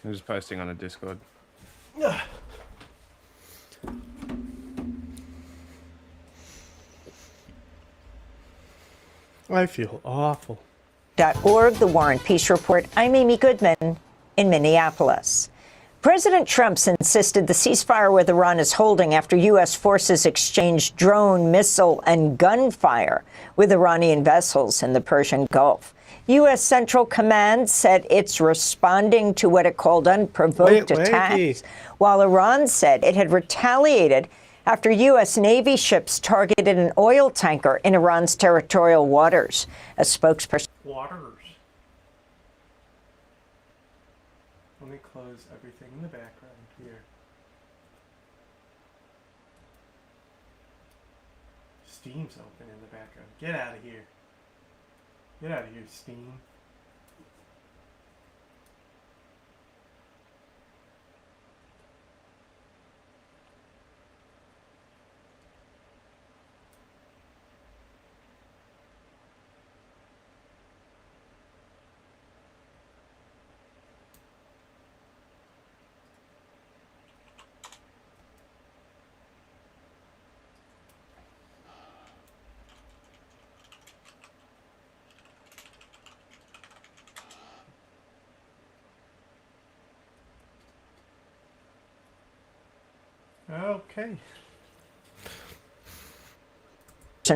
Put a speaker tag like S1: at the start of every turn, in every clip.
S1: He was posting on a Discord.
S2: I feel awful.
S3: .org, The War and Peace Report. I'm Amy Goodman in Minneapolis. President Trump's insisted the ceasefire with Iran is holding after U.S. forces exchanged drone, missile, and gunfire with Iranian vessels in the Persian Gulf. U.S. Central Command said it's responding to what it called unprovoked attacks, while Iran said it had retaliated after U.S. Navy ships targeted an oil tanker in Iran's territorial waters. A spokesperson.
S2: Let me close everything in the background here. Steam's open in the background. Get out of here. Get out of here, Steam. Okay.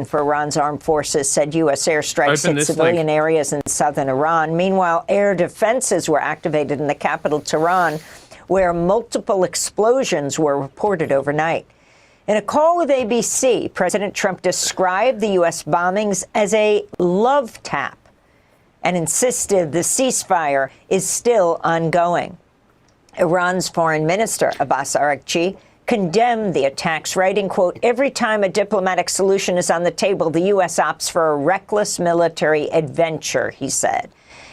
S3: For Iran's armed forces said U.S. airstrikes hit civilian areas in southern Iran. Meanwhile, air defenses were activated in the capital, Tehran, where multiple explosions were reported overnight. In a call with ABC, President Trump described the U.S. bombings as a love tap and insisted the ceasefire is still ongoing. Iran's foreign minister, Abbas Araghchi, condemned the attacks, writing, quote, every time a diplomatic solution is on the table, the U.S. opts for a reckless military adventure, he said.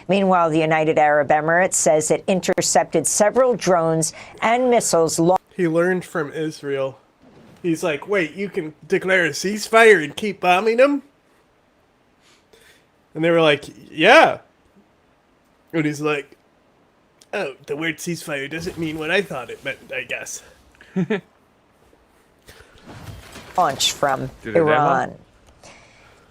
S3: Meanwhile, the United Arab Emirates says it intercepted several drones and missiles.
S2: He learned from Israel. He's like, wait, you can declare a ceasefire and keep bombing them? And they were like, yeah. And he's like, oh, the word ceasefire doesn't mean what I thought it meant, I guess.
S3: Launch from Iran.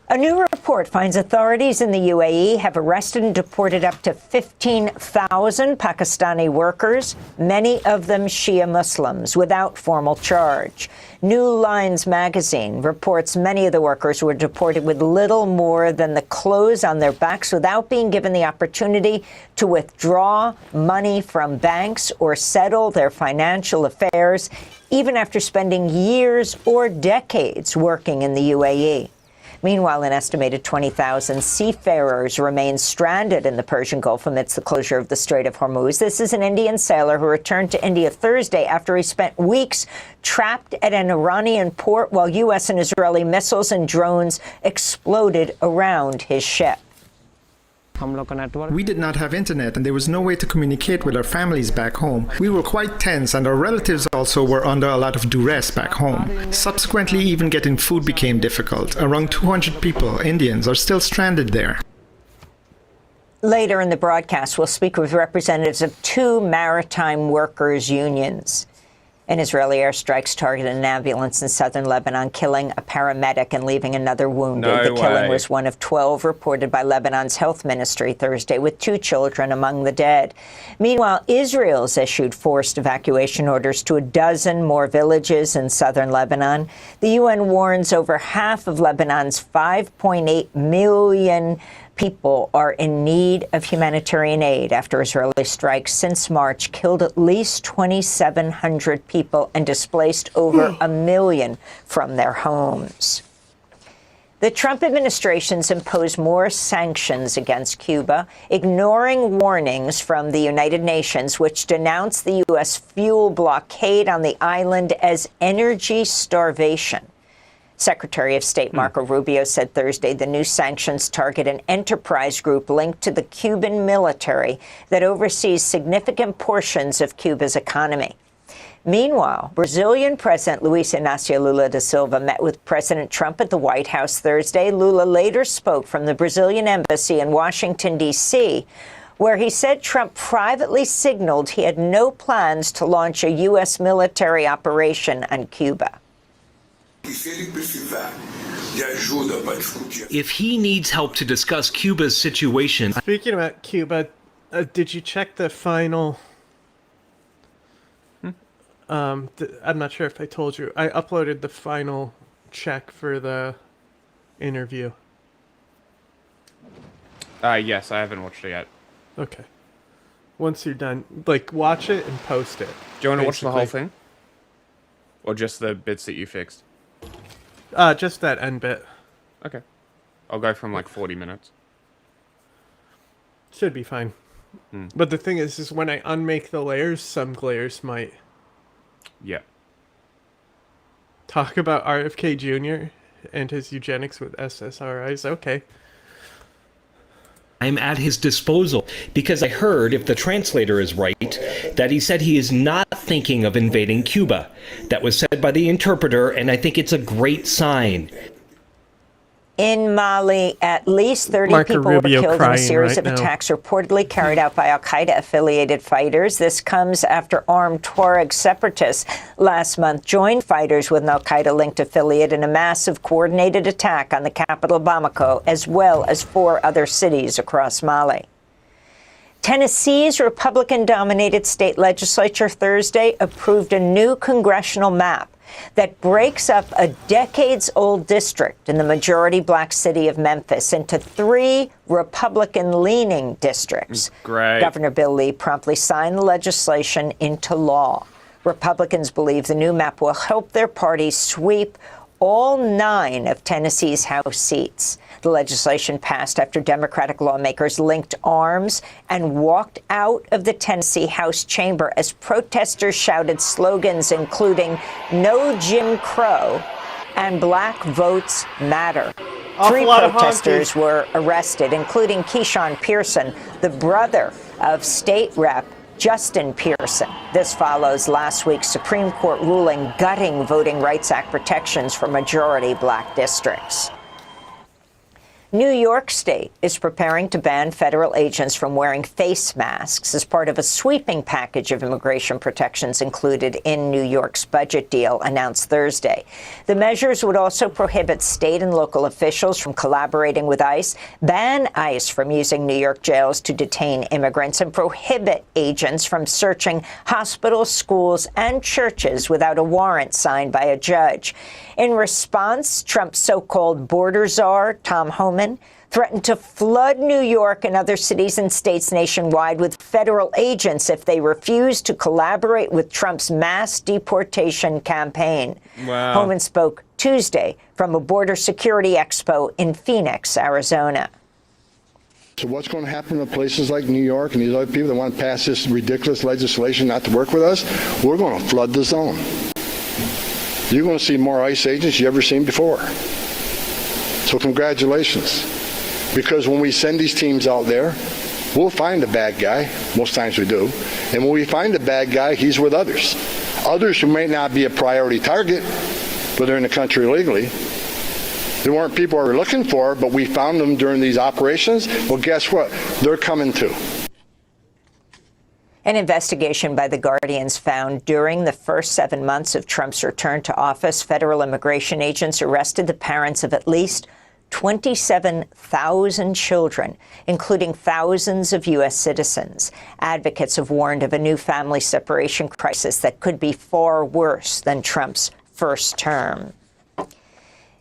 S3: A new report finds authorities in the UAE have arrested and deported up to 15,000 Pakistani workers, many of them Shia Muslims, without formal charge. New Lines magazine reports many of the workers were deported with little more than the clothes on their backs without being given the opportunity to withdraw money from banks or settle their financial affairs, even after spending years or decades working in the UAE. Meanwhile, an estimated 20,000 seafarers remain stranded in the Persian Gulf amidst the closure of the Strait of Hormuz. This is an Indian sailor who returned to India Thursday after he spent weeks trapped at an Iranian port while U.S. and Israeli missiles and drones exploded around his ship.
S4: We did not have internet and there was no way to communicate with our families back home. We were quite tense and our relatives also were under a lot of duress back home. Subsequently, even getting food became difficult. Around 200 people, Indians, are still stranded there.
S3: Later in the broadcast, we'll speak with representatives of two maritime workers' unions. An Israeli airstrikes targeted an ambulance in southern Lebanon, killing a paramedic and leaving another wounded. The killing was one of 12 reported by Lebanon's health ministry Thursday, with 2 children among the dead. Meanwhile, Israel's issued forced evacuation orders to a dozen more villages in southern Lebanon. The UN warns over half of Lebanon's 5.8 million people are in need of humanitarian aid after Israeli strikes since March killed at least 2,700 people and displaced over 1 million from their homes. The Trump administration's imposed more sanctions against Cuba, ignoring warnings from the United Nations, which denounced the U.S. fuel blockade on the island as energy starvation. Secretary of State Marco Rubio said Thursday the new sanctions target an enterprise group linked to the Cuban military that oversees significant portions of Cuba's economy. Meanwhile, Brazilian President Luiz Inácio Lula da Silva met with President Trump at the White House Thursday. Lula later spoke from the Brazilian embassy in Washington, D.C., where he said Trump privately signaled he had no plans to launch a U.S. military operation on Cuba.
S1: If he needs help to discuss Cuba's situation...
S2: Speaking about Cuba, did you check the final... I'm not sure if I told you. I uploaded the final check for the interview.
S5: Yes, I haven't watched it yet.
S2: Okay. Once you're done, like, watch it and post it.
S5: Do you want to watch the whole
S2: basically.
S5: thing? Or just the bits that you fixed?
S2: Just that end bit.
S5: Okay. I'll go from like 40 minutes.
S2: Should be fine. But the thing is when I unmake the layers, some layers might...
S5: Yeah.
S2: Talk about RFK Jr. and his eugenics with SSRIs. Okay.
S1: I'm at his disposal because I heard, if the translator is right, that he said he is not thinking of invading Cuba. That was said by the interpreter, and I think it's a great sign.
S3: In Mali, at least 30
S2: Marco
S3: people were
S2: Rubio
S3: killed in a
S2: crying
S3: series
S2: right
S3: of
S2: now.
S3: attacks reportedly carried out by al-Qaeda-affiliated fighters. This comes after armed Tuareg separatists last month joined fighters with an al-Qaeda-linked affiliate in a massive coordinated attack on the capital Bamako, as well as 4 other cities across Mali. Tennessee's Republican-dominated state legislature Thursday approved a new congressional map that breaks up a decades-old district in the majority-black city of Memphis into 3 Republican-leaning districts.
S5: Great.
S3: Governor Bill Lee promptly signed the legislation into law. Republicans believe the new map will help their party sweep all 9 of Tennessee's House seats. The legislation passed after Democratic lawmakers linked arms and walked out of the Tennessee House chamber as protesters shouted slogans including "No Jim Crow" and "Black Votes Matter."
S2: Awful
S3: 3
S2: lot of
S3: protesters
S2: honky.
S3: were arrested, including Keyshawn Pearson, the brother of state rep Justin Pearson. This follows last week's Supreme Court ruling gutting Voting Rights Act protections for majority-black districts. New York State is preparing to ban federal agents from wearing face masks as part of a sweeping package of immigration protections included in New York's budget deal announced Thursday. The measures would also prohibit state and local officials from collaborating with ICE, ban ICE from using New York jails to detain immigrants, and prohibit agents from searching hospitals, schools, and churches without a warrant signed by a judge. In response, Trump's so-called border czar, Tom Homan, threatened to flood New York and other cities and states nationwide with federal agents if they refuse to collaborate with Trump's mass deportation campaign.
S5: Wow.
S3: Homan spoke Tuesday from a border security expo in Phoenix, Arizona.
S6: So what's going to happen to places like New York and these other people that want to pass this ridiculous legislation not to work with us? We're going to flood the zone. You're going to see more ICE agents you ever seen before. So congratulations. Because when we send these teams out there, we'll find a bad guy. Most times we do. And when we find a bad guy, he's with others. Others who may not be a priority target, but they're in the country illegally. There weren't people we were looking for, but we found them during these operations. Well, guess what? They're coming too.
S3: An investigation by The Guardian's found during the first 7 months of Trump's return to office, federal immigration agents arrested the parents of at least 27,000 children, including thousands of U.S. citizens. Advocates have warned of a new family separation crisis that could be far worse than Trump's first term.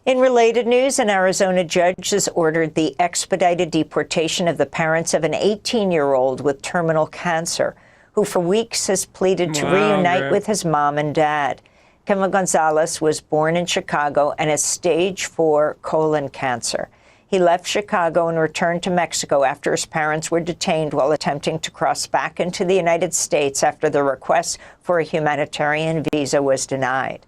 S3: In related news, an Arizona judge has ordered the expedited deportation of the parents of an 18-year-old with terminal cancer, who for weeks has pleaded to reunite with his mom and dad. Kevin Gonzalez was born in Chicago and has stage 4 colon cancer. He left Chicago and returned to Mexico after his parents were detained while attempting to cross back into the United States after the request for a humanitarian visa was denied.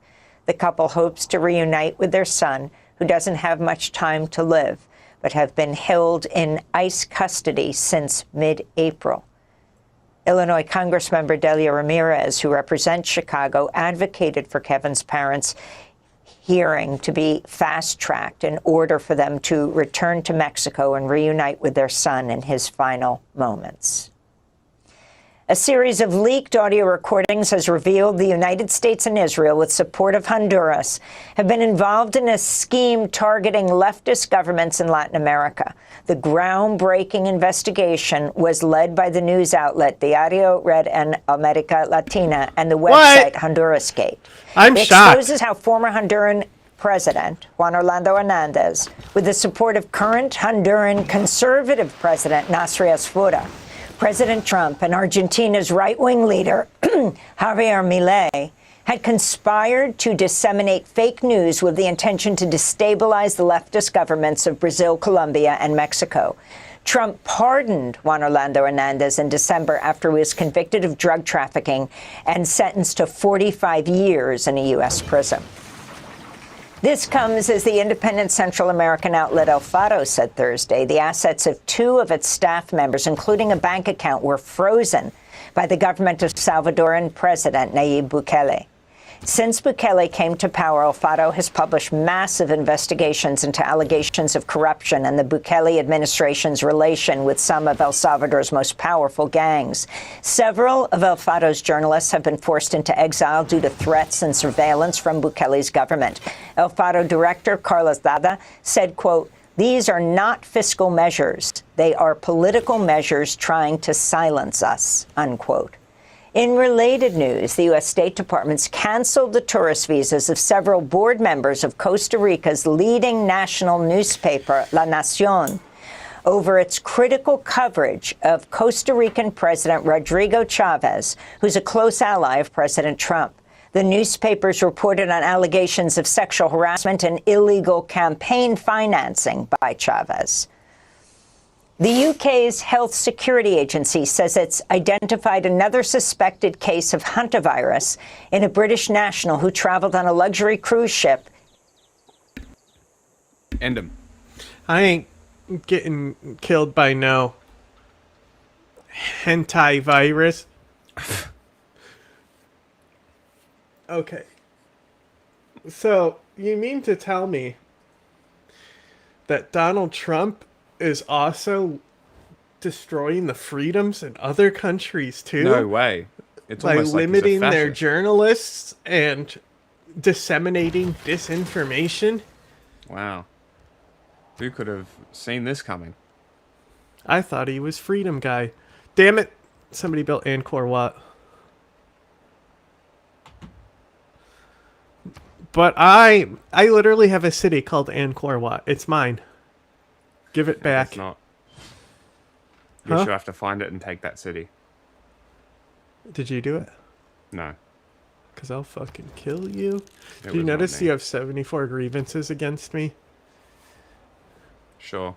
S3: The couple hopes to reunite with their son, who doesn't have much time to live, but have been held in ICE custody since mid-April. Illinois Congressmember Delia Ramirez, who represents Chicago, advocated for Kevin's parents. hearing to be fast-tracked in order for them to return to Mexico and reunite with their son in his final moments. A series of leaked audio recordings has revealed the United States and Israel, with support of Honduras, have been involved in a scheme targeting leftist governments in Latin America. The groundbreaking investigation was led by the news outlet Diario Red en America Latina and the website Hondurasgate.
S2: I'm
S3: It
S2: shocked.
S3: exposes how former Honduran President Juan Orlando Hernandez, with the support of current Honduran conservative President Nasri Asfura, President Trump, and Argentina's right-wing leader, Javier Milei, had conspired to disseminate fake news with the intention to destabilize the leftist governments of Brazil, Colombia, and Mexico. Trump pardoned Juan Orlando Hernandez in December after he was convicted of drug trafficking and sentenced to 45 years in a U.S. prison. This comes as the independent Central American outlet El Faro said Thursday the assets of two of its staff members, including a bank account, were frozen by the government of Salvadoran President Nayib Bukele. Since Bukele came to power, El Faro has published massive investigations into allegations of corruption and the Bukele administration's relation with some of El Salvador's most powerful gangs. Several of El Faro's journalists have been forced into exile due to threats and surveillance from Bukele's government. El Faro director Carlos Dada said, quote, "These are not fiscal measures. They are political measures trying to silence us," unquote. In related news, the U.S. State Department's canceled the tourist visas of several board members of Costa Rica's leading national newspaper, La Nación, over its critical coverage of Costa Rican President Rodrigo Chavez, who's a close ally of President Trump. The newspapers reported on allegations of sexual harassment and illegal campaign financing by Chavez. The UK's Health Security Agency says it's identified another suspected case of hantavirus in a British national who traveled on a luxury cruise ship.
S5: End him.
S2: I ain't getting killed by no hentai virus. Okay. So, you mean to tell me that Donald Trump is also destroying the freedoms in other countries too?
S5: No way. It's
S2: By
S5: almost
S2: limiting
S5: like he's a
S2: their
S5: fascist.
S2: journalists and disseminating disinformation?
S5: Wow. Who could have seen this coming?
S2: I thought he was freedom guy. Damn it. Somebody built Angkor Wat. But I literally have a city called Angkor Wat. It's mine. Give it back.
S5: It's not. You
S2: Huh?
S5: should have to find it and take that city.
S2: Did you do it?
S5: No.
S2: Because I'll fucking kill you.
S5: It
S2: Do you
S5: was not
S2: notice
S5: me.
S2: you have 74 grievances against me?
S5: Sure.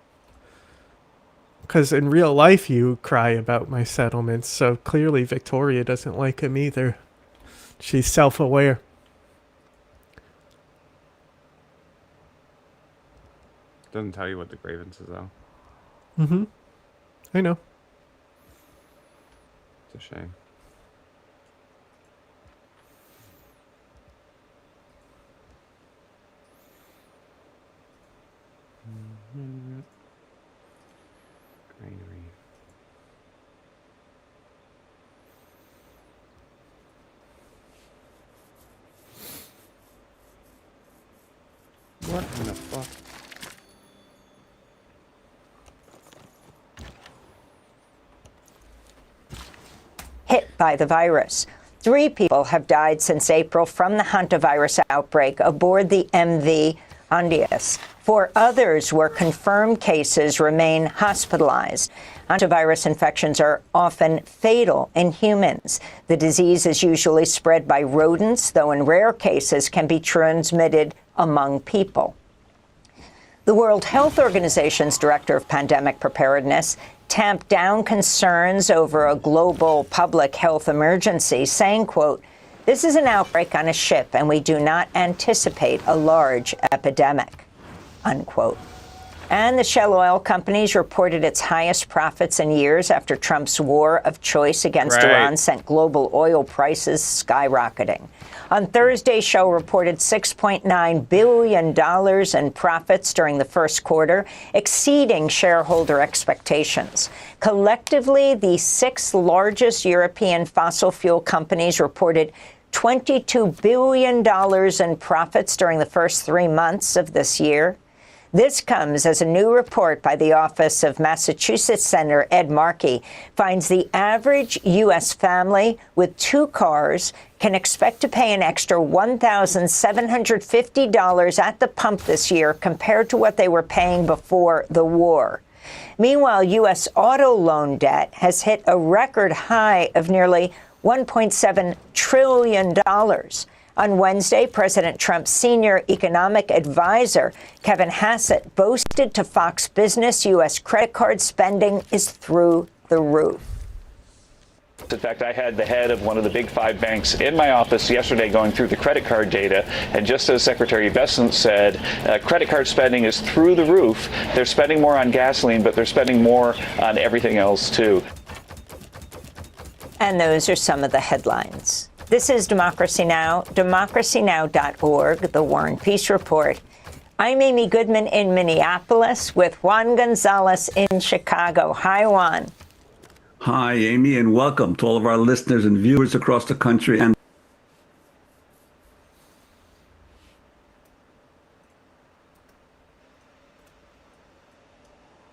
S2: Because in real life you cry about my settlements, so clearly Victoria doesn't like him either. She's self-aware.
S5: Doesn't tell you what the grievances are.
S2: Mm-hmm. I know.
S5: It's a shame. Greenery. What in the fuck?
S3: Hit by the virus. 3 people have died since April from the hantavirus outbreak aboard the MV Hondias. 4 others where confirmed cases remain hospitalized. Hantavirus infections are often fatal in humans. The disease is usually spread by rodents, though in rare cases can be transmitted among people. The World Health Organization's director of pandemic preparedness tamped down concerns over a global public health emergency, saying, quote, "This is an outbreak on a ship, and we do not anticipate a large epidemic," unquote. And the Shell Oil Companies reported its highest profits in years after Trump's war of choice against Iran sent global oil prices skyrocketing. On Thursday, Shell reported $6.9 billion in profits during the first quarter, exceeding shareholder expectations. Collectively, the 6 largest European fossil fuel companies reported $22 billion in profits during the first 3 months of this year. This comes as a new report by the office of Massachusetts Senator Ed Markey finds the average U.S. family with 2 cars can expect to pay an extra $1,750 at the pump this year compared to what they were paying before the war. Meanwhile, U.S. auto loan debt has hit a record high of nearly $1.7 trillion. On Wednesday, President Trump's senior economic advisor, Kevin Hassett, boasted to Fox Business U.S. credit card spending is through the roof.
S7: In fact, I had the head of one of the big 5 banks in my office yesterday going through the credit card data. And just as Secretary Bessent said, credit card spending is through the roof. They're spending more on gasoline, but they're spending more on everything else, too.
S3: And those are some of the headlines. This is Democracy Now!, democracynow.org, The War and Peace Report. I'm Amy Goodman in Minneapolis with Juan Gonzalez in Chicago. Hi, Juan.
S8: Hi, Amy, and welcome to all of our listeners and viewers across the country. And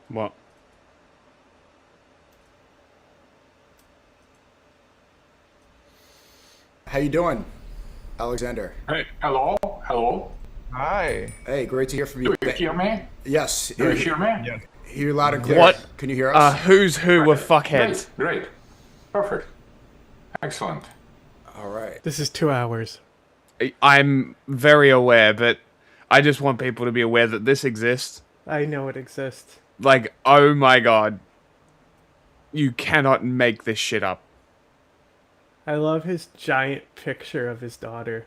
S5: What?
S9: How you doing, Alexander?
S10: Hey, hello, hello.
S5: Hi.
S9: Hey, great to hear from you.
S10: Do you hear me?
S9: Yes.
S10: Do you hear me?
S9: Hear you loud and clear.
S2: What?
S9: Can you hear us?
S2: Who's who of fuckheads?
S10: Great. Perfect. Excellent.
S9: All right.
S2: This is 2 hours.
S5: I'm very aware, but I just want people to be aware that this exists.
S2: I know it exists.
S5: Like, oh my god. You cannot make this shit up.
S2: I love his giant picture of his daughter.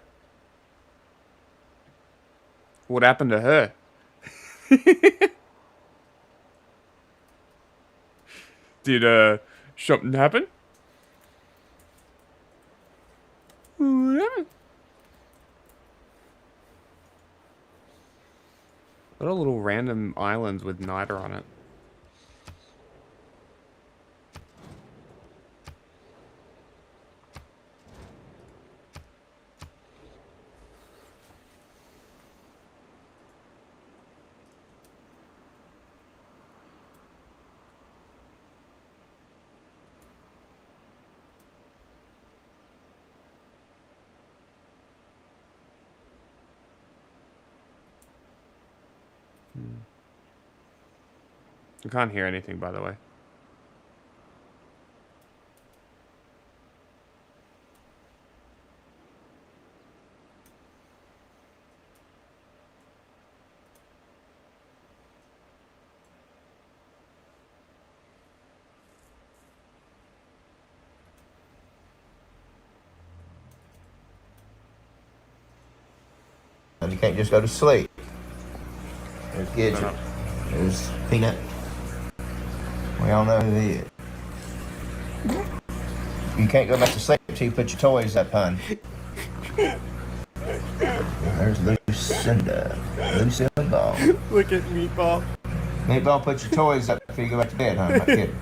S5: What happened to her? Did, something happen? What happened? What are little random islands with niter on it? I can't hear anything, by the way.
S11: And you can't just go to sleep. There's Gidget. There's Peanut. We all know who he is. You can't go back to sleep until you put your toys up, hon. There's Lucinda. Ball.
S2: Look at Meatball.
S11: Meatball, put your toys up before you go back to bed, hon. I'm not kidding.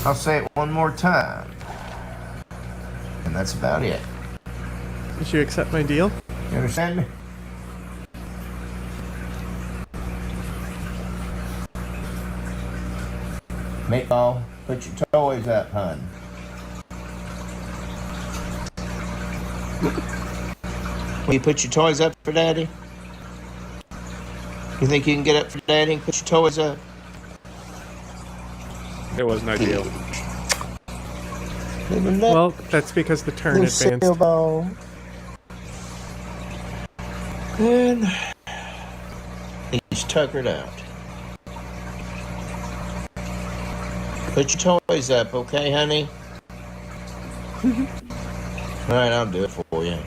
S11: I'll say it one more time. And that's about it.
S2: Did you accept my deal?
S11: You understand me? Meatball, put your toys up, hon. Will you put your toys up for Daddy? You think you can get up for Daddy and put your toys up?
S5: There was no deal.
S2: Well, that's because the turn advanced.
S11: Ball. And he's tuckered out. Put your toys up, okay, honey? Alright, I'll do it for you.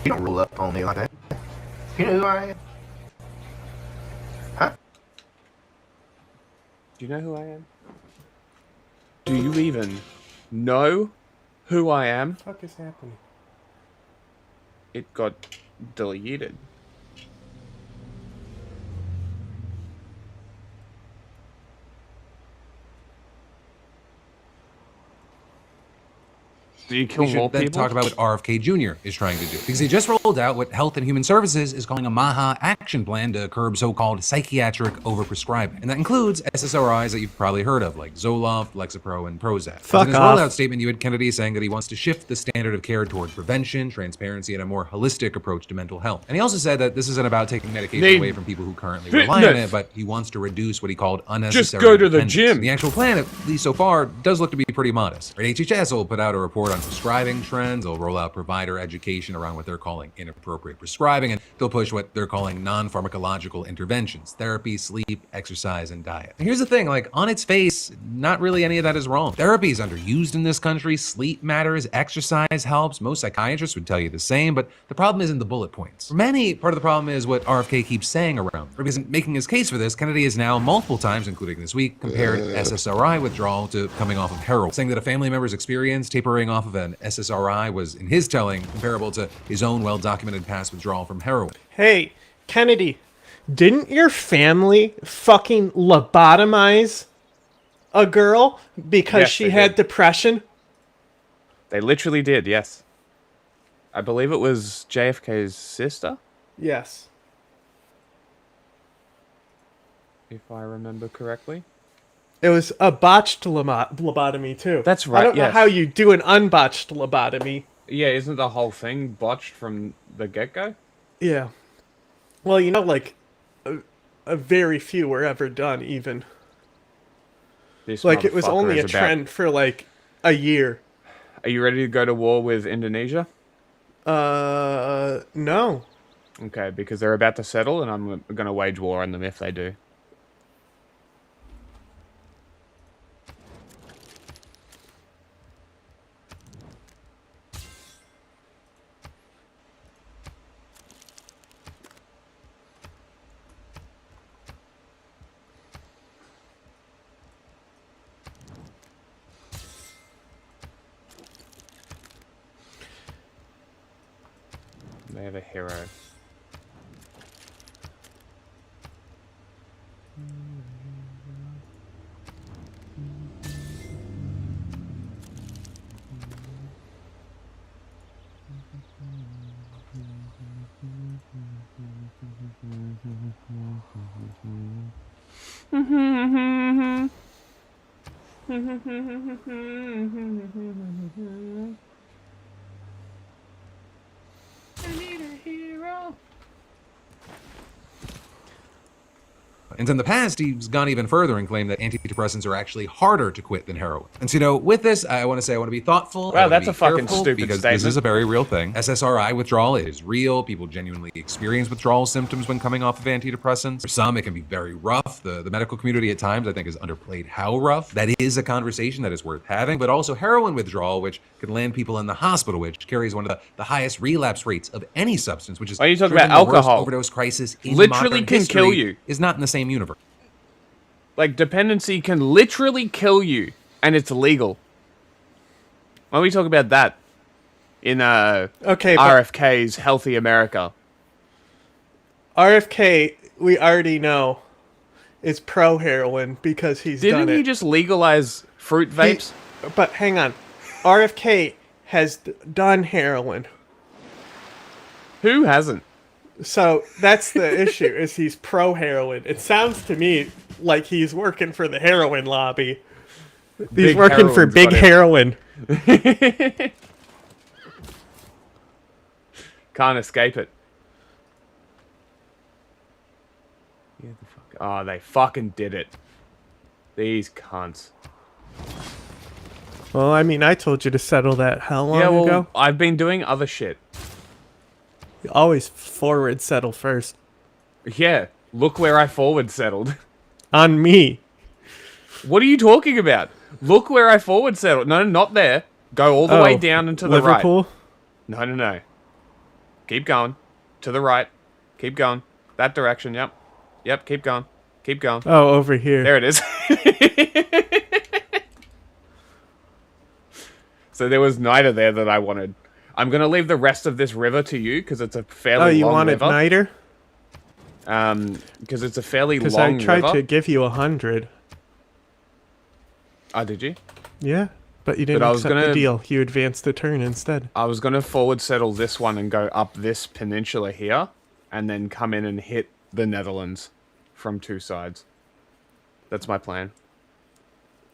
S11: You don't roll up on me like that. You know who I am? Huh?
S5: Do you know who I am? Do you even know who I am?
S2: What the fuck is happening?
S5: It got deleted. Do you kill
S12: We
S5: more
S12: should then
S5: people?
S12: talk about what RFK Jr. is trying to do. Because he just rolled out what Health and Human Services is calling a MAHA action plan to curb so-called psychiatric overprescribing. And that includes SSRIs that you've probably heard of, like Zoloft, Lexapro, and Prozac.
S2: Fuck
S12: in his
S2: off.
S12: rollout statement, you had Kennedy saying that he wants to shift the standard of care toward prevention, transparency, and a more holistic approach to mental health. And he also said that this isn't about taking medication away from people who currently rely on it, but he wants to reduce what he called unnecessary
S5: go to the
S12: dependence.
S5: gym.
S12: The actual plan, at least so far, does look to be pretty modest. HHS will put out a report on prescribing trends. They'll roll out provider education around what they're calling inappropriate prescribing, and they'll push what they're calling non-pharmacological interventions: therapy, sleep, exercise, and diet. And here's the thing, like, on its face, not really any of that is wrong. Therapy is underused in this country, sleep matters, exercise helps, most psychiatrists would tell you the same, but the problem isn't the bullet points. For many, part of the problem is what RFK keeps saying around. Because in making his case for this, Kennedy has now multiple times, including this week, compared SSRI withdrawal to coming off of heroin, saying that a family member's experience tapering off of an SSRI was, in his telling, comparable to his own well-documented past withdrawal from heroin.
S2: Hey, Kennedy, didn't your family fucking lobotomize a girl because
S5: Yes,
S2: she
S5: they
S2: had
S5: did.
S2: depression?
S5: They literally did, yes. I believe it was JFK's sister,
S2: Yes.
S5: if I remember correctly.
S2: It was a botched lobotomy, too.
S5: That's right,
S2: I don't know
S5: yes.
S2: how you do an unbotched lobotomy.
S5: Yeah, isn't the whole thing botched from the get-go?
S2: Yeah. Well, you know, like, a very few were ever done, even.
S5: This
S2: Like, it was
S5: motherfucker
S2: only a
S5: is about-
S2: trend for, like, a year.
S5: Are you ready to go to war with Indonesia?
S2: No.
S5: Okay, because they're about to settle, and I'm going to wage war on them if they do. They have a hero. I need a hero.
S12: And in the past, he's gone even further and claimed that antidepressants are actually harder to quit than heroin. And so, you know, with this, I want to be thoughtful.
S5: Wow,
S12: I wanna
S5: that's
S12: be
S5: a fucking
S12: careful,
S5: stupid
S12: because
S5: statement.
S12: this is a very real thing. SSRI withdrawal is real. People genuinely experience withdrawal symptoms when coming off of antidepressants. For some, it can be very rough. The medical community at times, I think, has underplayed how rough. That is a conversation that is worth having. But also heroin withdrawal, which can land people in the hospital, which carries one of the highest relapse rates of any substance, which is
S5: Why are you talking
S12: driven
S5: about
S12: the worst
S5: alcohol?
S12: overdose crisis in
S5: Literally
S12: modern
S5: can
S12: history,
S5: kill you.
S12: is not in the same universe.
S5: Like, dependency can literally kill you, and it's legal. Why don't we talk about that in
S2: Okay, but
S5: RFK's Healthy America?
S2: RFK, we already know, is pro-heroin because he's
S5: Didn't
S2: done it.
S5: he just legalize fruit vapes?
S2: But hang on. RFK has done heroin.
S5: Who hasn't?
S2: So that's the issue, is he's pro-heroin. It sounds to me like he's working for the heroin lobby. He's
S5: Big
S2: working for
S5: heroin's
S2: big
S5: got him.
S2: heroin.
S5: Can't escape it. Yeah, oh, they fucking did it. These cunts.
S2: Well, I mean, I told you to settle that how long
S5: Yeah, well,
S2: ago?
S5: I've been doing other shit.
S2: You always forward settle first.
S5: Yeah, look where I forward settled.
S2: On me.
S5: What are you talking about? Look where I forward settled. No, not there. Go all the way down and to the right.
S2: Liverpool?
S5: No. Keep going. To the right. Keep going. That direction, yep. Yep, keep going. Keep going.
S2: Oh, over here.
S5: There it is. So there was neither there that I wanted. I'm going to leave the rest of this river to you, because it's a fairly long river.
S2: Oh, you wanted niter?
S5: Because it's a fairly long
S2: river. Because I tried
S5: river.
S2: to give you 100.
S5: Oh, did you?
S2: Yeah, but you didn't accept the deal. You advanced the turn instead.
S5: I was going to forward settle this one and go up this peninsula here, and then come in and hit the Netherlands from 2 sides. That's my plan.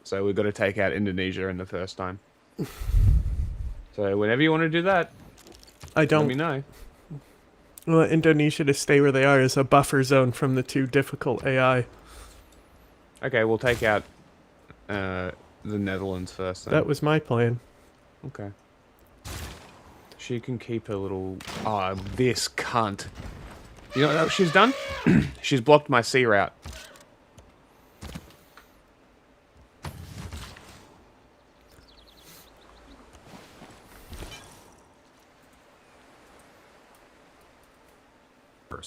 S5: So we've got to take out Indonesia in the first time. So whenever you want to do that,
S2: let
S5: me know.
S2: Well, Indonesia to stay where they are is a buffer zone from the 2 difficult AI.
S5: Okay, we'll take out the Netherlands first then.
S2: That was my plan.
S5: Okay. She can keep her little... Oh, this cunt. You know what she's done? She's blocked my sea route.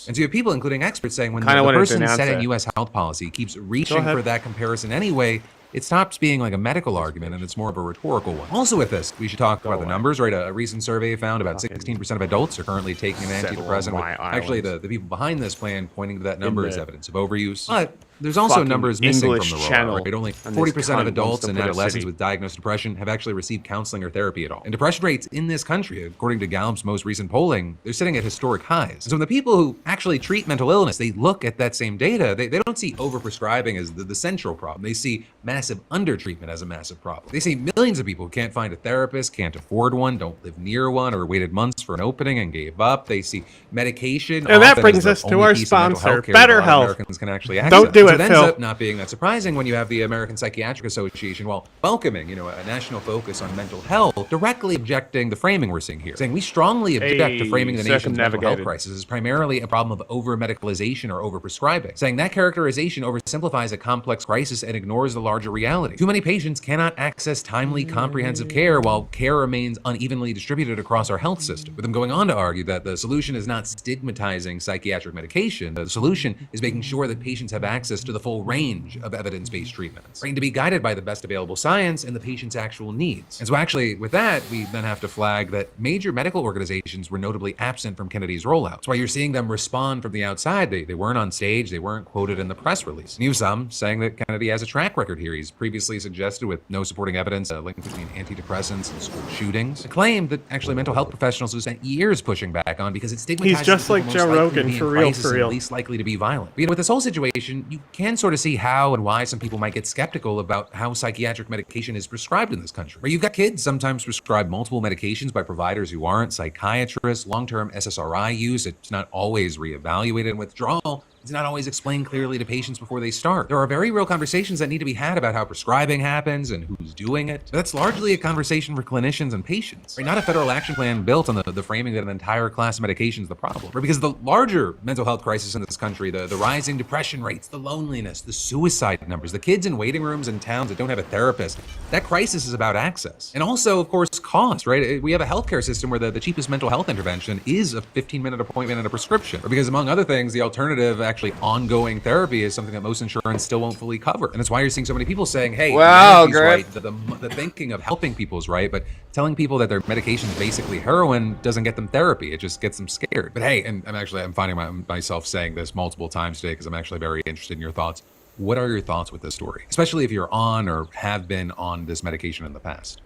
S12: And so you have people, including experts, saying when the person setting U.S. health policy keeps reaching for that comparison anyway, it stops being like a medical argument and it's more of a rhetorical one. Also with this, we should talk about the numbers, right? A recent survey found about 16% of adults are currently taking an antidepressant. Actually, the people behind this plan pointing to that number as evidence of overuse. But there's also numbers missing from the rollout, right? Only 40% of adults and adolescents with diagnosed depression have actually received counseling or therapy at all. And depression rates in this country, according to Gallup's most recent polling, they're sitting at historic highs. So when the people who actually treat mental illness, they look at that same data, they don't see overprescribing as the central problem. They see massive undertreatment as a massive problem. They see millions of people who can't find a therapist, can't afford one, don't live near one, or waited months for an opening and gave up. They see medication.
S2: And that brings us to our sponsor, BetterHelp.
S12: Americans can actually access.
S2: Don't do it,
S12: Phil.
S2: Phil.
S12: Ends up not being that surprising when you have the American Psychiatric Association, while welcoming, a national focus on mental health, directly objecting the framing we're seeing here, saying we strongly object to framing the nation's mental health crisis as primarily a problem of over-medicalization or over-prescribing, saying that characterization oversimplifies a complex crisis and ignores the larger reality. Too many patients cannot access timely, comprehensive care while care remains unevenly distributed across our health system, with them going on to argue that the solution is not stigmatizing psychiatric medication. The solution is making sure that patients have access to the full range of evidence-based treatments, right? And to be guided by the best available science and the patient's actual needs. And so actually, with that, we then have to flag that major medical organizations were notably absent from Kennedy's rollout. That's why you're seeing them respond from the outside. They weren't on stage, they weren't quoted in the press release. And you have some saying that Kennedy has a track record here. He's previously suggested, with no supporting evidence, a link between antidepressants and school shootings. A claim that actually mental health professionals have spent years pushing back on because it stigmatizes
S2: He's just like Joe Rogan, for real.
S12: Least likely to be violent. But, with this whole situation, you can sort of see how and why some people might get skeptical about how psychiatric medication is prescribed in this country. Where you've got kids sometimes prescribed multiple medications by providers who aren't psychiatrists, long-term SSRI use, it's not always reevaluated, and withdrawal it's not always explained clearly to patients before they start. There are very real conversations that need to be had about how prescribing happens and who's doing it. But that's largely a conversation for clinicians and patients, right? Not a federal action plan built on the framing that an entire class of medication is the problem. Right? Because the larger mental health crisis in this country, the rising depression rates, the loneliness, the suicide numbers, the kids in waiting rooms in towns that don't have a therapist, that crisis is about access. And also, of course, cost, right? We have a healthcare system where the cheapest mental health intervention is a 15-minute appointment and a prescription. Because among other things, the alternative actually ongoing therapy is something that most insurance still won't fully cover. And that's why you're seeing so many people saying, hey, right, the thinking of helping people is right, but telling people that their medication is basically heroin doesn't get them therapy. It just gets them scared. But hey, and I'm finding myself saying this multiple times today because I'm actually very interested in your thoughts. What are your thoughts with this story? Especially if you're on or have been on this medication in the past.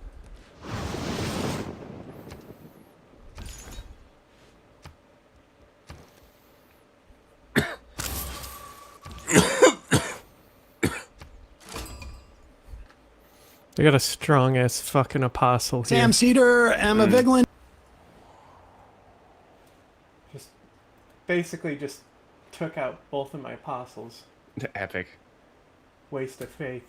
S2: I got a strong ass fucking apostle here.
S13: Sam Cedar, Emma Vigeland.
S2: Just basically just took out both of my apostles.
S5: Epic.
S2: Waste of faith.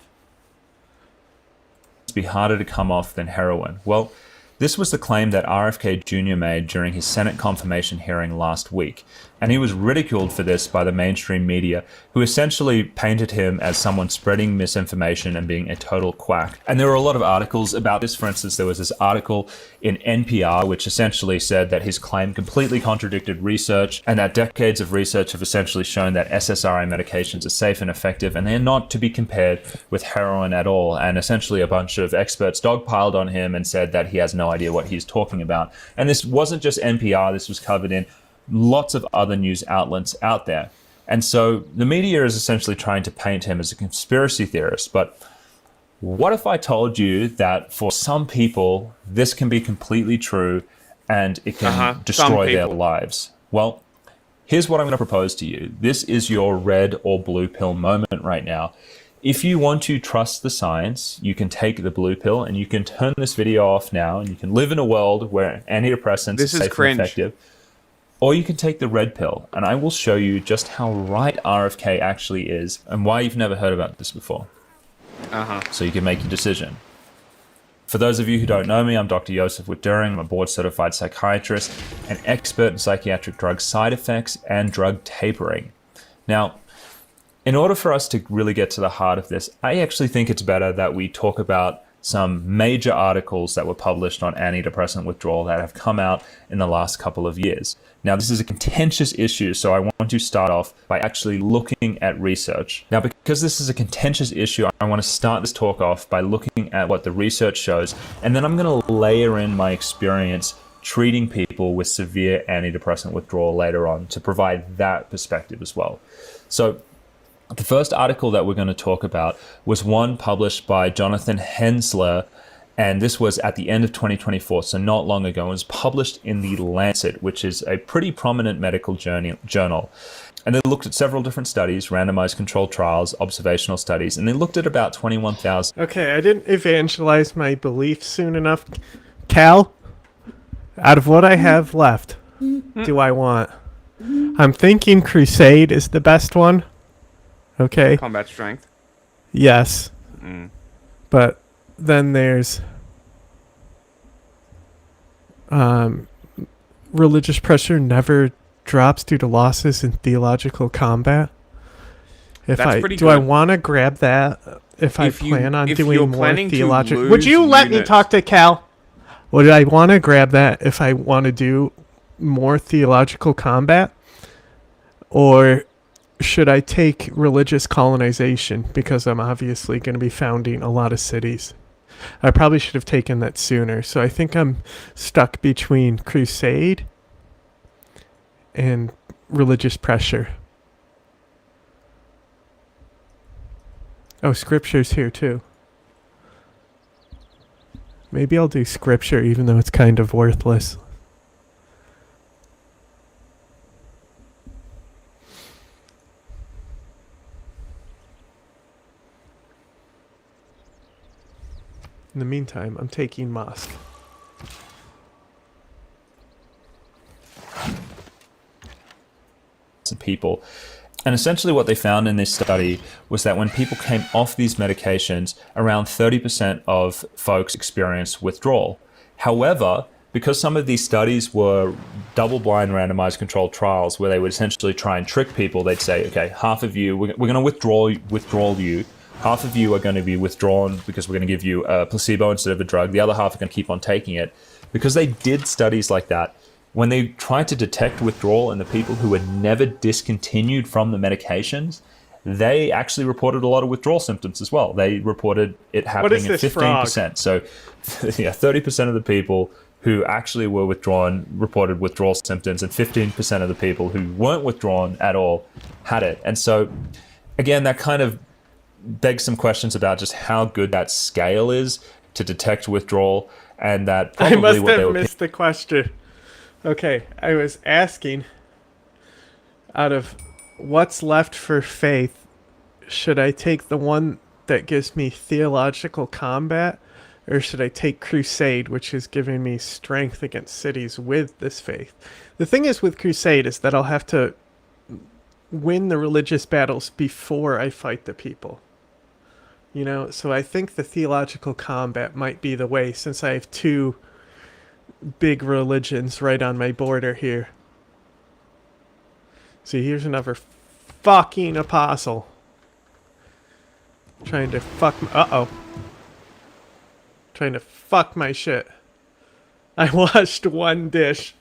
S14: Be harder to come off than heroin. Well, This was the claim that RFK Jr. made during his Senate confirmation hearing last week, and he was ridiculed for this by the mainstream media, who essentially painted him as someone spreading misinformation and being a total quack. And there were a lot of articles about this. For instance, there was this article in NPR which essentially said that his claim completely contradicted research, and that decades of research have essentially shown that SSRI medications are safe and effective, and they're not to be compared with heroin at all. And essentially a bunch of experts dogpiled on him and said that he has no idea what he's talking about. And this wasn't just NPR, this was covered in lots of other news outlets out there. And so the media is essentially trying to paint him as a conspiracy theorist. But what if I told you that for some people, this can be completely true and it can destroy their lives? Well, here's what I'm going to propose to you. This is your red or blue pill moment right now. If you want to trust the science, you can take the blue pill and you can turn this video off now, and you can live in a world where antidepressants are safe and effective. Or you can take the red pill, and I will show you just how right RFK actually is and why you've never heard about this before. So you can make your decision. For those of you who don't know me, I'm Dr. Joseph Witt-Doerring. I'm a board-certified psychiatrist, an expert in psychiatric drug side effects and drug tapering. Now, in order for us to really get to the heart of this, I actually think it's better that we talk about some major articles that were published on antidepressant withdrawal that have come out in the last couple of years. Now, this is a contentious issue, so I want to start off by actually looking at research. Now, because this is a contentious issue, I want to start this talk off by looking at what the research shows, and then I'm going to layer in my experience treating people with severe antidepressant withdrawal later on to provide that perspective as well. So, the first article that we're going to talk about was one published by Jonathan Hensler, and this was at the end of 2024, so not long ago. It was published in The Lancet, which is a pretty prominent medical journal. And they looked at several different studies, randomized controlled trials, observational studies, and they looked at about 21,000.
S2: Okay, I didn't evangelize my beliefs soon enough. Cal, out of what I have left, do I want? I'm thinking Crusade is the best one. Okay.
S5: Combat strength.
S2: Yes. But then there's religious pressure never drops due to losses in theological combat. I want to grab that if I plan on doing more theological? Would you let me talk to Cal? Would I want to grab that if I want to do more theological combat? Or should I take religious colonization because I'm obviously going to be founding a lot of cities? I probably should have taken that sooner. So I think I'm stuck between crusade and religious pressure. Oh, scripture's here too. Maybe I'll do scripture even though it's kind of worthless. In the meantime, I'm taking mosque.
S14: People. And essentially what they found in this study was that when people came off these medications, around 30% of folks experienced withdrawal. However, because some of these studies were double-blind randomized controlled trials where they would essentially try and trick people, they'd say, okay, half of you, we're going to withdraw you. Half of you are going to be withdrawn because we're going to give you a placebo instead of a drug. The other half are going to keep on taking it. Because they did studies like that, when they tried to detect withdrawal in the people who had never discontinued from the medications, they actually reported a lot of withdrawal symptoms as well. They reported it happening at 15%. So, yeah, 30% of the people who actually were withdrawn reported withdrawal symptoms, and 15% of the people who weren't withdrawn at all had it. And so, again, that kind of begs some questions about just how good that scale is to detect withdrawal, and that probably
S2: I must
S14: what they
S2: have
S14: were
S2: missed the question. Okay, I was asking, out of what's left for faith, should I take the one that gives me theological combat, or should I take crusade, which is giving me strength against cities with this faith? The thing is with crusade is that I'll have to win the religious battles before I fight the people. You know, so I think the theological combat might be the way, since I have two big religions right on my border here. See, here's another fucking apostle. Trying to fuck trying to fuck my shit. I washed one dish.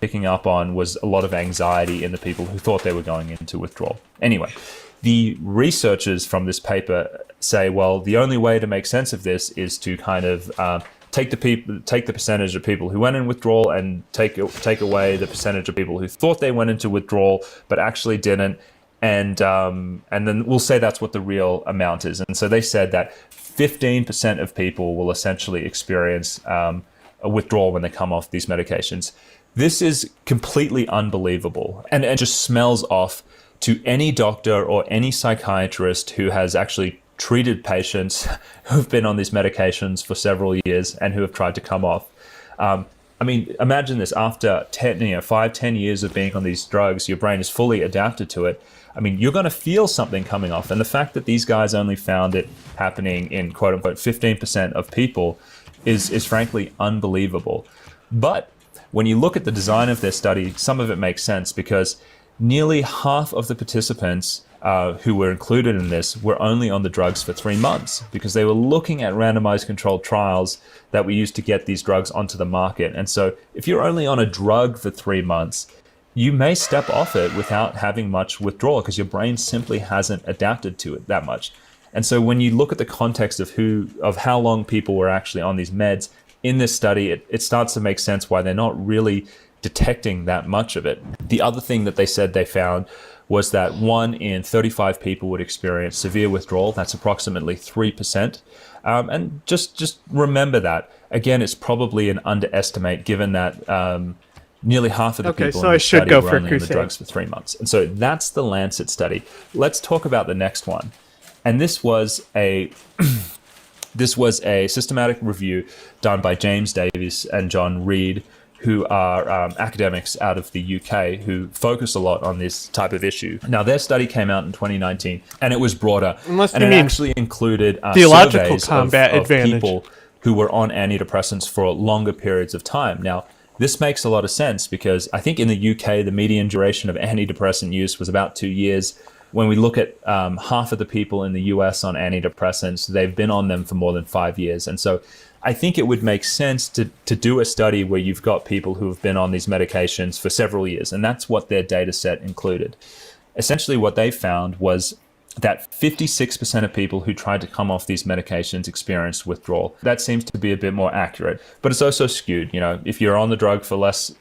S14: Picking up on was a lot of anxiety in the people who thought they were going into withdrawal. Anyway, the researchers from this paper say, well, the only way to make sense of this is to kind of take the percentage of people who went in withdrawal and take away the percentage of people who thought they went into withdrawal but actually didn't, and then we'll say that's what the real amount is. And so they said that 15% of people will essentially experience a withdrawal when they come off these medications. This is completely unbelievable, and it just smells off to any doctor or any psychiatrist who has actually treated patients who've been on these medications for several years and who have tried to come off. I mean, imagine this: after 10 years of being on these drugs, your brain is fully adapted to it. I mean, you're going to feel something coming off, and the fact that these guys only found it happening in quote unquote 15% of people is frankly unbelievable. But when you look at the design of their study, some of it makes sense, because nearly half of the participants who were included in this were only on the drugs for 3 months, because they were looking at randomized controlled trials that were used to get these drugs onto the market. And so if you're only on a drug for 3 months, you may step off it without having much withdrawal, because your brain simply hasn't adapted to it that much. And so when you look at the context of how long people were actually on these meds in this study, it starts to make sense why they're not really detecting that much of it. The other thing that they said they found was that 1 in 35 people would experience severe withdrawal. That's approximately 3%. And just remember that. Again, it's probably an underestimate, given that nearly half of the people in the study were only on the drugs for 3 months. And so that's the Lancet study. Let's talk about the next one. And this was a systematic review done by James Davies and John Reed, who are academics out of the UK who focus a lot on this type of issue. Now, their study came out in 2019, and it was broader. And it actually included
S2: theological combat
S14: of people who were on antidepressants for longer periods of time. Now, this makes a lot of sense, because I think in the UK, the median duration of antidepressant use was about 2 years. When we look at half of the people in the US on antidepressants, they've been on them for more than 5 years. And so I think it would make sense to do a study where you've got people who have been on these medications for several years. And that's what their data set included. Essentially, what they found was that 56% of people who tried to come off these medications experienced withdrawal. That seems to be a bit more accurate, but it's also skewed. You know, if you're on the drug for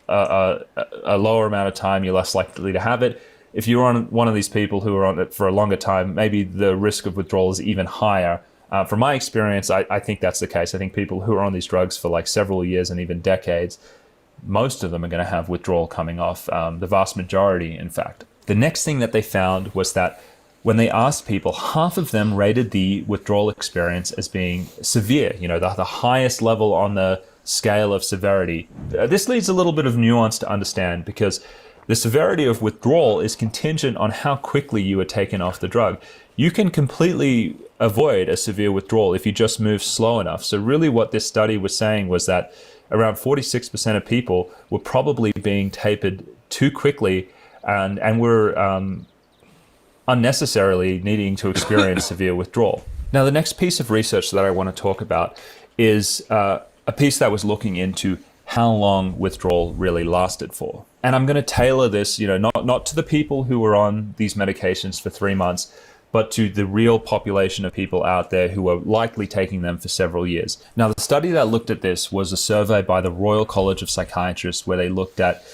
S14: a lower amount of time, you're less likely to have it. If you're on one of these people who are on it for a longer time, maybe the risk of withdrawal is even higher. From my experience, I think that's the case. I think people who are on these drugs for like several years and even decades, most of them are going to have withdrawal coming off, the vast majority, in fact. The next thing that they found was that when they asked people, half of them rated the withdrawal experience as being severe, you know, the highest level on the scale of severity. This needs a little bit of nuance to understand, because the severity of withdrawal is contingent on how quickly you are taken off the drug. You can completely avoid a severe withdrawal if you just move slow enough. So really what this study was saying was that around 46% of people were probably being tapered too quickly and were unnecessarily needing to experience severe withdrawal. Now, the next piece of research that I want to talk about is a piece that was looking into how long withdrawal really lasted for. And I'm going to tailor this, you know, not to the people who were on these medications for 3 months, but to the real population of people out there who were likely taking them for several years. Now, the study that looked at this was a survey by the Royal College of Psychiatrists, where they looked at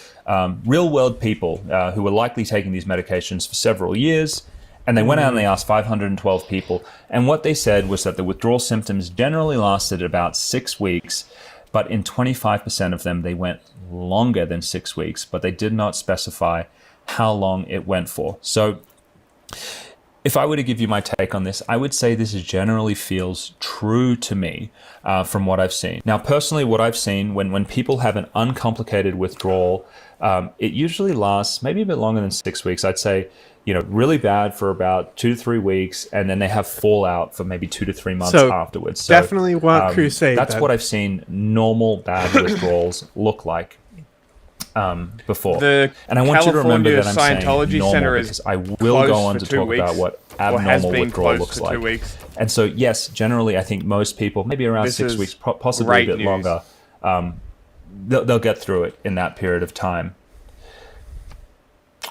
S14: real-world people who were likely taking these medications for several years. And they went out and they asked 512 people. And what they said was that the withdrawal symptoms generally lasted about 6 weeks, but in 25% of them, they went longer than 6 weeks, but they did not specify how long it went for. So if I were to give you my take on this, I would say this generally feels true to me from what I've seen. Now, personally, what I've seen when people have an uncomplicated withdrawal, it usually lasts maybe a bit longer than 6 weeks. I'd say, really bad for about 2 to 3 weeks, and then they have fallout for maybe 2 to 3 months afterwards. So
S2: definitely want Crusade.
S14: That's what I've seen normal bad withdrawals look like. Before. And I want you to remember that I'm
S5: Scientology
S14: saying normal
S5: Center
S14: because I will go on to talk about what abnormal withdrawal looks like. And so, yes, generally, I think most people, maybe around 6 weeks, possibly a bit longer, they'll get through it in that period of time.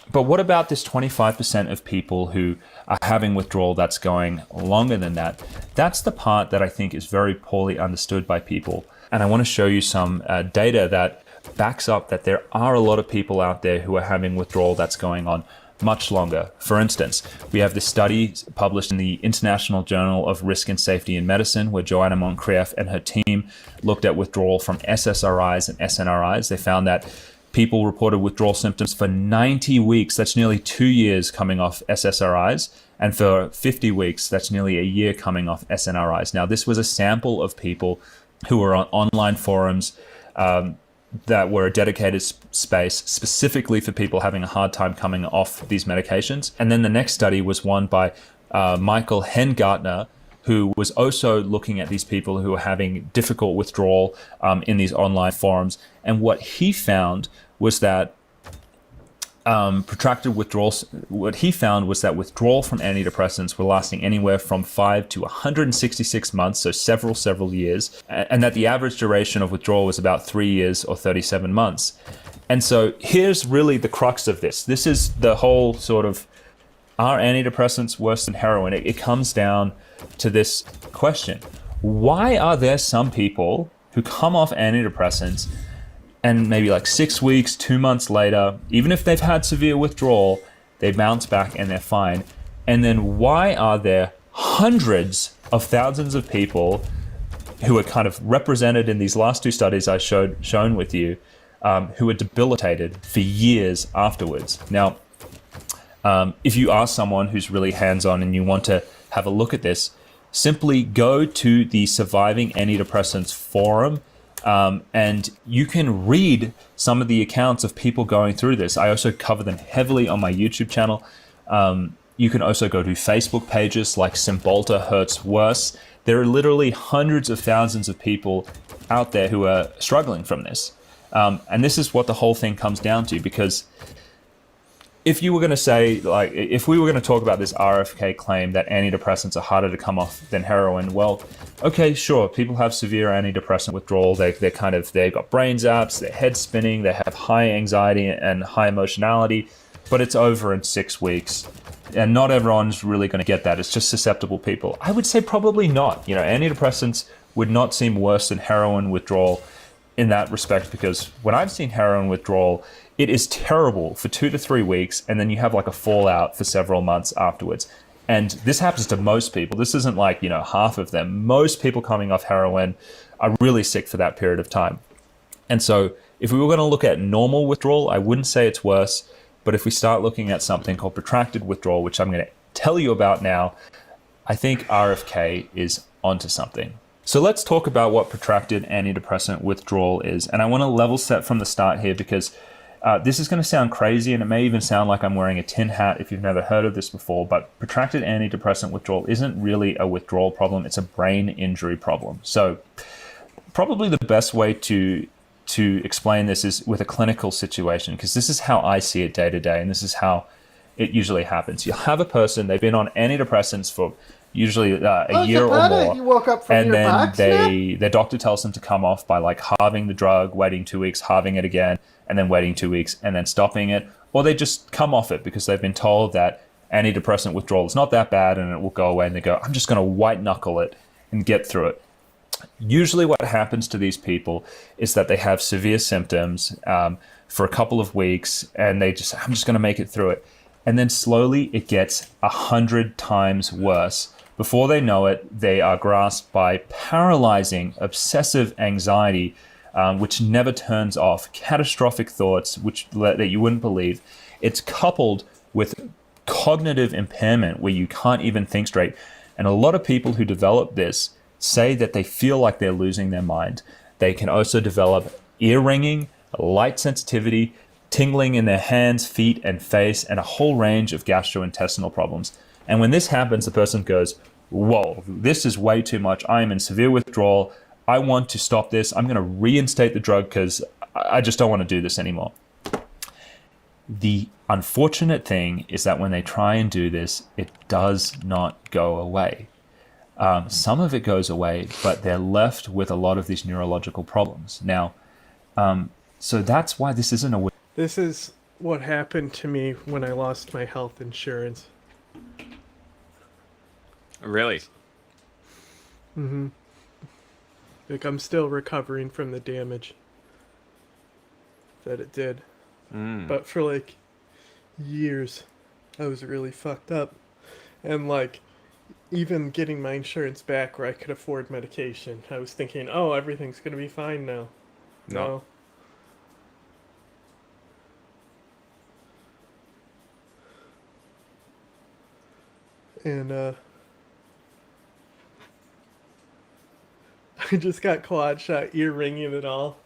S14: But what about this 25% of people who are having withdrawal that's going longer than that? That's the part that I think is very poorly understood by people. And I want to show you some data that backs up that there are a lot of people out there who are having withdrawal that's going on much longer. For instance, we have this study published in the International Journal of Risk and Safety in Medicine, where Joanna Moncrieff and her team looked at withdrawal from SSRIs and SNRIs. They found that people reported withdrawal symptoms for 90 weeks, that's nearly 2 years coming off SSRIs, and for 50 weeks, that's nearly a year coming off SNRIs. Now, this was a sample of people who were on online forums that were a dedicated space specifically for people having a hard time coming off these medications. And then the next study was one by Michael Hengartner, who was also looking at these people who were having difficult withdrawal in these online forums. And what he found was that protracted withdrawal, what he found was that withdrawal from antidepressants were lasting anywhere from 5 to 166 months, so several years, and that the average duration of withdrawal was about 3 years or 37 months. And so here's really the crux of this. This is the whole sort of, are antidepressants worse than heroin? It comes down to this question. Why are there some people who come off antidepressants and maybe like 6 weeks, 2 months later, even if they've had severe withdrawal, they bounce back and they're fine? And then why are there hundreds of thousands of people who are kind of represented in these last two studies I shown with you, who are debilitated for years afterwards? Now, if you are someone who's really hands-on and you want to have a look at this, simply go to the Surviving Antidepressants forum, and you can read some of the accounts of people going through this. I also cover them heavily on my YouTube channel. You can also go to Facebook pages like Cymbalta Hurts Worse. There are literally hundreds of thousands of people out there who are struggling from this. And this is what the whole thing comes down to, because if you were going to say, like, if we were going to talk about this RFK claim that antidepressants are harder to come off than heroin, well, okay, sure, people have severe antidepressant withdrawal. They've got brain zaps, their head's spinning, they have high anxiety and high emotionality, but it's over in 6 weeks. And not everyone's really going to get that. It's just susceptible people. I would say probably not. Antidepressants would not seem worse than heroin withdrawal in that respect, because when I've seen heroin withdrawal, it is terrible for 2 to 3 weeks, and then you have like a fallout for several months afterwards. And this happens to most people. This isn't like, half of them. Most people coming off heroin are really sick for that period of time. And so if we were going to look at normal withdrawal, I wouldn't say it's worse. But if we start looking at something called protracted withdrawal, which I'm going to tell you about now, I think RFK is onto something. So let's talk about what protracted antidepressant withdrawal is. And I want to level set from the start here, because this is going to sound crazy, and it may even sound like I'm wearing a tin hat if you've never heard of this before, but protracted antidepressant withdrawal isn't really a withdrawal problem, it's a brain injury problem. So probably the best way to explain this is with a clinical situation, because this is how I see it day to day, and this is how it usually happens. You'll have a person, they've been on antidepressants for usually a year or more,
S2: you woke up from
S14: and
S2: your
S14: then their doctor tells them to come off by like halving the drug, waiting 2 weeks, halving it again, and then waiting 2 weeks, and then stopping it. Or they just come off it because they've been told that antidepressant withdrawal is not that bad and it will go away, and they go, I'm just going to white knuckle it and get through it. Usually what happens to these people is that they have severe symptoms for a couple of weeks, and I'm just going to make it through it. And then slowly it gets 100 times worse. Before they know it, they are grasped by paralyzing, obsessive anxiety, which never turns off, catastrophic thoughts that you wouldn't believe. It's coupled with cognitive impairment where you can't even think straight. And a lot of people who develop this say that they feel like they're losing their mind. They can also develop ear ringing, light sensitivity, tingling in their hands, feet, and face, and a whole range of gastrointestinal problems. And when this happens, the person goes, whoa, this is way too much. I am in severe withdrawal. I want to stop this. I'm going to reinstate the drug because I just don't want to do this anymore. The unfortunate thing is that when they try and do this, it does not go away. Some of it goes away, but they're left with a lot of these neurological problems. Now, so that's why this isn't a...
S2: This is what happened to me when I lost my health insurance.
S5: Really?
S2: Mm-hmm. Like, I'm still recovering from the damage that it did. But for, like, years, I was really fucked up. And, like, even getting my insurance back where I could afford medication, I was thinking, oh, everything's going to be fine now. No. And, I just got quad shot, ear ringing and all.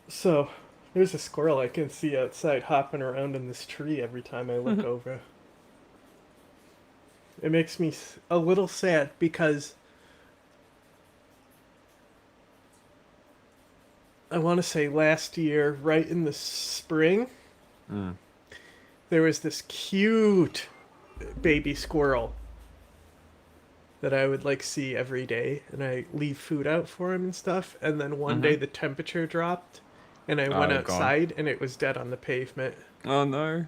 S2: So, there's a squirrel I can see outside hopping around in this tree every time I look over. It makes me a little sad because I want to say last year, right in the spring, there was this cute baby squirrel that I would like see every day, and I leave food out for him and stuff. And then one day the temperature dropped, and I went outside, and it was dead on the pavement.
S5: Oh no!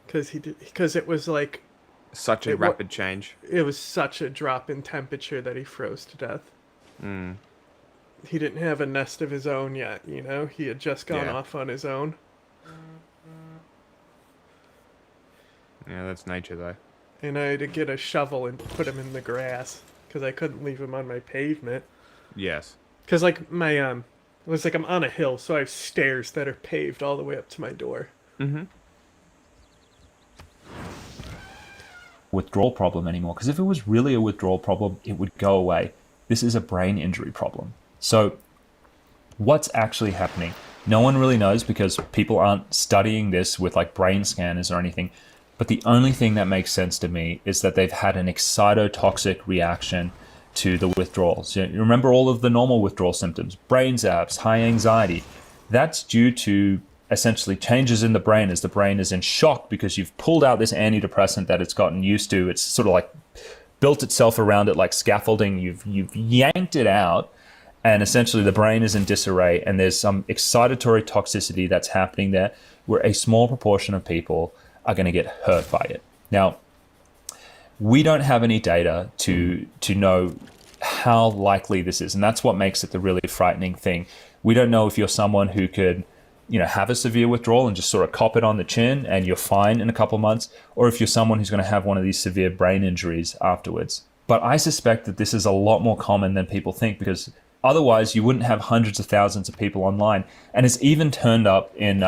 S2: Because it was like
S5: such a rapid change.
S2: It was such a drop in temperature that he froze to death. He didn't have a nest of his own yet, you know. He had just gone off on his own.
S5: Yeah, that's nature though.
S2: And I had to get a shovel and put him in the grass because I couldn't leave him on my pavement.
S5: Yes.
S2: Because like my it was like I'm on a hill, so I have stairs that are paved all the way up to my door.
S14: Withdrawal problem anymore, because if it was really a withdrawal problem, it would go away. This is a brain injury problem. So what's actually happening? No one really knows because people aren't studying this with like brain scanners or anything. But the only thing that makes sense to me is that they've had an excitotoxic reaction to the withdrawals. You remember all of the normal withdrawal symptoms, brain zaps, high anxiety. That's due to essentially changes in the brain as the brain is in shock because you've pulled out this antidepressant that it's gotten used to. It's sort of like built itself around it like scaffolding. You've yanked it out, and essentially the brain is in disarray, and there's some excitatory toxicity that's happening there where a small proportion of people are going to get hurt by it. Now, we don't have any data to know how likely this is, and that's what makes it the really frightening thing. We don't know if you're someone who could, have a severe withdrawal and just sort of cop it on the chin and you're fine in a couple of months, or if you're someone who's going to have one of these severe brain injuries afterwards. But I suspect that this is a lot more common than people think, because otherwise you wouldn't have hundreds of thousands of people online, and it's even turned up in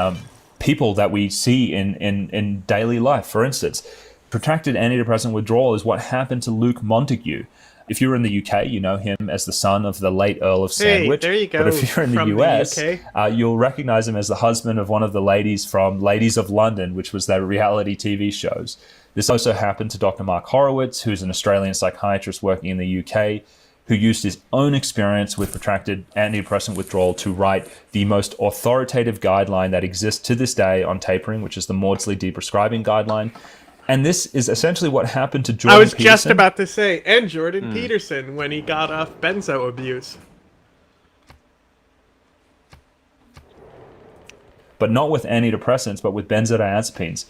S14: people that we see in daily life. For instance, protracted antidepressant withdrawal is what happened to Luke Montague. If you're in the UK, you know him as the son of the late Earl of Sandwich.
S2: Hey, there you go.
S14: But if you're in the US, you'll recognize him as the husband of one of the ladies from Ladies of London, which was their reality TV shows. This also happened to Dr. Mark Horowitz, who's an Australian psychiatrist working in the UK, who used his own experience with protracted antidepressant withdrawal to write the most authoritative guideline that exists to this day on tapering, which is the Maudsley Deprescribing Guideline. And this is essentially what happened to Jordan Peterson.
S2: I was just about to say, and Jordan Peterson when he got off benzo abuse.
S14: But not with antidepressants, but with benzodiazepines.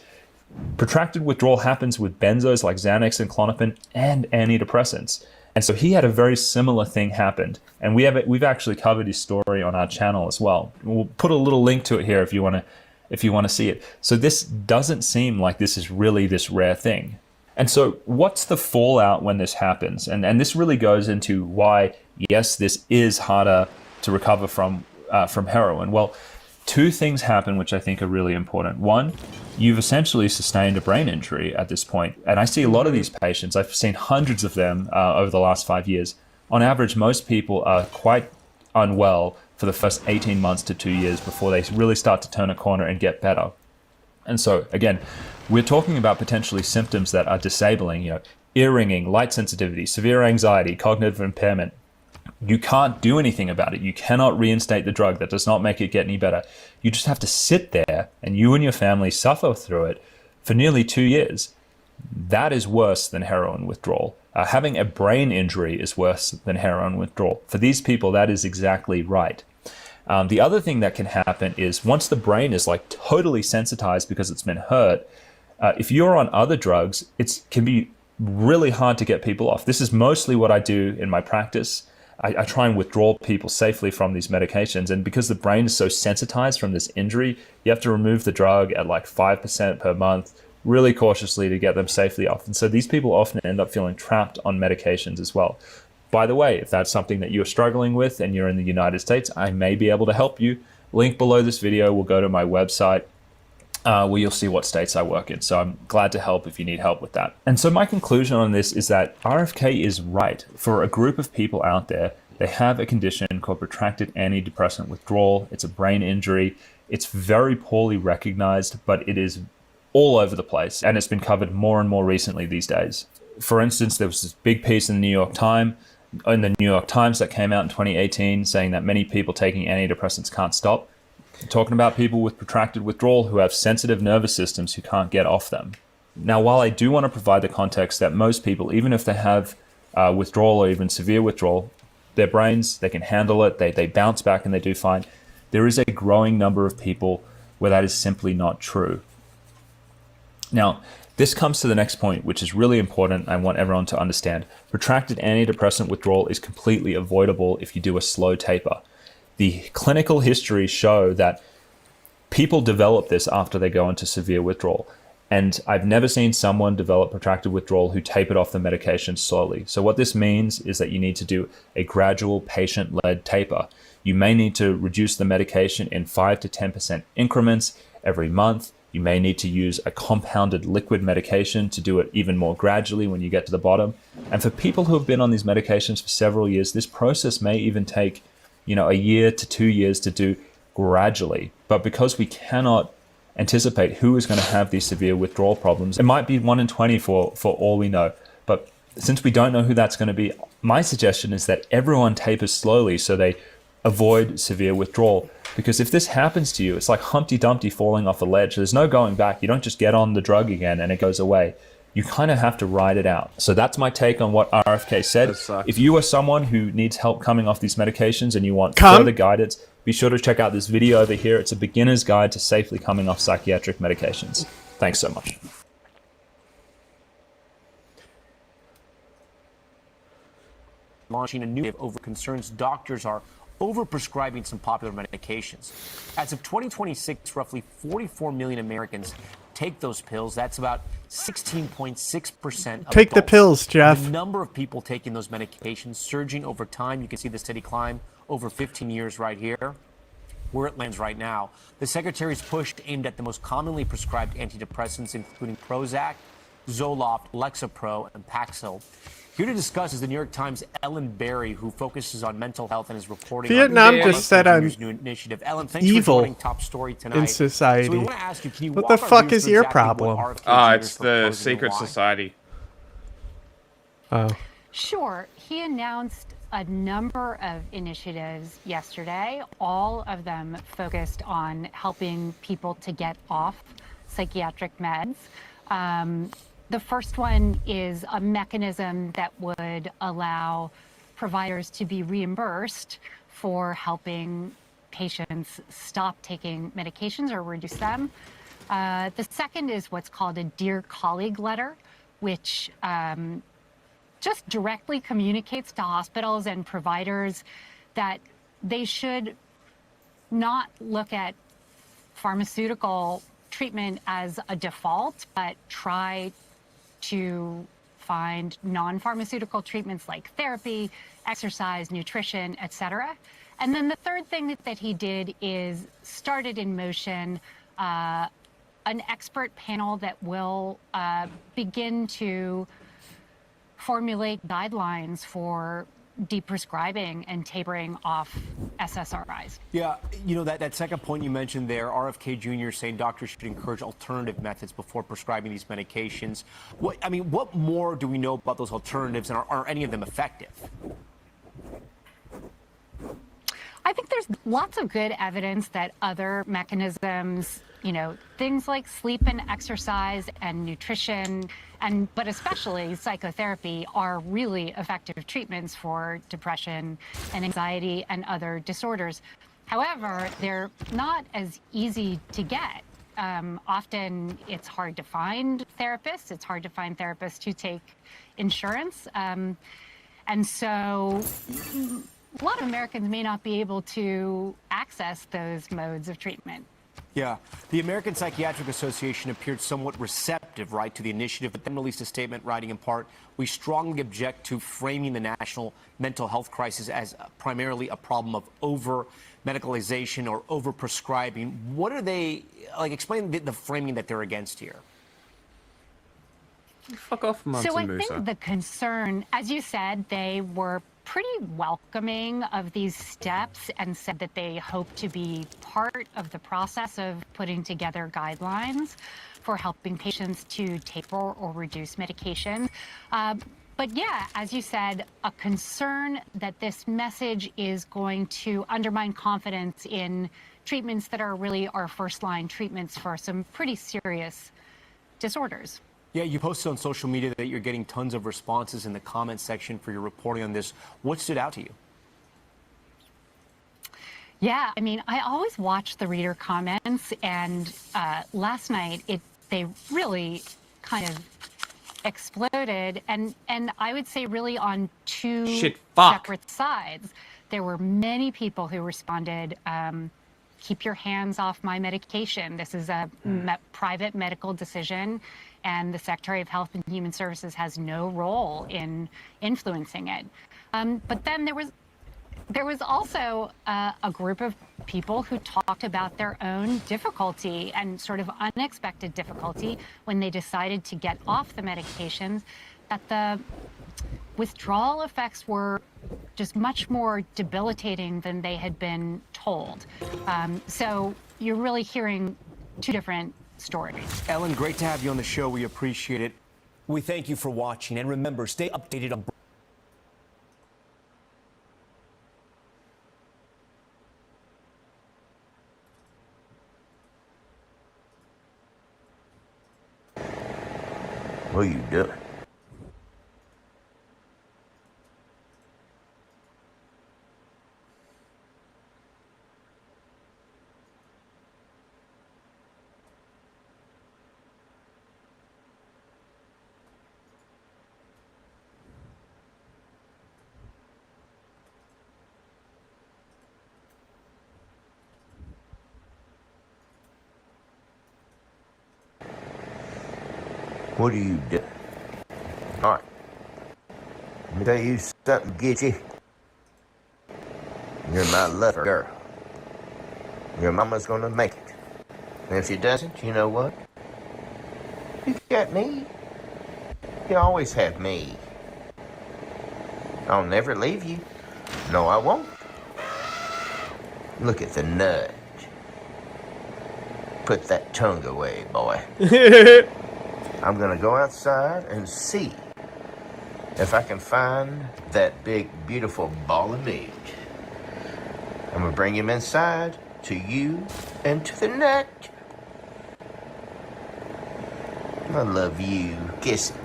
S14: Protracted withdrawal happens with benzos like Xanax and Klonopin and antidepressants. And so he had a very similar thing happen. And we've actually covered his story on our channel as well. We'll put a little link to it here if you want to see it. So this doesn't seem like this is really this rare thing. And so what's the fallout when this happens? And this really goes into why, yes, this is harder to recover from heroin. Well, two things happen which I think are really important. One, you've essentially sustained a brain injury at this point. And I see a lot of these patients. I've seen hundreds of them over the last 5 years. On average, most people are quite unwell for the first 18 months to 2 years before they really start to turn a corner and get better. And so, again, we're talking about potentially symptoms that are disabling, ear ringing, light sensitivity, severe anxiety, cognitive impairment. You can't do anything about it. You cannot reinstate the drug. That does not make it get any better. You just have to sit there and you and your family suffer through it for nearly 2 years. That is worse than heroin withdrawal. Having a brain injury is worse than heroin withdrawal. For these people, that is exactly right. The other thing that can happen is once the brain is like totally sensitized because it's been hurt, if you're on other drugs, it can be really hard to get people off. This is mostly what I do in my practice. I try and withdraw people safely from these medications. And because the brain is so sensitized from this injury, you have to remove the drug at like 5% per month, really cautiously to get them safely off. And so these people often end up feeling trapped on medications as well. By the way, if that's something that you're struggling with and you're in the United States, I may be able to help you. Link below this video will go to my website where you'll see what states I work in. So I'm glad to help if you need help with that. And so my conclusion on this is that RFK is right. For a group of people out there, they have a condition called protracted antidepressant withdrawal. It's a brain injury. It's very poorly recognized, but it is all over the place. And it's been covered more and more recently these days. For instance, there was this big piece in the New York Times that came out in 2018 saying that many people taking antidepressants can't stop. Talking about people with protracted withdrawal who have sensitive nervous systems who can't get off them. Now, while I do want to provide the context that most people, even if they have withdrawal or even severe withdrawal, their brains, they can handle it, they bounce back and they do fine, there is a growing number of people where that is simply not true. Now, this comes to the next point, which is really important. I want everyone to understand. Protracted antidepressant withdrawal is completely avoidable if you do a slow taper. The clinical histories show that people develop this after they go into severe withdrawal. And I've never seen someone develop protracted withdrawal who tapered off the medication slowly. So what this means is that you need to do a gradual patient-led taper. You may need to reduce the medication in 5 to 10% increments every month. You may need to use a compounded liquid medication to do it even more gradually when you get to the bottom. And for people who have been on these medications for several years, this process may even take, a year to 2 years to do gradually. But because we cannot anticipate who is going to have these severe withdrawal problems, it might be 1 in 20 for all we know. But since we don't know who that's going to be, my suggestion is that everyone tapers slowly so they avoid severe withdrawal. Because if this happens to you, it's like Humpty Dumpty falling off a ledge. There's no going back. You don't just get on the drug again and it goes away. You kind of have to ride it out. So that's my take on what RFK said. If you are someone who needs help coming off these medications and you want further guidance, be sure to check out this video over here. It's a beginner's guide to safely coming off psychiatric medications. Thanks so much.
S15: Launching a new wave over concerns doctors are overprescribing some popular medications. As of 2026, roughly 44 million Americans take those pills. That's about 16.6% of
S2: Take the pills, Jeff.
S15: The number of people taking those medications surging over time. You can see the steady climb over 15 years right here, where it lands right now. The secretary's push aimed at the most commonly prescribed antidepressants, including Prozac, Zoloft, Lexapro, and Paxil. Here to discuss is the New York Times' Ellen Berry, who focuses on mental health and is reporting
S2: Vietnam
S15: on
S2: just said I'm
S15: new initiative. Ellen, thanks
S2: evil
S15: for joining Top Story tonight.
S2: in society.
S15: So we want to ask you, can you
S2: what the
S15: walk our
S2: fuck
S15: viewers
S2: is
S15: through
S2: your
S15: exactly
S2: problem?
S15: what RFK
S5: It's
S15: is
S5: the
S15: proposing and
S5: secret
S15: why?
S5: society.
S2: Oh.
S16: Sure. He announced a number of initiatives yesterday, all of them focused on helping people to get off psychiatric meds. The first one is a mechanism that would allow providers to be reimbursed for helping patients stop taking medications or reduce them. The second is what's called a Dear Colleague letter, which just directly communicates to hospitals and providers that they should not look at pharmaceutical treatment as a default, but try to find non-pharmaceutical treatments like therapy, exercise, nutrition, etc. And then the third thing that he did is started in motion an expert panel that will begin to formulate guidelines for deprescribing and tapering off SSRIs.
S15: Yeah, you know, that second point you mentioned there, RFK Jr. saying doctors should encourage alternative methods before prescribing these medications. What more do we know about those alternatives, and are any of them effective?
S16: I think there's lots of good evidence that other mechanisms, you know, things like sleep and exercise and nutrition, but especially psychotherapy, are really effective treatments for depression and anxiety and other disorders. However, they're not as easy to get. Often it's hard to find therapists. It's hard to find therapists who take insurance. And so a lot of Americans may not be able to access those modes of treatment.
S15: Yeah, the American Psychiatric Association appeared somewhat receptive, right, to the initiative, but then released a statement writing in part, "We strongly object to framing the national mental health crisis as primarily a problem of over-medicalization or over-prescribing." What are they, explain the framing that they're against here.
S5: Fuck off, Mansa
S16: So I
S5: Musa.
S16: think the concern, as you said, they were pretty welcoming of these steps and said that they hope to be part of the process of putting together guidelines for helping patients to taper or reduce medication. But yeah, as you said, a concern that this message is going to undermine confidence in treatments that are really our first-line treatments for some pretty serious disorders.
S15: Yeah, you posted on social media that you're getting tons of responses in the comments section for your reporting on this. What stood out to you?
S16: Yeah, I mean, I always watch the reader comments, and last night they really kind of exploded, and I would say really on two separate sides. There were many people who responded, keep your hands off my medication. This is a private medical decision, and the Secretary of Health and Human Services has no role in influencing it. But then there was also a group of people who talked about their own difficulty and sort of unexpected difficulty when they decided to get off the medications, that the withdrawal effects were just much more debilitating than they had been told. So you're really hearing two different stories.
S15: Ellen, great to have you on the show. We appreciate it. We thank you for watching, and remember, stay updated on
S11: What are you doing? What are you doing? All right. Let me tell you something, Gitchy. You're my lover girl. Your mama's gonna make it. And if she doesn't, you know what? You got me. You always have me. I'll never leave you. No, I won't. Look at the nudge. Put that tongue away, boy. I'm gonna go outside and see if I can find that big, beautiful ball of meat. I'm gonna bring him inside to you and to the nut. I love you. Kiss it.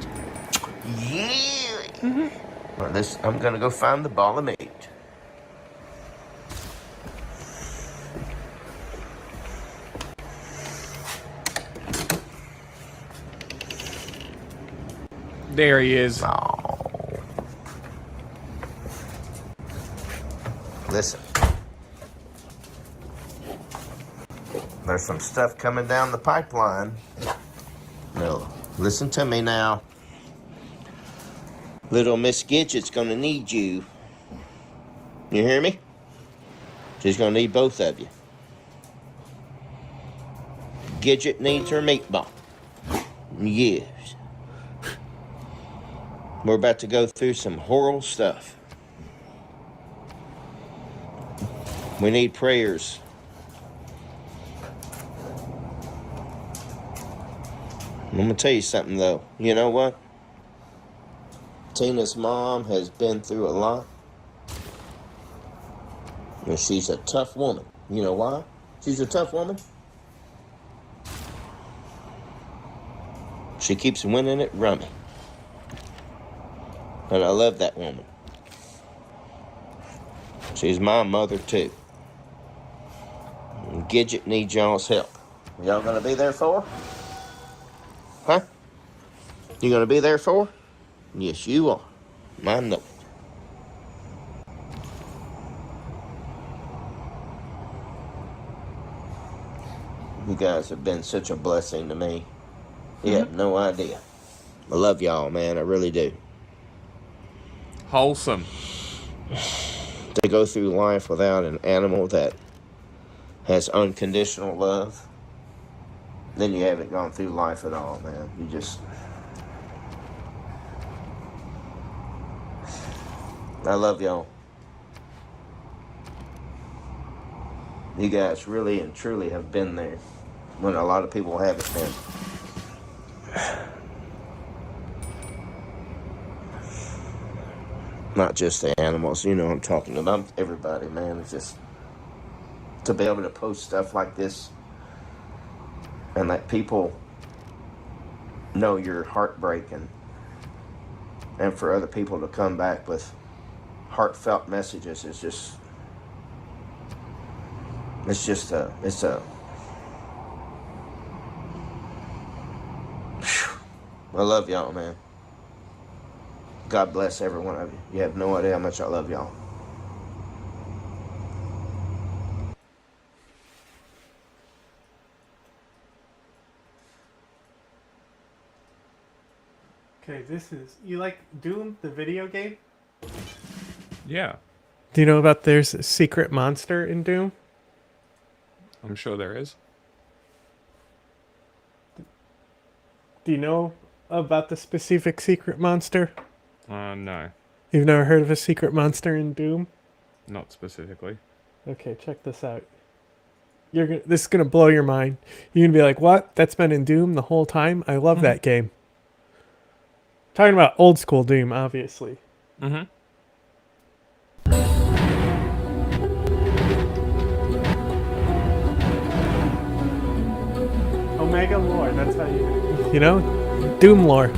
S11: Yeah. Well, I'm gonna go find the ball of meat.
S5: There he is.
S11: Oh. Listen. There's some stuff coming down the pipeline. No, listen to me now. Little Miss Gidget's gonna need you. You hear me? She's going to need both of you. Gidget needs her meatball. Yes. We're about to go through some horrible stuff. We need prayers. I'm going to tell you something, though. You know what? Tina's mom has been through a lot. And she's a tough woman. You know why? She's a tough woman. She keeps winning at rummy. And I love that woman. She's my mother, too. And Gidget needs y'all's help. Y'all gonna be there for her? Huh? You gonna be there for her? Yes, you are. I know. You guys have been such a blessing to me. You have no idea. I love y'all, man. I really do.
S5: Wholesome.
S11: To go through life without an animal that has unconditional love, then you haven't gone through life at all, man. You just... I love y'all. You guys really and truly have been there when a lot of people haven't been. Not just the animals, you know, I'm talking about everybody, man. It's just to be able to post stuff like this and let people know you're heartbreaking, and for other people to come back with heartfelt messages is just, it's a I love y'all, man. God bless every one of you. You have no idea how much I love y'all.
S2: Okay, this is... You like Doom, the video game?
S5: Yeah.
S2: Do you know about there's a secret monster in Doom?
S5: I'm sure there is.
S2: Do you know about the specific secret monster?
S5: No.
S2: You've never heard of a secret monster in Doom?
S5: Not specifically.
S2: Okay, check this out. This is gonna blow your mind. You're gonna be like, "What? That's been in Doom the whole time? I love that game." Talking about old school Doom, obviously.
S5: Mm-hmm.
S2: Omega lore. That's how you know, Doom lore.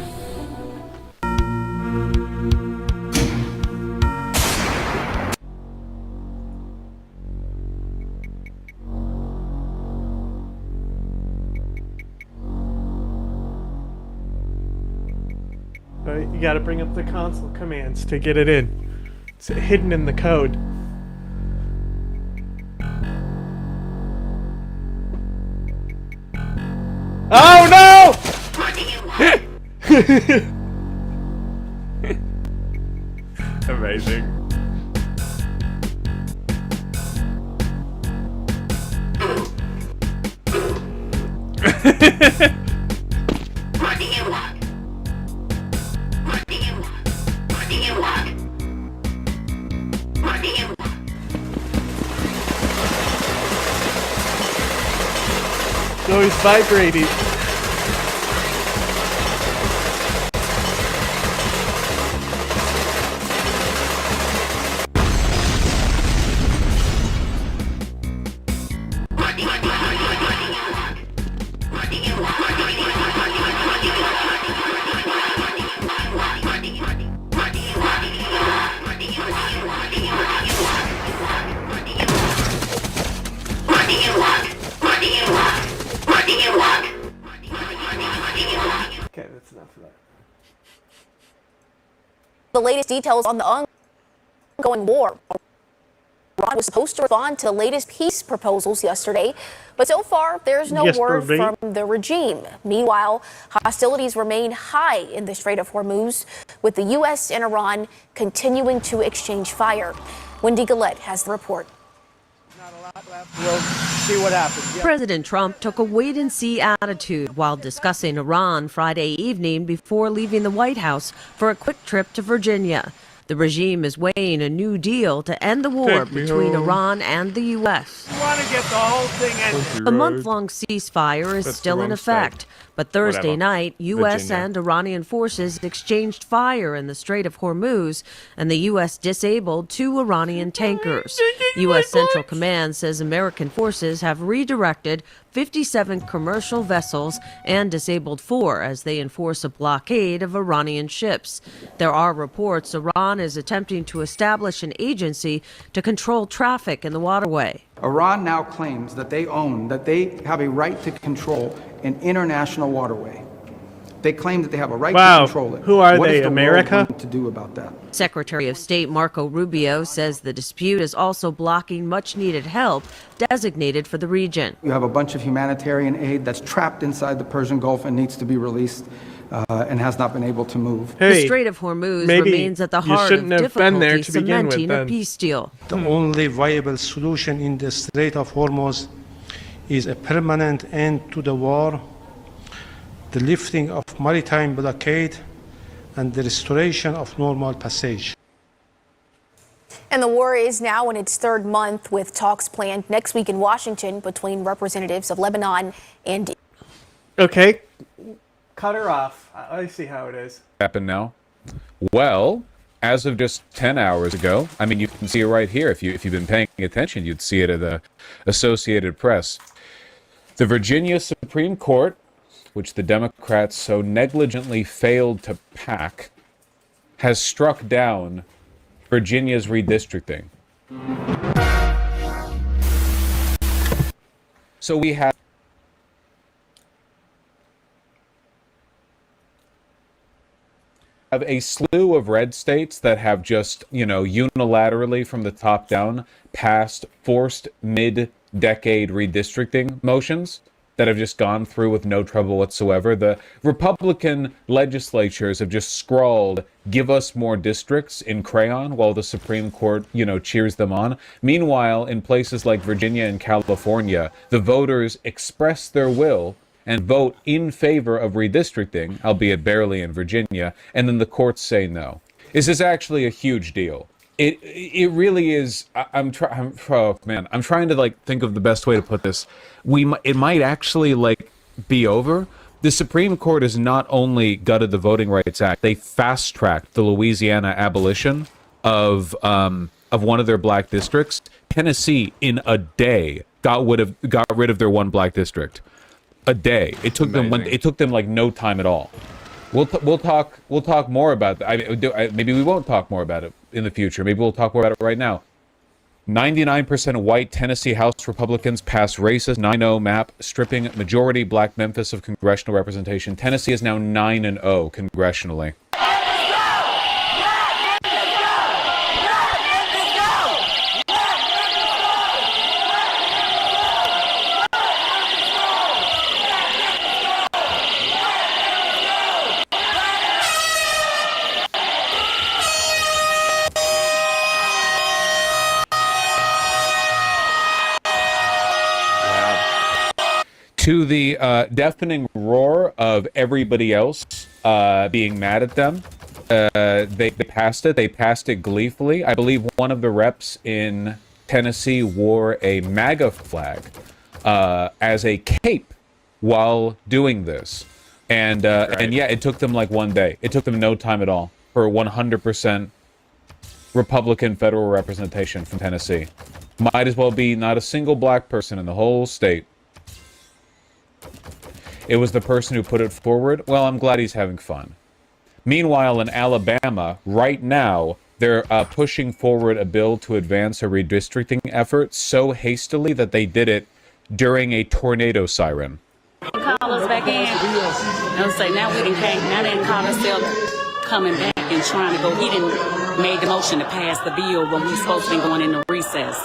S2: You gotta bring up the console commands to get it in. It's hidden in the code. Oh no!
S5: Amazing.
S17: What do you want? What do you want? What do you want? What do you want?
S2: No, he's vibrating. Okay, that's enough of that.
S18: The latest details on the ongoing war. Iran was supposed to respond to the latest peace proposals yesterday, but so far there's no word from the regime. Meanwhile, hostilities remain high in the Strait of Hormuz, with the U.S. and Iran continuing to exchange fire. Wendy Gillette has the report.
S19: We'll see what happens. Yeah.
S20: President Trump took a wait-and-see attitude while discussing Iran Friday evening before leaving the White House for a quick trip to Virginia. The regime is weighing a new deal to end the war between Iran and the U.S.
S19: We want to get the whole thing ended.
S20: A month-long ceasefire is still in effect, but Thursday night, U.S. and Iranian forces exchanged fire in the Strait of Hormuz, and the U.S. disabled 2 Iranian tankers. U.S. Central Command says American forces have redirected 57 commercial vessels and disabled 4 as they enforce a blockade of Iranian ships. There are reports Iran is attempting to establish an agency to control traffic in the waterway.
S21: Iran now claims that they have a right to control an international waterway. They claim that they have a right to control it.
S2: Who are
S21: what
S2: they,
S21: is the
S2: America?
S21: world going to do about that?
S20: Secretary of State Marco Rubio says the dispute is also blocking much-needed help designated for the region.
S21: You have a bunch of humanitarian aid that's trapped inside the Persian Gulf and needs to be released and has not been able to move.
S20: The Strait of Hormuz remains at the heart of difficulty cementing a peace deal.
S22: The only viable solution in the Strait of Hormuz is a permanent end to the war, the lifting of maritime blockade, and the restoration of normal passage.
S18: And the war is now in its 3rd month, with talks planned next week in Washington between representatives of Lebanon and...
S2: Okay, cut her off. I see how it is.
S5: Happen now? Well, as of just 10 hours ago, I mean, you can see it right here. If you've been paying attention, you'd see it at the Associated Press. The Virginia Supreme Court, which the Democrats so negligently failed to pack, has struck down Virginia's redistricting. So we have a slew of red states that have just, unilaterally from the top down passed forced mid-decade redistricting motions that have just gone through with no trouble whatsoever. The Republican legislatures have just scrawled, "Give us more districts" in crayon, while the Supreme Court, cheers them on. Meanwhile, in places like Virginia and California, the voters express their will and vote in favor of redistricting, albeit barely in Virginia, and then the courts say no. This is actually a huge deal. It really is. I'm trying to think of the best way to put this. It might actually be over. The Supreme Court has not only gutted the Voting Rights Act, they fast-tracked the Louisiana abolition of one of their black districts. Tennessee, in a day, got rid of their one black district. A day. It took them no time at all. We'll talk more about that. Maybe we won't talk more about it in the future. Maybe we'll talk more about it right now. 99% white Tennessee House Republicans pass racist 9-0 map stripping majority black Memphis of congressional representation. Tennessee is now 9-0 congressionally. To the deafening roar of everybody else being mad at them, they passed it. They passed it gleefully. I believe one of the reps in Tennessee wore a MAGA flag as a cape while doing this. And yeah, it took them 1 day. It took them no time at all for 100% Republican federal representation from Tennessee. Might as well be not a single black person in the whole state. It was the person who put it forward. Well, I'm glad he's having fun. Meanwhile, in Alabama, right now, they're pushing forward a bill to advance a redistricting effort so hastily that they did it during a tornado siren.
S23: Call us back in. They'll say, now we didn't came. Now they didn't call us still coming back and trying to go. He didn't made the motion to pass the bill when we supposed to be going into recess.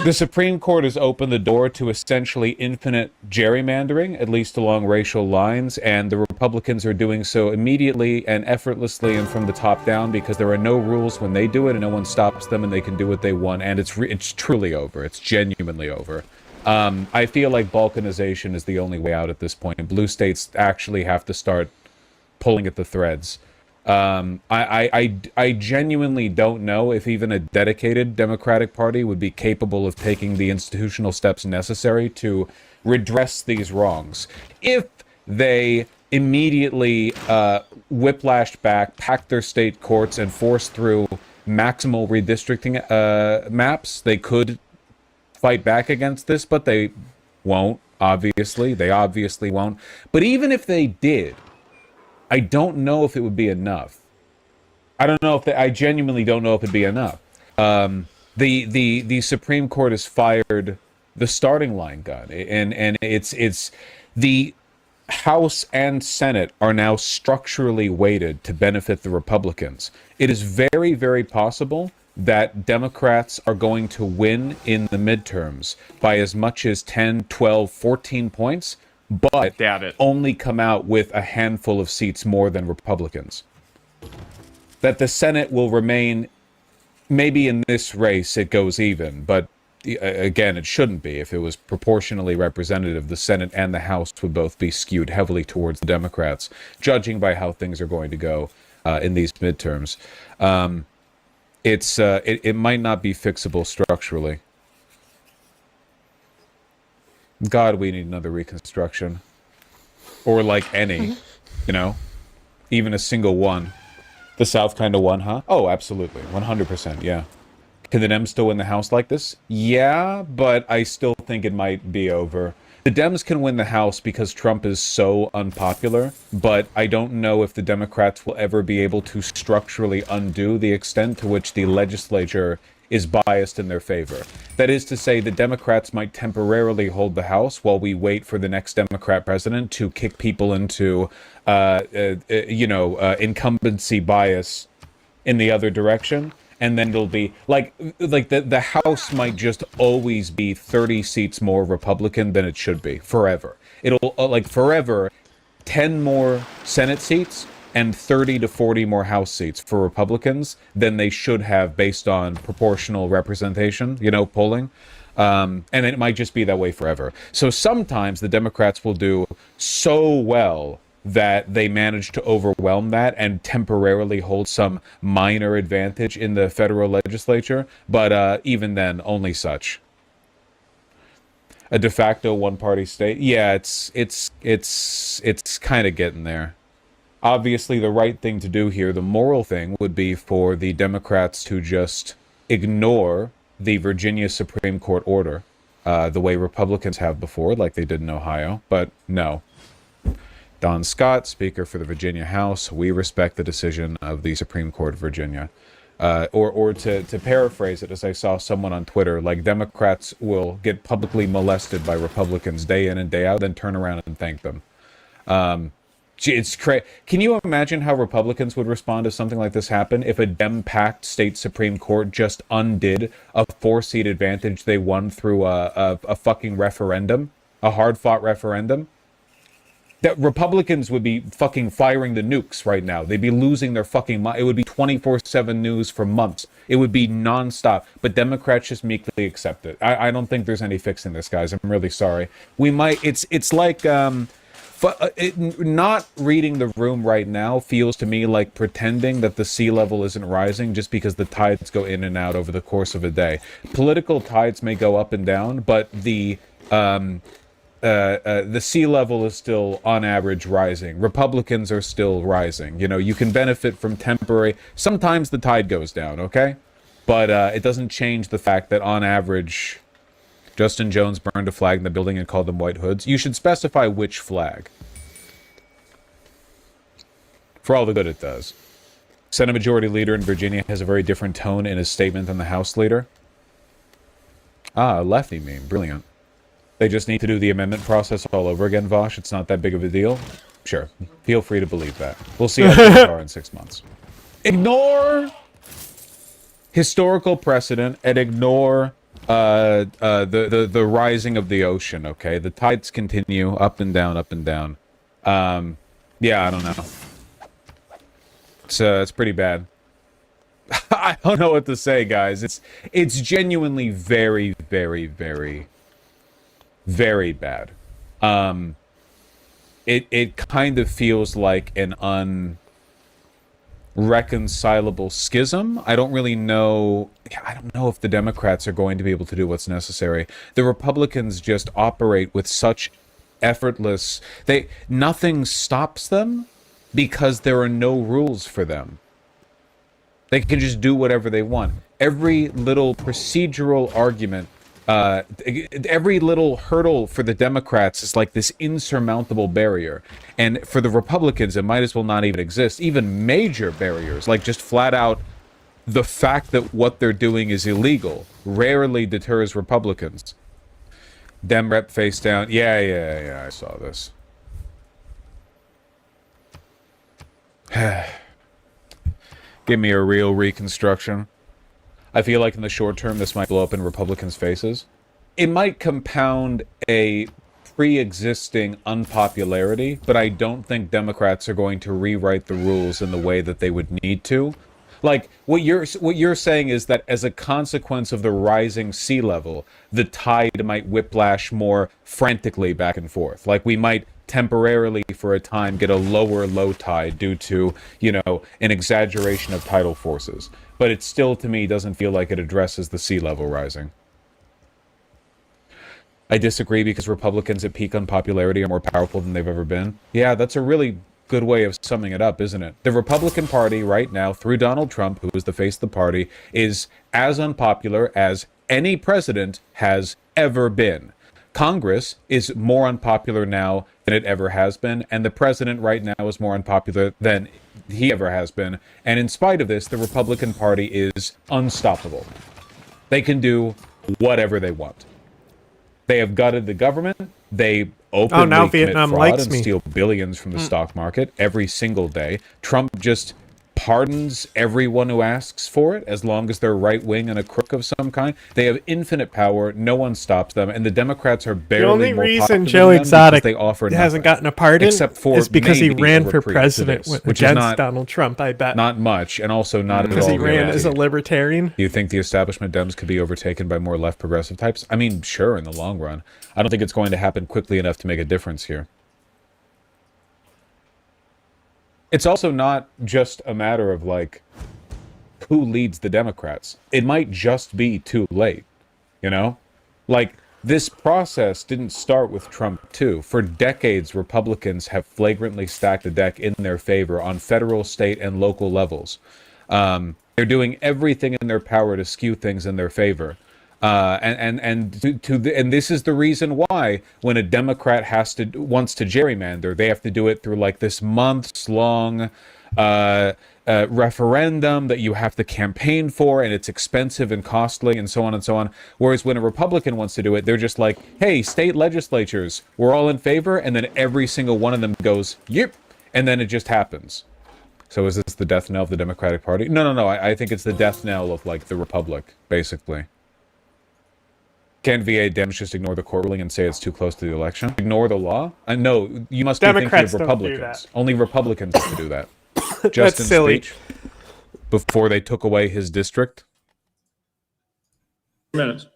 S1: The Supreme Court has opened the door to essentially infinite gerrymandering, at least along racial lines, and the Republicans are doing so immediately and effortlessly and from the top down because there are no rules when they do it and no one stops them and they can do what they want, and it's truly over. It's genuinely over. I feel like balkanization is the only way out at this point. Blue states actually have to start pulling at the threads. I genuinely don't know if even a dedicated Democratic Party would be capable of taking the institutional steps necessary to redress these wrongs. If they immediately whiplashed back, packed their state courts, and forced through maximal redistricting maps, they could fight back against this, but they won't, obviously. They obviously won't. But even if they did, I don't know if it would be enough. I genuinely don't know if it'd be enough. The Supreme Court has fired the starting line gun, and it's the House and Senate are now structurally weighted to benefit the Republicans. It is very, very possible that Democrats are going to win in the midterms by as much as 10, 12, 14 points, but only come out with a handful of seats more than Republicans. That the Senate will remain, maybe in this race it goes even, but again, it shouldn't be. If it was proportionally representative, the Senate and the House would both be skewed heavily towards the Democrats, judging by how things are going to go in these midterms. It might not be fixable structurally. God, we need another Reconstruction. Or like any, you know? Even a single one. The South kind of won, huh? Oh, absolutely. 100%, yeah. Can the Dems still win the House like this? Yeah, but I still think it might be over. The Dems can win the House because Trump is so unpopular, but I don't know if the Democrats will ever be able to structurally undo the extent to which the legislature is biased in their favor. That is to say, the Democrats might temporarily hold the House while we wait for the next Democrat president to kick people into, incumbency bias in the other direction. And then it'll be like the House might just always be 30 seats more Republican than it should be forever. It'll forever 10 more Senate seats and 30 to 40 more House seats for Republicans than they should have based on proportional representation, polling. And it might just be that way forever. So sometimes the Democrats will do so well that they manage to overwhelm that and temporarily hold some minor advantage in the federal legislature, but even then, only such. A de facto one-party state? Yeah, it's kind of getting there. Obviously, the right thing to do here, the moral thing, would be for the Democrats to just ignore the Virginia Supreme Court order, the way Republicans have before, like they did in Ohio, but no. Don Scott, Speaker for the Virginia House, we respect the decision of the Supreme Court of Virginia. Or to paraphrase it, as I saw someone on Twitter, like Democrats will get publicly molested by Republicans day in and day out, then turn around and thank them. It's crazy. Can you imagine how Republicans would respond if something like this happened? If a Dem-packed state Supreme Court just undid a 4-seat advantage they won through a fucking referendum, a hard-fought referendum? That Republicans would be fucking firing the nukes right now. They'd be losing their fucking mind. It would be 24/7 news for months. It would be nonstop. But Democrats just meekly accept it. I don't think there's any fixing this, guys. I'm really sorry. We might. It's like not reading the room right now feels to me like pretending that the sea level isn't rising just because the tides go in and out over the course of a day. Political tides may go up and down, but the sea level is still, on average, rising. Republicans are still rising. You can benefit from temporary... Sometimes the tide goes down, okay? But it doesn't change the fact that, on average, Justin Jones burned a flag in the building and called them White Hoods. You should specify which flag. For all the good it does. Senate Majority Leader in Virginia has a very different tone in his statement than the House Leader. Lefty meme. Brilliant. They just need to do the amendment process all over again, Vosh. It's not that big of a deal. Sure. Feel free to believe that. We'll see how things are in 6 months. Ignore historical precedent and ignore The rising of the ocean. Okay, the tides continue up and down, up and down. Yeah, I don't know. It's pretty bad. I don't know what to say, guys. It's genuinely very, very, very, very bad. It kind of feels like an unreconcilable schism. I don't really know. I don't know if the Democrats are going to be able to do what's necessary. The Republicans just operate with such effortless. Nothing stops them because there are no rules for them. They can just do whatever they want. Every little procedural argument, every little hurdle for the Democrats is like this insurmountable barrier. And for the Republicans, it might as well not even exist. Even major barriers, like just flat out the fact that what they're doing is illegal, rarely deters Republicans. Dem rep face down. Yeah, I saw this. Give me a real reconstruction. I feel like in the short term, this might blow up in Republicans' faces. It might compound a pre-existing unpopularity, but I don't think Democrats are going to rewrite the rules in the way that they would need to. Like, what you're saying is that as a consequence of the rising sea level, the tide might whiplash more frantically back and forth. Like, we might temporarily, for a time, get a lower low tide due to, an exaggeration of tidal forces. But it still, to me, doesn't feel like it addresses the sea level rising. I disagree because Republicans at peak unpopularity are more powerful than they've ever been. Yeah, that's a really good way of summing it up, isn't it? The Republican Party right now, through Donald Trump, who is the face of the party, is as unpopular as any president has ever been. Congress is more unpopular now than it ever has been, and the president right now is more unpopular than he ever has been. And in spite of this, the Republican Party is unstoppable. They can do whatever they want. They have gutted the government. They openly commit fraud and steal billions from the stock market every single day. Trump just pardons everyone who asks for it, as long as they're right-wing and a crook of some kind. They have infinite power. No one stops them. And the Democrats are barely more popular than them. The only reason Joe Exotic
S2: hasn't gotten a pardon is because he ran for president against Donald Trump, I bet.
S1: Not much, and also not at all.
S2: Because he ran as a libertarian.
S1: Do you think the establishment Dems could be overtaken by more left progressive types? I mean, sure, in the long run. I don't think it's going to happen quickly enough to make a difference here. It's also not just a matter of, like, who leads the Democrats. It might just be too late, Like, this process didn't start with Trump, too. For decades, Republicans have flagrantly stacked the deck in their favor on federal, state, and local levels. They're doing everything in their power to skew things in their favor. And this is the reason why when a Democrat wants to gerrymander, they have to do it through like this months-long referendum that you have to campaign for, and it's expensive and costly, and so on and so on. Whereas when a Republican wants to do it, they're just like, "Hey, state legislatures, we're all in favor," and then every single one of them goes, "Yep," and then it just happens. So is this the death knell of the Democratic Party? No. I think it's the death knell of like the Republic, basically. Can VA Dems just ignore the court ruling and say it's too close to the election? Ignore the law? No, you must be thinking of Republicans. Only Republicans have to do that. Justin's speech before they took away his district.
S4: Minutes.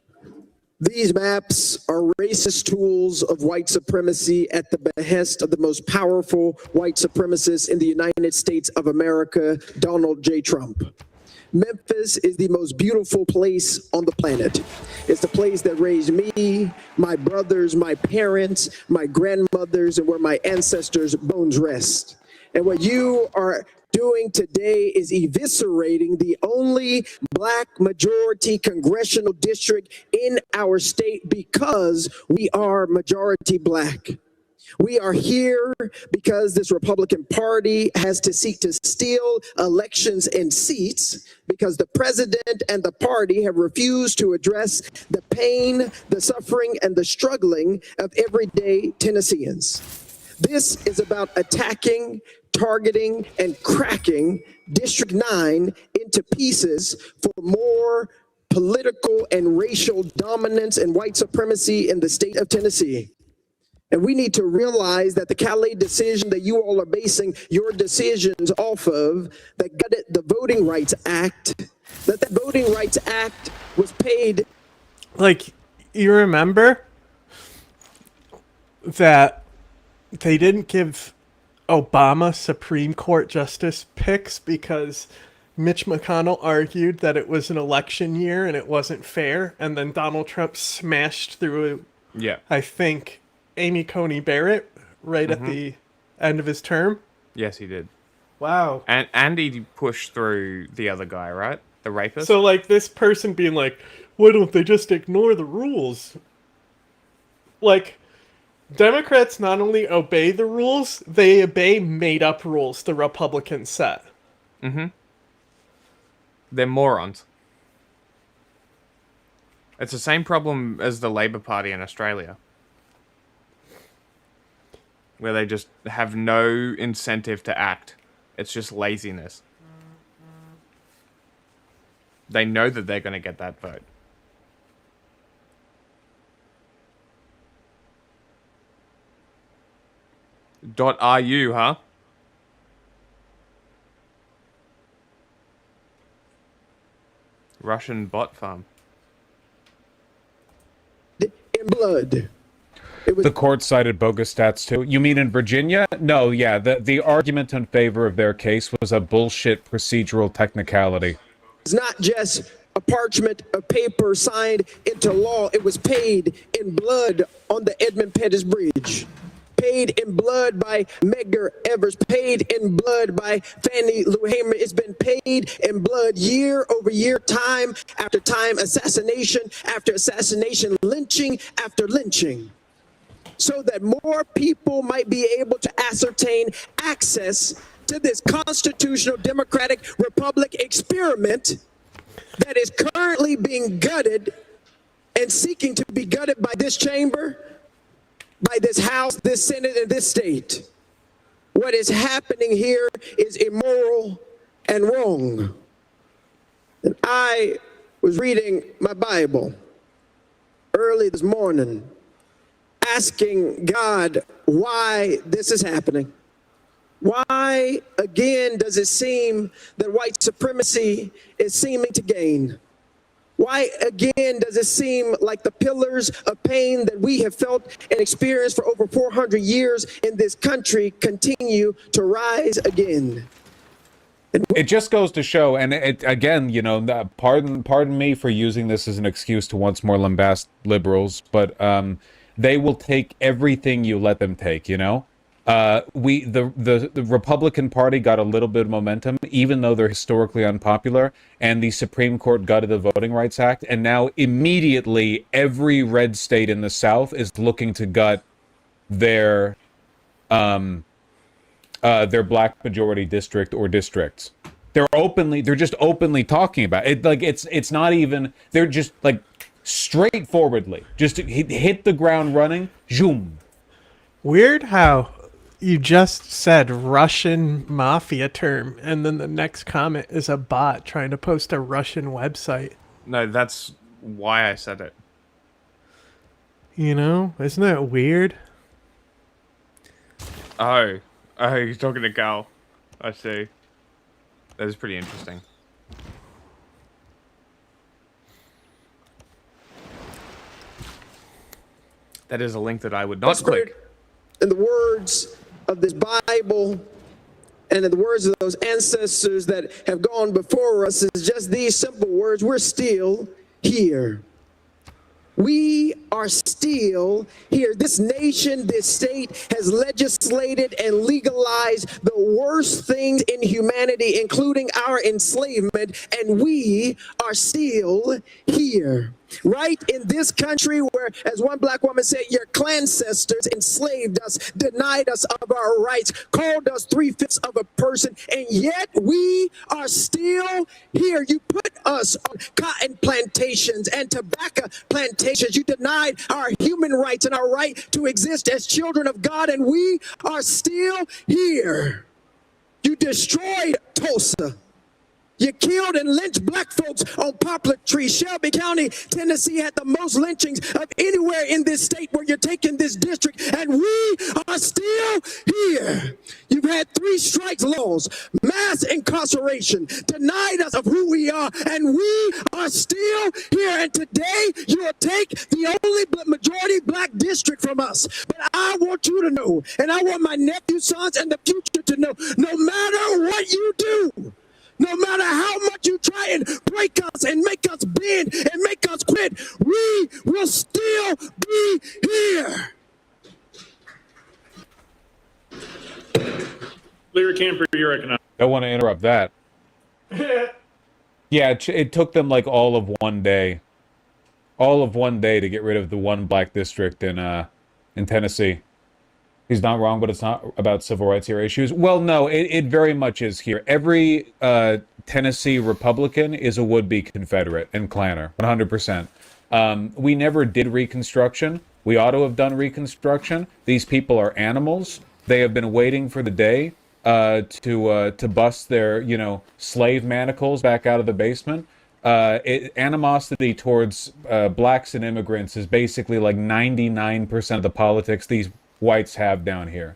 S6: These maps are racist tools of white supremacy at the behest of the most powerful white supremacist in the United States of America, Donald J. Trump. Memphis is the most beautiful place on the planet. It's the place that raised me, my brothers, my parents, my grandmothers, and where my ancestors' bones rest. And what you are doing today is eviscerating the only black majority congressional district in our state because we are majority black. We are here because this Republican Party has to seek to steal elections and seats because the president and the party have refused to address the pain, the suffering, and the struggling of everyday Tennesseans. This is about attacking, targeting, and cracking District 9 into pieces for more political and racial dominance and white supremacy in the state of Tennessee. And we need to realize that the Calais decision that you all are basing your decisions off of, that gutted the Voting Rights Act, that the Voting Rights Act was paid.
S2: Like, you remember that they didn't give Obama Supreme Court justice picks because Mitch McConnell argued that it was an election year and it wasn't fair, and then Donald Trump smashed through, I think, Amy Coney Barrett right at the end of his term.
S5: Yes, he did.
S2: Wow.
S5: And he pushed through the other guy, right? The rapist?
S2: So, like, this person being like, why don't they just ignore the rules? Like, Democrats not only obey the rules, they obey made-up rules the Republicans set.
S5: Mm-hmm. They're morons. It's the same problem as the Labour Party in Australia, where they just have no incentive to act. It's just laziness. They know that they're going to get that vote. .ru, huh? Russian bot farm.
S6: In blood.
S1: The court cited bogus stats too. You mean in Virginia? No, yeah. The argument in favor of their case was a bullshit procedural technicality.
S6: It's not just a parchment of paper signed into law. It was paid in blood on the Edmund Pettus Bridge. Paid in blood by Medgar Evers. Paid in blood by Fannie Lou Hamer. It's been paid in blood year over year, time after time, assassination after assassination, lynching after lynching, so that more people might be able to ascertain access to this constitutional democratic republic experiment that is currently being gutted and seeking to be gutted by this chamber, by this House, this Senate, and this state. What is happening here is immoral and wrong. And I was reading my Bible early this morning, asking God why this is happening. Why, again, does it seem that white supremacy is seeming to gain? Why, again, does it seem like the pillars of pain that we have felt and experienced for over 400 years in this country continue to rise again?
S1: It just goes to show, and it again, you know, pardon me for using this as an excuse to once more lambast liberals, but they will take everything you let them take, you know? The Republican Party got a little bit of momentum, even though they're historically unpopular, and the Supreme Court gutted the Voting Rights Act, and now immediately every red state in the South is looking to gut their black majority district or districts. They're just openly talking about it. Like it's not even, they're just like straightforwardly just hit the ground running. Zoom.
S2: Weird how you just said Russian mafia term, and then the next comment is a bot trying to post a Russian website.
S5: No, that's why I said it.
S2: You know, isn't that weird?
S5: Oh, you're talking to Gal. I see. That is pretty interesting. That is a link that I would not click.
S6: In the words of this Bible and in the words of those ancestors that have gone before us, is just these simple words: we're still here. We are still here. This nation, this state has legislated and legalized the worst things in humanity, including our enslavement, and we are still here. Right in this country where, as one black woman said, your ancestors enslaved us, denied us of our rights, called us 3/5 of a person, and yet we are still here. You put us on cotton plantations and tobacco plantations. You denied our human rights and our right to exist as children of God, and we are still here. You destroyed Tulsa. You killed and lynched black folks on poplar trees. Shelby County, Tennessee had the most lynchings of anywhere in this state where you're taking this district, and we are still here. You've had 3 strikes laws, mass incarceration, denied us of who we are, and we are still here. And today you'll take the only majority black district from us. But I want you to know, and I want my nephew, sons, and the future to know, no matter what you do, no matter how much you try and break us and make us bend and make us quit, we will still be here.
S3: Leary Camper, your economic.
S1: Don't want to interrupt that. Yeah, it took them like all of one day to get rid of the one black district in Tennessee. He's not wrong, but it's not about civil rights era issues. Well, no, it very much is here. Every Tennessee Republican is a would-be Confederate and Klanner, 100%. We never did Reconstruction. We ought to have done Reconstruction. These people are animals. They have been waiting for the day to bust their, slave manacles back out of the basement. Animosity towards blacks and immigrants is basically like 99% of the politics these whites have down here.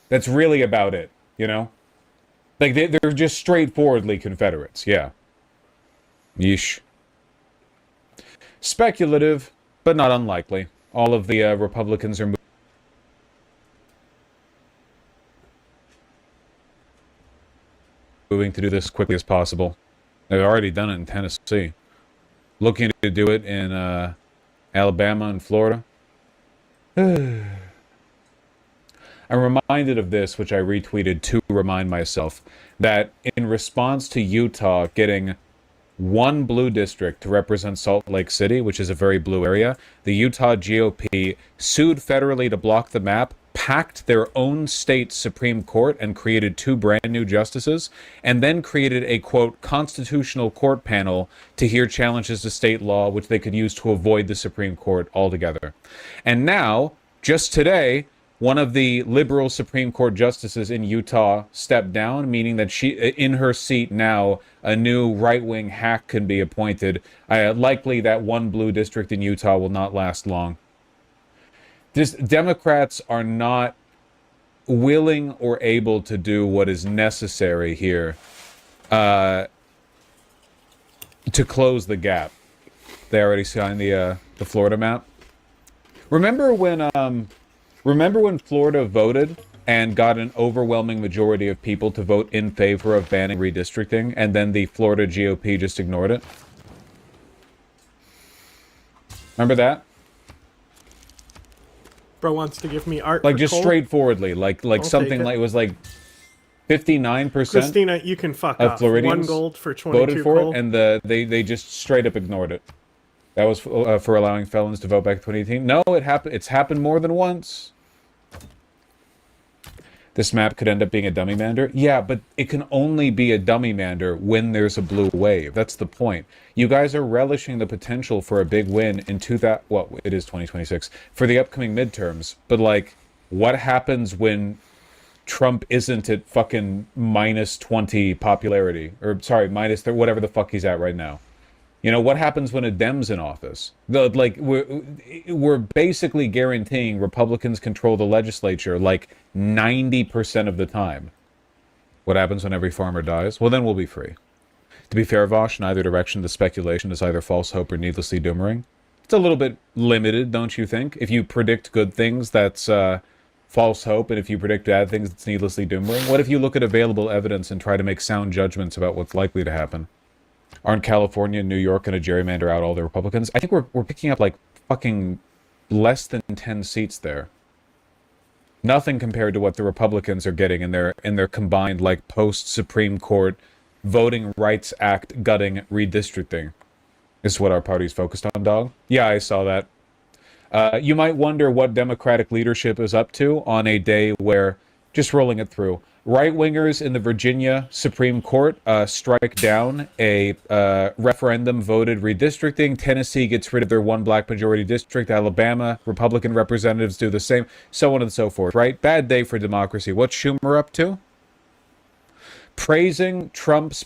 S1: That's really about it, Like, they're just straightforwardly Confederates, yeah. Yeesh. Speculative, but not unlikely. All of the Republicans are moving to do this as quickly as possible. They've already done it in Tennessee. Looking to do it in Alabama and Florida. I'm reminded of this, which I retweeted to remind myself, that in response to Utah getting one blue district to represent Salt Lake City, which is a very blue area, the Utah GOP sued federally to block the map, packed their own state Supreme Court and created 2 brand new justices, and then created a, quote, constitutional court panel to hear challenges to state law, which they could use to avoid the Supreme Court altogether. And now, just today, one of the liberal Supreme Court justices in Utah stepped down, meaning that in her seat now, a new right-wing hack can be appointed. Likely that one blue district in Utah will not last long. Democrats are not willing or able to do what is necessary here to close the gap. They already signed the Florida map. Remember when Florida voted and got an overwhelming majority of people to vote in favor of banning redistricting, and then the Florida GOP just ignored it? Remember that?
S2: Bro wants to give me art.
S1: Like, just straightforwardly, like something like it was like 59%.
S2: Christina, you can fuck off.
S1: Floridians
S2: 1 gold for 22
S1: voted for
S2: gold.
S1: it, and they just straight up ignored it. That was for allowing felons to vote back in 2018. No, it's happened more than once. This map could end up being a dummy mander. Yeah, but it can only be a dummy mander when there's a blue wave. That's the point. You guys are relishing the potential for a big win in it is 2026 for the upcoming midterms. But like, what happens when Trump isn't at fucking -20 popularity, or sorry, whatever the fuck he's at right now? What happens when a Dem's in office? We're basically guaranteeing Republicans control the legislature like 90% of the time. What happens when every farmer dies? Well, then we'll be free. To be fair, Vosh, in either direction, the speculation is either false hope or needlessly doomering. It's a little bit limited, don't you think? If you predict good things, that's false hope, and if you predict bad things, it's needlessly doomering. What if you look at available evidence and try to make sound judgments about what's likely to happen? Aren't California and New York going to gerrymander out all the Republicans? I think we're picking up like fucking less than 10 seats there. Nothing compared to what the Republicans are getting in their combined like post-Supreme Court Voting Rights Act gutting redistricting. This is what our party's focused on, dog. Yeah, I saw that. You might wonder what Democratic leadership is up to on a day where, just rolling it through, right-wingers in the Virginia Supreme Court strike down a referendum-voted redistricting. Tennessee gets rid of their one black majority district. Alabama, Republican representatives do the same, so on and so forth, right? Bad day for democracy. What's Schumer up to? Praising Trump's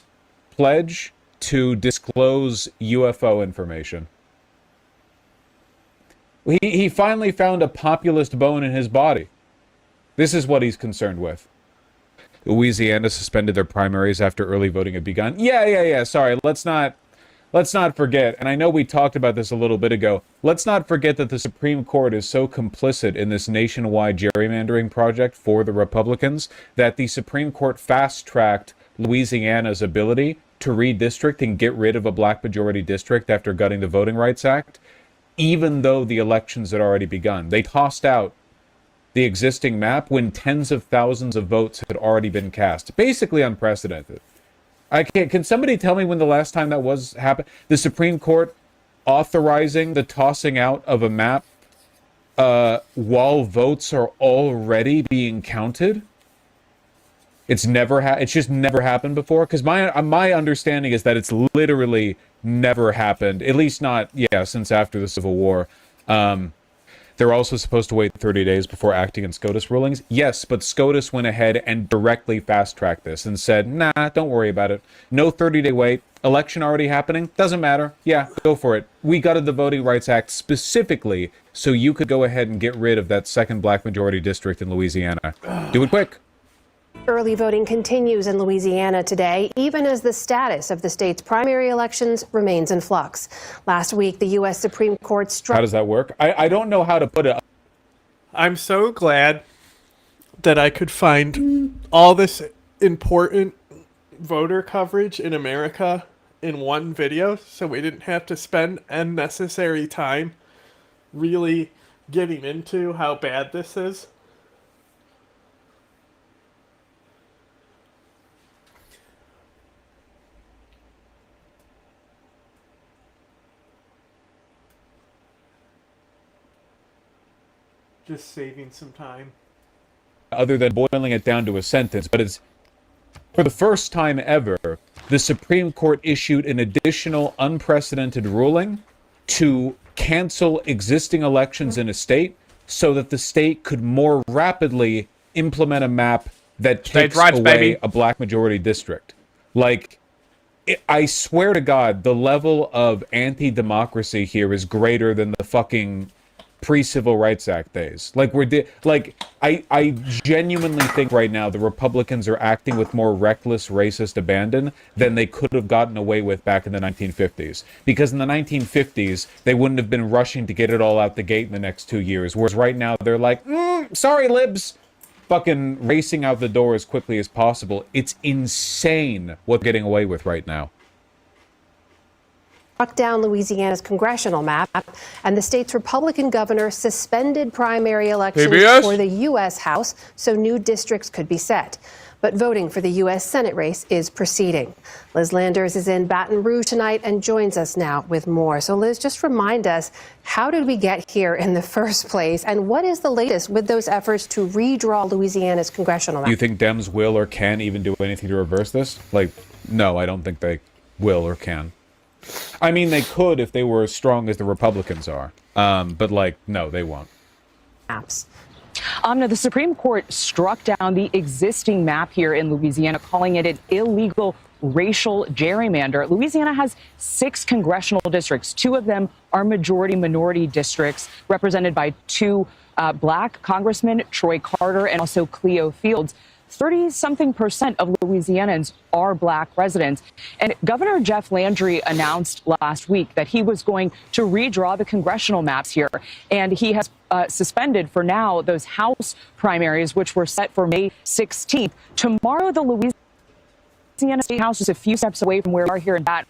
S1: pledge to disclose UFO information. He finally found a populist bone in his body. This is what he's concerned with. Louisiana suspended their primaries after early voting had begun. Yeah. Sorry, let's not forget, and I know we talked about this a little bit ago, let's not forget that the Supreme Court is so complicit in this nationwide gerrymandering project for the Republicans that the Supreme Court fast-tracked Louisiana's ability to redistrict and get rid of a black majority district after gutting the Voting Rights Act, even though the elections had already begun. They tossed out the existing map when tens of thousands of votes had already been cast. Basically unprecedented. Can somebody tell me when the last time that was happened? The Supreme Court authorizing the tossing out of a map while votes are already being counted? It's just never happened before. Because my understanding is that it's literally never happened, at least not since after the Civil War. They're also supposed to wait 30 days before acting in SCOTUS rulings. Yes, but SCOTUS went ahead and directly fast-tracked this and said, nah, don't worry about it. No 30-day wait. Election already happening. Doesn't matter. Yeah, go for it. We gutted the Voting Rights Act specifically so you could go ahead and get rid of that second black majority district in Louisiana. Do it quick.
S4: Early voting continues in Louisiana today, even as the status of the state's primary elections remains in flux. Last week, the U.S. Supreme Court struck...
S1: How does that work? I don't know how to put it.
S2: I'm so glad that I could find all this important voter coverage in America in one video, so we didn't have to spend unnecessary time really getting into how bad this is. Just saving some time.
S1: Other than boiling it down to a sentence, but it's for the first time ever, the Supreme Court issued an additional unprecedented ruling to cancel existing elections in a state so that the state could more rapidly implement a map that takes away a black majority district. Like, I swear to God, the level of anti-democracy here is greater than the fucking pre-Civil Rights Act days. I genuinely think right now the Republicans are acting with more reckless, racist abandon than they could have gotten away with back in the 1950s. Because in the 1950s, they wouldn't have been rushing to get it all out the gate in the next 2 years. Whereas right now, they're like, sorry, libs. Fucking racing out the door as quickly as possible. It's insane what they're getting away with right now.
S4: Struck down Louisiana's congressional map, and the state's Republican governor suspended primary elections for the U.S. House so new districts could be set. But voting for the U.S. Senate race is proceeding. Liz Landers is in Baton Rouge tonight and joins us now with more. So Liz, just remind us, how did we get here in the first place? And what is the latest with those efforts to redraw Louisiana's congressional map?
S1: Do you think Dems will or can even do anything to reverse this? No, I don't think they will or can. I mean, they could if they were as strong as the Republicans are. But, no, they won't.
S7: Maps. Now, the Supreme Court struck down the existing map here in Louisiana, calling it an illegal racial gerrymander. Louisiana has 6 congressional districts. 2 of them are majority-minority districts represented by 2 black congressmen, Troy Carter and also Cleo Fields. 30-something% of Louisianans are black residents. And Governor Jeff Landry announced last week that he was going to redraw the congressional maps here. And he has suspended for now those House primaries, which were set for May 16th. Tomorrow, the Louisiana State House is a few steps away from where we are here in Baton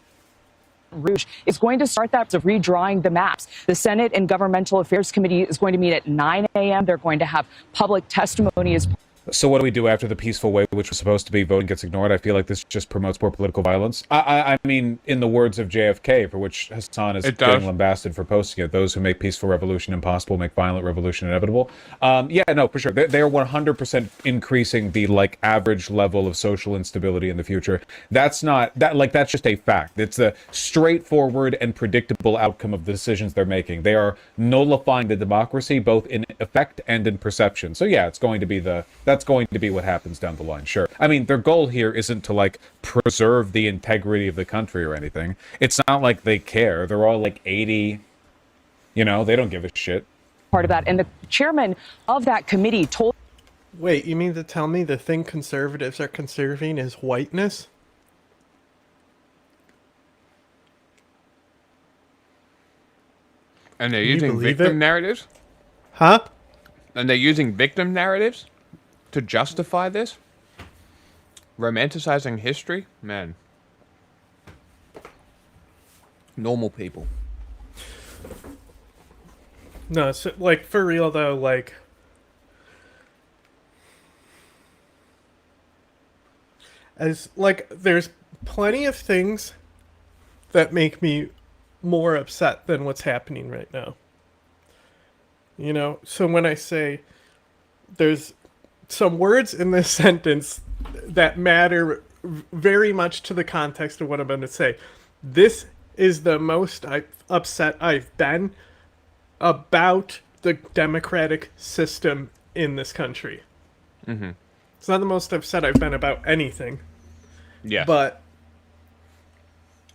S7: Rouge is going to start that of redrawing the maps. The Senate and Governmental Affairs Committee is going to meet at 9 a.m. They're going to have public testimony as
S1: So what do we do after the peaceful way, which was supposed to be voting, gets ignored? I feel like this just promotes more political violence. I mean, in the words of JFK, for which Hassan is getting lambasted for posting it, those who make peaceful revolution impossible make violent revolution inevitable. Yeah, no, for sure. They are 100% increasing the, average level of social instability in the future. That's not, that's just a fact. It's a straightforward and predictable outcome of the decisions they're making. They are nullifying the democracy, both in effect and in perception. So yeah, it's going to be that's That's going to be what happens down the line, sure. I mean, their goal here isn't to, like, preserve the integrity of the country or anything. It's not like they care. They're all, like, 80. You know, they don't give a shit.
S7: Part of that. And the chairman of that committee told...
S2: Wait, you mean to tell me the thing conservatives are conserving is whiteness?
S5: And they're using victim narratives?
S2: Huh?
S5: And they're using victim narratives to justify this? Romanticizing history? Man. Normal people.
S2: No, it's like, for real though, like... there's plenty of things that make me more upset than what's happening right now. You know, so when I say there's some words in this sentence that matter very much to the context of what I'm going to say. This is the most upset I've been about the democratic system in this country.
S5: Mm-hmm.
S2: It's not the most upset I've been about anything.
S5: Yeah.
S2: But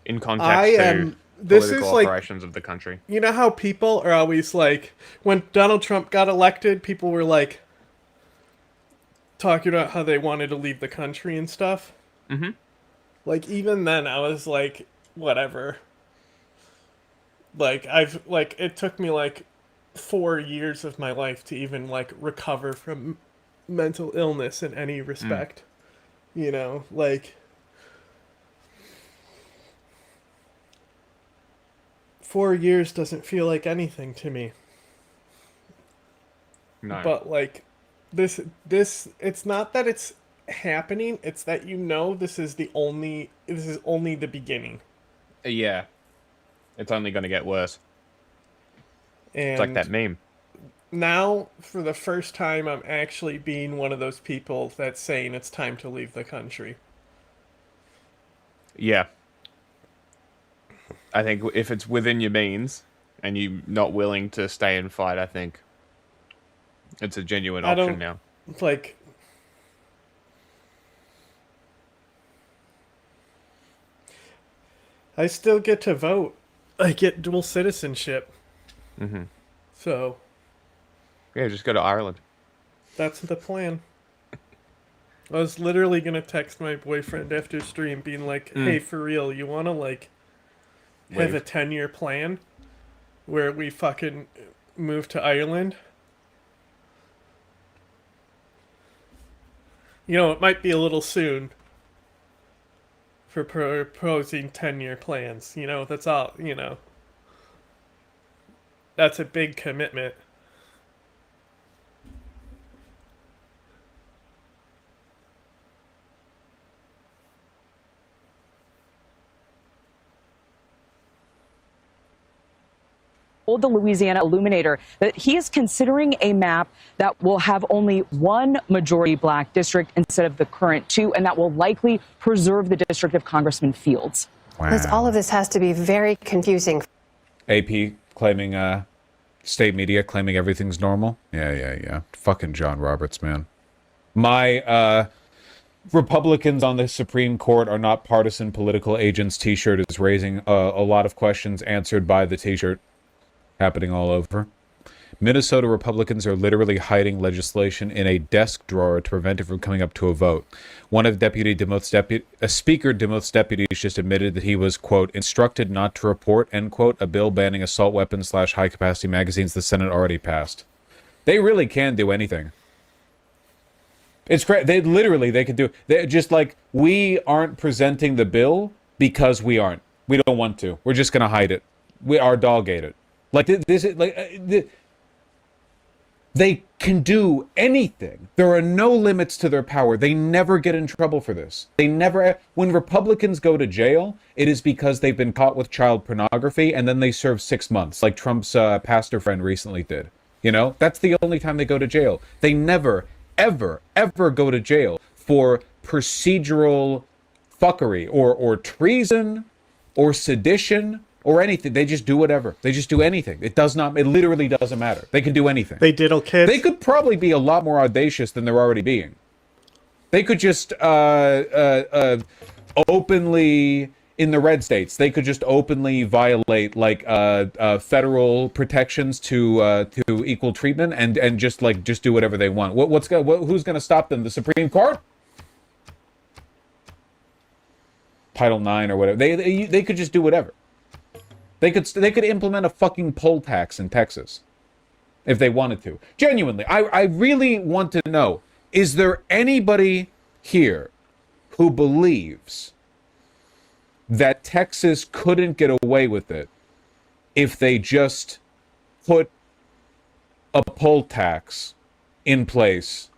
S5: in context to political operations of the country.
S2: You know how people are always like, when Donald Trump got elected, people were like talking about how they wanted to leave the country and stuff.
S5: Mm-hmm.
S2: Like, even then I was like, whatever. Like, it took me like 4 years of my life to even like recover from mental illness in any respect. You know, like, 4 years doesn't feel like anything to me.
S5: No.
S2: But like, this it's not that it's happening, it's that, you know, this is only the beginning.
S5: Yeah. It's only going to get worse.
S2: And
S5: it's like that meme.
S2: Now, for the first time, I'm actually being one of those people that's saying it's time to leave the country.
S5: Yeah. I think if it's within your means and you're not willing to stay and fight, I think it's a genuine option now.
S2: Like, I still get to vote. I get dual citizenship.
S5: Mm-hmm.
S2: So,
S5: yeah, just go to Ireland.
S2: That's the plan. I was literally going to text my boyfriend after stream being like, hey, for real, you want to, like, have a 10-year plan where we fucking move to Ireland? You know, it might be a little soon for proposing 10-year plans. You know, that's all, you know. That's a big commitment.
S7: Told the Louisiana Illuminator that he is considering a map that will have only one majority black district instead of the current two, and that will likely preserve the district of Congressman Fields.
S4: Wow. All of this has to be very confusing.
S1: AP claiming, state media claiming everything's normal. Yeah. Fucking John Roberts, man. My, Republicans on the Supreme Court are not partisan political agents t-shirt is raising a lot of questions answered by the t-shirt. Happening all over. Minnesota Republicans are literally hiding legislation in a desk drawer to prevent it from coming up to a vote. One of Speaker DeMuth's deputies just admitted that he was, quote, instructed not to report, end quote, a bill banning assault weapons / high-capacity magazines the Senate already passed. They really can do anything. It's great. They could do. They just like, we aren't presenting the bill because we aren't. We don't want to. We're just gonna hide it. Our dog ate it. Like this is like they can do anything. There are no limits to their power. They never get in trouble for this. They never. When Republicans go to jail, it is because they've been caught with child pornography, and then they serve 6 months, like Trump's pastor friend recently did. You know, that's the only time they go to jail. They never, ever go to jail for procedural fuckery or treason or sedition or anything. They just do whatever. They just do anything. It literally doesn't matter. They can do anything.
S2: They diddle kids.
S1: They could probably be a lot more audacious than they're already being. They could just openly, in the red states, they could just openly violate like federal protections to equal treatment and just do whatever they want. Who's gonna stop them? The Supreme Court? Title IX or whatever. They could just do whatever. They could implement a fucking poll tax in Texas if they wanted to. Genuinely, I really want to know, is there anybody here who believes that Texas couldn't get away with it if they just put a poll tax in place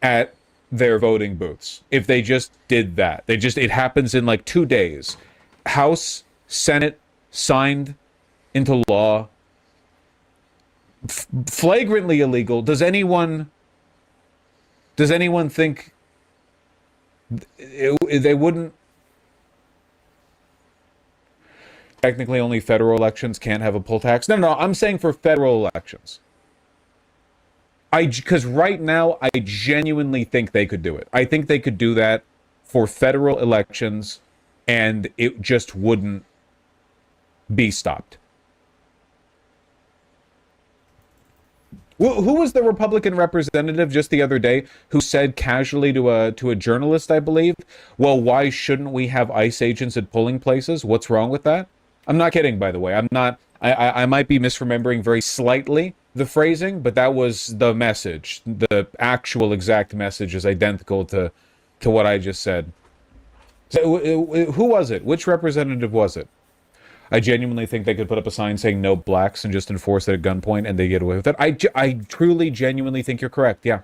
S1: at their voting booths? If they just did that. It happens in like 2 days. House, Senate, signed into law. Flagrantly illegal. Does anyone think they wouldn't? Technically, only federal elections can't have a poll tax. No, I'm saying for federal elections. Because right now, I genuinely think they could do it. I think they could do that for federal elections, and it just wouldn't be stopped. Who was the Republican representative just the other day who said casually to a journalist, I believe, well, why shouldn't we have ICE agents at polling places? What's wrong with that? I'm not kidding, by the way. I might be misremembering very slightly the phrasing, but that was the message. The actual exact message is identical to what I just said. So, who was it? Which representative was it? I genuinely think they could put up a sign saying no blacks and just enforce it at gunpoint and they get away with it. I truly, genuinely think you're correct, yeah.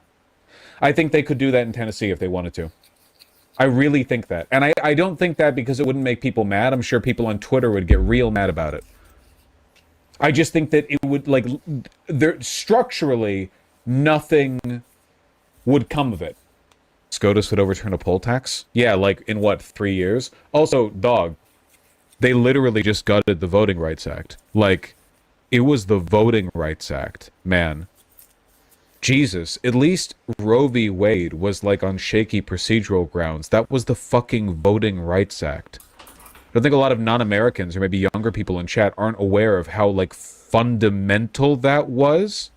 S1: I think they could do that in Tennessee if they wanted to. I really think that. And I don't think that because it wouldn't make people mad. I'm sure people on Twitter would get real mad about it. I just think that it would, like, structurally, nothing would come of it. SCOTUS would overturn a poll tax? Yeah, like, in what, 3 years? Also, dog, they literally just gutted the Voting Rights Act. Like, it was the Voting Rights Act, man. Jesus, at least Roe v. Wade was, like, on shaky procedural grounds. That was the fucking Voting Rights Act. I don't think a lot of non-Americans, or maybe younger people in chat, aren't aware of how, like, fundamental that was.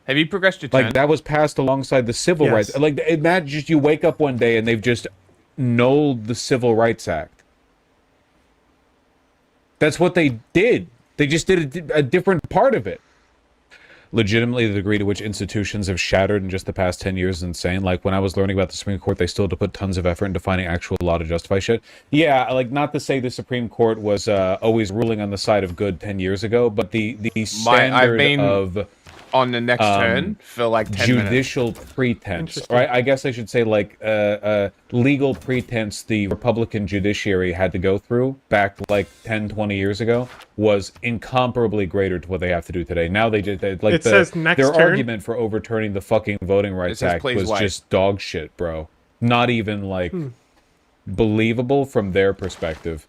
S5: Have you progressed your turn?
S1: Like, that was passed alongside the civil rights. Like, imagine just you wake up one day and they've just nulled the Civil Rights Act. That's what they did. They just did a different part of it. Legitimately, the degree to which institutions have shattered in just the past 10 years is insane. Like, when I was learning about the Supreme Court, they still had to put tons of effort into finding actual law to justify shit. Yeah, like, not to say the Supreme Court was always ruling on the side of good 10 years ago, but the standard of
S5: on the next turn for like 10
S1: judicial
S5: minutes.
S1: pretense, right? I guess I should say, like, legal pretense the Republican judiciary had to go through back like 10, 20 years ago was incomparably greater to what they have to do today. Now their argument for overturning the fucking Voting Rights Act was just dog shit, bro. Not even like believable from their perspective.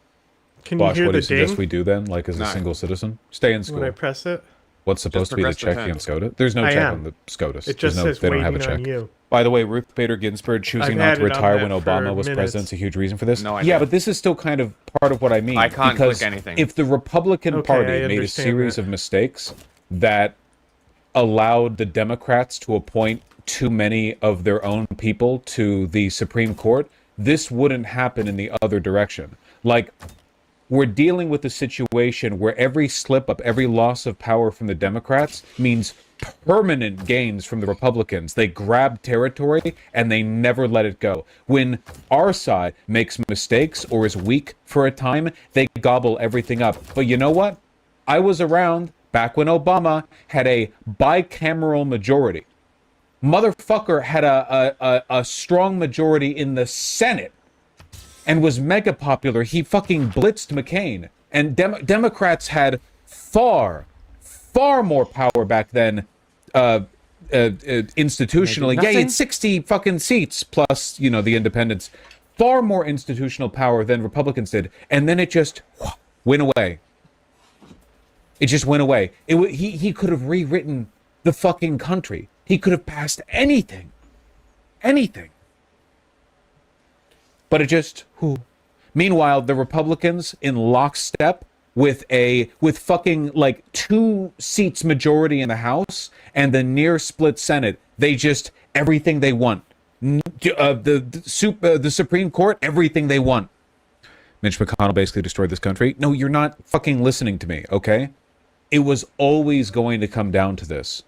S2: Can you hear
S1: what do
S2: the
S1: you suggest
S2: ding?
S1: we do then? Like, as a single citizen, stay in school.
S2: When I press it?
S1: What's supposed to be the check on SCOTUS? There's no check on the SCOTUS.
S2: It just says
S1: they don't have a
S2: waiting on
S1: check.
S2: you.
S1: By the way, Ruth Bader Ginsburg choosing not to retire when Obama was president is a huge reason for this.
S5: No idea.
S1: Yeah, but this is still kind of part of what I mean.
S5: I can't
S1: because
S5: click anything.
S1: If the Republican Party made a series of mistakes that allowed the Democrats to appoint too many of their own people to the Supreme Court, this wouldn't happen in the other direction. Like, we're dealing with a situation where every slip-up, every loss of power from the Democrats means permanent gains from the Republicans. They grab territory and they never let it go. When our side makes mistakes or is weak for a time, they gobble everything up. But you know what? I was around back when Obama had a bicameral majority. Motherfucker had a strong majority in the Senate and was mega popular. He fucking blitzed McCain. And Democrats had far more power back then institutionally. Yeah, he had 60 fucking seats plus, you know, the independents. Far more institutional power than Republicans did. And then it just Went away. It just went away. He could have rewritten the fucking country. He could have passed anything. Anything. But it just... Meanwhile, the Republicans in lockstep with fucking like 2 seats majority in the House and the near split Senate, they just everything they want. The Supreme Court, everything they want. Mitch McConnell basically destroyed this country. No, you're not fucking listening to me, okay? It was always going to come down to this.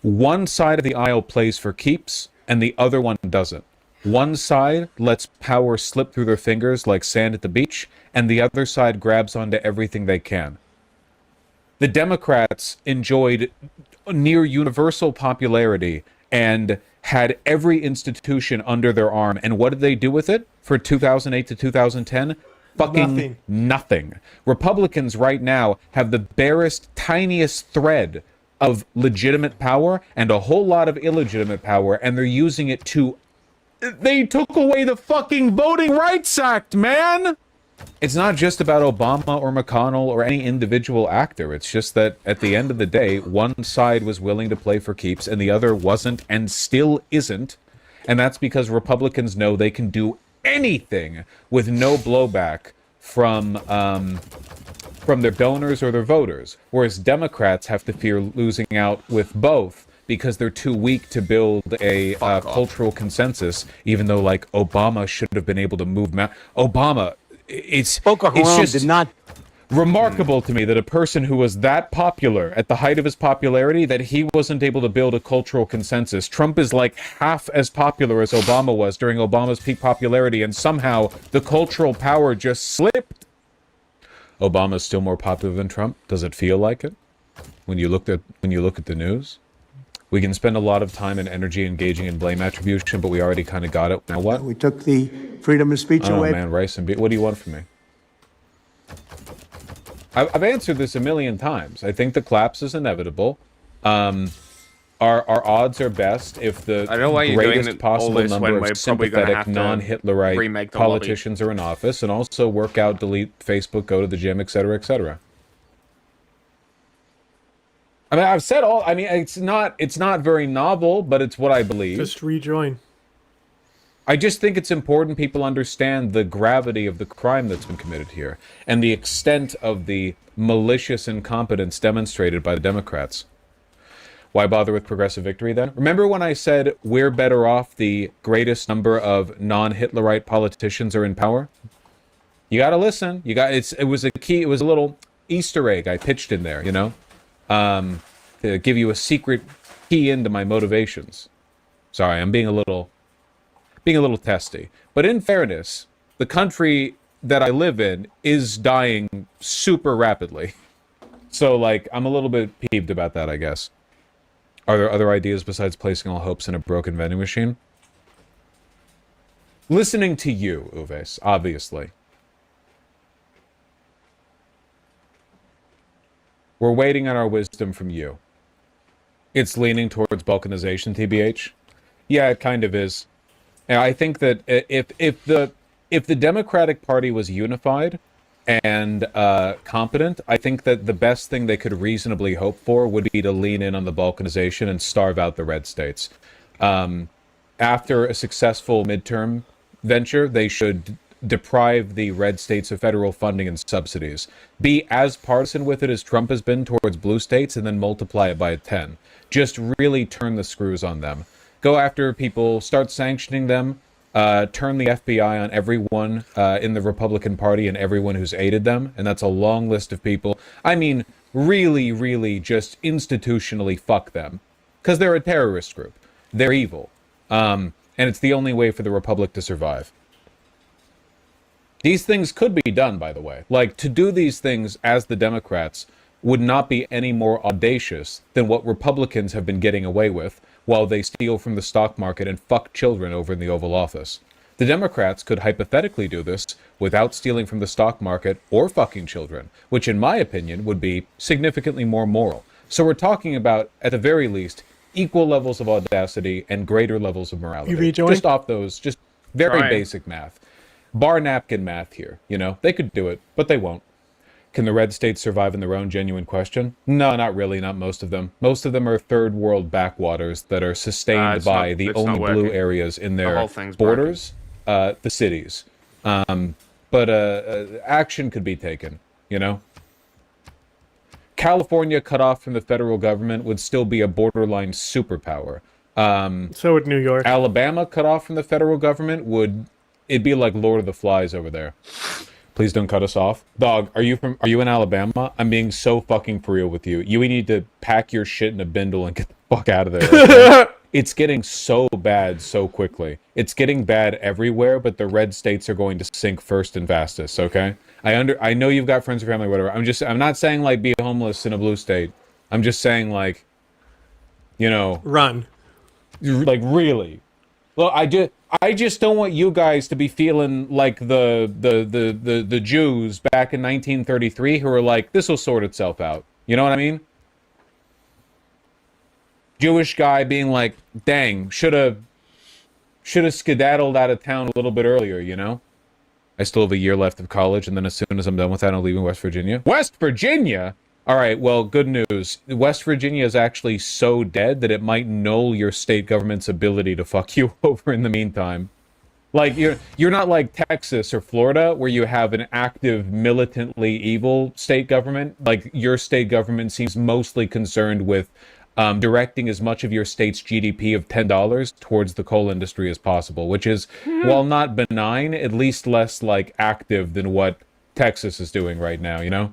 S1: One side of the aisle plays for keeps, and the other one doesn't. One side lets power slip through their fingers like sand at the beach, and the other side grabs onto everything they can. The Democrats enjoyed near universal popularity and had every institution under their arm. And what did they do with it for 2008 to 2010? Fucking nothing. Republicans right now have the barest, tiniest thread of legitimate power and a whole lot of illegitimate power, and they're using it to... They took away the fucking Voting Rights Act, man! It's not just about Obama or McConnell or any individual actor. It's just that at the end of the day, one side was willing to play for keeps and the other wasn't and still isn't. And that's because Republicans know they can do anything with no blowback from their donors or their voters. Whereas Democrats have to fear losing out with both because they're too weak to build a cultural consensus, even though, like, Obama should have been able to move... Obama... It's just not remarkable to me that a person who was that popular at the height of his popularity, that he wasn't able to build a cultural consensus. Trump is like half as popular as Obama was during Obama's peak popularity, and somehow the cultural power just slipped. Obama's still more popular than Trump. Does it feel like it? When you look at the news? We can spend a lot of time and energy engaging in blame attribution, but we already kind of got it. Now what?
S8: We took the freedom of speech away.
S1: Oh man, rice and beans. What do you want from me? I've answered this a million times. I think the collapse is inevitable. Our odds are best if the greatest possible number of sympathetic, non-Hitlerite politicians are in office, and also work out, delete Facebook, go to the gym, etc., etc. I mean, I've said all... I mean, it's not very novel, but it's what I believe.
S2: Just rejoin.
S1: I just think it's important people understand the gravity of the crime that's been committed here and the extent of the malicious incompetence demonstrated by the Democrats. Why bother with progressive victory then? Remember when I said we're better off the greatest number of non-Hitlerite politicians are in power? You gotta listen. It was a key... It was a little Easter egg I pitched in there, you know? To give you a secret key into my motivations. Sorry, I'm being a little testy. But in fairness, the country that I live in is dying super rapidly. So, like, I'm a little bit peeved about that, I guess. Are there other ideas besides placing all hopes in a broken vending machine? Listening to you, Uves, obviously. We're waiting on our wisdom from you. It's leaning towards balkanization, TBH. Yeah, it kind of is. And I think that if the Democratic Party was unified and competent, I think that the best thing they could reasonably hope for would be to lean in on the balkanization and starve out the red states. After a successful midterm venture, they should deprive the red states of federal funding and subsidies. Be as partisan with it as Trump has been towards blue states, and then multiply it by 10. Just really turn the screws on them. Go after people, start sanctioning them, turn the FBI on everyone in the Republican Party and everyone who's aided them, and that's a long list of people. I mean, really, really just institutionally fuck them. Because they're a terrorist group. They're evil. And it's the only way for the Republic to survive. These things could be done, by the way. Like, to do these things as the Democrats would not be any more audacious than what Republicans have been getting away with while they steal from the stock market and fuck children over in the Oval Office. The Democrats could hypothetically do this without stealing from the stock market or fucking children, which in my opinion would be significantly more moral. So we're talking about, at the very least, equal levels of audacity and greater levels of morality.
S2: You rejoin?
S1: Just off those, just very basic math. bar napkin math here, you know? They could do it, but they won't. Can the red states survive in their own genuine question? No, not really, not most of them. Most of them are third world backwaters that are sustained by the only blue areas in their borders, the cities. But action could be taken, you know? California cut off from the federal government would still be a borderline superpower.
S2: So would New York.
S1: Alabama cut off from the federal government it'd be like Lord of the Flies over there. Please don't cut us off. Dog, are you in Alabama? I'm being so fucking for real with you. You need to pack your shit in a bindle and get the fuck out of there. Okay? It's getting so bad so quickly. It's getting bad everywhere, but the red states are going to sink first and fastest, okay? I know you've got friends or family or whatever. I'm not saying like be homeless in a blue state. I'm just saying like, you know,
S2: run.
S1: Like really. Well, I just don't want you guys to be feeling like the Jews back in 1933 who were like, this will sort itself out. You know what I mean? Jewish guy being like, dang, should have skedaddled out of town a little bit earlier, you know? I still have a year left of college, and then as soon as I'm done with that, I'm leaving West Virginia. West Virginia? All right, well, good news. West Virginia is actually so dead that it might null your state government's ability to fuck you over in the meantime. Like, you're not like Texas or Florida, where you have an active, militantly evil state government. Like, your state government seems mostly concerned with directing as much of your state's GDP of $10 towards the coal industry as possible, which is, while not benign, at least less, like, active than what Texas is doing right now, you know?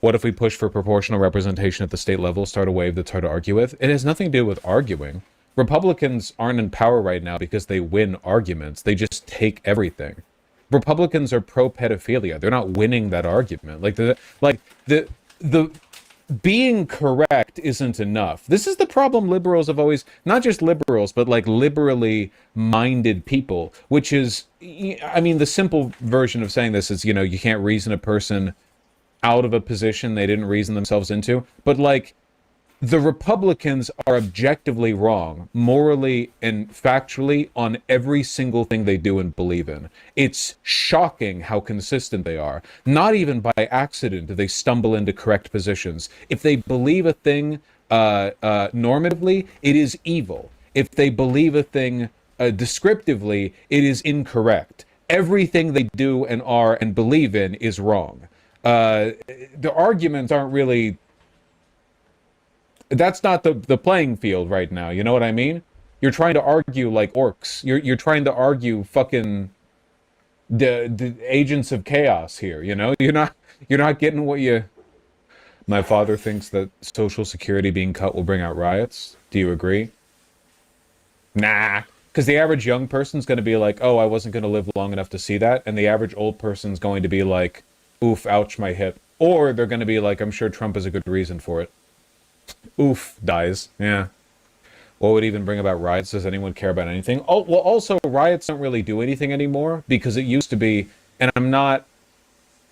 S1: What if we push for proportional representation at the state level, start a wave that's hard to argue with? It has nothing to do with arguing. Republicans aren't in power right now because they win arguments. They just take everything. Republicans are pro-pedophilia. They're not winning that argument. The being correct isn't enough. This is the problem liberals have always, not just liberals, but like liberally minded people, which is, I mean, the simple version of saying this is, you know, you can't reason a person out of a position they didn't reason themselves into. But like, the Republicans are objectively wrong, morally and factually, on every single thing they do and believe in. It's shocking how consistent they are. Not even by accident do they stumble into correct positions. If they believe a thing normatively, it is evil. If they believe a thing descriptively, it is incorrect. Everything they do and are and believe in is wrong. The arguments aren't really... That's not the playing field right now, you know what I mean? You're trying to argue like orcs. You're trying to argue fucking the agents of chaos here, you know? You're not getting what you... My father thinks that Social Security being cut will bring out riots. Do you agree? Nah. Because the average young person's going to be like, oh, I wasn't going to live long enough to see that. And the average old person's going to be like, oof, ouch, my hip. Or they're going to be like, I'm sure Trump is a good reason for it. Oof, dies. Yeah. What would even bring about riots? Does anyone care about anything? Oh, well, also, riots don't really do anything anymore, because it used to be, and I'm not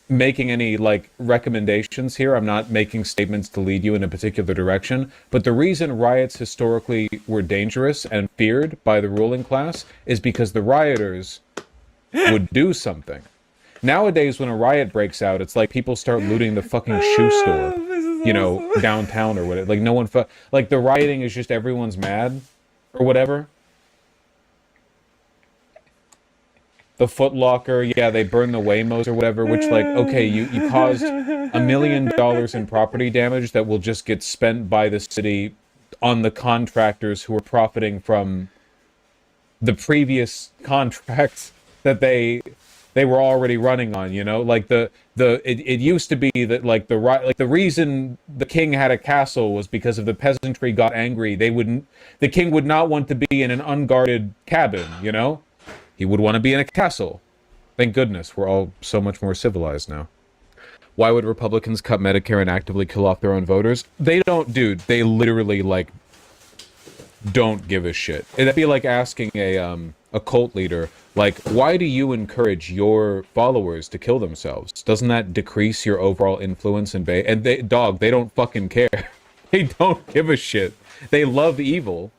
S1: making any, like, recommendations here. I'm not making statements to lead you in a particular direction. But the reason riots historically were dangerous and feared by the ruling class is because the rioters would do something. Nowadays, when a riot breaks out, it's like people start looting the fucking shoe store, you know, downtown or whatever. Like, no one... like, the rioting is just everyone's mad or whatever. The Foot Locker, yeah, they burn the Waymos or whatever, which, like, okay, you caused $1 million in property damage that will just get spent by the city on the contractors who are profiting from the previous contracts that they were already running on, you know? Like, it used to be that, like, the reason the king had a castle was because if the peasantry got angry, the king would not want to be in an unguarded cabin, you know? He would want to be in a castle. Thank goodness, we're all so much more civilized now. Why would Republicans cut Medicare and actively kill off their own voters? They don't, dude. They literally, like, don't give a shit. It'd be like asking a cult leader, like, why do you encourage your followers to kill themselves? Doesn't that decrease your overall influence and they don't fucking care. They don't give a shit. They love evil.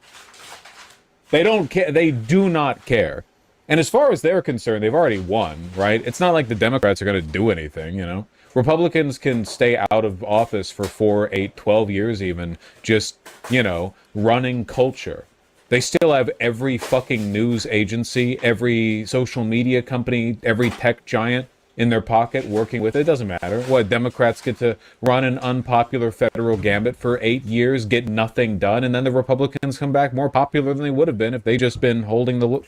S1: They don't care. They do not care. And as far as they're concerned, they've already won, right? It's not like the Democrats are going to do anything, you know? Republicans can stay out of office for 4, 8, 12 years even, just, you know, running culture. They still have every fucking news agency, every social media company, every tech giant in their pocket working with it. It doesn't matter. What, Democrats get to run an unpopular federal gambit for 8 years, get nothing done, and then the Republicans come back more popular than they would have been if they just been holding the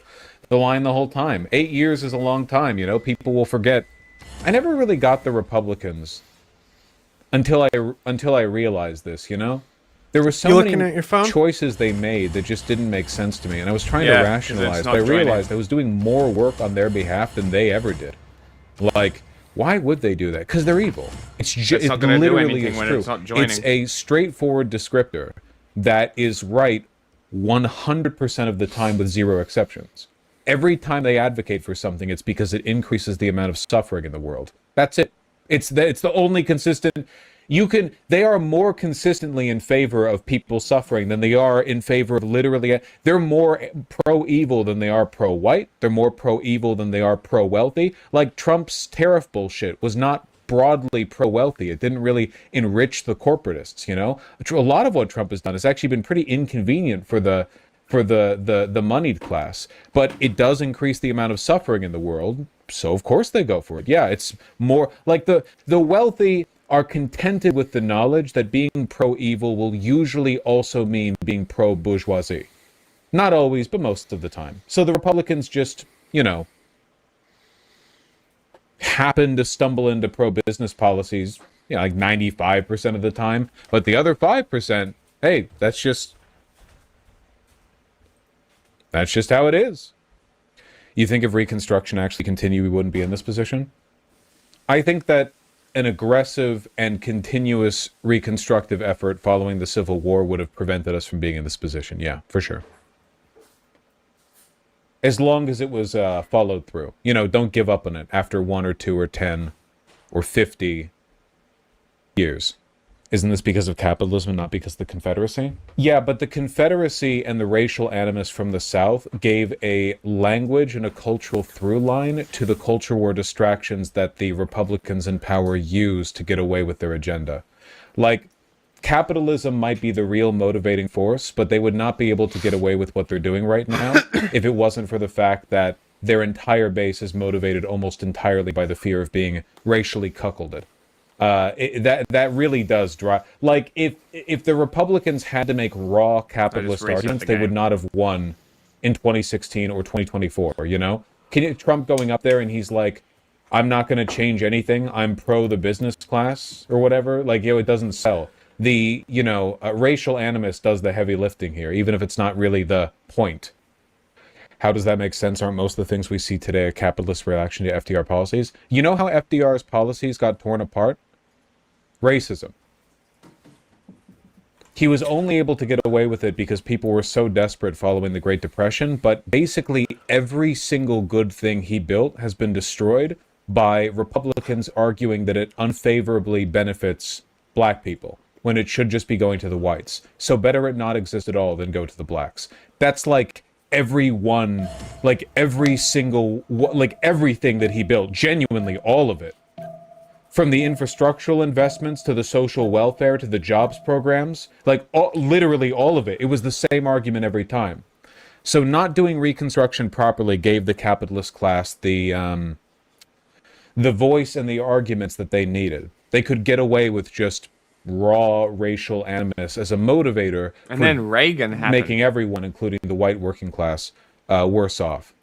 S1: line the whole time. 8 years is a long time, you know? People will forget. I never really got the Republicans until I realized this, you know? There were so many choices they made that just didn't make sense to me, and I was trying to rationalize, but I realized I was doing more work on their behalf than they ever did. Like, why would they do that? Because they're evil. It literally is true. It's a straightforward descriptor that is right 100% of the time with zero exceptions. Every time they advocate for something, it's because it increases the amount of suffering in the world. That's it. It's the only consistent... They are more consistently in favor of people suffering than they are in favor of literally... They're more pro-evil than they are pro-white. They're more pro-evil than they are pro-wealthy. Like, Trump's tariff bullshit was not broadly pro-wealthy. It didn't really enrich the corporatists, you know? A lot of what Trump has done has actually been pretty inconvenient for the moneyed class. But it does increase the amount of suffering in the world, so of course they go for it. Yeah, it's more... Like, the wealthy are contented with the knowledge that being pro-evil will usually also mean being pro-bourgeoisie. Not always, but most of the time. So the Republicans just, you know, happen to stumble into pro-business policies, you know, like 95% of the time. But the other 5%, hey, that's just how it is. You think if Reconstruction actually continued, we wouldn't be in this position? I think that an aggressive and continuous reconstructive effort following the Civil War would have prevented us from being in this position. Yeah, for sure. As long as it was followed through. You know, don't give up on it after 1 or 2 or 10 or 50 years. Isn't this because of capitalism and not because of the Confederacy? Yeah, but the Confederacy and the racial animus from the South gave a language and a cultural through line to the culture war distractions that the Republicans in power use to get away with their agenda. Like, capitalism might be the real motivating force, but they would not be able to get away with what they're doing right now if it wasn't for the fact that their entire base is motivated almost entirely by the fear of being racially cuckolded. That really does drive. Like, if the Republicans had to make raw capitalist arguments, they would not have won in 2016 or 2024. You know, Trump going up there and he's like, "I'm not going to change anything. I'm pro the business class or whatever." Like, you know, it doesn't sell. The racial animus does the heavy lifting here, even if it's not really the point. How does that make sense? Aren't most of the things we see today a capitalist reaction to FDR policies? You know how FDR's policies got torn apart? Racism. He was only able to get away with it because people were so desperate following the Great Depression, but basically every single good thing he built has been destroyed by Republicans arguing that it unfavorably benefits black people, when it should just be going to the whites. So better it not exist at all than go to the blacks. That's like everyone, like every single, like everything that he built, genuinely all of it. From the infrastructural investments to the social welfare to the jobs programs, like literally all of it. It was the same argument every time. So not doing Reconstruction properly gave the capitalist class the voice and the arguments that they needed. They could get away with just raw racial animus as a motivator,
S5: and then Reagan happened,
S1: making everyone, including the white working class, worse off.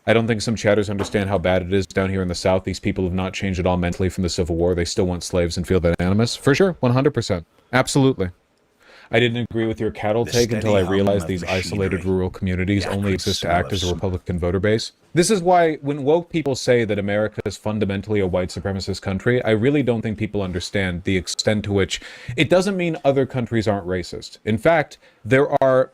S1: I don't think some chatters understand how bad it is down here in the South. These people have not changed at all mentally from the Civil War. They still want slaves and feel that animus. For sure, 100%. Absolutely. I didn't agree with your cattle take until I realized these isolated rural communities only exist to act as a Republican voter base. This is why when woke people say that America is fundamentally a white supremacist country, I really don't think people understand the extent to which it doesn't mean other countries aren't racist. In fact, there are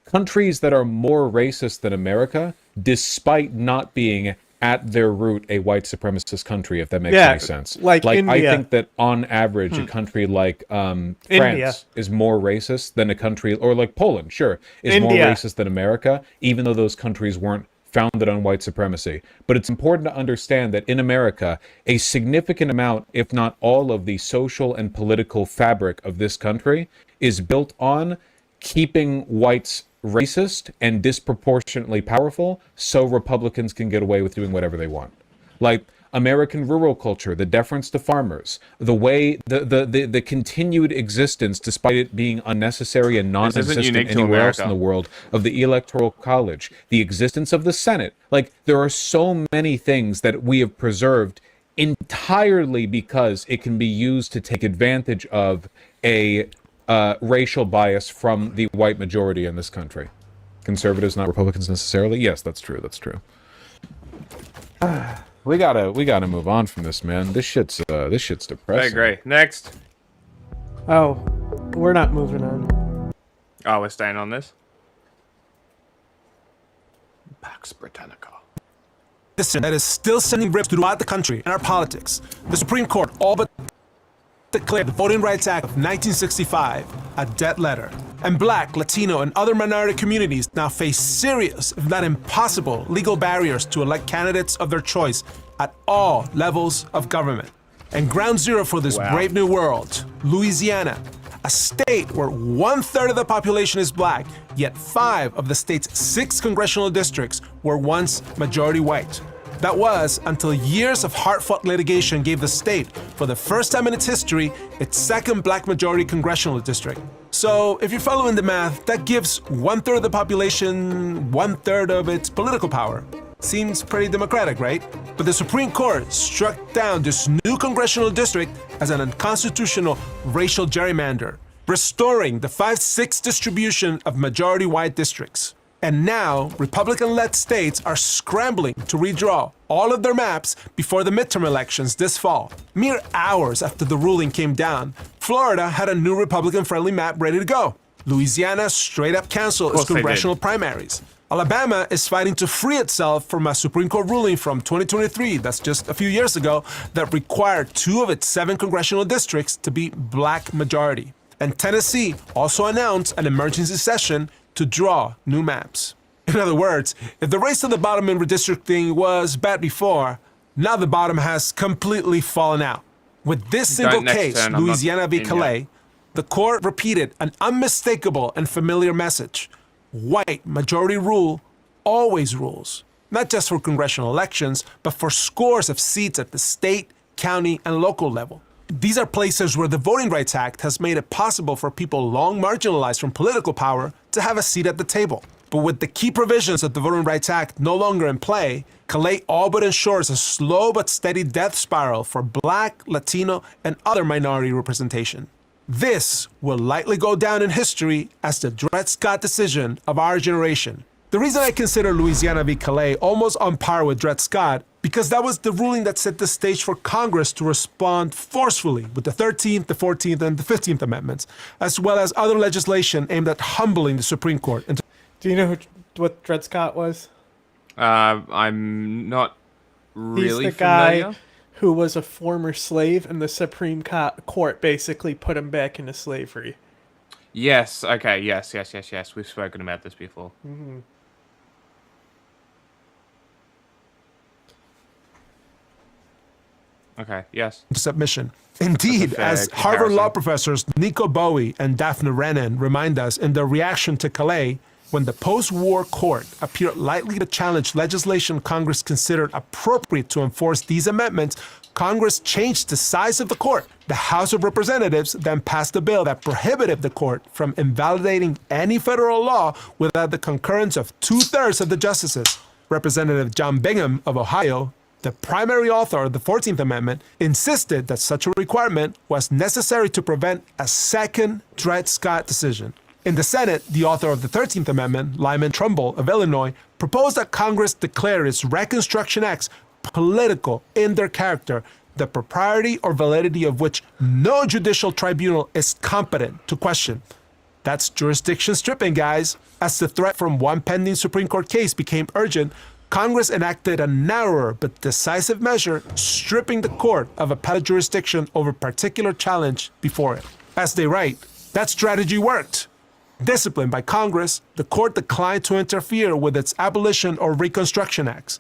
S1: countries that are more racist than America, despite not being at their root a white supremacist country, if that makes any sense.
S2: Like India.
S1: I think that on average, a country like France is more racist than a country, or like Poland, sure, is more racist than America, even though those countries weren't founded on white supremacy. But it's important to understand that in America, a significant amount, if not all of the social and political fabric of this country is built on keeping whites racist and disproportionately powerful so Republicans can get away with doing whatever they want. Like American rural culture, the deference to farmers, the way the continued existence, despite it being unnecessary and non-existent anywhere else in the world, of the Electoral College, the existence of the Senate. Like, there are so many things that we have preserved entirely because it can be used to take advantage of a racial bias from the white majority in this country. Conservatives, not Republicans necessarily. Yes, that's true. That's true. We gotta move on from this, man. This shit's depressing.
S5: I agree. Next.
S2: Oh, we're not moving on.
S5: Oh, we're staying on this. Pax Britannica.
S9: That is still sending rips throughout the country and our politics. The Supreme Court all but declared the Voting Rights Act of 1965 a dead letter. And Black, Latino, and other minority communities now face serious, if not impossible, legal barriers to elect candidates of their choice at all levels of government. And ground zero for this brave new world, Louisiana, a state where 1/3 of the population is Black, yet 5 of the state's 6 congressional districts were once majority white. That was until years of hard-fought litigation gave the state, for the first time in its history, its second Black majority congressional district. So, if you're following the math, that gives 1/3 of the population 1/3 of its political power. Seems pretty democratic, right? But the Supreme Court struck down this new congressional district as an unconstitutional racial gerrymander, restoring the 5-6 distribution of majority white districts. And now, Republican-led states are scrambling to redraw all of their maps before the midterm elections this fall. Mere hours after the ruling came down, Florida had a new Republican-friendly map ready to go. Louisiana straight up canceled its congressional primaries. Alabama is fighting to free itself from a Supreme Court ruling from 2023, that's just a few years ago, that required 2 of its 7 congressional districts to be Black majority. And Tennessee also announced an emergency session to draw new maps. In other words, if the race to the bottom in redistricting was bad before, now the bottom has completely fallen out. With this single case, Louisiana v. Calais, the court repeated an unmistakable and familiar message. White majority rule always rules, not just for congressional elections, but for scores of seats at the state, county, and local level. These are places where the Voting Rights Act has made it possible for people long marginalized from political power to have a seat at the table. But with the key provisions of the Voting Rights Act no longer in play, Calais all but ensures a slow but steady death spiral for Black, Latino, and other minority representation. This will likely go down in history as the Dred Scott decision of our generation. The reason I consider Louisiana v. Calais almost on par with Dred Scott, because that was the ruling that set the stage for Congress to respond forcefully with the 13th, the 14th, and the 15th Amendments, as well as other legislation aimed at humbling the Supreme Court.
S2: Do you know what Dred Scott was?
S5: I'm not really
S2: He's the
S5: familiar.
S2: guy who was a former slave, and the Supreme Court basically put him back into slavery.
S5: Yes, okay, yes. We've spoken about this before.
S2: Mm-hmm.
S5: Okay, yes.
S9: Submission. Indeed, as Harvard law professors Nico Bowie and Daphne Rennan remind us in their reaction to Calais, when the post-war court appeared likely to challenge legislation Congress considered appropriate to enforce these amendments, Congress changed the size of the court. The House of Representatives then passed a bill that prohibited the court from invalidating any federal law without the concurrence of 2/3 of the justices. Representative John Bingham of Ohio, the primary author of the 14th Amendment, insisted that such a requirement was necessary to prevent a second Dred Scott decision. In the Senate, the author of the 13th Amendment, Lyman Trumbull of Illinois, proposed that Congress declare its Reconstruction Acts political in their character, the propriety or validity of which no judicial tribunal is competent to question. That's jurisdiction stripping, guys. As the threat from one pending Supreme Court case became urgent, Congress enacted a narrower but decisive measure, stripping the court of appellate jurisdiction over a particular challenge before it. As they write, that strategy worked. Disciplined by Congress, the court declined to interfere with its abolition or Reconstruction Acts.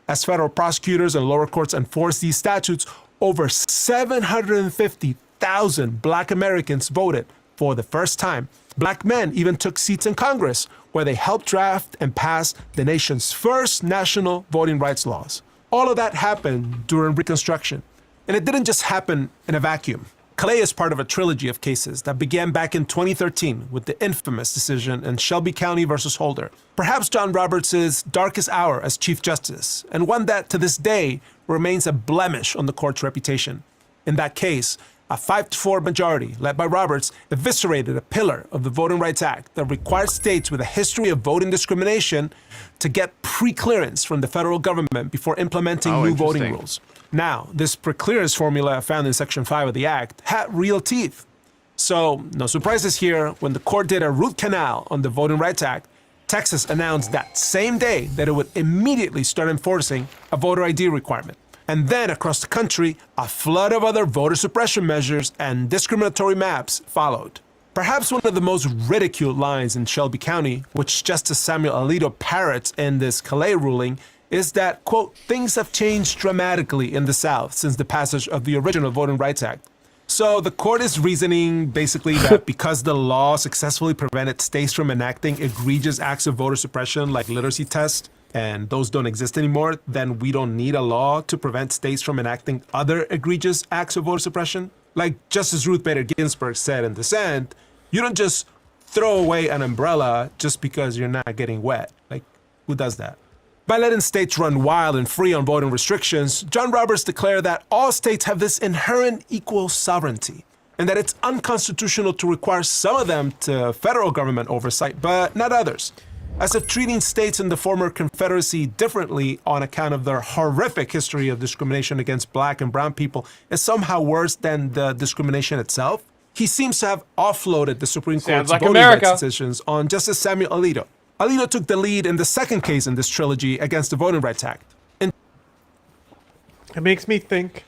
S9: As federal prosecutors and lower courts enforced these statutes, over 750,000 Black Americans voted for the first time. Black men even took seats in Congress, where they helped draft and pass the nation's first national voting rights laws. All of that happened during Reconstruction, and it didn't just happen in a vacuum. Calais is part of a trilogy of cases that began back in 2013 with the infamous decision in Shelby County versus Holder. Perhaps John Roberts' darkest hour as Chief Justice, and one that to this day remains a blemish on the court's reputation. In that case, a 5-4 majority, led by Roberts, eviscerated a pillar of the Voting Rights Act that required states with a history of voting discrimination to get pre-clearance from the federal government before implementing new voting rules. Now, this pre-clearance formula found in Section 5 of the Act had real teeth. So, no surprises here, when the court did a root canal on the Voting Rights Act, Texas announced that same day that it would immediately start enforcing a voter ID requirement. And then across the country, a flood of other voter suppression measures and discriminatory maps followed. Perhaps one of the most ridiculed lines in Shelby County, which Justice Samuel Alito parrots in this Calais ruling, is that, quote, things have changed dramatically in the South since the passage of the original Voting Rights Act. So the court is reasoning basically that because the law successfully prevented states from enacting egregious acts of voter suppression like literacy tests, and those don't exist anymore, then we don't need a law to prevent states from enacting other egregious acts of voter suppression. Like Justice Ruth Bader Ginsburg said in dissent, you don't just throw away an umbrella just because you're not getting wet. Like, who does that? By letting states run wild and free on voting restrictions, John Roberts declared that all states have this inherent equal sovereignty, and that it's unconstitutional to require some of them to federal government oversight, but not others. As if treating states in the former Confederacy differently on account of their horrific history of discrimination against Black and brown people is somehow worse than the discrimination itself. He seems to have offloaded the Supreme Court's voting rights decisions on Justice Samuel Alito. Alito took the lead in the second case in this trilogy against the Voting Rights Act. It
S2: makes me think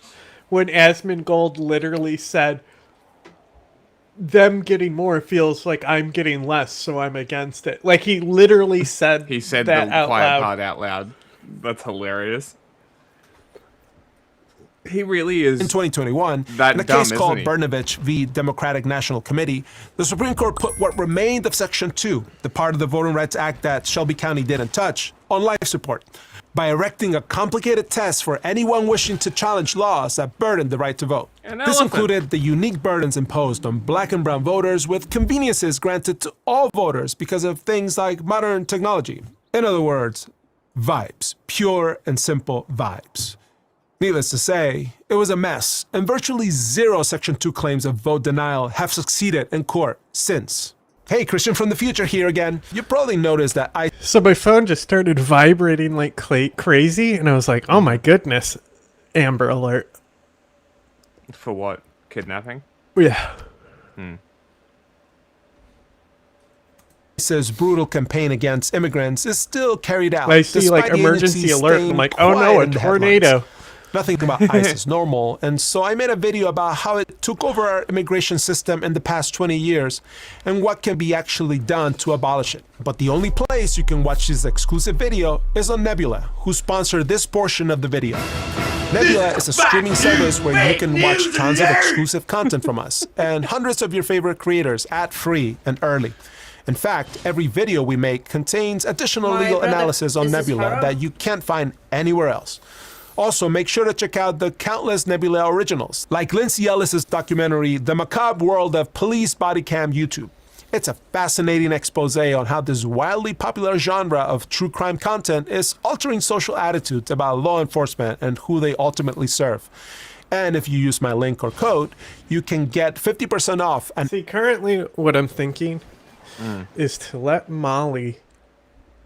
S2: when Asmongold literally said, them getting more feels like I'm getting less, so I'm against it. Like, he literally said
S5: he said
S2: that
S5: the
S2: out
S5: quiet
S2: loud.
S5: part out loud. That's hilarious. He really is.
S9: In 2021, in a case called Brnovich v. Democratic National Committee, the Supreme Court put what remained of Section 2, the part of the Voting Rights Act that Shelby County didn't touch, on life support, by erecting a complicated test for anyone wishing to challenge laws that burden the right to vote. This included the unique burdens imposed on Black and brown voters with conveniences granted to all voters because of things like modern technology. In other words, vibes. Pure and simple vibes. Needless to say, it was a mess, and virtually zero Section 2 claims of vote denial have succeeded in court since. Hey, Christian from the future here again. You probably noticed that
S2: So my phone just started vibrating like crazy, and I was like, oh my goodness, Amber Alert.
S5: For what? Kidnapping?
S2: Yeah.
S9: ICE's brutal campaign against immigrants is still carried out.
S2: I see like emergency alert, I'm like, oh no, a tornado.
S9: Nothing about ICE is normal, and so I made a video about how it took over our immigration system in the past 20 years and what can be actually done to abolish it. But the only place you can watch this exclusive video is on Nebula, who sponsored this portion of the video. Nebula is a streaming service where you can watch tons of exclusive content from us and hundreds of your favorite creators ad-free and early. In fact, every video we make contains additional legal analysis on Nebula that you can't find anywhere else. Also, make sure to check out the countless Nebula originals, like Lindsay Ellis's documentary, The Macabre World of Police Body Cam YouTube. It's a fascinating expose on how this wildly popular genre of true crime content is altering social attitudes about law enforcement and who they ultimately serve. And if you use my link or code, you can get 50% off. And
S2: see, currently what I'm thinking is to let Molly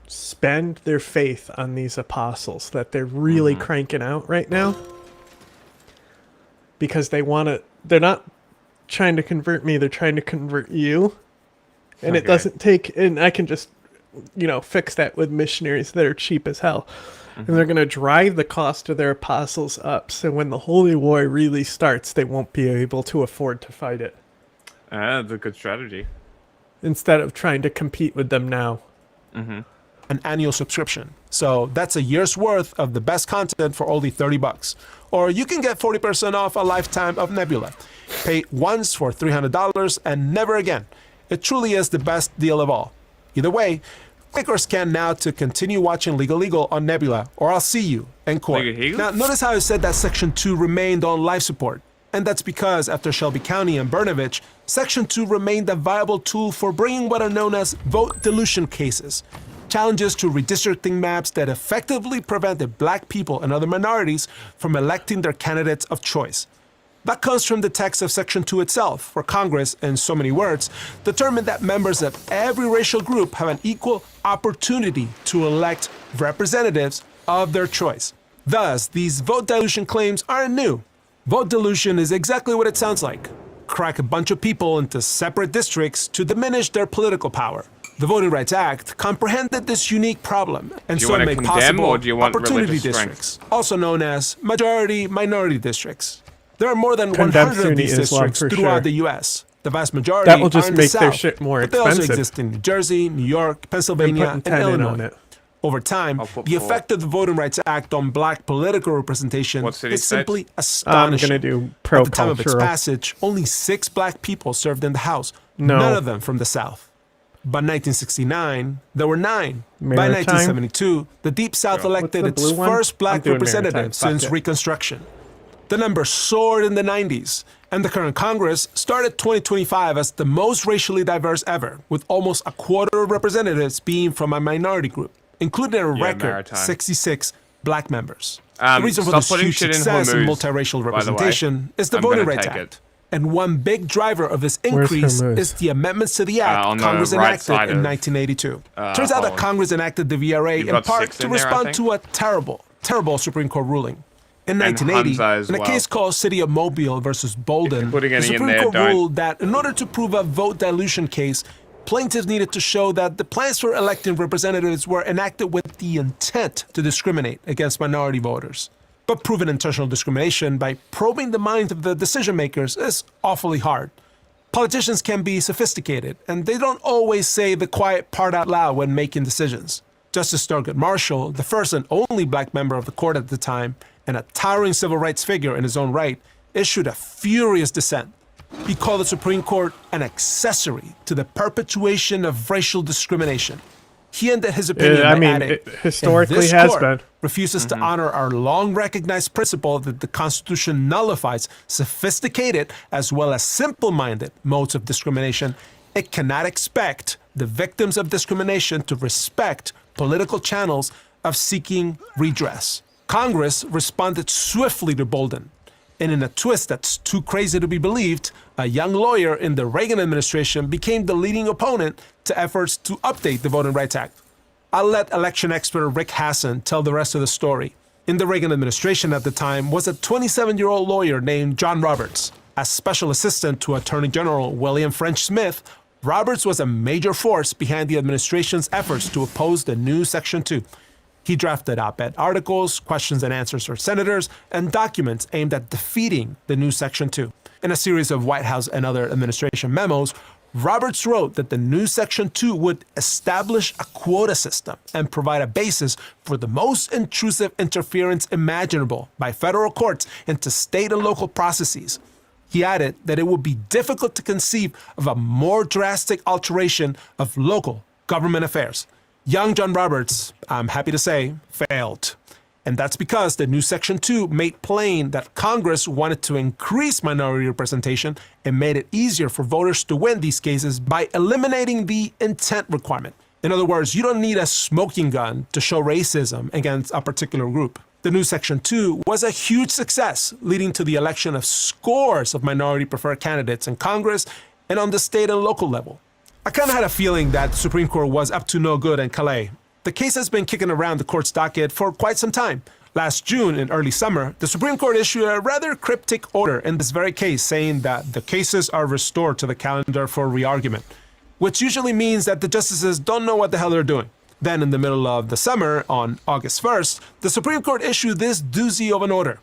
S2: spend their faith on these apostles that they're really cranking out right now, because they're not trying to convert me, they're trying to convert you. And it doesn't take, and I can just fix that with missionaries that are cheap as hell. And they're going to drive the cost of their apostles up. So when the Holy War really starts, they won't be able to afford to fight it.
S5: That's a good strategy.
S2: Instead of trying to compete with them now.
S9: An annual subscription. So that's a year's worth of the best content for only $30. Or you can get 40% off a lifetime of Nebula. Pay once for $300 and never again. It truly is the best deal of all. Either way, click or scan now to continue watching Legal on Nebula, or I'll see you in court. Now, notice how I said that Section 2 remained on life support. And that's because after Shelby County and Brnovich, Section 2 remained a viable tool for bringing what are known as vote dilution cases, challenges to redistricting maps that effectively prevented black people and other minorities from electing their candidates of choice. That comes from the text of Section 2 itself, where Congress, in so many words, determined that members of every racial group have an equal opportunity to elect representatives of their choice. Thus, these vote dilution claims aren't new. Vote dilution is exactly what it sounds like. Crack a bunch of people into separate districts to diminish their political power. The Voting Rights Act comprehended this unique problem and so made possible opportunity districts, also known as majority-minority districts. There are more than 100 of these districts throughout the U.S. The vast majority
S2: that will just
S9: are in
S2: make
S9: the
S2: their
S9: South,
S2: shit more
S9: but they
S2: expensive.
S9: also exist in New Jersey, New York, Pennsylvania, and Illinois. Over time, the effect of the Voting Rights Act on black political representation is simply astonishing.
S2: I'm going to do pro-cultural.
S9: At the time of its passage, only 6 black people served in the House,
S2: No.
S9: none of them from the South. By 1969, there were 9. By
S2: Maritime?
S9: 1972, the Deep South elected
S2: the
S9: its
S2: blue one?
S9: first black
S2: I'm doing
S9: representative
S2: maritime. Fuck
S9: since
S2: it.
S9: Reconstruction. The number soared in the 90s, and the current Congress started 2025 as the most racially diverse ever, with almost a quarter of representatives being from a minority group, including a record
S5: maritime.
S9: 66 black members. The reason for
S5: stop
S9: this
S5: putting
S9: huge
S5: shit in
S9: success in
S5: Hormuz,
S9: multiracial
S5: by the way.
S9: representation is the
S5: I'm
S9: Voting
S5: gonna
S9: Rights
S5: take
S9: Act.
S5: it.
S9: And one big driver of this
S2: Where's
S9: increase
S2: Hormuz?
S9: is the amendments to the Act
S5: on the
S9: Congress
S5: right
S9: enacted
S5: side
S9: in
S5: of,
S9: 1982. Turns out that
S5: Holland.
S9: Congress enacted the VRA
S5: You've
S9: in
S5: got
S9: part
S5: 6
S9: to
S5: in there, I
S9: respond
S5: think.
S9: to a terrible Supreme Court ruling. In
S5: And
S9: 1980,
S5: Hamza as
S9: in a
S5: well.
S9: case called City of Mobile versus Bolden,
S5: putting
S9: the
S5: any in
S9: Supreme
S5: there,
S9: Court
S5: don't.
S9: ruled that in order to prove a vote dilution case, plaintiffs needed to show that the plans for electing representatives were enacted with the intent to discriminate against minority voters. But proving intentional discrimination by probing the minds of the decision makers is awfully hard. Politicians can be sophisticated, and they don't always say the quiet part out loud when making decisions. Justice Thurgood Marshall, the first and only black member of the court at the time, and a towering civil rights figure in his own right, issued a furious dissent. He called the Supreme Court an accessory to the perpetuation of racial discrimination. He ended his opinion by adding,
S2: it historically
S9: "If this
S2: has
S9: court
S2: been.
S9: refuses to honor our long-recognized principle that the Constitution nullifies sophisticated as well as simple-minded modes of discrimination, it cannot expect the victims of discrimination to respect political channels of seeking redress." Congress responded swiftly to Bolden, and in a twist that's too crazy to be believed, a young lawyer in the Reagan administration became the leading opponent to efforts to update the Voting Rights Act. I'll let election expert Rick Hasson tell the rest of the story. In the Reagan administration at the time was a 27-year-old lawyer named John Roberts. As special assistant to Attorney General William French Smith, Roberts was a major force behind the administration's efforts to oppose the new Section 2. He drafted op-ed articles, questions and answers for senators, and documents aimed at defeating the new Section 2. In a series of White House and other administration memos, Roberts wrote that the new Section 2 would establish a quota system and provide a basis for the most intrusive interference imaginable by federal courts into state and local processes. He added that it would be difficult to conceive of a more drastic alteration of local government affairs. Young John Roberts, I'm happy to say, failed. And that's because the new Section 2 made plain that Congress wanted to increase minority representation and made it easier for voters to win these cases by eliminating the intent requirement. In other words, you don't need a smoking gun to show racism against a particular group. The new Section 2 was a huge success, leading to the election of scores of minority-preferred candidates in Congress and on the state and local level. I kind of had a feeling that the Supreme Court was up to no good in Calais. The case has been kicking around the court's docket for quite some time. Last June, in early summer, the Supreme Court issued a rather cryptic order in this very case, saying that the cases are restored to the calendar for re-argument. which usually means that the justices don't know what the hell they're doing. Then in the middle of the summer, on August 1st, the Supreme Court issued this doozy of an order.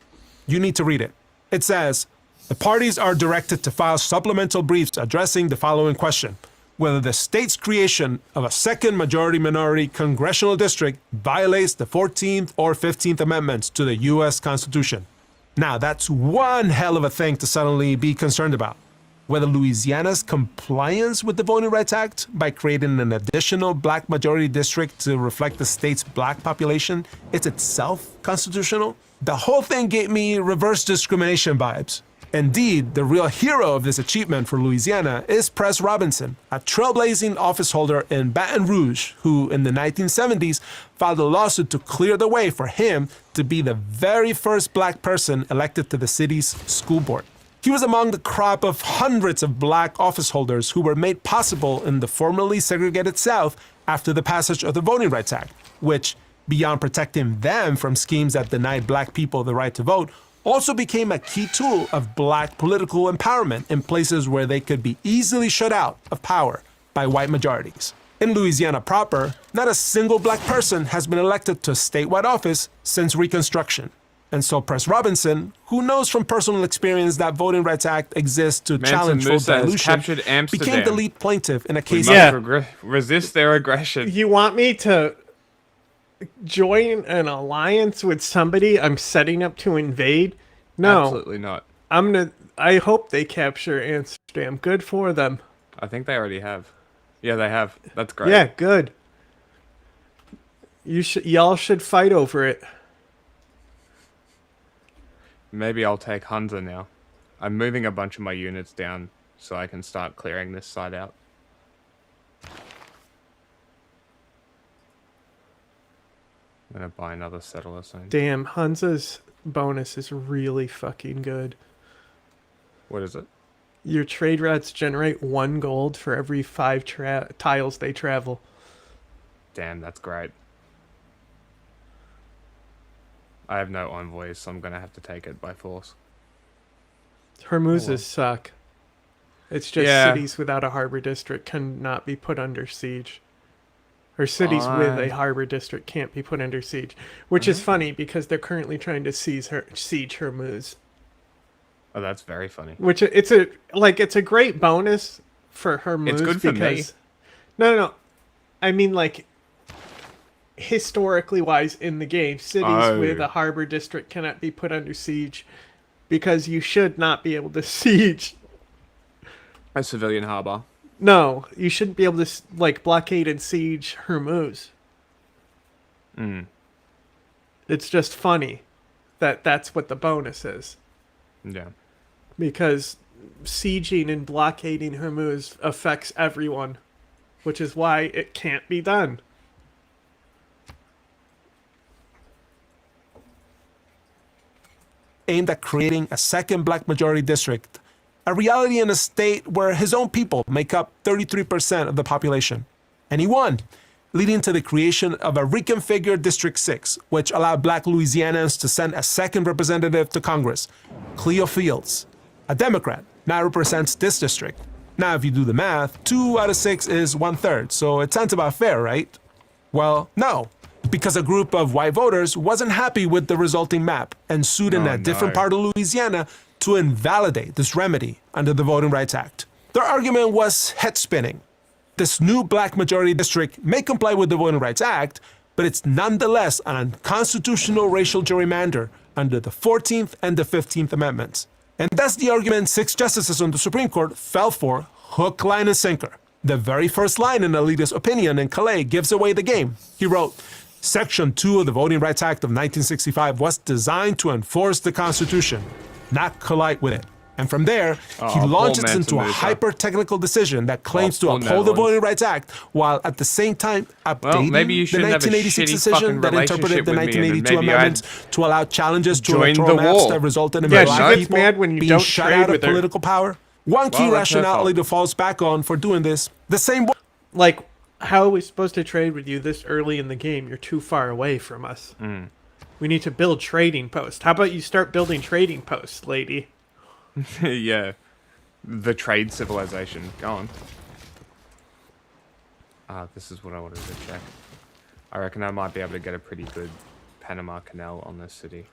S9: You need to read it. It says, the parties are directed to file supplemental briefs addressing the following question: whether the state's creation of a second majority-minority congressional district violates the 14th or 15th Amendments to the U.S. Constitution. Now, that's one hell of a thing to suddenly be concerned about. Whether Louisiana's compliance with the Voting Rights Act by creating an additional black majority district to reflect the state's black population is itself constitutional. The whole thing gave me reverse discrimination vibes. Indeed, the real hero of this achievement for Louisiana is Press Robinson, a trailblazing officeholder in Baton Rouge who, in the 1970s, filed a lawsuit to clear the way for him to be the very first black person elected to the city's school board. He was among the crop of hundreds of black officeholders who were made possible in the formerly segregated South after the passage of the Voting Rights Act, which, beyond protecting them from schemes that denied black people the right to vote, also became a key tool of black political empowerment in places where they could be easily shut out of power by white majorities. In Louisiana proper, not a single black person has been elected to a statewide office since Reconstruction. And so Press Robinson, who knows from personal experience that Voting Rights Act exists to challenge vote dilution, became the lead plaintiff in a case.
S5: Resist their aggression.
S2: You want me to join an alliance with somebody I'm setting up to invade? No,
S5: absolutely not.
S2: I hope they capture Amsterdam. Good for them.
S5: I think they already have. Yeah, they have. That's great.
S2: Yeah, good. Y'all should fight over it.
S5: Maybe I'll take Hunza now. I'm moving a bunch of my units down so I can start clearing this side out. I'm gonna buy another settler soon.
S2: Damn, Hunza's bonus is really fucking good.
S5: What is it?
S2: Your trade routes generate 1 gold for every 5 tiles they travel.
S5: Damn, that's great. I have no envoys, so I'm gonna have to take it by force.
S2: Hormuzes suck. It's just cities without a harbor district cannot be put under siege. Or cities with a harbor district can't be put under siege. Which is funny because they're currently trying to siege Hormuz.
S5: Oh, that's very funny.
S2: Which it's a great bonus for Hormuz.
S5: It's good for me.
S2: No. I mean, like, historically wise in the game, cities with a harbor district cannot be put under siege because you should not be able to siege
S5: a civilian harbor.
S2: No, you shouldn't be able to, like, blockade and siege Hormuz. It's just funny that that's what the bonus is.
S5: Yeah.
S2: Because sieging and blockading Hormuz affects everyone, which is why it can't be done.
S9: Aimed at creating a second black majority district, a reality in a state where his own people make up 33% of the population. And he won, leading to the creation of a reconfigured District 6, which allowed black Louisianans to send a second representative to Congress. Cleo Fields, a Democrat, now represents this district. Now, if you do the math, 2 out of 6 is 1/3, so it sounds about fair, right? Well, no, because a group of white voters wasn't happy with the resulting map and sued in a different part of Louisiana to invalidate this remedy under the Voting Rights Act. Their argument was head-spinning. This new black majority district may comply with the Voting Rights Act, but it's nonetheless an unconstitutional racial gerrymander under the 14th and the 15th Amendments. And that's the argument 6 justices on the Supreme Court fell for hook, line, and sinker. The very first line in Alito's opinion in Calais gives away the game. He wrote, Section 2 of the Voting Rights Act of 1965 was designed to enforce the Constitution, not collide with it. And from there, he launches into a hyper-technical decision that claims to uphold the Voting Rights Act, while at the same time updating the 1986 decision that interpreted the 1982 amendments to allow challenges to electoral maps that resulted in black people being shut out of political power. One key rationale Alito falls back on for doing this, the same way.
S2: Like, how are we supposed to trade with you this early in the game? You're too far away from us. We need to build trading posts. How about you start building trading posts, lady?
S5: Yeah. The trade civilization. Go on. This is what I wanted to check. I reckon I might be able to get a pretty good Panama Canal on this city.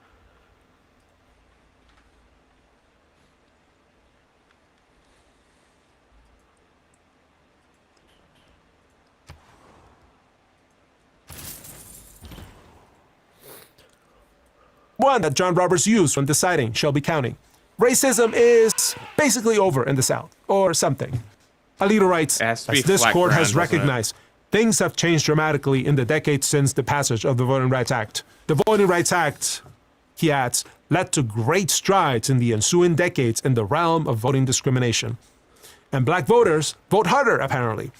S9: One that John Roberts used when deciding Shelby County. Racism is basically over in the South, or something. Alito writes, as this court has recognized, things have changed dramatically in the decades since the passage of the Voting Rights Act. The Voting Rights Act, he adds, led to great strides in the ensuing decades in the realm of voting discrimination. And black voters vote harder, apparently.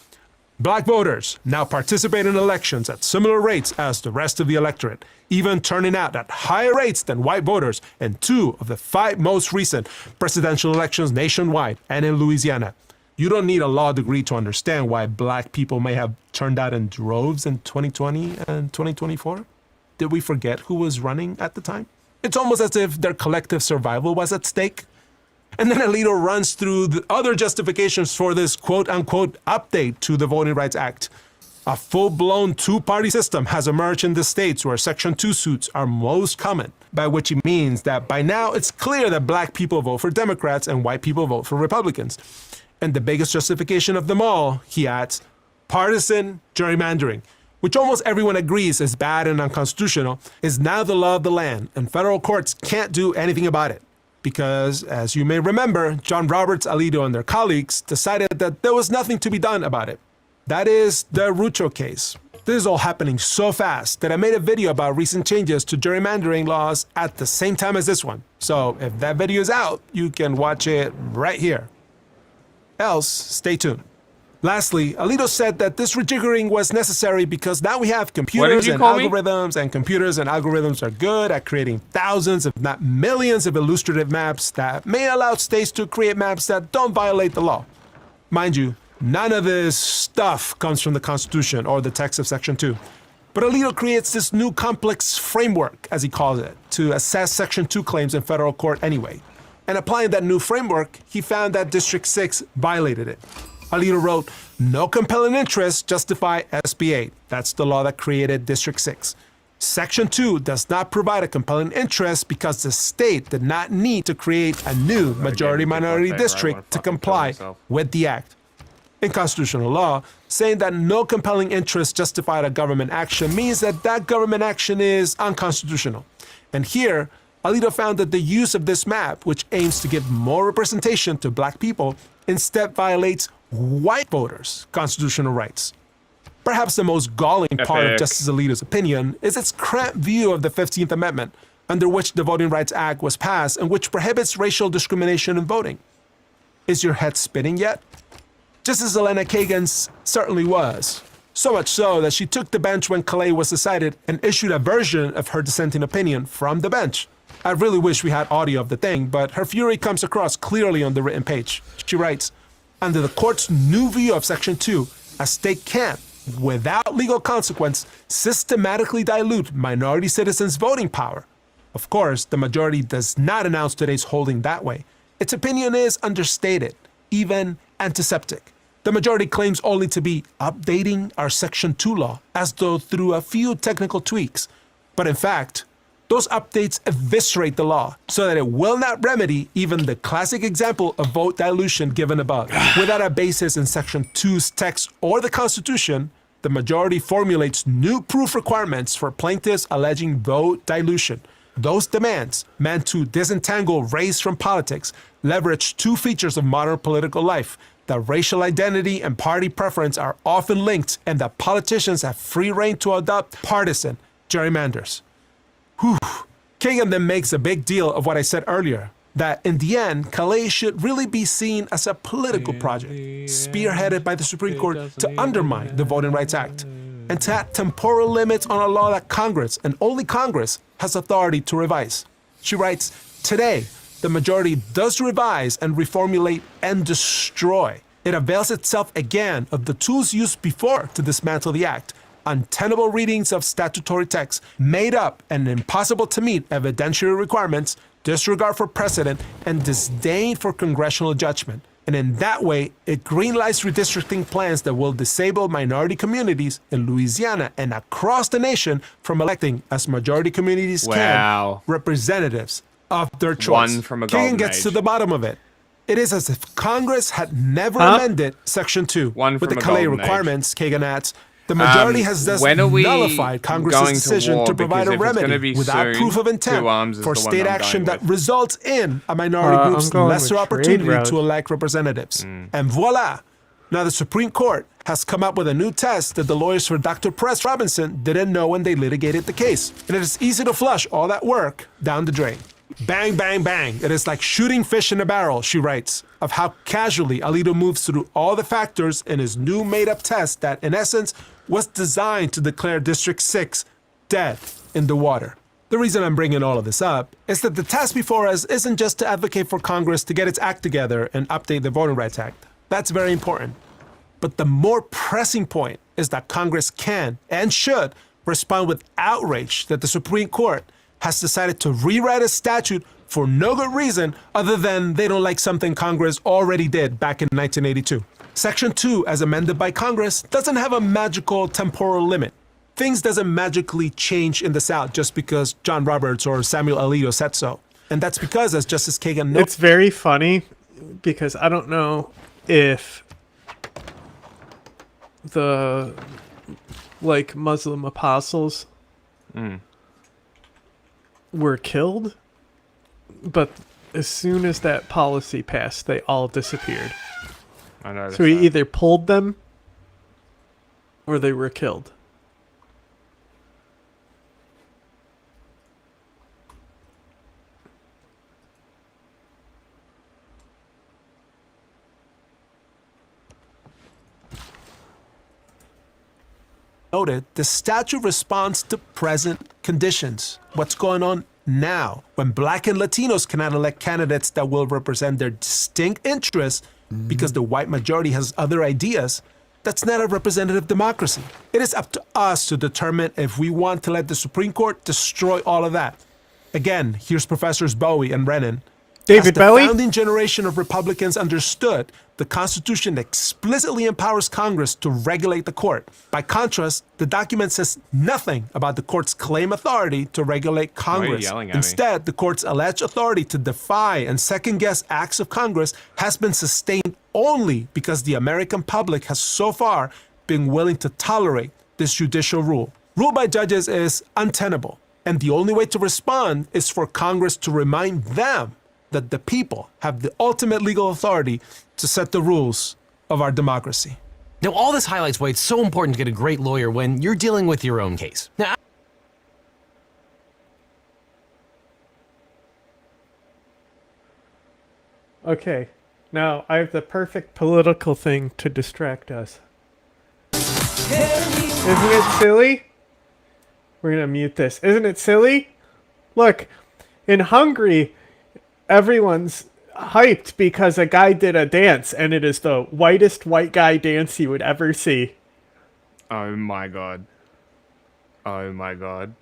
S9: Black voters now participate in elections at similar rates as the rest of the electorate, even turning out at higher rates than white voters in 2 of the 5 most recent presidential elections nationwide and in Louisiana. You don't need a law degree to understand why black people may have turned out in droves in 2020 and 2024. Did we forget who was running at the time? It's almost as if their collective survival was at stake. And then Alito runs through the other justifications for this quote-unquote update to the Voting Rights Act. A full-blown 2-party system has emerged in the states where Section 2 suits are most common, by which he means that by now it's clear that black people vote for Democrats and white people vote for Republicans. And the biggest justification of them all, he adds, partisan gerrymandering, which almost everyone agrees is bad and unconstitutional, is now the law of the land, and federal courts can't do anything about it. Because, as you may remember, John Roberts, Alito, and their colleagues decided that there was nothing to be done about it. That is the Rucho case. This is all happening so fast that I made a video about recent changes to gerrymandering laws at the same time as this one. So if that video is out, you can watch it right here. Else, stay tuned. Lastly, Alito said that this rejiggering was necessary because now we have computers and algorithms, and computers and algorithms are good at creating thousands, if not millions, of illustrative maps that may allow states to create maps that don't violate the law. Mind you, none of this stuff comes from the Constitution or the text of Section 2. But Alito creates this new complex framework, as he calls it, to assess Section 2 claims in federal court anyway. And applying that new framework, he found that District 6 violated it. Alito wrote, no compelling interest justify SB 8. That's the law that created District 6. Section 2 does not provide a compelling interest because the state did not need to create a new majority-minority district to comply with the act. In constitutional law, saying that no compelling interest justified a government action means that that government action is unconstitutional. And here, Alito found that the use of this map, which aims to give more representation to black people, instead violates white voters' constitutional rights. Perhaps the most galling part of Justice Alito's opinion is its cramped view of the 15th Amendment, under which the Voting Rights Act was passed and which prohibits racial discrimination in voting. Is your head spinning yet? Justice Elena Kagan's certainly was. So much so that she took the bench when Calais was decided and issued a version of her dissenting opinion from the bench. I really wish we had audio of the thing, but her fury comes across clearly on the written page. She writes, under the court's new view of Section 2, a state can't, without legal consequence, systematically dilute minority citizens' voting power. Of course, the majority does not announce today's holding that way. Its opinion is understated, even antiseptic. The majority claims only to be updating our Section 2 law, as though through a few technical tweaks. But in fact, those updates eviscerate the law so that it will not remedy even the classic example of vote dilution given above. Without a basis in Section 2's text or the Constitution, the majority formulates new proof requirements for plaintiffs alleging vote dilution. Those demands, meant to disentangle race from politics, leverage 2 features of modern political life. That racial identity and party preference are often linked, and that politicians have free rein to adopt partisan gerrymanders. Whew. Kagan then makes a big deal of what I said earlier, that in the end, Calais should really be seen as a political project, spearheaded by the Supreme Court to undermine the Voting Rights Act, and to add temporal limits on a law that Congress, and only Congress, has authority to revise. She writes, today, the majority does revise and reformulate and destroy. It avails itself again of the tools used before to dismantle the act, untenable readings of statutory text, made up and impossible to meet evidentiary requirements, disregard for precedent, and disdain for congressional judgment. And in that way, it greenlights redistricting plans that will disable minority communities in Louisiana and across the nation from electing, as majority communities can, representatives of their choice.
S5: One from a
S9: Keegan
S5: golden
S9: gets
S5: age.
S9: to the bottom of it. It is as if Congress had never amended Section 2 with the Calais requirements, Kagan adds. The majority has thus nullified Congress's decision to provide a remedy without proof of intent for state action that results in a minority group's lesser opportunity to elect representatives. And voila! Now the Supreme Court has come up with a new test that the lawyers for Dr. Press Robinson didn't know when they litigated the case. And it is easy to flush all that work down the drain. Bang, bang, bang. It is like shooting fish in a barrel, she writes, of how casually Alito moves through all the factors in his new made-up test that, in essence, was designed to declare District 6 dead in the water. The reason I'm bringing all of this up is that the task before us isn't just to advocate for Congress to get its act together and update the Voting Rights Act. That's very important. But the more pressing point is that Congress can and should respond with outrage that the Supreme Court has decided to rewrite a statute for no good reason other than they don't like something Congress already did back in 1982. Section 2, as amended by Congress, doesn't have a magical temporal limit. Things doesn't magically change in the South just because John Roberts or Samuel Alito said so. And that's because, as Justice Kagan notes...
S2: It's very funny because I don't know if the, like, Muslim apostles were killed, but as soon as that policy passed, they all disappeared.
S5: I noticed
S2: so he
S5: that.
S2: either pulled them or they were killed.
S9: Noted, the statute responds to present conditions. What's going on now, when Black and Latinos cannot elect candidates that will represent their distinct interests because the white majority has other ideas, that's not a representative democracy. It is up to us to determine if we want to let the Supreme Court destroy all of that. Again, here's Professors Bowie and Brennan.
S2: David Bowie?
S9: The founding generation of Republicans understood, the Constitution explicitly empowers Congress to regulate the court. By contrast, the document says nothing about the court's claim authority to regulate Congress. Instead, the court's alleged authority to defy and second-guess acts of Congress has been sustained only because the American public has so far been willing to tolerate this judicial rule. Rule by judges is untenable, and the only way to respond is for Congress to remind them that the people have the ultimate legal authority to set the rules of our democracy.
S10: Now, all this highlights why it's so important to get a great lawyer when you're dealing with your own case. Now,
S2: Okay, now I have the perfect political thing to distract us. Isn't it silly? We're gonna mute this. Isn't it silly? Look, in Hungary, everyone's hyped because a guy did a dance, and it is the whitest white guy dance you would ever see.
S5: Oh my god. Oh my god.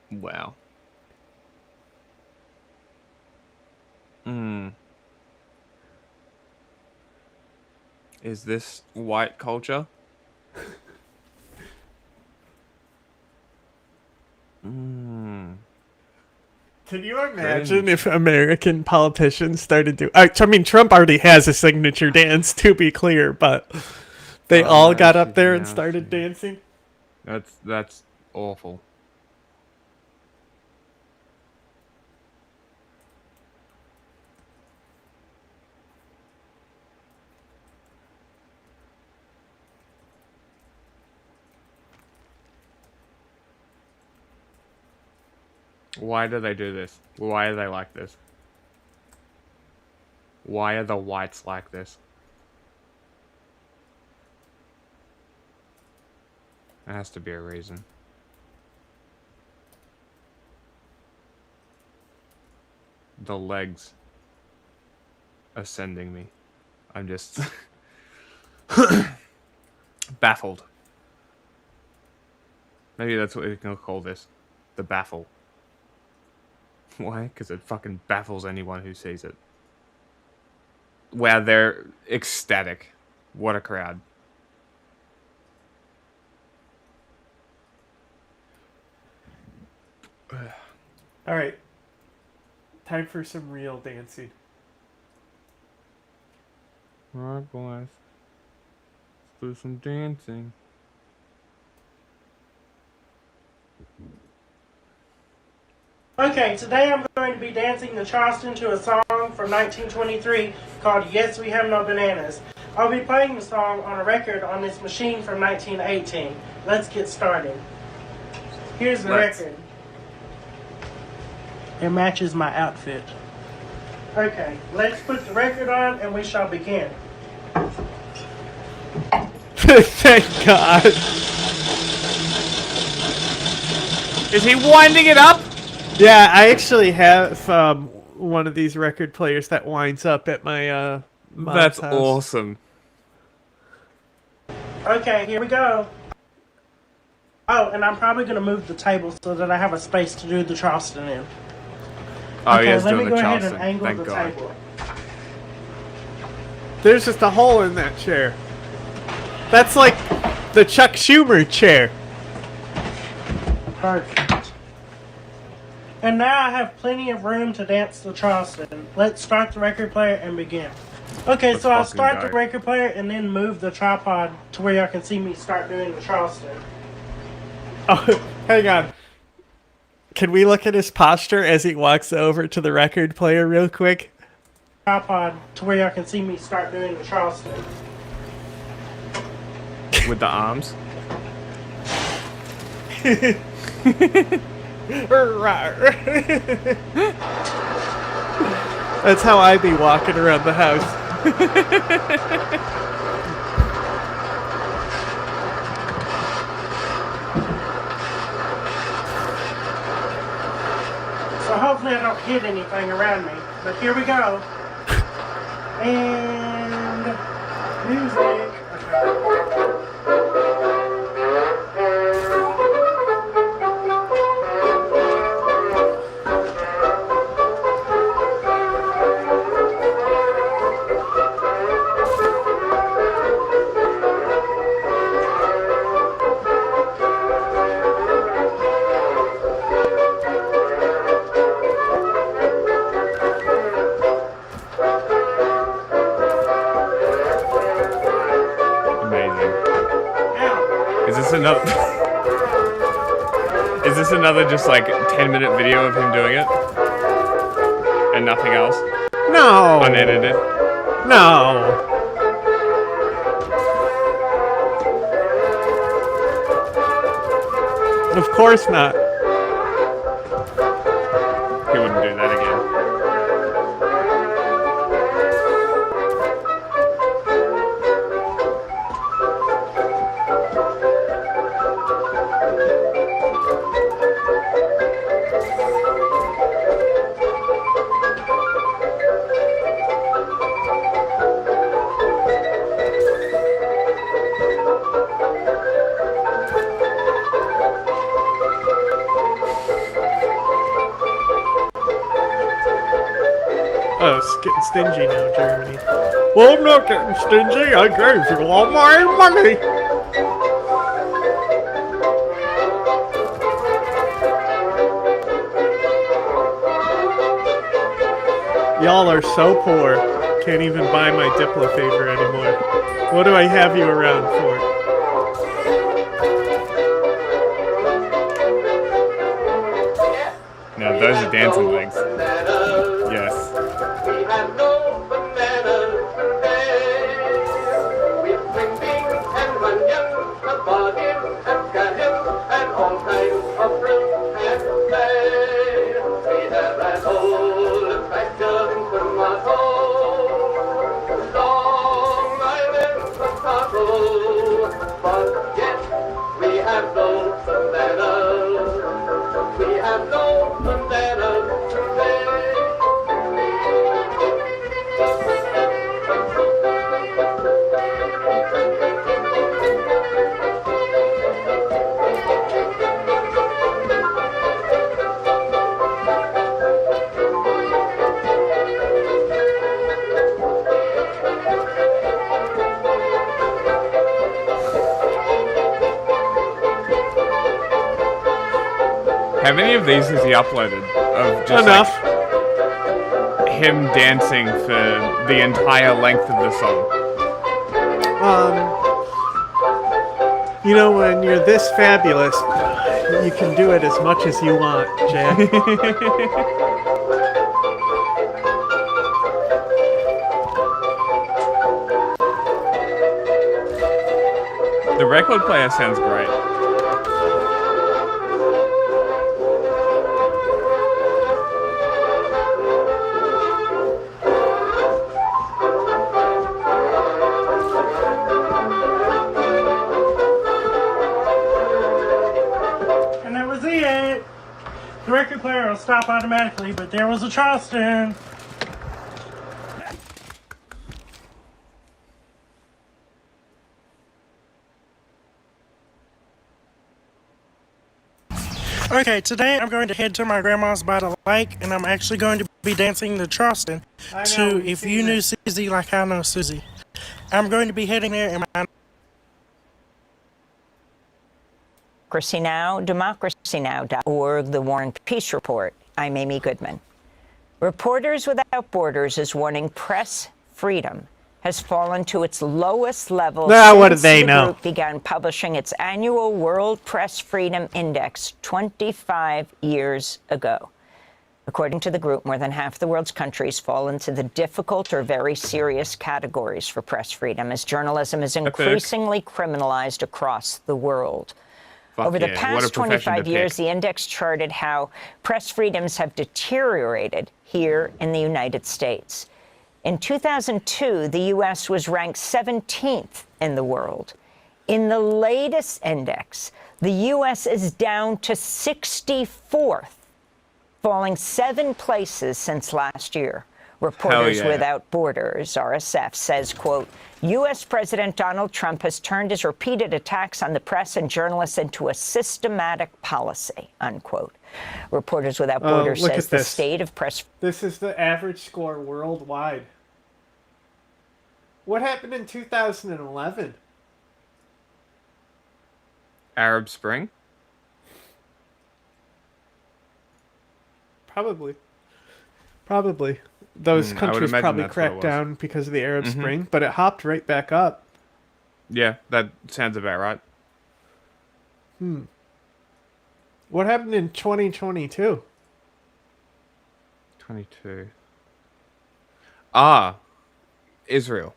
S5: Wow. Is this white culture?
S2: Can you imagine if American politicians started doing... I mean, Trump already has a signature dance, to be clear, but they all got up there and started dancing?
S5: That's awful. Why do they do this? Why are they like this? Why are the whites like this? There has to be a reason. The legs are sending me. I'm just baffled. Maybe that's what we can call this. The baffle. Why? Because it fucking baffles anyone who sees it. Wow, they're ecstatic. What a crowd.
S2: All right. Time for some real dancing.
S5: All right, boys. Let's do some dancing.
S12: Okay, today I'm going to be dancing the Charleston to a song from 1923 called Yes, We Have No Bananas. I'll be playing the song on a record on this machine from 1918. Let's get started. Here's the record. It matches my outfit. Okay, let's put the record on and we shall begin.
S2: Thank God.
S5: Is he winding it up?
S2: Yeah, I actually have one of these record players that winds up at my mom's
S5: That's
S2: house.
S5: awesome.
S12: Okay, here we go. Oh, and I'm probably going to move the table so that I have a space to do the Charleston in.
S5: Oh,
S12: okay,
S5: yes,
S12: let
S5: doing
S12: me
S5: the
S12: go ahead
S5: Charleston.
S12: and angle
S5: Thank
S12: the
S5: God.
S12: table.
S2: There's just a hole in that chair. That's like the Chuck Schumer chair.
S12: Perfect. And now I have plenty of room to dance the Charleston. Let's start the record player and begin. Okay, so I'll start the record player and then move the tripod to where y'all can see me start doing the Charleston.
S2: Oh, hang on. Can we look at his posture as he walks over to the record player real quick?
S12: Tripod to where y'all can see me start doing the Charleston.
S5: With the arms?
S2: That's how I be walking around the house.
S12: So hopefully I don't hit anything around me. But here we go. And music.
S5: Is this another just like 10-minute video of him doing it? And nothing else?
S2: No!
S5: Unedited?
S2: No! Of course not.
S5: He wouldn't do that again.
S2: Oh, it's getting stingy now, Germany. Well, I'm not getting stingy. I gave you all my money. Y'all are so poor. Can't even buy my Diplo favor anymore. What do I have you around for?
S5: Now those are dancing legs. Yes.
S17: We have no bananas today. With green beans and onions, a bargain and scallions, and all kinds of fruit and play. We have an old-fashioned tomato, Long Island potato, but yet we have no bananas. We have no bananas today.
S5: How many of these has he uploaded? Of just
S2: enough.
S5: Like, him dancing for the entire length of the song.
S2: You know, when you're this fabulous, you can do it as much as you want, Jack.
S5: The record player sounds great.
S12: And that was it. The record player will stop automatically, but there was a Charleston. Okay, today I'm going to head to my grandma's by the lake, and I'm actually going to be dancing the Charleston to If You Knew Susie Like I Know Susie. I'm going to be heading there in my...
S13: DemocracyNow.org, The War and Peace Report. I'm Amy Goodman. Reporters Without Borders is warning press freedom has fallen to its lowest level since the group began publishing its annual World Press Freedom Index 25 years ago. According to the group, more than half the world's countries fall into the difficult or very serious categories for press freedom, as journalism is increasingly criminalized across the world. Over the past 25 years, the index charted how press freedoms have deteriorated here in the United States. In 2002, the U.S. was ranked 17th in the world. In the latest index, the U.S. is down to 64th, falling 7 places since last year. Reporters Without Borders, RSF, says, quote, U.S. President Donald Trump has turned his repeated attacks on the press and journalists into a systematic policy, unquote. Reporters Without Borders says the state of press...
S2: This is the average score worldwide. What happened in 2011?
S5: Arab Spring?
S2: Probably. Those countries probably cracked down because of the Arab Spring, but it hopped right back up.
S5: Yeah, that sounds about right.
S2: What happened in 2022?
S5: 22. Israel.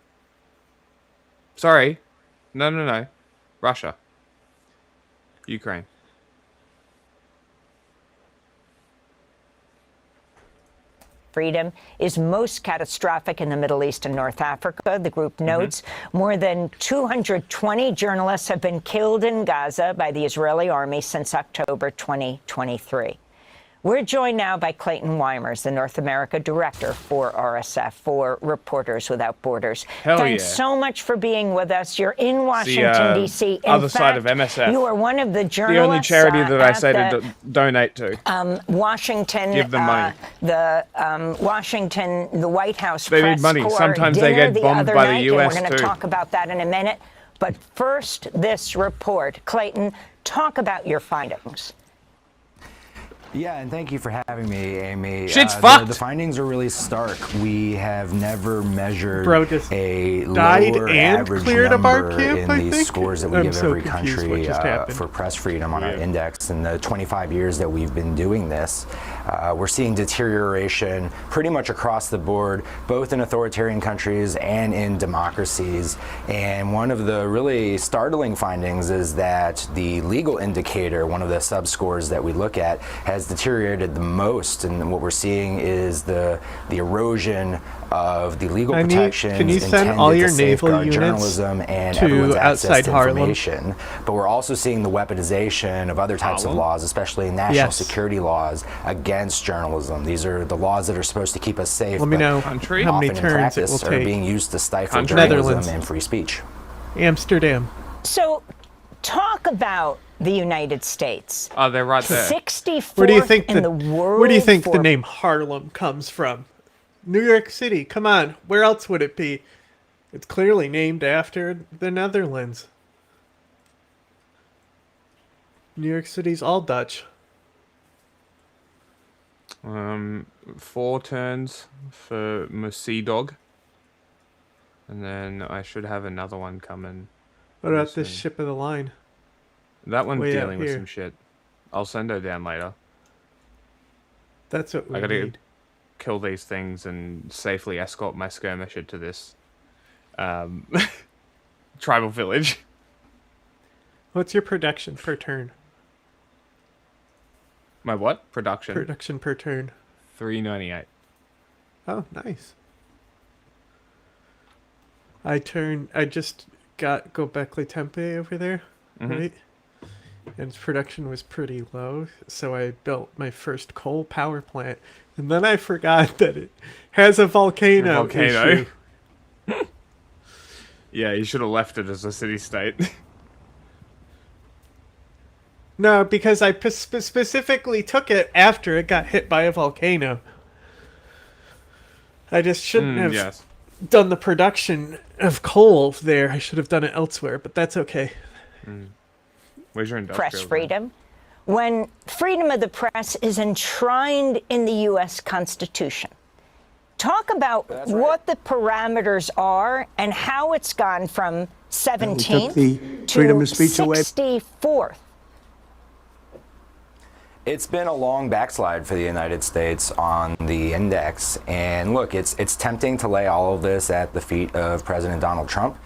S5: Sorry. No. Russia. Ukraine.
S13: Freedom is most catastrophic in the Middle East and North Africa. The group notes more than 220 journalists have been killed in Gaza by the Israeli army since October 2023. We're joined now by Clayton Weimers, the North America director for RSF, for Reporters Without Borders. Thanks so much for being with us. You're in Washington, D.C.
S5: Other side of MSF.
S13: You are one of the journalists.
S5: The only charity that I say to donate to.
S13: Washington.
S5: Give them money.
S13: Washington, the White House
S5: they
S13: press
S5: need money.
S13: corps
S5: Sometimes they get bombed by the U.S.
S13: We're going to talk about that in a minute. But first, this report. Clayton, talk about your findings.
S14: Yeah, and thank you for having me, Amy.
S5: Shit's fucked.
S14: The findings are really stark. We have never measured a
S2: died
S14: lower
S2: and
S14: average
S2: cleared a bar
S14: number
S2: camp,
S14: in
S2: I
S14: these
S2: think?
S14: scores that we
S2: I'm
S14: give
S2: so
S14: every
S2: confused what
S14: country
S2: just happened.
S14: for press freedom on our index. In the 25 years that we've been doing this, we're seeing deterioration pretty much across the board, both in authoritarian countries and in democracies. And one of the really startling findings is that the legal indicator, one of the sub-scores that we look at, has deteriorated the most, and what we're seeing is the erosion of the legal protections
S2: can you send all your naval units
S14: journalism and
S2: to
S14: everyone's access
S2: outside
S14: to
S2: Harlem?
S14: information. But we're also seeing the weaponization of other types of laws, especially national security laws against journalism. These are the laws that are supposed to keep us safe.
S2: Let me know
S14: how
S2: many turns it will
S14: are
S2: take.
S14: being used to stifle
S2: Netherlands
S14: journalism and free speech.
S2: Amsterdam.
S13: So, talk about the United States.
S5: Oh, they're right there.
S13: 64th in the world.
S2: Where do you think the name Harlem comes from? New York City. Come on. Where else would it be? It's clearly named after the Netherlands. New York City's all Dutch.
S5: 4 turns for Musi Dog. And then I should have another one coming.
S2: What about this ship of the line?
S5: That one's
S2: Way out
S5: dealing with
S2: here.
S5: some shit. I'll send her down later.
S2: That's what we
S5: I gotta
S2: need.
S5: kill these things and safely escort my skirmisher to this tribal village.
S2: What's your production per turn?
S5: My what? Production?
S2: Production per turn.
S5: 398.
S2: Oh, nice. I just got Gobekli Tepe over there, right? And its production was pretty low, so I built my first coal power plant. And then I forgot that it has a volcano issue.
S5: Yeah, you should have left it as a city-state.
S2: No, because I specifically took it after it got hit by a volcano. I just shouldn't have done the production of coal there. I should have done it elsewhere, but that's okay.
S5: Where's your industrial?
S13: Press freedom. When freedom of the press is enshrined in the U.S. Constitution. Talk about what the parameters are and how it's gone from 17th to 64th.
S14: It's been a long backslide for the United States on the index. And look, it's tempting to lay all of this at the feet of President Donald Trump.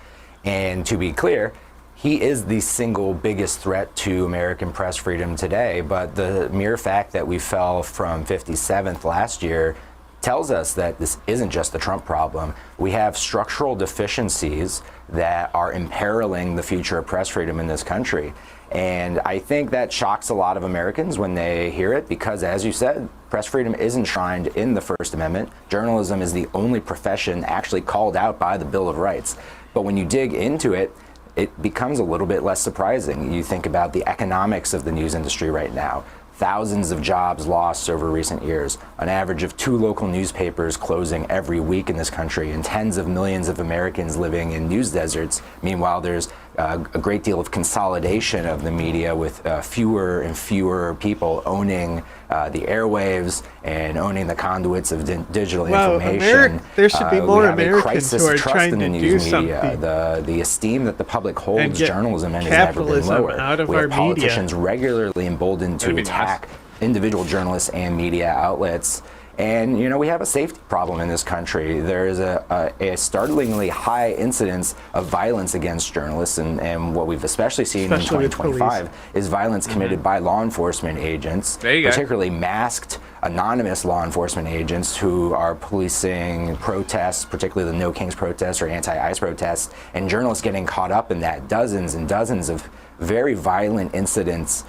S14: And to be clear, he is the single biggest threat to American press freedom today. But the mere fact that we fell from 57th last year tells us that this isn't just a Trump problem. We have structural deficiencies that are imperiling the future of press freedom in this country. And I think that shocks a lot of Americans when they hear it because, as you said, press freedom is enshrined in the First Amendment. Journalism is the only profession actually called out by the Bill of Rights. But when you dig into it, it becomes a little bit less surprising. You think about the economics of the news industry right now. Thousands of jobs lost over recent years, an average of 2 local newspapers closing every week in this country, and tens of millions of Americans living in news deserts. Meanwhile, there's a great deal of consolidation of the media with fewer and fewer people owning the airwaves and owning the conduits of digital information.
S2: There should be more Americans who are
S14: trust
S2: trying
S14: in the
S2: to
S14: news
S2: do
S14: media.
S2: something.
S14: The esteem that the public holds
S2: And get
S14: journalism in has never been
S2: capitalism
S14: lower.
S2: out of
S14: We
S2: our
S14: have
S2: media.
S14: politicians regularly emboldened to attack individual journalists and media outlets. And, you know, we have a safety problem in this country. There is a startlingly high incidence of violence against journalists, and what we've especially seen in 2025 is violence committed by law enforcement agents, particularly masked, anonymous law enforcement agents who are policing protests, particularly the No Kings protests or anti-ICE protests, and journalists getting caught up in that. Dozens and dozens of very violent incidents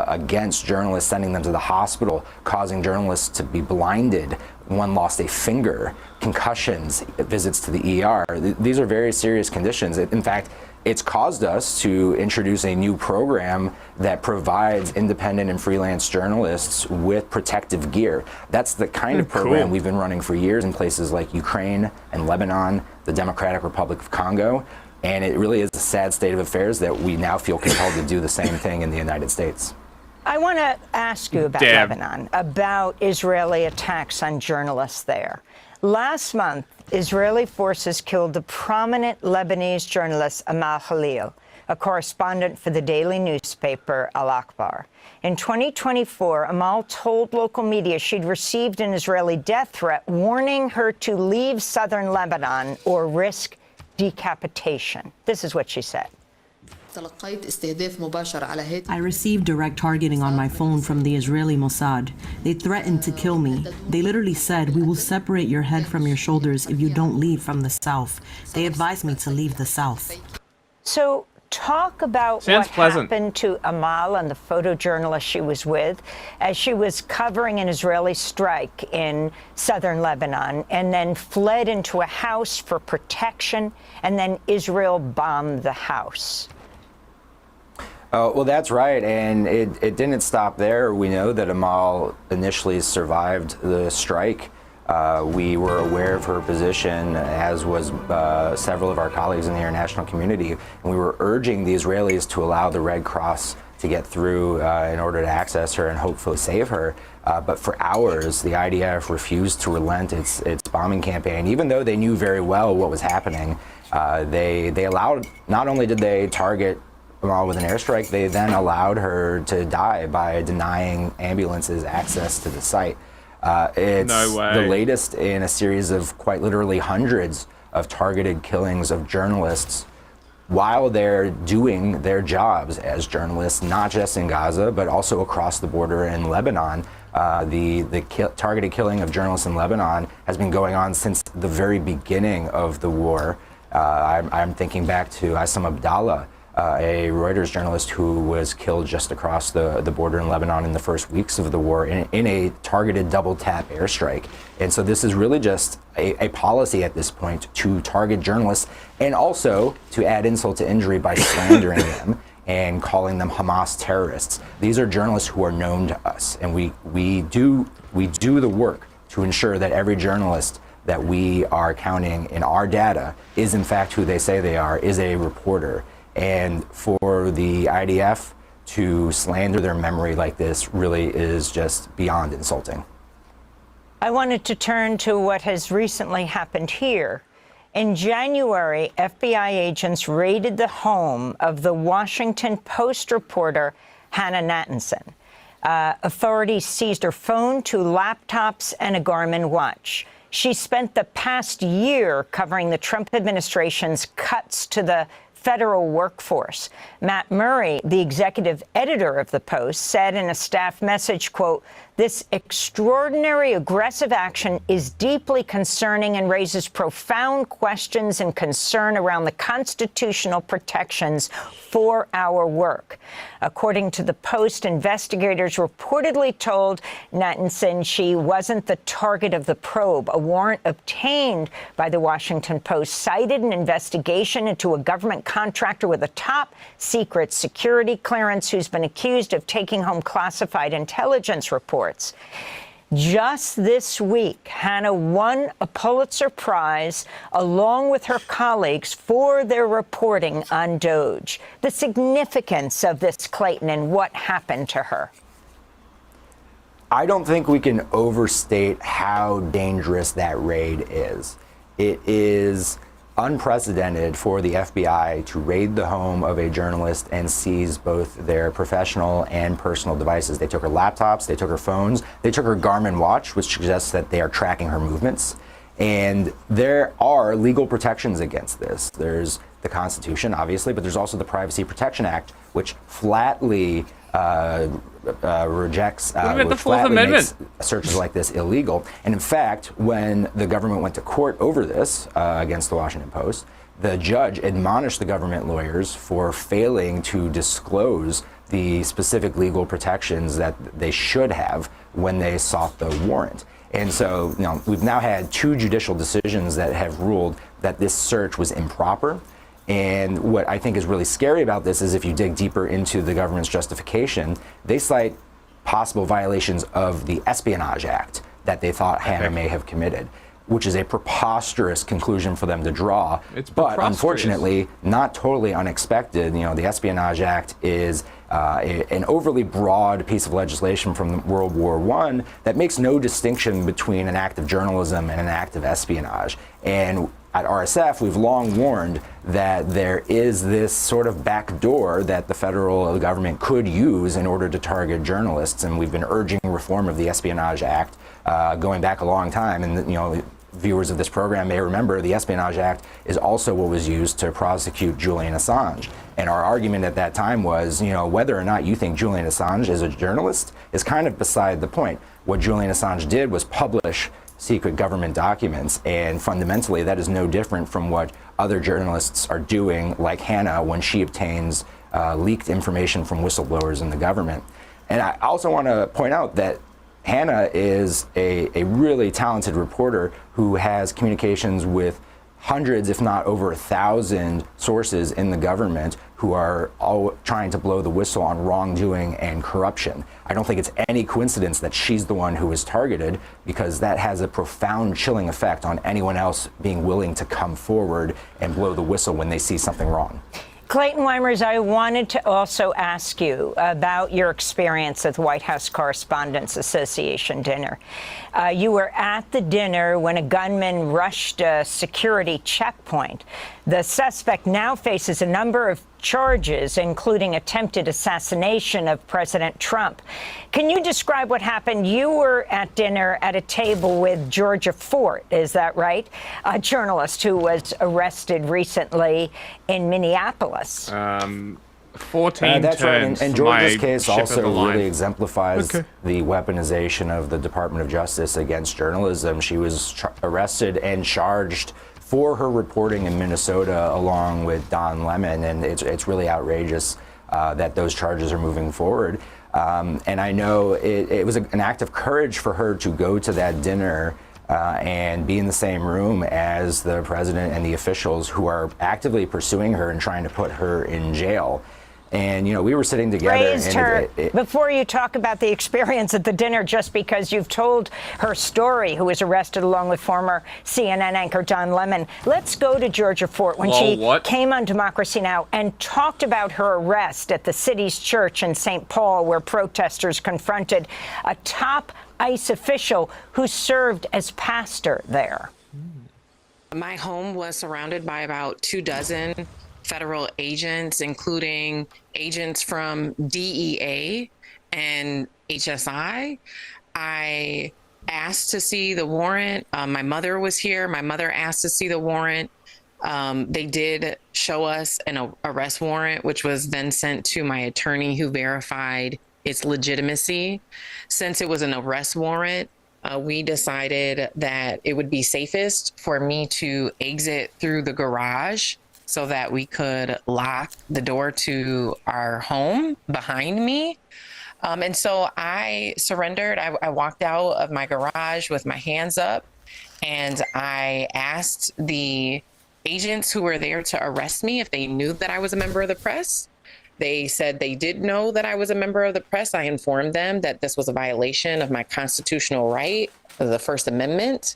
S14: against journalists, sending them to the hospital, causing journalists to be blinded. One lost a finger, concussions, visits to the ER. These are very serious conditions. In fact, it's caused us to introduce a new program that provides independent and freelance journalists with protective gear. That's the kind of program we've been running for years in places like Ukraine and Lebanon, the Democratic Republic of Congo. And it really is a sad state of affairs that we now feel compelled to do the same thing in the United States.
S13: I want to ask you about Lebanon, about Israeli attacks on journalists there. Last month, Israeli forces killed the prominent Lebanese journalist Amal Khalil, a correspondent for the daily newspaper Al Akhbar. In 2024, Amal told local media she'd received an Israeli death threat warning her to leave southern Lebanon or risk decapitation. This is what she said.
S11: I received direct targeting on my phone from the Israeli Mossad. They threatened to kill me. They literally said, "We will separate your head from your shoulders if you don't leave from the south." They advised me to leave the south.
S13: So talk about what happened to Amal and the photojournalist she was with as she was covering an Israeli strike in southern Lebanon and then fled into a house for protection, and then Israel bombed the house.
S14: Well, that's right, and it didn't stop there. We know that Amal initially survived the strike. We were aware of her position, as was several of our colleagues in the international community, and we were urging the Israelis to allow the Red Cross to get through in order to access her and hopefully save her. But for hours, the IDF refused to relent its bombing campaign, even though they knew very well what was happening. They allowed, not only did they target Amal with an airstrike, they then allowed her to die by denying ambulances access to the site. It's the latest in a series of quite literally hundreds of targeted killings of journalists while they're doing their jobs as journalists, not just in Gaza, but also across the border in Lebanon. Targeted killing of journalists in Lebanon has been going on since the very beginning of the war. I'm thinking back to Aissam Abdallah, a Reuters journalist who was killed just across the border in Lebanon in the first weeks of the war in a targeted double tap airstrike. And so this is really just a policy at this point to target journalists and also to add insult to injury by slandering them and calling them Hamas terrorists. These are journalists who are known to us, and we do the work to ensure that every journalist that we are counting in our data is in fact who they say they are, is a reporter. And for the IDF to slander their memory like this really is just beyond insulting.
S13: I wanted to turn to what has recently happened here. In January, FBI agents raided the home of the Washington Post reporter Hannah Nathanson. Authorities seized her phone, 2 laptops, and a Garmin watch. She spent the past year covering the Trump administration's cuts to the federal workforce. Matt Murray, the executive editor of the Post, said in a staff message, quote, "This extraordinary aggressive action is deeply concerning and raises profound questions and concern around the constitutional protections for our work." According to the Post, investigators reportedly told Nathanson she wasn't the target of the probe. A warrant obtained by the Washington Post cited an investigation into a government contractor with a top secret security clearance who's been accused of taking home classified intelligence reports. Just this week, Hannah won a Pulitzer Prize along with her colleagues for their reporting on Doge. The significance of this, Clayton, and what happened to her.
S14: I don't think we can overstate how dangerous that raid is. It is unprecedented for the FBI to raid the home of a journalist and seize both their professional and personal devices. They took her laptops, they took her phones, they took her Garmin watch, which suggests that they are tracking her movements. And there are legal protections against this. There's the Constitution, obviously, but there's also the Privacy Protection Act, which flatly rejects, which flatly makes searches like this illegal. And in fact, when the government went to court over this against the Washington Post, the judge admonished the government lawyers for failing to disclose the specific legal protections that they should have when they sought the warrant. And so, we've now had 2 judicial decisions that have ruled that this search was improper. And what I think is really scary about this is if you dig deeper into the government's justification, they cite possible violations of the Espionage Act that they thought Hannah may have committed, which is a preposterous conclusion for them to draw. But unfortunately, not totally unexpected. The Espionage Act is an overly broad piece of legislation from World War I that makes no distinction between an act of journalism and an act of espionage. And at RSF, we've long warned that there is this sort of back door that the federal government could use in order to target journalists, and we've been urging reform of the Espionage Act going back a long time. And viewers of this program may remember the Espionage Act is also what was used to prosecute Julian Assange. And our argument at that time was, whether or not you think Julian Assange is a journalist is kind of beside the point. What Julian Assange did was publish secret government documents, and fundamentally that is no different from what other journalists are doing, like Hannah, when she obtains leaked information from whistleblowers in the government. And I also want to point out that Hannah is a really talented reporter who has communications with hundreds, if not over 1,000 sources in the government who are all trying to blow the whistle on wrongdoing and corruption. I don't think it's any coincidence that she's the one who was targeted, because that has a profound chilling effect on anyone else being willing to come forward and blow the whistle when they see something wrong.
S13: Clayton Weimers, I wanted to also ask you about your experience at the White House Correspondents Association dinner. You were at the dinner when a gunman rushed a security checkpoint. The suspect now faces a number of charges, including attempted assassination of President Trump. Can you describe what happened? You were at dinner at a table with Georgia Fort, is that right? A journalist who was arrested recently in Minneapolis.
S5: 14
S14: that's right. And Georgia's case also
S5: line.
S14: really exemplifies the weaponization of the Department of Justice against journalism. She was arrested and charged for her reporting in Minnesota along with Don Lemon, and it's really outrageous that those charges are moving forward. And I know it was an act of courage for her to go to that dinner and be in the same room as the president and the officials who are actively pursuing her and trying to put her in jail. And, you know, we were sitting together.
S13: Praised her. Before you talk about the experience at the dinner, just because you've told her story, who was arrested along with former CNN anchor Don Lemon, let's go to Georgia Fort when she came on Democracy Now! And talked about her arrest at the city's church in St. Paul, where protesters confronted a top ICE official who served as pastor there.
S15: My home was surrounded by about 24 federal agents, including agents from DEA and HSI. I asked to see the warrant. My mother was here. My mother asked to see the warrant. They did show us an arrest warrant, which was then sent to my attorney, who verified its legitimacy. Since it was an arrest warrant, we decided that it would be safest for me to exit through the garage so that we could lock the door to our home behind me. And so I surrendered. I walked out of my garage with my hands up, and I asked the agents who were there to arrest me if they knew that I was a member of the press. They said they did know that I was a member of the press. I informed them that this was a violation of my constitutional right, the First Amendment.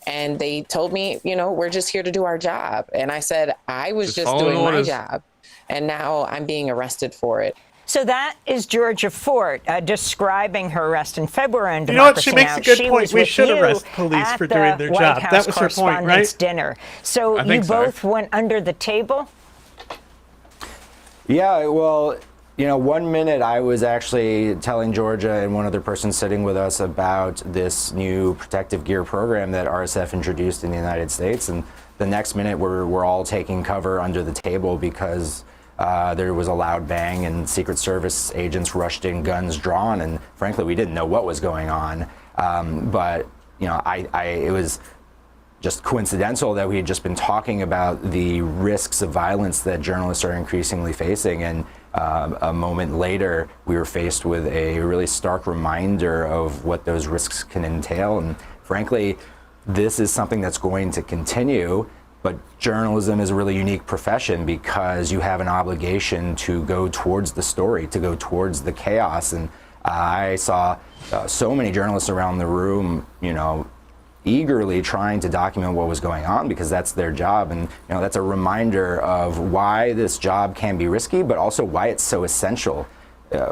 S15: And they told me, you know, we're just here to do our job. And I said, I was just doing my job. And now I'm being arrested for it.
S13: So that is Georgia Fort describing her arrest in February. And
S2: you know what? She makes a good point. We should arrest police for doing their job. That was her point, right?
S13: Dinner. So you both went under the table?
S14: Yeah, well, you know, 1 minute I was actually telling Georgia and one other person sitting with us about this new protective gear program that RSF introduced in the United States. And the next minute we're all taking cover under the table because there was a loud bang and Secret Service agents rushed in, guns drawn. And frankly, we didn't know what was going on. But, you know, it was just coincidental that we had just been talking about the risks of violence that journalists are increasingly facing. And a moment later, we were faced with a really stark reminder of what those risks can entail. And frankly, this is something that's going to continue. But journalism is a really unique profession because you have an obligation to go towards the story, to go towards the chaos. And I saw so many journalists around the room, you know, eagerly trying to document what was going on because that's their job. And, you know, that's a reminder of why this job can be risky, but also why it's so essential.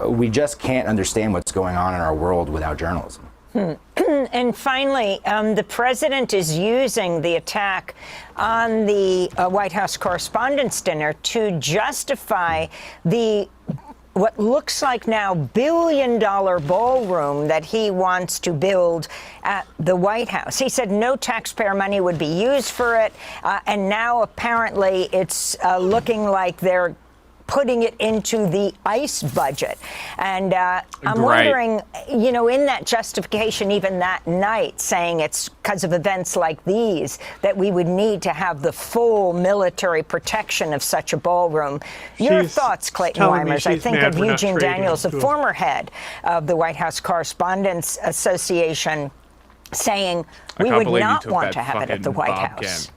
S14: We just can't understand what's going on in our world without journalism.
S13: And finally, the president is using the attack on the White House Correspondents' Dinner to justify the what looks like now billion-dollar ballroom that he wants to build at the White House. He said no taxpayer money would be used for it, and now apparently it's looking like they're putting it into the ICE budget. And I'm wondering, you know, in that justification, even that night, saying it's because of events like these that we would need to have the full military protection of such a ballroom. Your thoughts, Clayton Weimers? I think of Eugene Daniels, the former head of the White House Correspondents Association, saying we would not want to have it at the White House.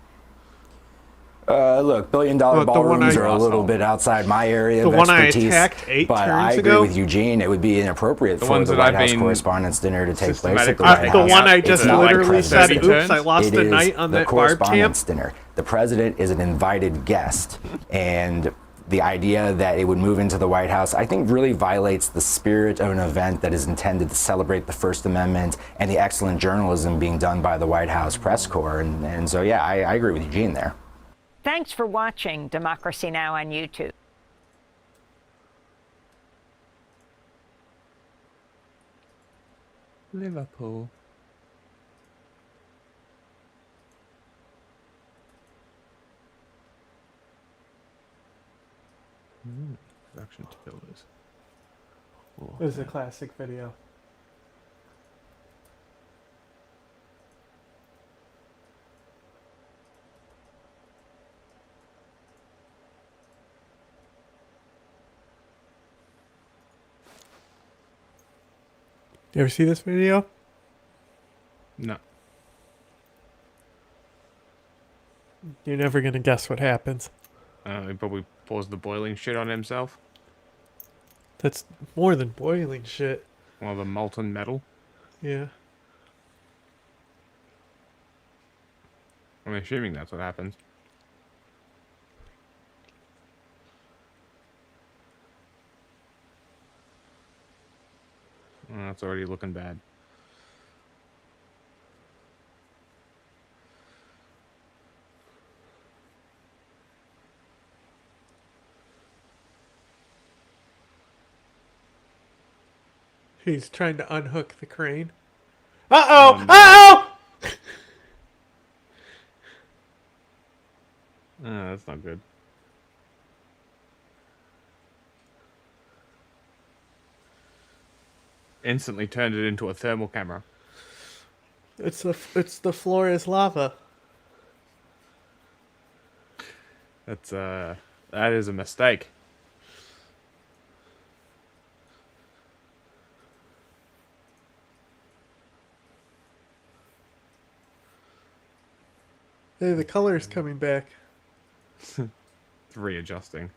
S14: Look, billion-dollar ballrooms are a little bit outside my area of expertise, but I agree with Eugene. It would be inappropriate for the White House Correspondents' Dinner to take place at the White House.
S2: The one I just literally said, oops, I lost a night on that barb camp.
S14: Dinner. The president is an invited guest, and the idea that it would move into the White House, I think really violates the spirit of an event that is intended to celebrate the First Amendment and the excellent journalism being done by the White House press corps. And so, yeah, I agree with Eugene there.
S13: Thanks for watching Democracy Now! On YouTube.
S5: Liverpool. Production pillars.
S2: This is a classic video. You ever see this video?
S5: No.
S2: You're never gonna guess what happens.
S5: He probably pours the boiling shit on himself.
S2: That's more than boiling shit.
S5: Well, the molten metal.
S2: Yeah.
S5: I'm assuming that's what happens. Oh, that's already looking bad.
S2: He's trying to unhook the crane. Uh-oh! Uh-oh!
S5: That's not good. Instantly turned it into a thermal camera.
S2: It's the floor is lava.
S5: That is a mistake.
S2: Hey, the color is coming back.
S5: It's readjusting.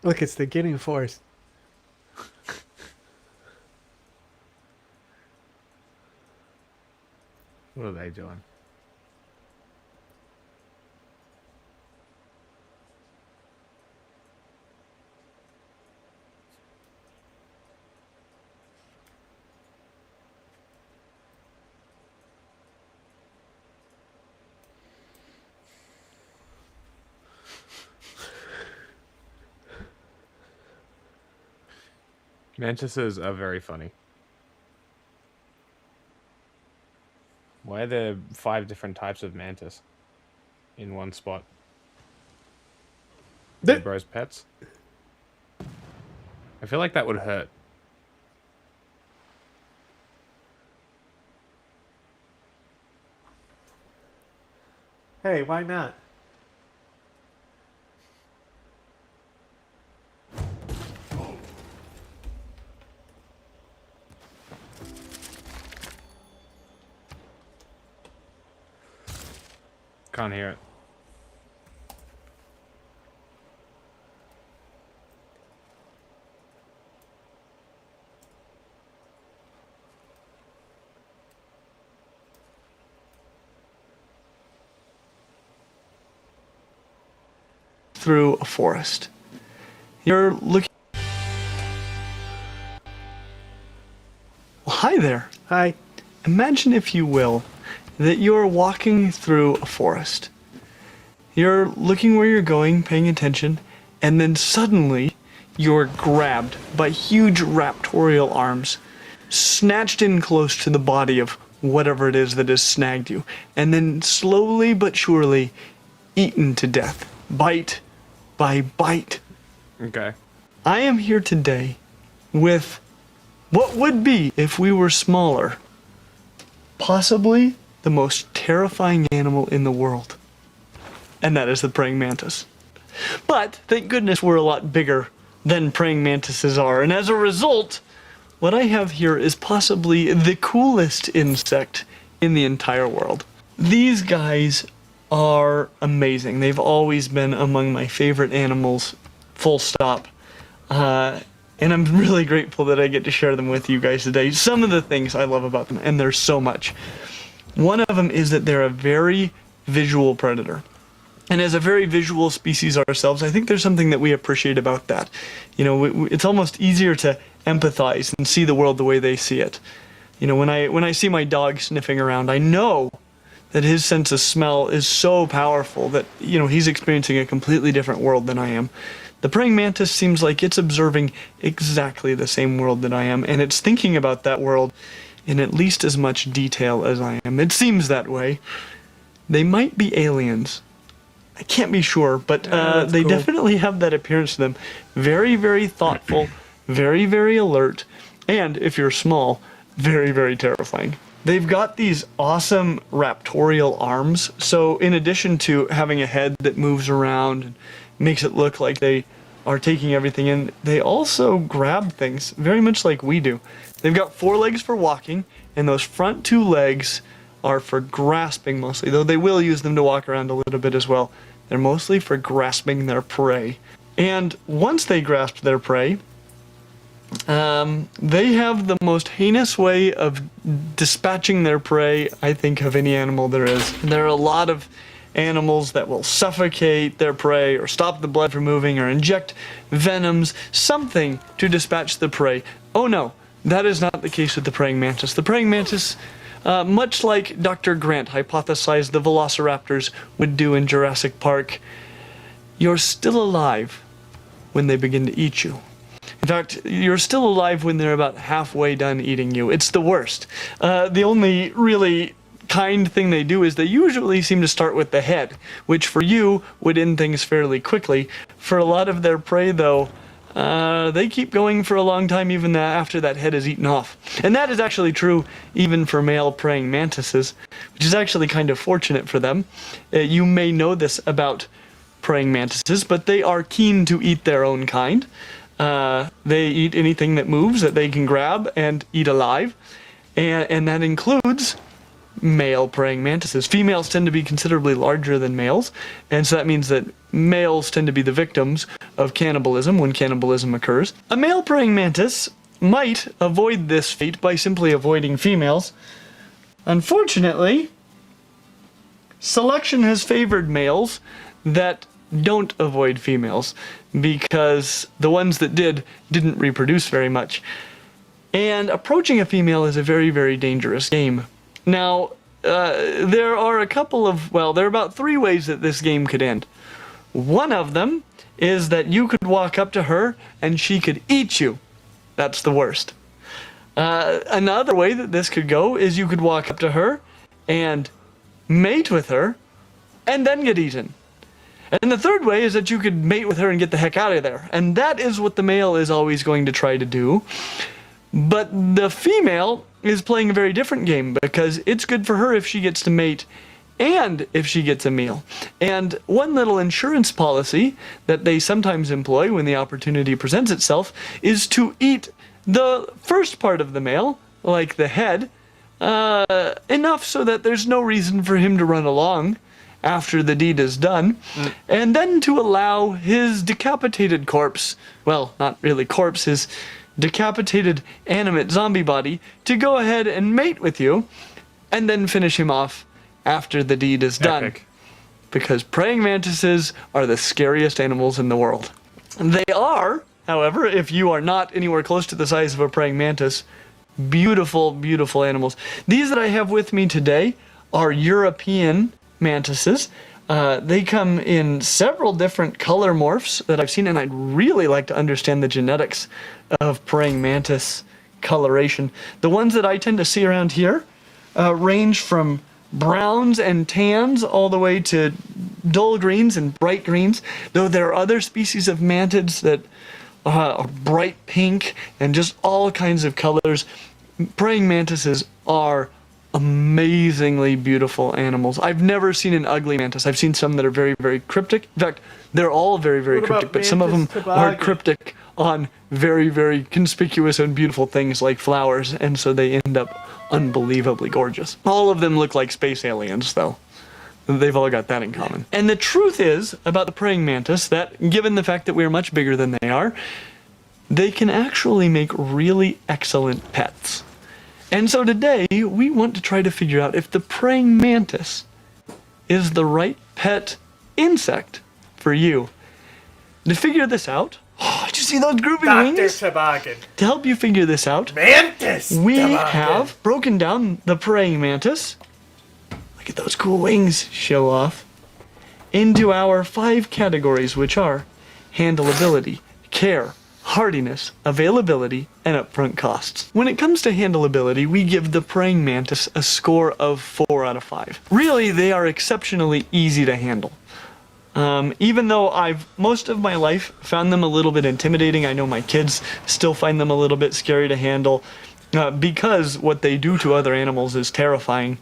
S2: Look, it's the getting force.
S5: What are they doing? Mantises are very funny. Why are there 5 different types of mantis in one spot? Bro's pets? I feel like that would hurt.
S2: Hey, why not?
S5: Can't hear it.
S16: Through a forest. You're looking. Well, hi there.
S2: Hi.
S16: Imagine, if you will, that you're walking through a forest. You're looking where you're going, paying attention, and then suddenly you're grabbed by huge raptorial arms, snatched in close to the body of whatever it is that has snagged you, and then slowly but surely eaten to death, bite by bite.
S5: Okay.
S16: I am here today with what would be, if we were smaller, possibly the most terrifying animal in the world. And that is the praying mantis. But thank goodness we're a lot bigger than praying mantises are. And as a result, what I have here is possibly the coolest insect in the entire world. These guys are amazing. They've always been among my favorite animals, full stop. And I'm really grateful that I get to share them with you guys today. Some of the things I love about them, and there's so much. One of them is that they're a very visual predator. And as a very visual species ourselves, I think there's something that we appreciate about that. You know, it's almost easier to empathize and see the world the way they see it. You know, when I see my dog sniffing around, I know that his sense of smell is so powerful that, you know, he's experiencing a completely different world than I am. The praying mantis seems like it's observing exactly the same world that I am, and it's thinking about that world in at least as much detail as I am. It seems that way. They might be aliens. I can't be sure, but they definitely have that appearance to them. Very, very thoughtful, very, very alert, and if you're small, very, very terrifying. They've got these awesome raptorial arms, so in addition to having a head that moves around and makes it look like they are taking everything in, they also grab things, very much like we do. They've got 4 legs for walking, and those front 2 legs are for grasping mostly, though they will use them to walk around a little bit as well. They're mostly for grasping their prey. And once they grasp their prey, they have the most heinous way of dispatching their prey, I think, of any animal there is. There are a lot of animals that will suffocate their prey or stop the blood from moving or inject venoms, something to dispatch the prey. Oh no, that is not the case with the praying mantis. The praying mantis, much like Dr. Grant hypothesized the velociraptors would do in Jurassic Park, you're still alive when they begin to eat you. In fact, you're still alive when they're about halfway done eating you. It's the worst. The only really kind thing they do is they usually seem to start with the head, which for you would end things fairly quickly. For a lot of their prey, though, they keep going for a long time even after that head is eaten off. And that is actually true even for male praying mantises, which is actually kind of fortunate for them. You may know this about praying mantises, but they are keen to eat their own kind. They eat anything that moves that they can grab and eat alive, and that includes male praying mantises. Females tend to be considerably larger than males, and so that means that males tend to be the victims of cannibalism when cannibalism occurs. A male praying mantis might avoid this fate by simply avoiding females. Unfortunately, selection has favored males that don't avoid females, because the ones that didn't reproduce very much. And approaching a female is a very, very dangerous game. Now, there are about 3 ways that this game could end. One of them is that you could walk up to her and she could eat you. That's the worst. Another way that this could go is you could walk up to her and mate with her and then get eaten. And the third way is that you could mate with her and get the heck out of there. And that is what the male is always going to try to do. But the female is playing a very different game, because it's good for her if she gets to mate and if she gets a meal. And one little insurance policy that they sometimes employ when the opportunity presents itself is to eat the first part of the male, like the head, enough so that there's no reason for him to run along after the deed is done, and then to allow his decapitated corpse, well, not really corpse, his decapitated animate zombie body, to go ahead and mate with you, and then finish him off after the deed is done.
S5: Epic.
S16: Because praying mantises are the scariest animals in the world. They are, however, if you are not anywhere close to the size of a praying mantis, beautiful, beautiful animals. These that I have with me today are European mantises. They come in several different color morphs that I've seen, and I'd really like to understand the genetics of praying mantis coloration. The ones that I tend to see around here range from browns and tans all the way to dull greens and bright greens, though there are other species of mantids that are bright pink and just all kinds of colors. Praying mantises are amazingly beautiful animals. I've never seen an ugly mantis. I've seen some that are very, very cryptic. In fact, they're all very, very cryptic, but some of them are cryptic on very, very conspicuous and beautiful things like flowers, and so they end up unbelievably gorgeous. All of them look like space aliens, though. They've all got that in common. And the truth is about the praying mantis that, given the fact that we are much bigger than they are, they can actually make really excellent pets. And so today, we want to try to figure out if the praying mantis is the right pet insect for you. To figure this out, did you see those groovy wings?
S2: Toboggan.
S16: To help you figure this out,
S2: Mantis
S16: we
S2: toboggan.
S16: have broken down the praying mantis. Look at those cool wings show off. Into our 5 categories, which are handleability, care, hardiness, availability, and upfront costs. When it comes to handleability, we give the praying mantis a score of 4 out of 5. Really, they are exceptionally easy to handle. Even though I've most of my life found them a little bit intimidating, I know my kids still find them a little bit scary to handle because what they do to other animals is terrifying.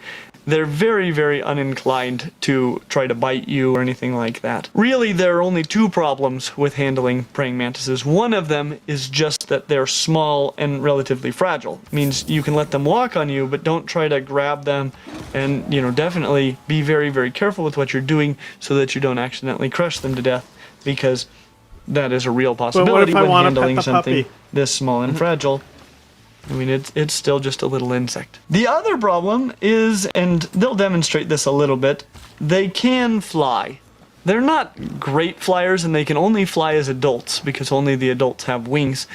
S16: They're very, very uninclined to try to bite you or anything like that. Really, there are only 2 problems with handling praying mantises. One of them is just that they're small and relatively fragile. It means you can let them walk on you, but don't try to grab them, and definitely be very, very careful with what you're doing so that you don't accidentally crush them to death, because that is a real possibility when handling something this small and fragile. I mean, it's still just a little insect. The other problem is, and they'll demonstrate this a little bit, they can fly. They're not great flyers, and they can only fly as adults because only the adults have wings.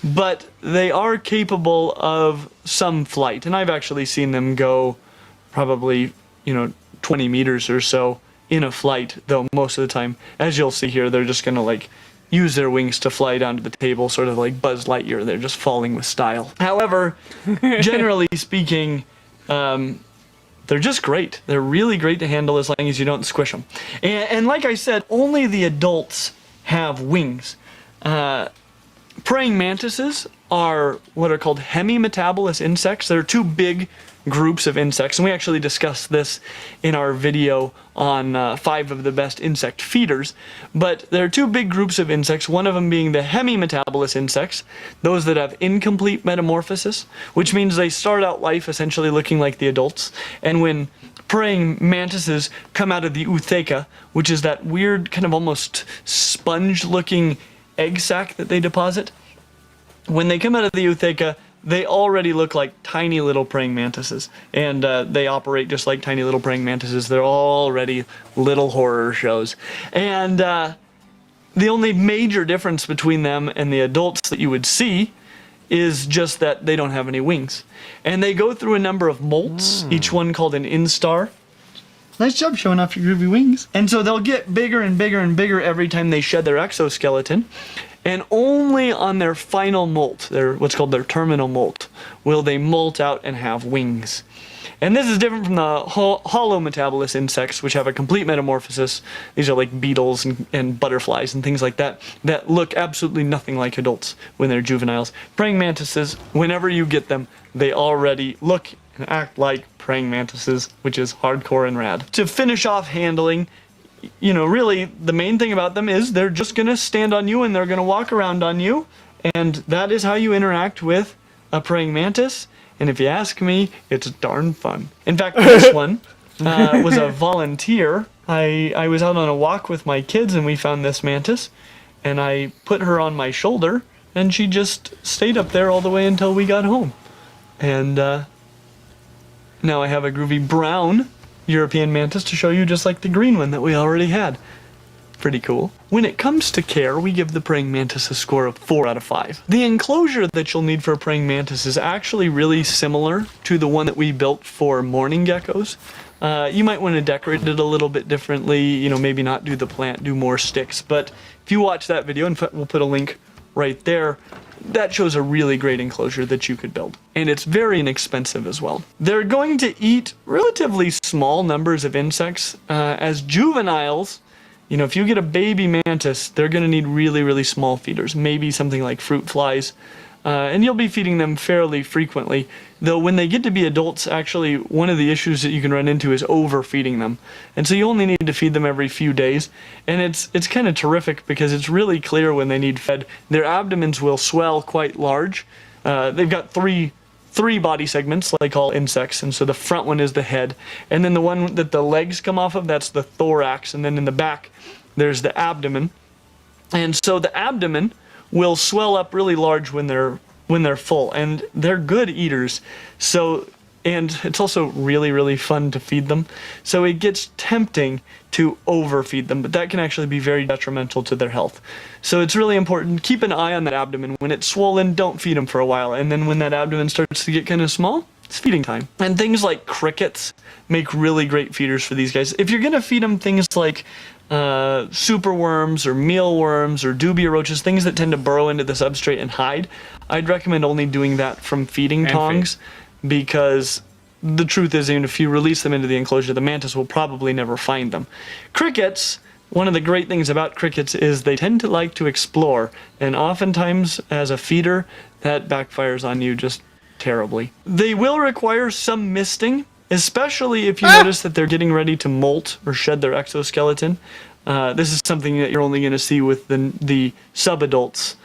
S16: But they are capable of some flight, and I've actually seen them go probably, 20 meters or so in a flight, though most of the time, as you'll see here, they're just gonna use their wings to fly down to the table, sort of like Buzz Lightyear. They're just falling with style. However, generally speaking, they're just great. They're really great to handle as long as you don't squish them. And like I said, only the adults have wings. Praying mantises are what are called hemimetabolous insects. They're 2 big groups of insects, and we actually discussed this in our video on 5 of the best insect feeders. But there are 2 big groups of insects, one of them being the hemimetabolous insects, those that have incomplete metamorphosis, which means they start out life essentially looking like the adults, and when praying mantises come out of the ootheca, which is that weird kind of almost sponge-looking egg sac that they deposit, when they come out of the ootheca, they already look like tiny little praying mantises, and they operate just like tiny little praying mantises. They're already little horror shows. And the only major difference between them and the adults that you would see is just that they don't have any wings. And they go through a number of molts, each one called an instar. Nice job showing off your groovy wings. And so they'll get bigger and bigger and bigger every time they shed their exoskeleton. And only on their final molt, what's called their terminal molt, will they molt out and have wings. And this is different from the holometabolous insects, which have a complete metamorphosis. These are like beetles and butterflies and things like that, that look absolutely nothing like adults when they're juveniles. Praying mantises, whenever you get them, they already look and act like praying mantises, which is hardcore and rad. To finish off handling, really the main thing about them is they're just gonna stand on you and they're gonna walk around on you, and that is how you interact with a praying mantis. And if you ask me, it's darn fun. In fact, this one was a volunteer. I was out on a walk with my kids and we found this mantis, and I put her on my shoulder and she just stayed up there all the way until we got home. And now I have a groovy brown European mantis to show you, just like the green one that we already had. Pretty cool. When it comes to care, we give the praying mantis a score of 4 out of 5. The enclosure that you'll need for a praying mantis is actually really similar to the one that we built for mourning geckos. You might want to decorate it a little bit differently, maybe not do the plant, do more sticks. But if you watch that video, in fact, we'll put a link right there, that shows a really great enclosure that you could build. And it's very inexpensive as well. They're going to eat relatively small numbers of insects. As juveniles, if you get a baby mantis, they're going to need really, really small feeders, maybe something like fruit flies. And you'll be feeding them fairly frequently. Though when they get to be adults, actually, one of the issues that you can run into is overfeeding them. And so you only need to feed them every few days. And it's kind of terrific because it's really clear when they need fed. Their abdomens will swell quite large. They've got three body segments, like all insects. And so the front one is the head. And then the one that the legs come off of, that's the thorax. And then in the back, there's the abdomen. And so the abdomen will swell up really large when they're full, and they're good eaters. So, and it's also really, really fun to feed them. So it gets tempting to overfeed them, but that can actually be very detrimental to their health. So it's really important, keep an eye on that abdomen. When it's swollen, don't feed them for a while. And then when that abdomen starts to get kind of small, it's feeding time. And things like crickets make really great feeders for these guys. If you're gonna feed them things like superworms or mealworms or dubia roaches, things that tend to burrow into the substrate and hide, I'd recommend only doing that from feeding tongs, because the truth is, even if you release them into the enclosure, the mantis will probably never find them. Crickets, one of the great things about crickets is they tend to like to explore, and oftentimes as a feeder, that backfires on you just terribly. They will require some misting, especially if you notice that they're getting ready to molt or shed their exoskeleton. This is something that you're only going to see with the subadults.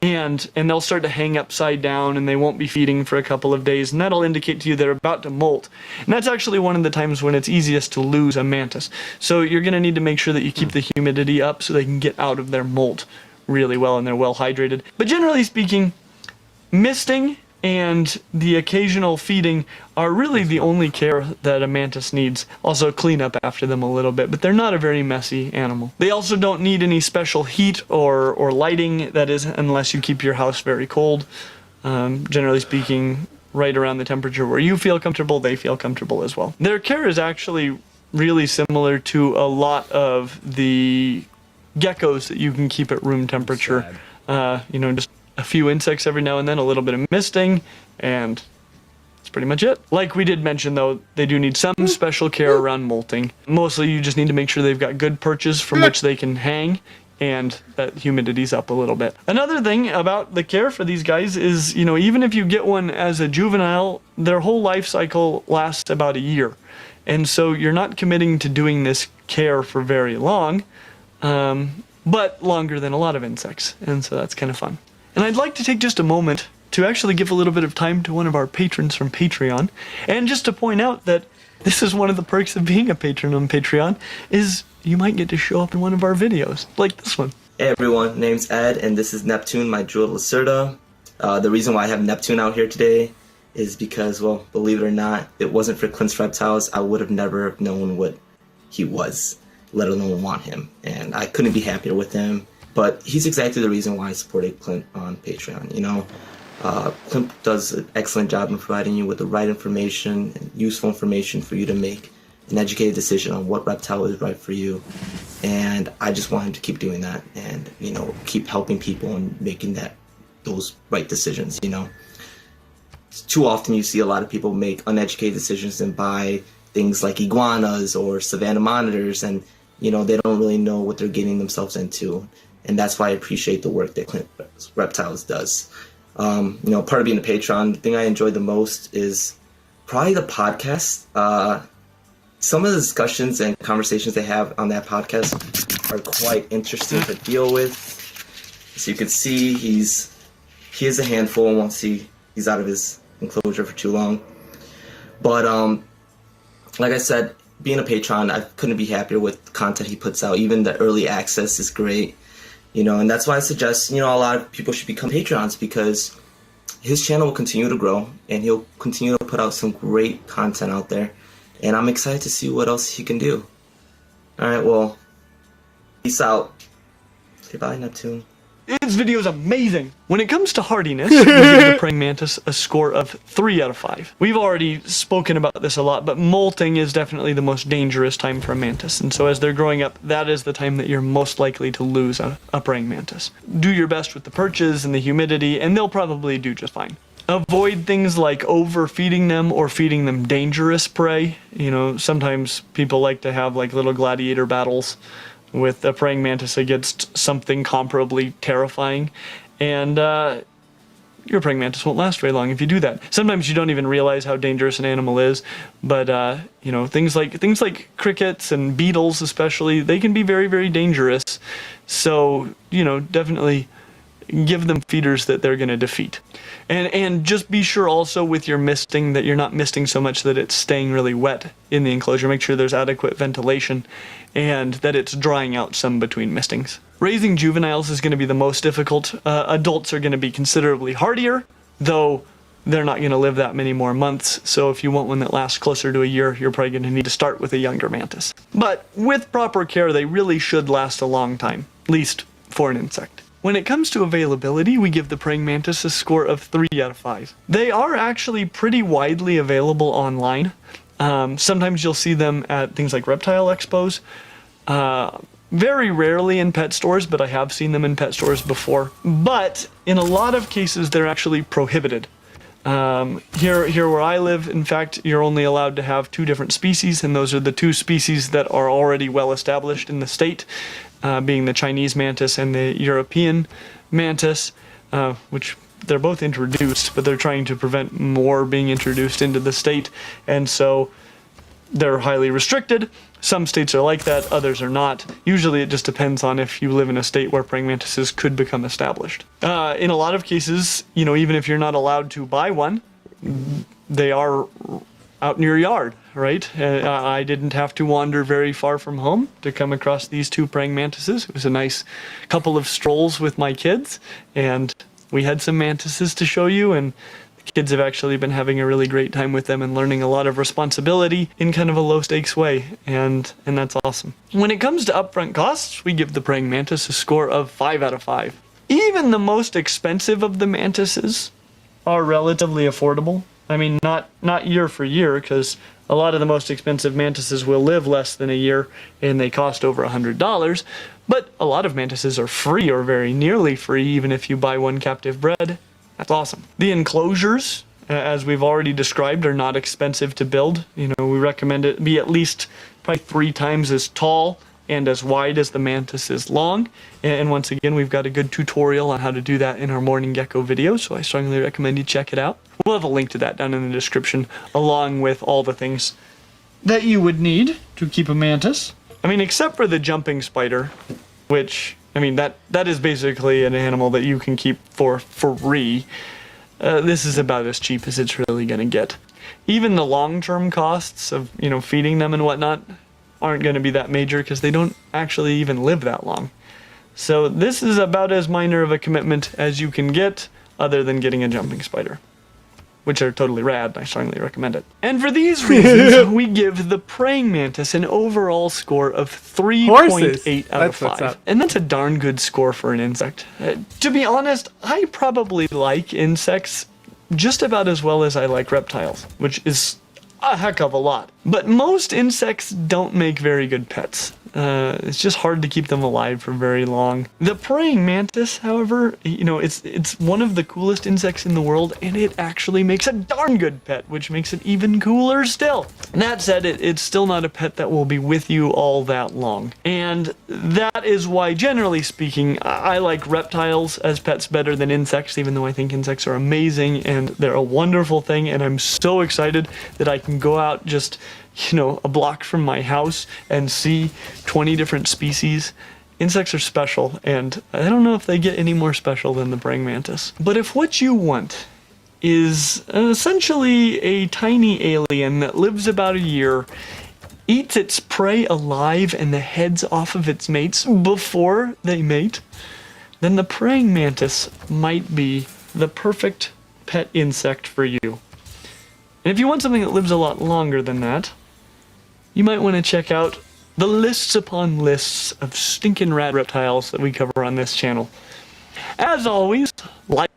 S16: And they'll start to hang upside down, and they won't be feeding for a couple of days, and that'll indicate to you they're about to molt. And that's actually one of the times when it's easiest to lose a mantis. So you're going to need to make sure that you keep the humidity up so they can get out of their molt really well and they're well hydrated. But generally speaking, misting and the occasional feeding are really the only care that a mantis needs. Also clean up after them a little bit, but they're not a very messy animal. They also don't need any special heat or lighting, that is, unless you keep your house very cold. Generally speaking, right around the temperature where you feel comfortable, they feel comfortable as well. Their care is actually really similar to a lot of the geckos that you can keep at room temperature. Just a few insects every now and then, a little bit of misting, and that's pretty much it. Like we did mention though, they do need some special care around molting. Mostly you just need to make sure they've got good perches from which they can hang, and that humidity's up a little bit. Another thing about the care for these guys is, even if you get one as a juvenile, their whole life cycle lasts about a year. And so you're not committing to doing this care for very long, but longer than a lot of insects. And so that's kind of fun. And I'd like to take just a moment to actually give a little bit of time to one of our patrons from Patreon. And just to point out that this is one of the perks of being a patron on Patreon, is you might get to show up in one of our videos, like this one.
S19: Hey everyone, name's Ed, and this is Neptune, my jewel Lacerda. The reason why I have Neptune out here today is because, well, believe it or not, if it wasn't for Clint's Reptiles, I would have never known what he was, let alone want him. And I couldn't be happier with him. But he's exactly the reason why I supported Clint on Patreon. Clint does an excellent job in providing you with the right information and useful information for you to make an educated decision on what reptile is right for you. And I just want him to keep doing that and, keep helping people and making those right decisions, Too often you see a lot of people make uneducated decisions and buy things like iguanas or savanna monitors, and, they don't really know what they're getting themselves into. And that's why I appreciate the work that Clint Reptiles does. Part of being a patron, the thing I enjoy the most is probably the podcast. Some of the discussions and conversations they have on that podcast are quite interesting to deal with. As you can see, he is a handful once he's out of his enclosure for too long. But like I said, being a patron, I couldn't be happier with the content he puts out. Even the early access is great. And that's why I suggest, a lot of people should become patrons, because his channel will continue to grow and he'll continue to put out some great content out there. And I'm excited to see what else he can do. All right, well, peace out. Goodbye, Neptune.
S16: This video is amazing. When it comes to hardiness, we give the praying mantis a score of 3 out of 5. We've already spoken about this a lot, but molting is definitely the most dangerous time for a mantis. And so as they're growing up, that is the time that you're most likely to lose a praying mantis. Do your best with the perches and the humidity, and they'll probably do just fine. Avoid things like overfeeding them or feeding them dangerous prey. Sometimes people like to have like little gladiator battles with a praying mantis against something comparably terrifying, and your praying mantis won't last very long if you do that. Sometimes you don't even realize how dangerous an animal is, but things like crickets and beetles especially, they can be very, very dangerous. So definitely give them feeders that they're going to defeat. And just be sure also with your misting that you're not misting so much that it's staying really wet in the enclosure. Make sure there's adequate ventilation and that it's drying out some between mistings. Raising juveniles is going to be the most difficult. Adults are going to be considerably hardier, though they're not going to live that many more months. So if you want one that lasts closer to a year, you're probably going to need to start with a younger mantis. But with proper care, they really should last a long time, at least for an insect. When it comes to availability, we give the praying mantis a score of 3 out of 5. They are actually pretty widely available online. Sometimes you'll see them at things like reptile expos. Very rarely in pet stores, but I have seen them in pet stores before. But in a lot of cases, they're actually prohibited. Here where I live, in fact, you're only allowed to have 2 different species, and those are the 2 species that are already well established in the state, being the Chinese mantis and the European mantis, which they're both introduced, but they're trying to prevent more being introduced into the state, and so they're highly restricted. Some states are like that, others are not. Usually it just depends on if you live in a state where praying mantises could become established. In a lot of cases, you know, even if you're not allowed to buy one, they are out in your yard, right? I didn't have to wander very far from home to come across these 2 praying mantises. It was a nice couple of strolls with my kids, and we had some mantises to show you, and kids have actually been having a really great time with them and learning a lot of responsibility in kind of a low stakes way, and that's awesome. When it comes to upfront costs, we give the praying mantis a score of 5 out of 5. Even the most expensive of the mantises are relatively affordable. I mean, not year for year, because a lot of the most expensive mantises will live less than a year and they cost over $100, but a lot of mantises are free or very nearly free even if you buy one captive bred. That's awesome. The enclosures, as we've already described, are not expensive to build. You know, we recommend it be at least probably 3 times as tall and as wide as the mantis is long. And once again, we've got a good tutorial on how to do that in our morning gecko video, so I strongly recommend you check it out. We'll have a link to that down in the description, along with all the things that you would need to keep a mantis. I mean, except for the jumping spider, which, I mean, that is basically an animal that you can keep for free. This is about as cheap as it's really going to get. Even the long-term costs of, you know, feeding them and whatnot aren't going to be that major because they don't actually even live that long. So this is about as minor of a commitment as you can get, other than getting a jumping spider, which are totally rad. I strongly recommend it. And for these reasons, we give the praying mantis an overall score of 3.8 out of 5. And that's a darn good score for an insect. To be honest, I probably like insects just about as well as I like reptiles, which is a heck of a lot. But most insects don't make very good pets. It's just hard to keep them alive for very long. The praying mantis, however, you know, it's one of the coolest insects in the world, and it actually makes a darn good pet, which makes it even cooler still. That said, it's still not a pet that will be with you all that long. And that is why, generally speaking, I like reptiles as pets better than insects, even though I think insects are amazing and they're a wonderful thing, and I'm so excited that I can go out just, you know, a block from my house and see 20 different species. Insects are special, and I don't know if they get any more special than the praying mantis. But if what you want is essentially a tiny alien that lives about a year, eats its prey alive and the heads off of its mates before they mate, then the praying mantis might be the perfect pet insect for you. And if you want something that lives a lot longer than that, you might want to check out the lists upon lists of stinking rad reptiles that we cover on this channel. As always, like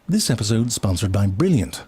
S20: This episode is sponsored by Brilliant.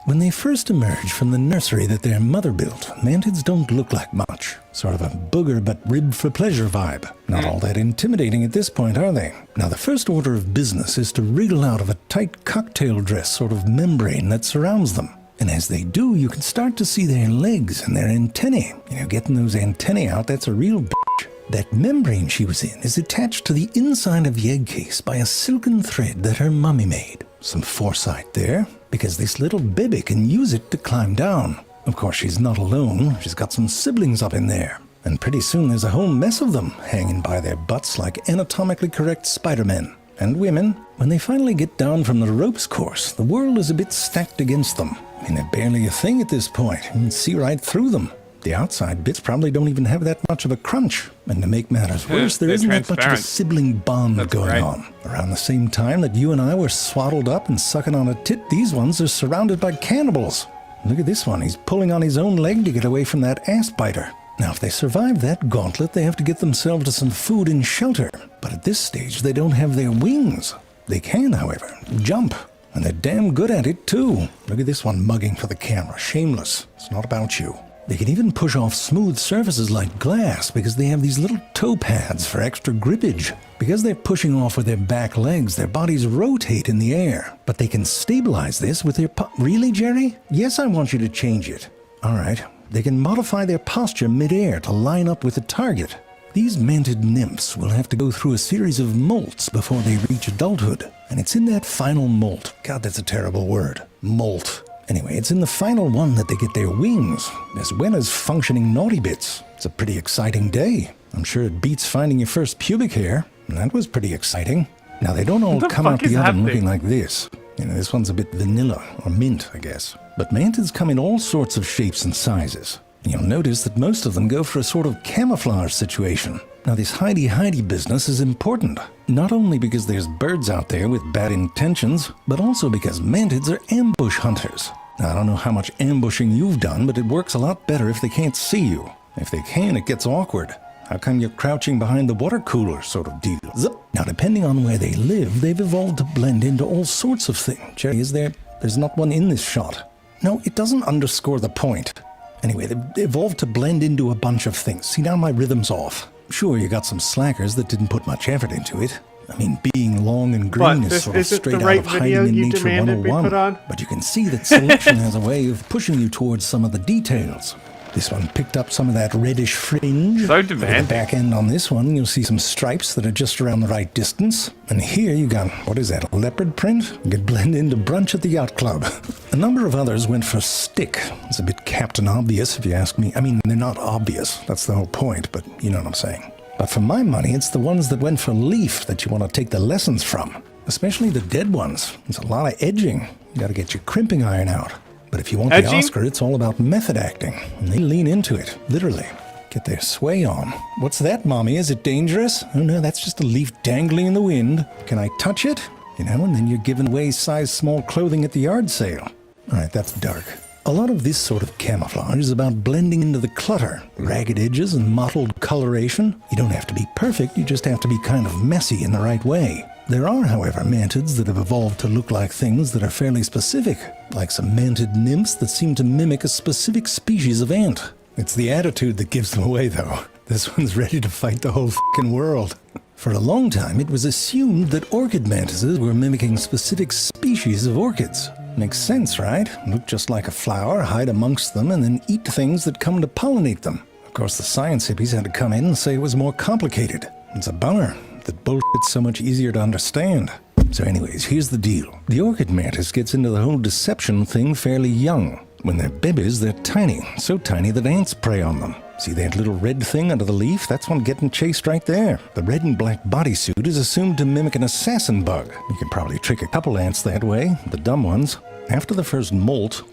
S20: When they first emerge from the nursery that their mother built, mantids don't look like much. Sort of a booger but ribbed for pleasure vibe. Not all that intimidating at this point, are they? Now, the first order of business is to wriggle out of a tight cocktail dress sort of membrane that surrounds them. And as they do, you can start to see their legs and their antennae. You know, getting those antennae out, that's a real bitch. That membrane she was in is attached to the inside of the egg case by a silken thread that her mummy made. Some foresight there, because this little baby can use it to climb down. Of course, she's not alone. She's got some siblings up in there. And pretty soon there's a whole mess of them hanging by their butts like anatomically correct Spider-Men. And women, when they finally get down from the ropes course, the world is a bit stacked against them. I mean, they're barely a thing at this point. You can see right through them. The outside bits probably don't even have that much of a crunch. And to make matters worse, there isn't that much of a sibling bond going on. Around the same time that you and I were swaddled up and sucking on a tit, these ones are surrounded by cannibals. Look at this one. He's pulling on his own leg to get away from that ass biter. Now, if they survive that gauntlet, they have to get themselves to some food and shelter. But at this stage, they don't have their wings. They can, however, jump. And they're damn good at it, too. Look at this one mugging for the camera. Shameless. It's not about you. They can even push off smooth surfaces like glass because they have these little toe pads for extra grippage. Because they're pushing off with their back legs, their bodies rotate in the air. But they can stabilize this with their Really, Jerry? Yes, I want you to change it. All right. They can modify their posture mid-air to line up with the target. These mantid nymphs will have to go through a series of molts before they reach adulthood. And it's in that final molt. God, that's a terrible word. Molt. Anyway, it's in the final one that they get their wings, as well as functioning naughty bits. It's a pretty exciting day. I'm sure it beats finding your first pubic hair. And that was pretty exciting. Now, they don't all come out the oven looking like this. You know, this one's a bit vanilla, or mint, I guess. But mantids come in all sorts of shapes and sizes. And you'll notice that most of them go for a sort of camouflage situation. Now, this hidey-hidey business is important. Not only because there's birds out there with bad intentions, but also because mantids are ambush hunters. Now, I don't know how much ambushing you've done, but it works a lot better if they can't see you. If they can, it gets awkward. How come you're crouching behind the water cooler sort of deal? Zip. Now, depending on where they live, they've evolved to blend into all sorts of things. Jerry, there's not one in this shot. No, it doesn't underscore the point. Anyway, they've evolved to blend into a bunch of things. See, now my rhythm's off. Sure, you got some slackers that didn't put much effort into it. I mean, being long and green is sort of straight out of Hiding in Nature 101. But you can see that selection has a way of pushing you towards some of the details. This one picked up some of that reddish fringe.
S5: So demanding.
S20: The back end on this one, you'll see some stripes that are just around the right distance. And here you got, what is that, a leopard print? You could blend into brunch at the yacht club. A number of others went for stick. It's a bit Captain Obvious, if you ask me. I mean, they're not obvious. That's the whole point, but you know what I'm saying. But for my money, it's the ones that went for leaf that you want to take the lessons from. Especially the dead ones. It's a lot of edging. You got to get your crimping iron out. But if you want the Oscar, it's all about method acting. And they lean into it, literally. Get their sway on. What's that, Mommy? Is it dangerous? Oh no, that's just a leaf dangling in the wind. Can I touch it? You know, and then you're giving away size small clothing at the yard sale. All right, that's dark. A lot of this sort of camouflage is about blending into the clutter. Ragged edges and mottled coloration. You don't have to be perfect, you just have to be kind of messy in the right way. There are, however, mantids that have evolved to look like things that are fairly specific, like some mantid nymphs that seem to mimic a specific species of ant. It's the attitude that gives them away, though. This one's ready to fight the whole f***ing world. For a long time, it was assumed that orchid mantises were mimicking specific species of orchids. Makes sense, right? Look just like a flower, hide amongst them, and then eat things that come to pollinate them. Of course, the science hippies had to come in and say it was more complicated. It's a bummer that bullshit's so much easier to understand. So anyways, here's the deal. The orchid mantis gets into the whole deception thing fairly young. When they're babies, they're tiny, so tiny that ants prey on them. See that little red thing under the leaf? That's one getting chased right there. The red and black bodysuit is assumed to mimic an assassin bug. You can probably trick a couple ants that way, the dumb ones. After the first molt,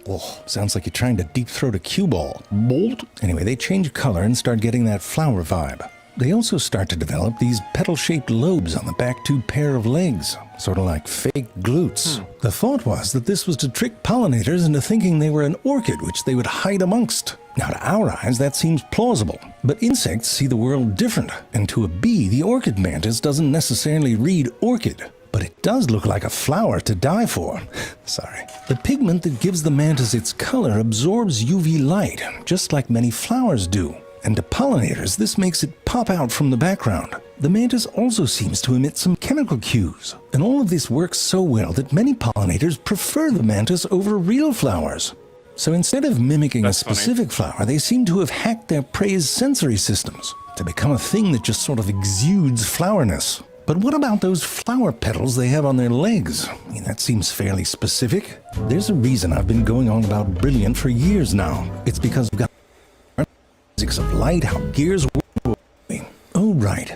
S20: sounds like you're trying to deep throat a cue ball. Molt? Anyway, they change color and start getting that flower vibe. They also start to develop these petal-shaped lobes on the back two pair of legs, sort of like fake glutes. The thought was that this was to trick pollinators into thinking they were an orchid which they would hide amongst. Now, to our eyes, that seems plausible, but insects see the world different, and to a bee, the orchid mantis doesn't necessarily read orchid, but it does look like a flower to die for. Sorry. The pigment that gives the mantis its color absorbs UV light, just like many flowers do. And to pollinators, this makes it pop out from the background. The mantis also seems to emit some chemical cues, and all of this works so well that many pollinators prefer the mantis over real flowers. So instead of mimicking a specific flower, they seem to have hacked their prey's sensory systems to become a thing that just sort of exudes flowerness. But what about those flower petals they have on their legs? I mean, that seems fairly specific. There's a reason I've been going on about brilliant for years now. It's because we've got physics of light, how gears work. Oh, right.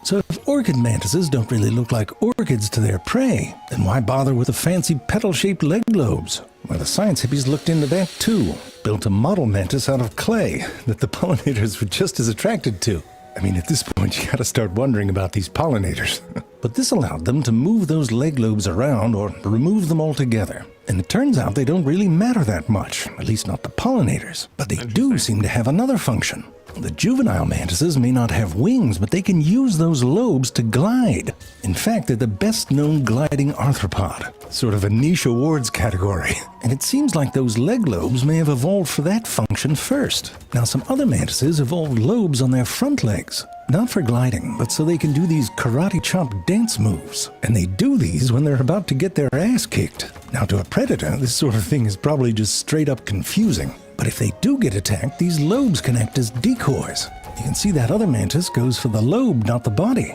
S20: So if orchid mantises don't really look like orchids to their prey, then why bother with the fancy petal-shaped leg lobes? Well, the science hippies looked into that too. Built a model mantis out of clay that the pollinators were just as attracted to. I mean, at this point, you gotta start wondering about these pollinators. But this allowed them to move those leg lobes around or remove them altogether. And it turns out they don't really matter that much, at least not the pollinators. But they do seem to have another function. The juvenile mantises may not have wings, but they can use those lobes to glide. In fact, they're the best-known gliding arthropod, sort of a niche awards category. And it seems like those leg lobes may have evolved for that function first. Now, some other mantises evolved lobes on their front legs, not for gliding, but so they can do these karate chop dance moves. And they do these when they're about to get their ass kicked. Now, to a predator, this sort of thing is probably just straight up confusing. But if they do get attacked, these lobes can act as decoys. You can see that other mantis goes for the lobe, not the body.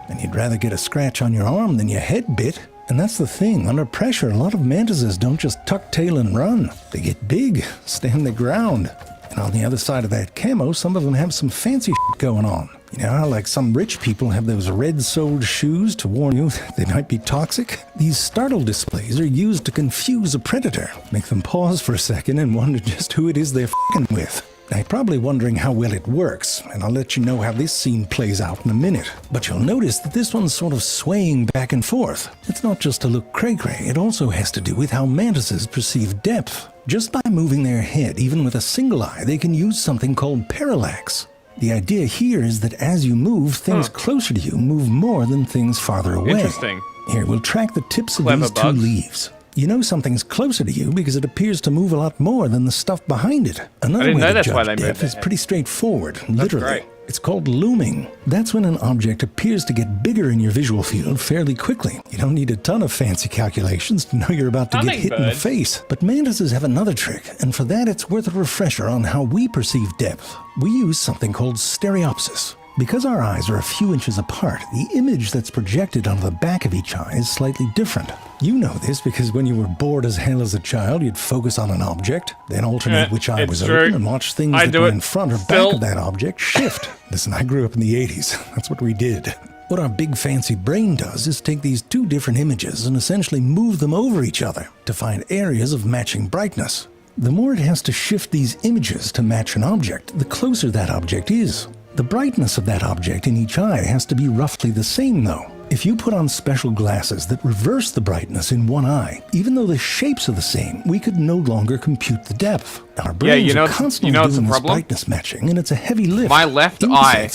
S20: And you'd rather get a scratch on your arm than your head bit. And that's the thing, under pressure, a lot of mantises don't just tuck tail and run. They get big, stand their ground. And on the other side of that camo, some of them have some fancy shit going on. You know how like some rich people have those red-soled shoes to warn you they might be toxic? These startle displays are used to confuse a predator, make them pause for a second and wonder just who it is they're f***ing with. Now, you're probably wondering how well it works, and I'll let you know how this scene plays out in a minute. But you'll notice that this one's sort of swaying back and forth. It's not just to look cray-cray, it also has to do with how mantises perceive depth. Just by moving their head, even with a single eye, they can use something called parallax. The idea here is that as you move, things closer to you move more than things farther away.
S5: Interesting.
S20: Here, we'll track the tips of these two leaves. You know something's closer to you because it appears to move a lot more than the stuff behind it. Another way to judge depth is pretty straightforward, literally. It's called looming. That's when an object appears to get bigger in your visual field fairly quickly. You don't need a ton of fancy calculations to know you're about to get hit in the face. But mantises have another trick, and for that it's worth a refresher on how we perceive depth. We use something called stereopsis. Because our eyes are a few inches apart, the image that's projected onto the back of each eye is slightly different. You know this because when you were bored as hell as a child, you'd focus on an object, then alternate which eye was open and watch things that were in front or back of that object shift. Listen, I grew up in the 80s. That's what we did. What our big fancy brain does is take these two different images and essentially move them over each other to find areas of matching brightness. The more it has to shift these images to match an object, the closer that object is. The brightness of that object in each eye has to be roughly the same, though. If you put on special glasses that reverse the brightness in one eye, even though the shapes are the same, we could no longer compute the depth. Our brains are constantly doing this brightness matching, and it's a heavy lift.
S5: My left eye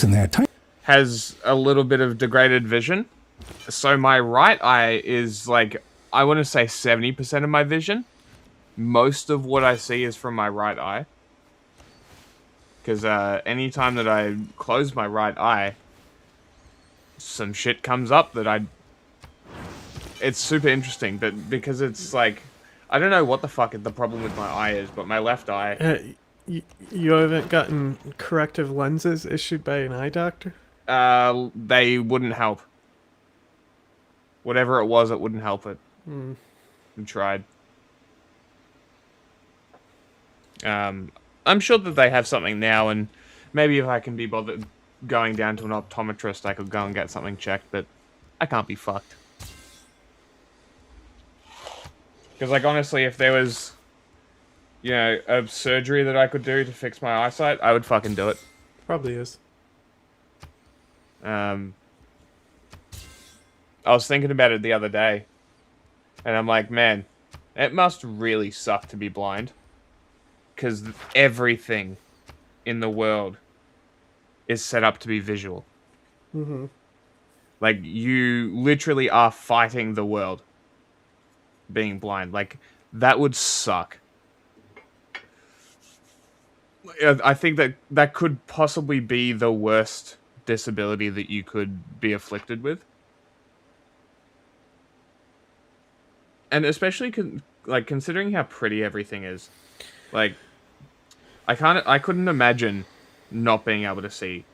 S5: has a little bit of degraded vision, so my right eye is like, I want to say 70% of my vision. Most of what I see is from my right eye. Because anytime that I close my right eye, some shit comes up that it's super interesting, but because it's like, I don't know what the fuck the problem with my eye is, but my left eye...
S2: You haven't gotten corrective lenses issued by an eye doctor?
S5: They wouldn't help. Whatever it was, it wouldn't help it. I tried. I'm sure that they have something now, and maybe if I can be bothered going down to an optometrist, I could go and get something checked, but I can't be fucked. Because, like, honestly, if there was, you know, a surgery that I could do to fix my eyesight, I would fucking do it.
S2: Probably is.
S5: I was thinking about it the other day, and I'm like, man, it must really suck to be blind. Because everything in the world is set up to be visual. Like, you literally are fighting the world being blind. Like, that would suck. I think that could possibly be the worst disability that you could be afflicted with. And especially considering how pretty everything is. Like, I couldn't imagine not being able to see.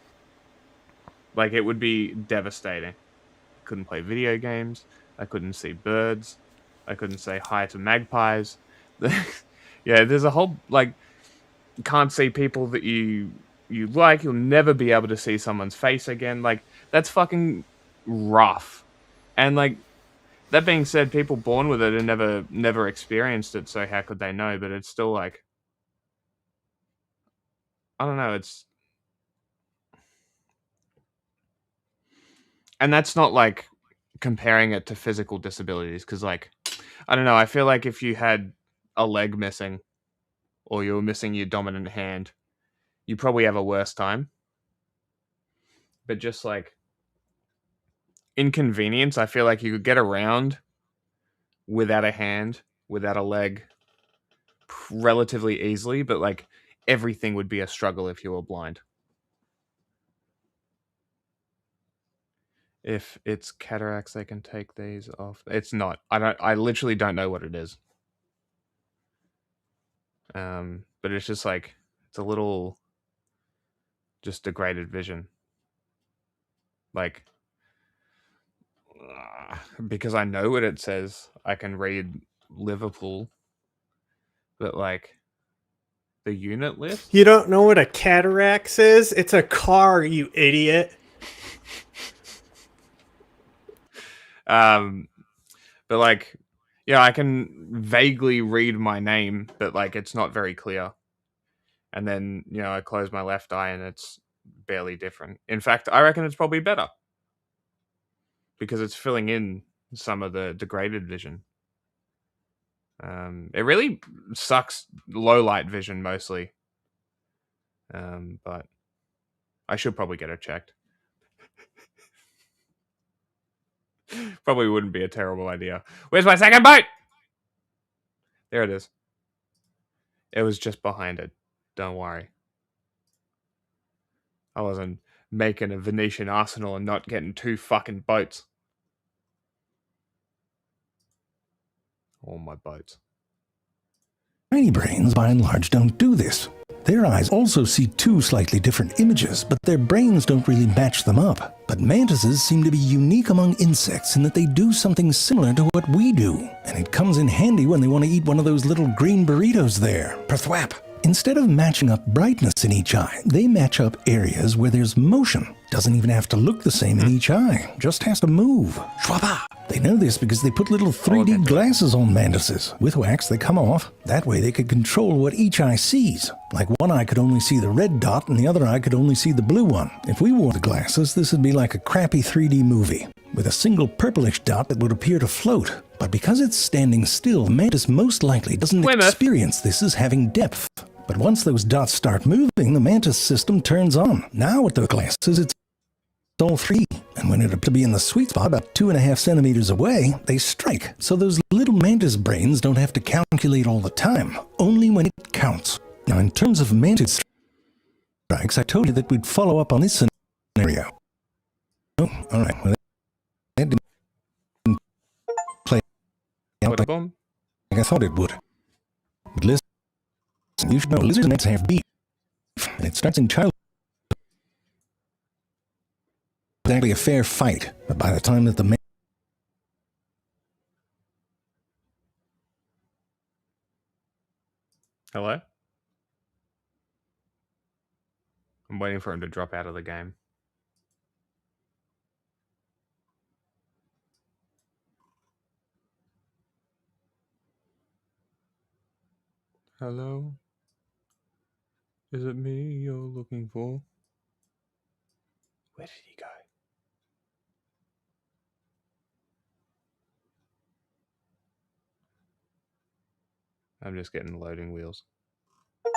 S5: Like, it would be devastating. I couldn't play video games. I couldn't see birds. I couldn't say hi to magpies. Yeah, there's a whole, like, can't see people that you like. You'll never be able to see someone's face again. Like, that's fucking rough. And, like, that being said, people born with it and never experienced it, so how could they know? But it's still like, I don't know, and that's not like comparing it to physical disabilities, because, like, I don't know, I feel like if you had a leg missing or you were missing your dominant hand, you probably have a worse time. But just like inconvenience, I feel like you could get around without a hand, without a leg, relatively easily, but like everything would be a struggle if you were blind. If it's cataracts, they can take these off. It's not. I literally don't know what it is. But it's just like, it's a little just degraded vision. Like, because I know what it says, I can read Liverpool, but like the unit list.
S2: You don't know what a cataracts is? It's a car, you idiot.
S5: But like, yeah, I can vaguely read my name, but like it's not very clear. And then, I close my left eye and it's barely different. In fact, I reckon it's probably better because it's filling in some of the degraded vision. It really sucks low light vision mostly. But I should probably get it checked. Probably wouldn't be a terrible idea. Where's my second boat? There it is. It was just behind it. Don't worry. I wasn't making a Venetian arsenal and not getting 2 fucking boats. All my boats.
S20: Tiny brains, by and large, don't do this. Their eyes also see 2 slightly different images, but their brains don't really match them up. But mantises seem to be unique among insects in that they do something similar to what we do, and it comes in handy when they want to eat one of those little green burritos there. Perthwap. Instead of matching up brightness in each eye, they match up areas where there's motion. Doesn't even have to look the same in each eye, just has to move. Shwaba! They know this because they put little 3D glasses on mantises. With wax, they come off. That way they could control what each eye sees. Like one eye could only see the red dot and the other eye could only see the blue one. If we wore the glasses, this would be like a crappy 3D movie, with a single purplish dot that would appear to float. But because it's standing still, the mantis most likely doesn't experience this as having depth. But once those dots start moving, the mantis system turns on. Now with the glasses, it's all 3. And when it appears to be in the sweet spot, about 2.5 centimeters away, they strike. So those little mantis brains don't have to calculate all the time, only when it counts. Now in terms of mantis strikes, I told you that we'd follow up on this scenario. Oh, alright. Well, that didn't play out like I thought it would. But listen, you should know lizards have beef, and it starts in childhood. It's actually a fair fight, but by the time that the man...
S5: Hello? I'm waiting for him to drop out of the game. Hello? Is it me you're looking for? Where did he go? I'm just getting loading wheels. Is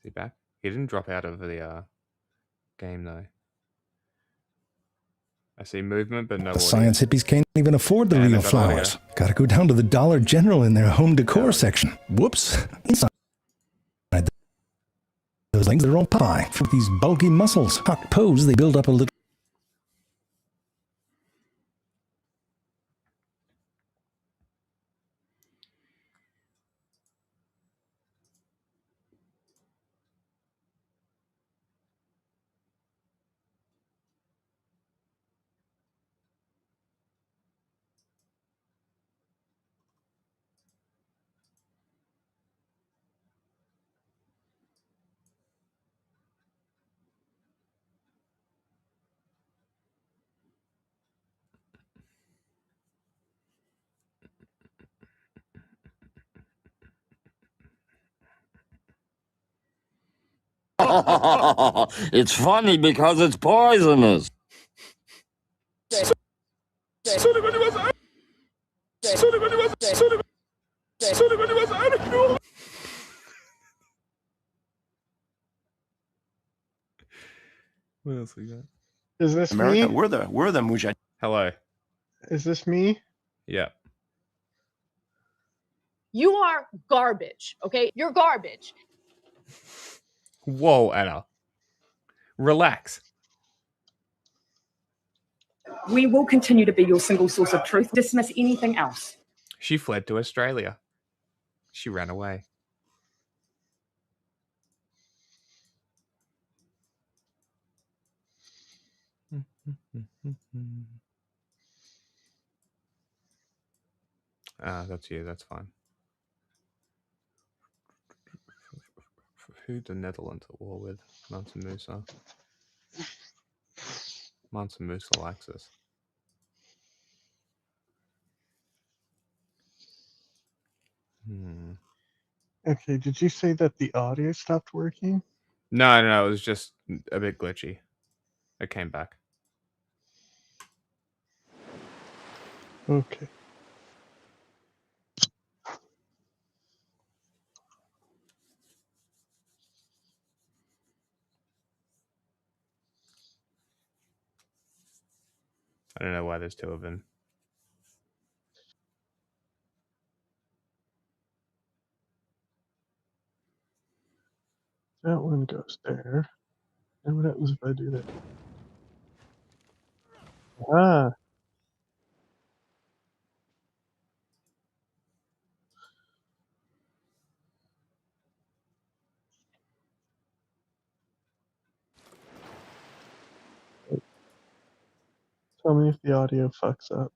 S5: he back? He didn't drop out of the game though. I see movement, but no
S20: The
S5: audio.
S20: science hippies can't even afford the real flowers. Gotta go down to the Dollar General in their home decor section. Whoops. Inside those things, they're all pie. For these bulky muscles. Cocked pose, they build up a little.
S18: It's funny because it's poisonous.
S5: What else we got?
S2: Is this
S5: America,
S2: me?
S5: we're the Mujahideen. Hello.
S2: Is this me?
S5: Yeah.
S21: You are garbage, okay? You're garbage.
S5: Whoa, Anna. Relax.
S7: We will continue to be your single source of truth. Dismiss anything else.
S5: She fled to Australia. She ran away. That's you. That's fine. Who the Netherlands at war with? Mansa Musa. Mansa Musa likes us.
S2: Okay, did you say that the audio stopped working?
S5: No, it was just a bit glitchy. It came back.
S2: Okay.
S5: I don't know why there's two of them.
S2: That one goes there. And what happens if I do that? Ah. Tell me if the audio fucks up.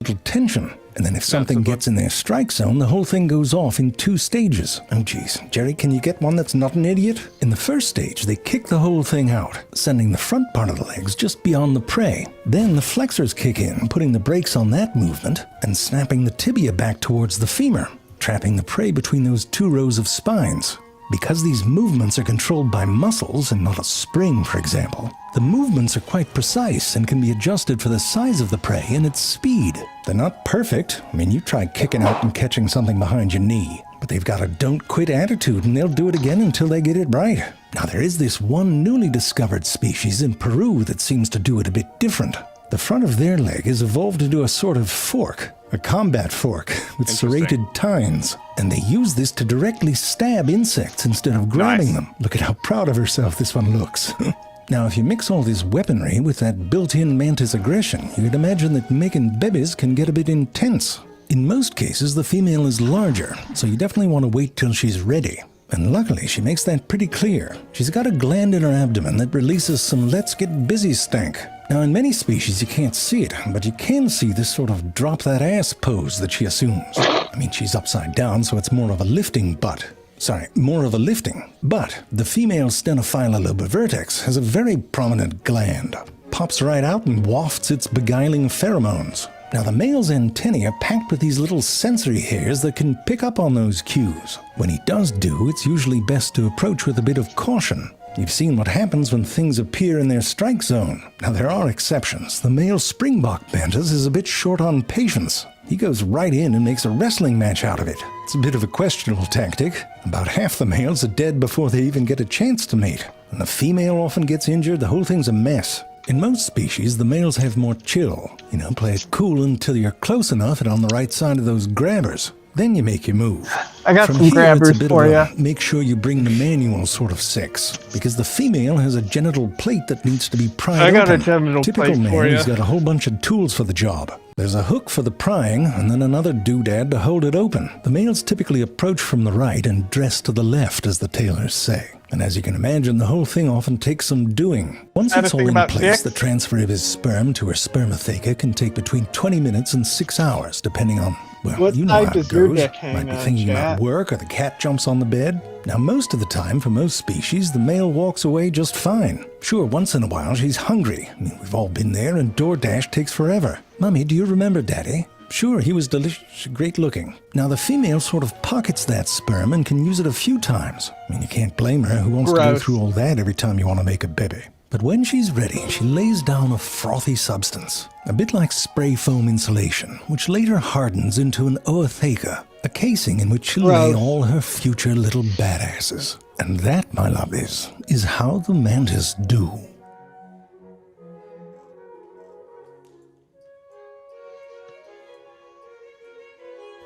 S20: Little tension, and then if something gets in their strike zone, the whole thing goes off in 2 stages. Oh geez, Jerry, can you get one that's not an idiot? In the first stage, they kick the whole thing out, sending the front part of the legs just beyond the prey. Then the flexors kick in, putting the brakes on that movement, and snapping the tibia back towards the femur, trapping the prey between those 2 rows of spines. Because these movements are controlled by muscles and not a spring, for example, the movements are quite precise and can be adjusted for the size of the prey and its speed. They're not perfect. I mean, you try kicking out and catching something behind your knee, but they've got a don't quit attitude and they'll do it again until they get it right. Now, there is this one newly discovered species in Peru that seems to do it a bit different. The front of their leg is evolved into a sort of fork, a combat fork with serrated tines, and they use this to directly stab insects instead of grabbing them. Look at how proud of herself this one looks. Now, if you mix all this weaponry with that built-in mantis aggression, you could imagine that making babies can get a bit intense. In most cases, the female is larger, so you definitely want to wait till she's ready. And luckily, she makes that pretty clear. She's got a gland in her abdomen that releases some let's get busy stank. Now, in many species, you can't see it, but you can see this sort of drop that ass pose that she assumes. I mean, she's upside down, so it's more of a lifting butt. More of a lifting. But the female stenophylla lobovertex has a very prominent gland. Pops right out and wafts its beguiling pheromones. Now, the male's antennae are packed with these little sensory hairs that can pick up on those cues. When he does do, it's usually best to approach with a bit of caution. You've seen what happens when things appear in their strike zone. Now, there are exceptions. The male springbok mantis is a bit short on patience. He goes right in and makes a wrestling match out of it. It's a bit of a questionable tactic. About half the males are dead before they even get a chance to mate. And the female often gets injured, the whole thing's a mess. In most species, the males have more chill. You know, play it cool until you're close enough and on the right side of those grabbers. Then you make your move.
S2: I got
S20: From
S2: some
S20: here,
S2: grabbers
S20: it's a bit
S2: for
S20: of
S2: you.
S20: a make sure you bring the manual sort of sex, because the female has a genital plate that needs to be pried
S2: I got
S20: open.
S2: a genital
S20: Typical
S2: plate for
S20: man,
S2: you.
S20: he's got a whole bunch of tools for the job. There's a hook for the prying, and then another doodad to hold it open. The males typically approach from the right and dress to the left, as the tailors say. And as you can imagine, the whole thing often takes some doing. Once it's all in place, the transfer of his sperm to her spermatheca can take between 20 minutes and 6 hours, depending on, well,
S2: What
S20: you know
S2: side
S20: how it
S2: does your
S20: goes.
S2: dick hang
S20: Might be
S2: on,
S20: thinking about
S2: chat?
S20: work, or the cat jumps on the bed. Now, most of the time, for most species, the male walks away just fine. Sure, once in a while, she's hungry. I mean, we've all been there, and DoorDash takes forever. Mummy, do you remember Daddy? Sure, he was delicious, great looking. Now, the female sort of pockets that sperm and can use it a few times. I mean, you can't blame her. Who wants to go
S2: Gross.
S20: through all that every time you want to make a baby? But when she's ready, she lays down a frothy substance, a bit like spray foam insulation, which later hardens into an ootheca, a casing in which she'll lay all her future little badasses. And that, my lovies, is how the mantis do.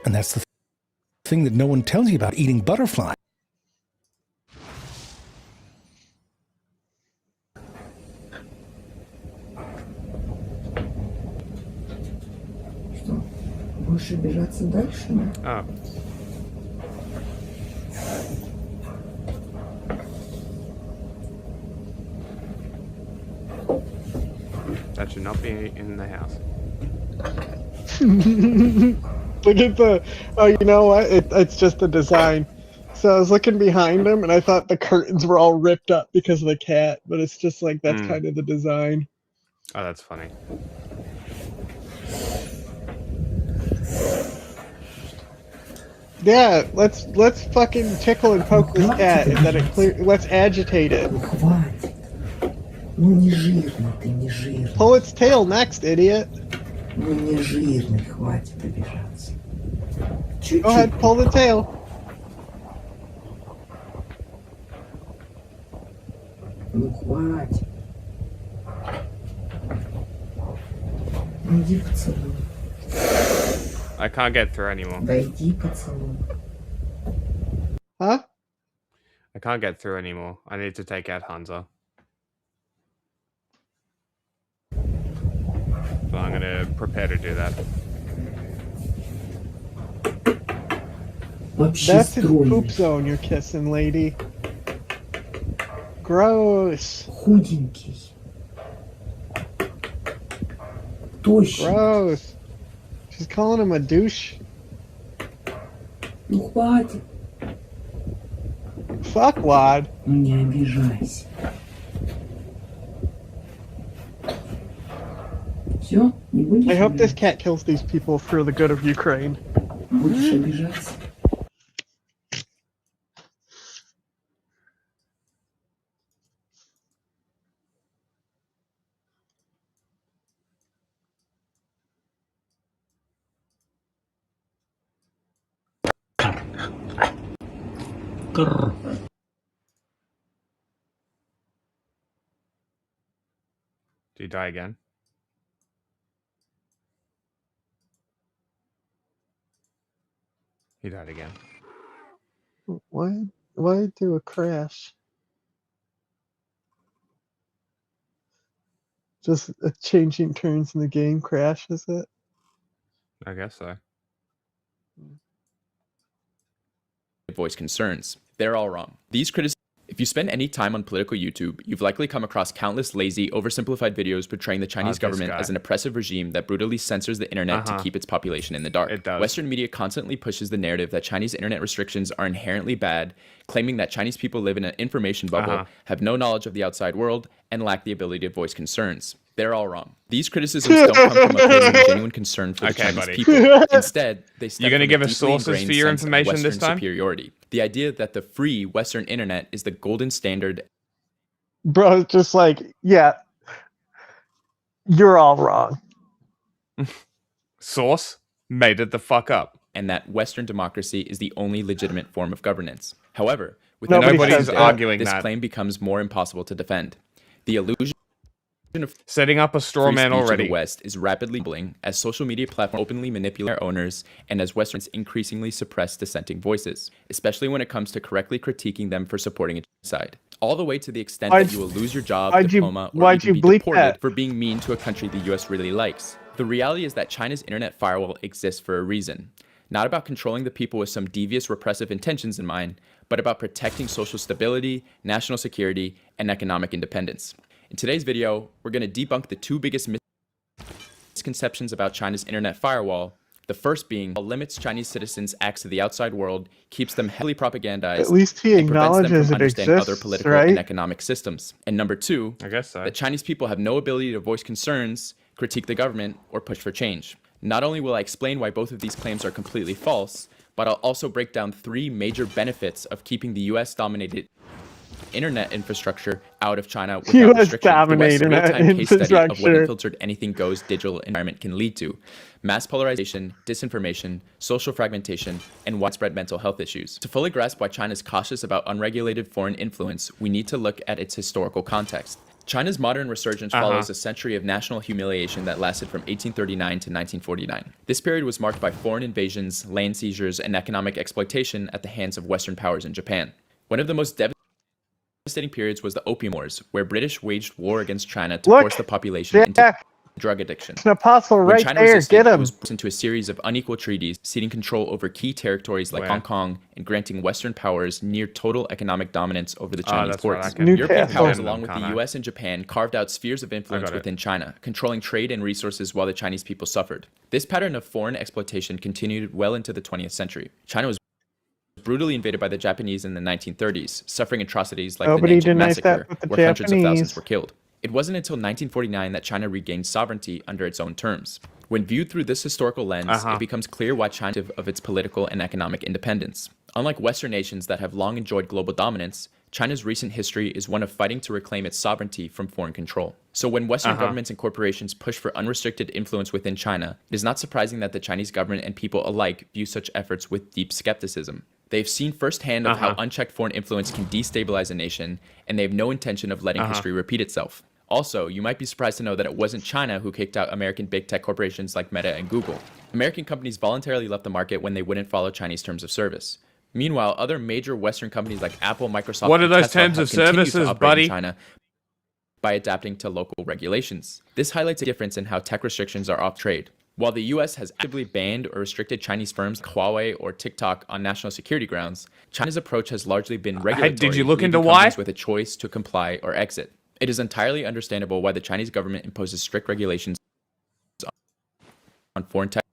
S20: And that's the thing that no one tells you about eating butterfly.
S17: Будешь обижаться дальше?
S5: Oh. That should not be in the house.
S2: Look at the. Oh, you know what? It's just the design. So I was looking behind him, and I thought the curtains were all ripped up because of the cat, but it's just like that's kind of the design.
S5: Oh, that's funny.
S2: Yeah, let's fucking tickle and poke this cat, and then let's agitate it.
S17: Ну не жирный ты, не жирный.
S2: Pull its tail next, idiot.
S17: Ну не жирный, хватит обижаться.
S2: Go ahead, pull the tail.
S17: Ну хватит. Ну иди поцелуй.
S5: I can't get through anymore.
S17: Да иди поцелуй.
S2: Huh?
S5: I can't get through anymore. I need to take out Hansa. So I'm gonna prepare to do that.
S2: That's his poop zone you're kissing, lady. Gross.
S17: Худенький. Тощий.
S2: Gross. She's calling him a douche.
S17: Ну хватит.
S2: Fuck, Wad.
S17: Ну не обижайся. Все, не будешь
S2: I hope this
S17: обижаться?
S2: cat kills these people for the good of Ukraine.
S17: Будешь обижаться?
S5: Do you die again? He died again.
S2: Why do a crash? Just changing turns in the game crashes it?
S5: I guess so.
S6: Voice concerns. They're all wrong. These criticisms. If you spend any time on political YouTube, you've likely come across countless lazy, oversimplified videos portraying the Chinese government as an oppressive regime that brutally censors the internet to keep its population in the dark.
S5: It does.
S6: Western media constantly pushes the narrative that Chinese internet restrictions are inherently bad, claiming that Chinese people live in an information bubble, have no knowledge of the outside world, and lack the ability to voice concerns. They're all wrong. These criticisms don't come from a place of genuine concern for the Chinese people. Instead, they stem
S5: You're gonna
S6: from
S5: give
S6: a
S5: us
S6: deeply
S5: sources
S6: ingrained
S5: for your
S6: sense of
S5: information this
S6: Western
S5: time?
S6: superiority. The idea that the free Western internet is the golden standard.
S2: Bro, it's just like, yeah, you're all wrong.
S5: Source made it the fuck up.
S6: And that Western democracy is the only legitimate form of governance. However, with
S5: Nobody's
S6: every present day,
S5: arguing
S6: this
S5: that.
S6: claim becomes more impossible to defend. The illusion
S5: Setting up a straw man already.
S6: The West is rapidly bubbling as social media platforms openly manipulate their owners and as Westerns increasingly suppress dissenting voices, especially when it comes to correctly critiquing them for supporting a side. All the way to the extent that you will lose your job, diploma, or even be deported for being mean to a country the US really likes. The reality is that China's internet firewall exists for a reason. Not about controlling the people with some devious repressive intentions in mind, but about protecting social stability, national security, and economic independence. In today's video, we're going to debunk the two biggest misconceptions about China's internet firewall. The first being, it limits Chinese citizens' access to the outside world, keeps them heavily propagandized,
S2: at least he
S6: and prevents them
S2: acknowledges
S6: from
S2: it
S6: understanding
S2: exists,
S6: other political
S2: right?
S6: and economic systems. And number two,
S5: I guess so,
S6: that Chinese people have no ability to voice concerns, critique the government, or push for change. Not only will I explain why both of these claims are completely false, but I'll also break down three major benefits of keeping the US-dominated internet infrastructure out of China without restriction. The West's real-time case study of what unfiltered anything-goes digital environment can lead to: mass polarization, disinformation, social fragmentation, and widespread mental health issues. To fully grasp why China is cautious about unregulated foreign influence, we need to look at its historical context. China's modern resurgence follows a century of national humiliation that lasted from 1839 to 1949. This period was marked by foreign invasions, land seizures, and economic exploitation at the hands of Western powers in Japan. One of the most devastating periods was the Opium Wars, where British waged war against China to force the population into drug addiction.
S2: It's an apostle right
S6: China
S2: there.
S6: resisted,
S2: Get him.
S6: it was pushed into a series of unequal treaties, ceding control over key territories like Hong Kong and granting Western powers near total economic dominance over the Chinese ports. European powers, along with the US and Japan, carved out spheres of influence within China, controlling trade and resources while the Chinese people suffered. This pattern of foreign exploitation continued well into the 20th century. China was brutally invaded by the Japanese in the 1930s, suffering atrocities like the Nanjing Massacre, where hundreds of thousands were killed. It wasn't until 1949 that China regained sovereignty under its own terms. When viewed through this historical lens, it becomes clear why China is of its political and economic independence. Unlike Western nations that have long enjoyed global dominance, China's recent history is one of fighting to reclaim its sovereignty from foreign control. So when Western governments and corporations push for unrestricted influence within China, it is not surprising that the Chinese government and people alike view such efforts with deep skepticism. They've seen firsthand of how unchecked foreign influence can destabilize a nation, and they have no intention of letting history repeat itself. Also, you might be surprised to know that it wasn't China who kicked out American big tech corporations like Meta and Google. American companies voluntarily left the market when they wouldn't follow Chinese terms of service. Meanwhile, other major Western companies like Apple, Microsoft,
S5: what are those
S6: Tesla
S5: terms of services, buddy?
S6: In China by adapting to local regulations. This highlights a difference in how tech restrictions are off trade. While the US has actively banned or restricted Chinese firms like Huawei or TikTok on national security grounds, China's approach has largely been regulatory.
S5: Did you look into why?
S6: With a choice to comply or exit. It is entirely understandable why the Chinese government imposes strict regulations on foreign tech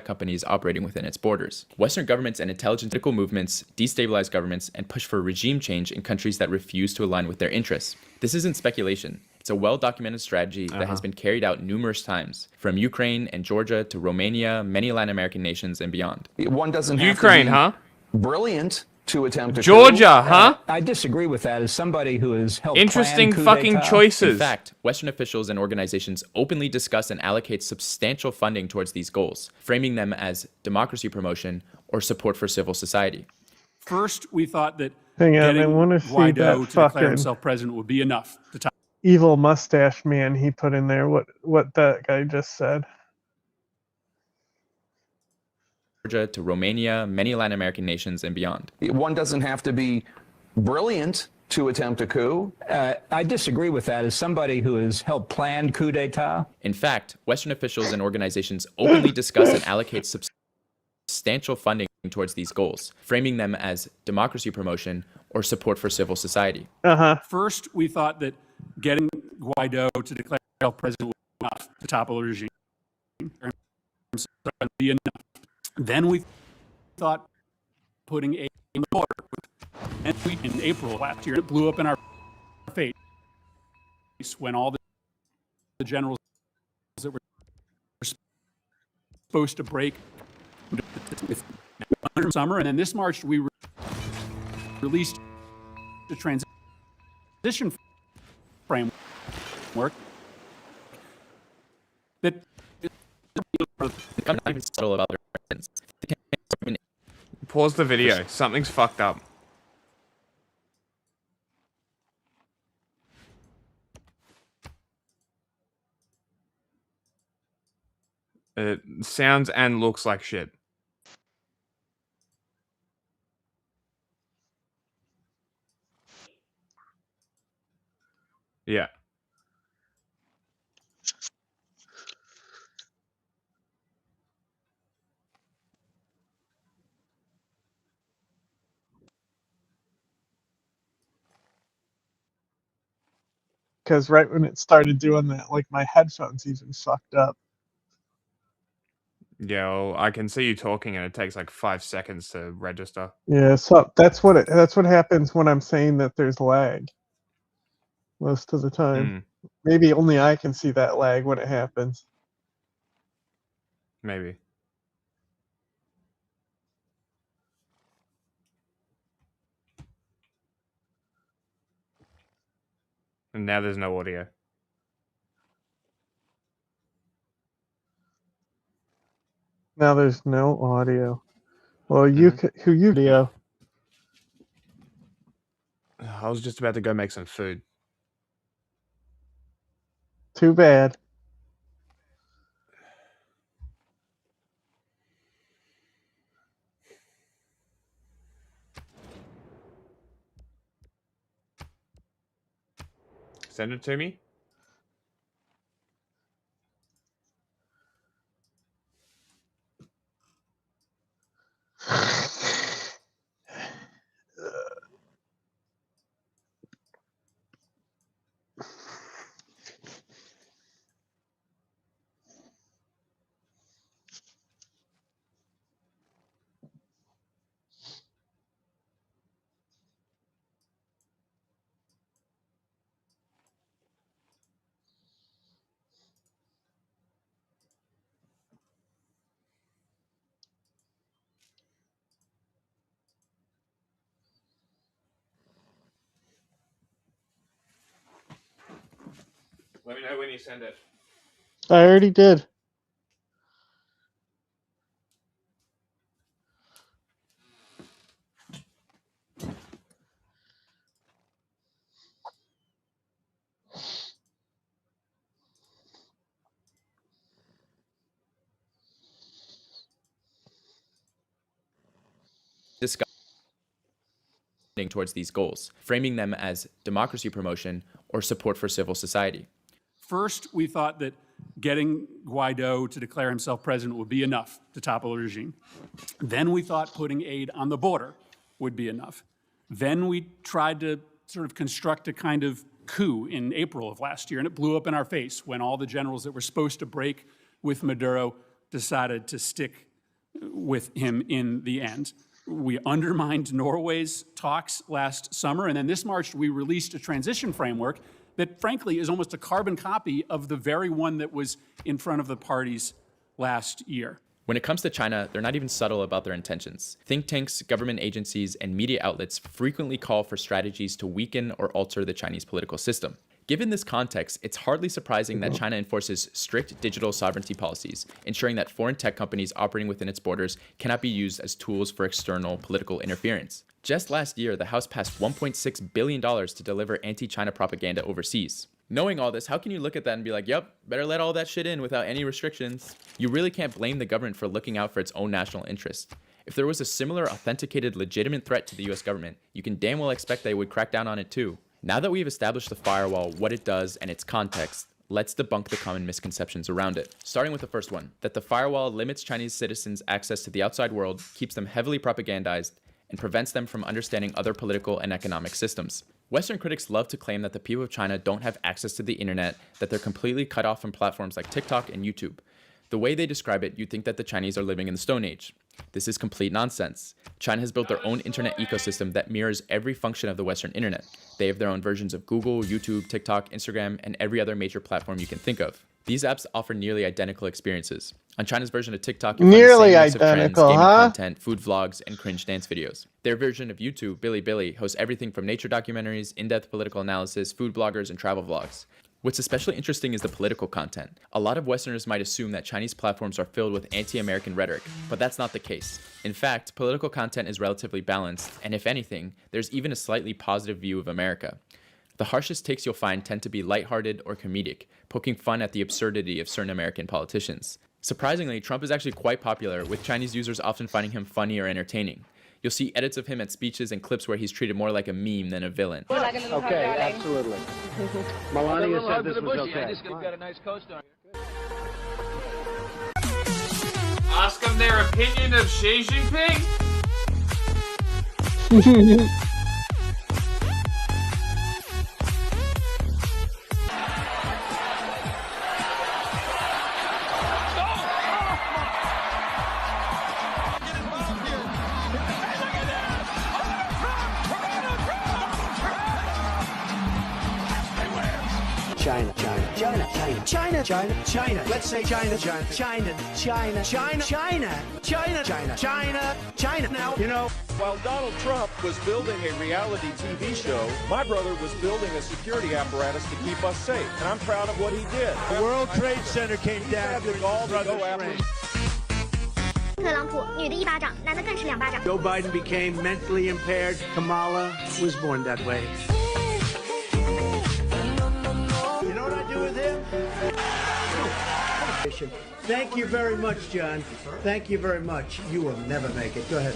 S6: companies operating within its borders. Western governments and intelligence political movements destabilize governments and push for regime change in countries that refuse to align with their interests. This isn't speculation. It's a well-documented strategy that has been carried out numerous times, from Ukraine and Georgia to Romania, many Latin American nations, and beyond.
S3: One doesn't have
S5: Ukraine,
S3: to be brilliant to attempt to
S5: Georgia, huh?
S3: I disagree with that as somebody who has helped
S5: interesting
S3: plan
S5: fucking
S3: coup d'etat.
S5: choices.
S6: In fact, Western officials and organizations openly discuss and allocate substantial funding towards these goals, framing them as democracy promotion or support for civil society.
S22: First, we thought that
S2: Hang on, I
S22: getting
S2: want to see
S22: Guaido
S2: that
S22: to declare
S2: fucking
S22: himself president would be enough to top.
S2: evil mustache man he put in there. What that guy just said.
S6: Georgia to Romania, many Latin American nations, and beyond.
S3: One doesn't have to be brilliant to attempt a coup. I disagree with that as somebody who has helped plan coup d'etat.
S6: In fact, Western officials and organizations openly discuss and allocate substantial funding towards these goals, framing them as democracy promotion or support for civil society.
S22: First, we thought that getting Guaido to declare himself president would be enough to topple the regime. Be enough. Then we thought putting a border, and in April of last year, it blew up in our face when all the generals that were supposed to break with summer, and then this March we released the transition framework that
S6: I'm not even subtle about their friends.
S5: Pause the video. Something's fucked up. It sounds and looks like shit. Yeah.
S2: Because right when it started doing that, like my headphones even fucked up.
S5: Yeah, well, I can see you talking and it takes like 5 seconds to register.
S2: Yeah, so that's what happens when I'm saying that there's lag most of the time. Maybe only I can see that lag when it happens.
S5: Maybe. And now there's no audio.
S2: Now there's no audio. Well, you audio.
S5: I was just about to go make some food.
S2: Too bad.
S5: Send it to me. Let me know when you send it.
S2: I already did.
S6: Towards these goals, framing them as democracy promotion or support for civil society.
S22: First, we thought that getting Guaido to declare himself president would be enough to topple the regime. Then we thought putting aid on the border would be enough. Then we tried to sort of construct a kind of coup in April of last year, and it blew up in our face when all the generals that were supposed to break with Maduro decided to stick with him in the end. We undermined Norway's talks last summer, and then this March we released a transition framework that frankly is almost a carbon copy of the very one that was in front of the parties last year.
S6: When it comes to China, they're not even subtle about their intentions. Think tanks, government agencies, and media outlets frequently call for strategies to weaken or alter the Chinese political system. Given this context, it's hardly surprising that China enforces strict digital sovereignty policies, ensuring that foreign tech companies operating within its borders cannot be used as tools for external political interference. Just last year, the House passed $1.6 billion to deliver anti-China propaganda overseas. Knowing all this, how can you look at that and be like, yep, better let all that shit in without any restrictions? You really can't blame the government for looking out for its own national interest. If there was a similar authenticated legitimate threat to the US government, you can damn well expect they would crack down on it too. Now that we've established the firewall, what it does, and its context, let's debunk the common misconceptions around it. Starting with the first one, that the firewall limits Chinese citizens' access to the outside world, keeps them heavily propagandized, and prevents them from understanding other political and economic systems. Western critics love to claim that the people of China don't have access to the internet, that they're completely cut off from platforms like TikTok and YouTube. The way they describe it, you'd think that the Chinese are living in the Stone Age. This is complete nonsense. China has built their own internet ecosystem that mirrors every function of the Western internet. They have their own versions of Google, YouTube, TikTok, Instagram, and every other major platform you can think of. These apps offer nearly identical experiences. On China's version of TikTok, you find the same mix of trends, gaming content, food vlogs, and cringe dance videos. Their version of YouTube, Bilibili, hosts everything from nature documentaries, in-depth political analysis, food bloggers, and travel vlogs. What's especially interesting is the political content. A lot of Westerners might assume that Chinese platforms are filled with anti-American rhetoric, but that's not the case. In fact, political content is relatively balanced, and if anything, there's even a slightly positive view of America. The harshest takes you'll find tend to be lighthearted or comedic, poking fun at the absurdity of certain American politicians. Surprisingly, Trump is actually quite popular, with Chinese users often finding him funny or entertaining. You'll see edits of him at speeches and clips where he's treated more like a meme than a villain.
S4: Okay, absolutely. Melania said this was okay.
S8: I just got a nice co-star.
S23: Ask them their opinion of Xi Jinping?
S4: China, China, China, China, China, China, China. Let's say China, China, China, China, China, China, China, China, China, China. Now, you know,
S24: while Donald Trump was building a reality TV show, my brother was building a security apparatus to keep us safe. And I'm proud of what he did.
S4: The World Trade Center came down during all the go after. Joe Biden became mentally impaired. Kamala was born that way. You know what I do with him? Thank you very much, John. Thank you very much. You will never make it. Go ahead.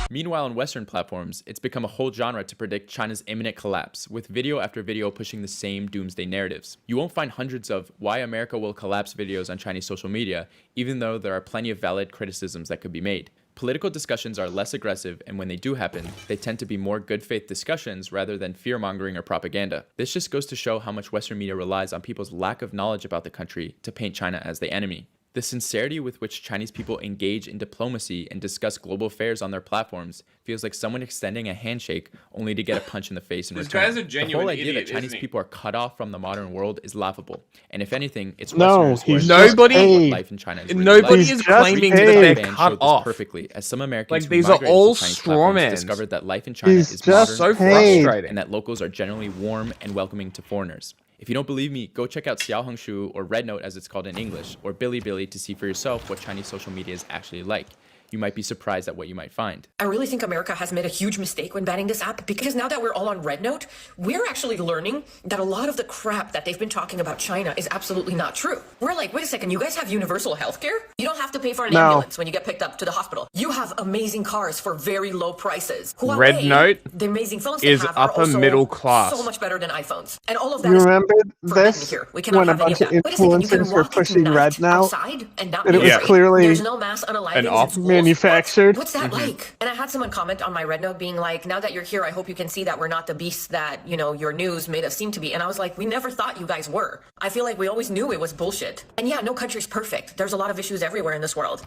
S6: Meanwhile, on Western platforms, it's become a whole genre to predict China's imminent collapse, with video after video pushing the same doomsday narratives. You won't find hundreds of "why America will collapse" videos on Chinese social media, even though there are plenty of valid criticisms that could be made. Political discussions are less aggressive, and when they do happen, they tend to be more good faith discussions rather than fear-mongering or propaganda. This just goes to show how much Western media relies on people's lack of knowledge about the country to paint China as the enemy. The sincerity with which Chinese people engage in diplomacy and discuss global affairs on their platforms feels like someone extending a handshake only to get a punch in the face in return.
S23: This guy's a genuine
S6: the whole idea
S23: idiot,
S6: that Chinese
S23: isn't he?
S6: people are cut off from the modern world is laughable. And if anything, it's
S5: No,
S6: Westerners who are
S5: he's
S6: discovering
S5: nobody-
S6: what life in China is really
S5: nobody
S6: like.
S5: is claiming that they're
S6: Ban
S5: cut
S6: showed this
S5: off.
S6: perfectly, as some Americans
S5: Like,
S6: who
S5: these are
S6: migrated
S5: all
S6: to Chinese
S5: straw
S6: platforms
S5: mans.
S6: discovered that life in China
S2: He's
S6: is
S2: just
S6: modern,
S5: so frustrating.
S6: and that locals are generally warm and welcoming to foreigners. If you don't believe me, go check out Xiaohongshu, or Red Note as it's called in English, or Bilibili to see for yourself what Chinese social media is actually like. You might be surprised at what you might find.
S25: I really think America has made a huge mistake when banning this app, because now that we're all on Red Note, we're actually learning that a lot of the crap that they've been talking about China is absolutely not true. We're like, wait a second, you guys have universal healthcare? You don't have to pay for an ambulance when you get picked up to the hospital. You have amazing cars for very low prices. Huawei,
S5: Red Note
S25: the amazing phones
S5: is
S25: they have are
S5: upper
S25: also
S5: middle class.
S25: so much better than iPhones. And all of that
S2: You
S25: is
S2: remember this
S25: here. We cannot
S2: when a
S25: have any
S2: bunch
S25: of
S2: of
S25: that. Wait a second, you can
S2: influencers were
S25: walk
S2: pushing
S25: at
S2: Red
S25: night
S2: now?
S25: outside and not
S2: And it
S25: be
S2: was
S25: afraid.
S2: clearly
S25: There's no mass unalivings in schools.
S2: manufactured.
S25: What's that like? And I had someone comment on my Red Note being like, now that you're here, I hope you can see that we're not the beasts that, you know, your news made us seem to be. And I was like, we never thought you guys were. I feel like we always knew it was bullshit. And yeah, no country's perfect. There's a lot of issues everywhere in this world.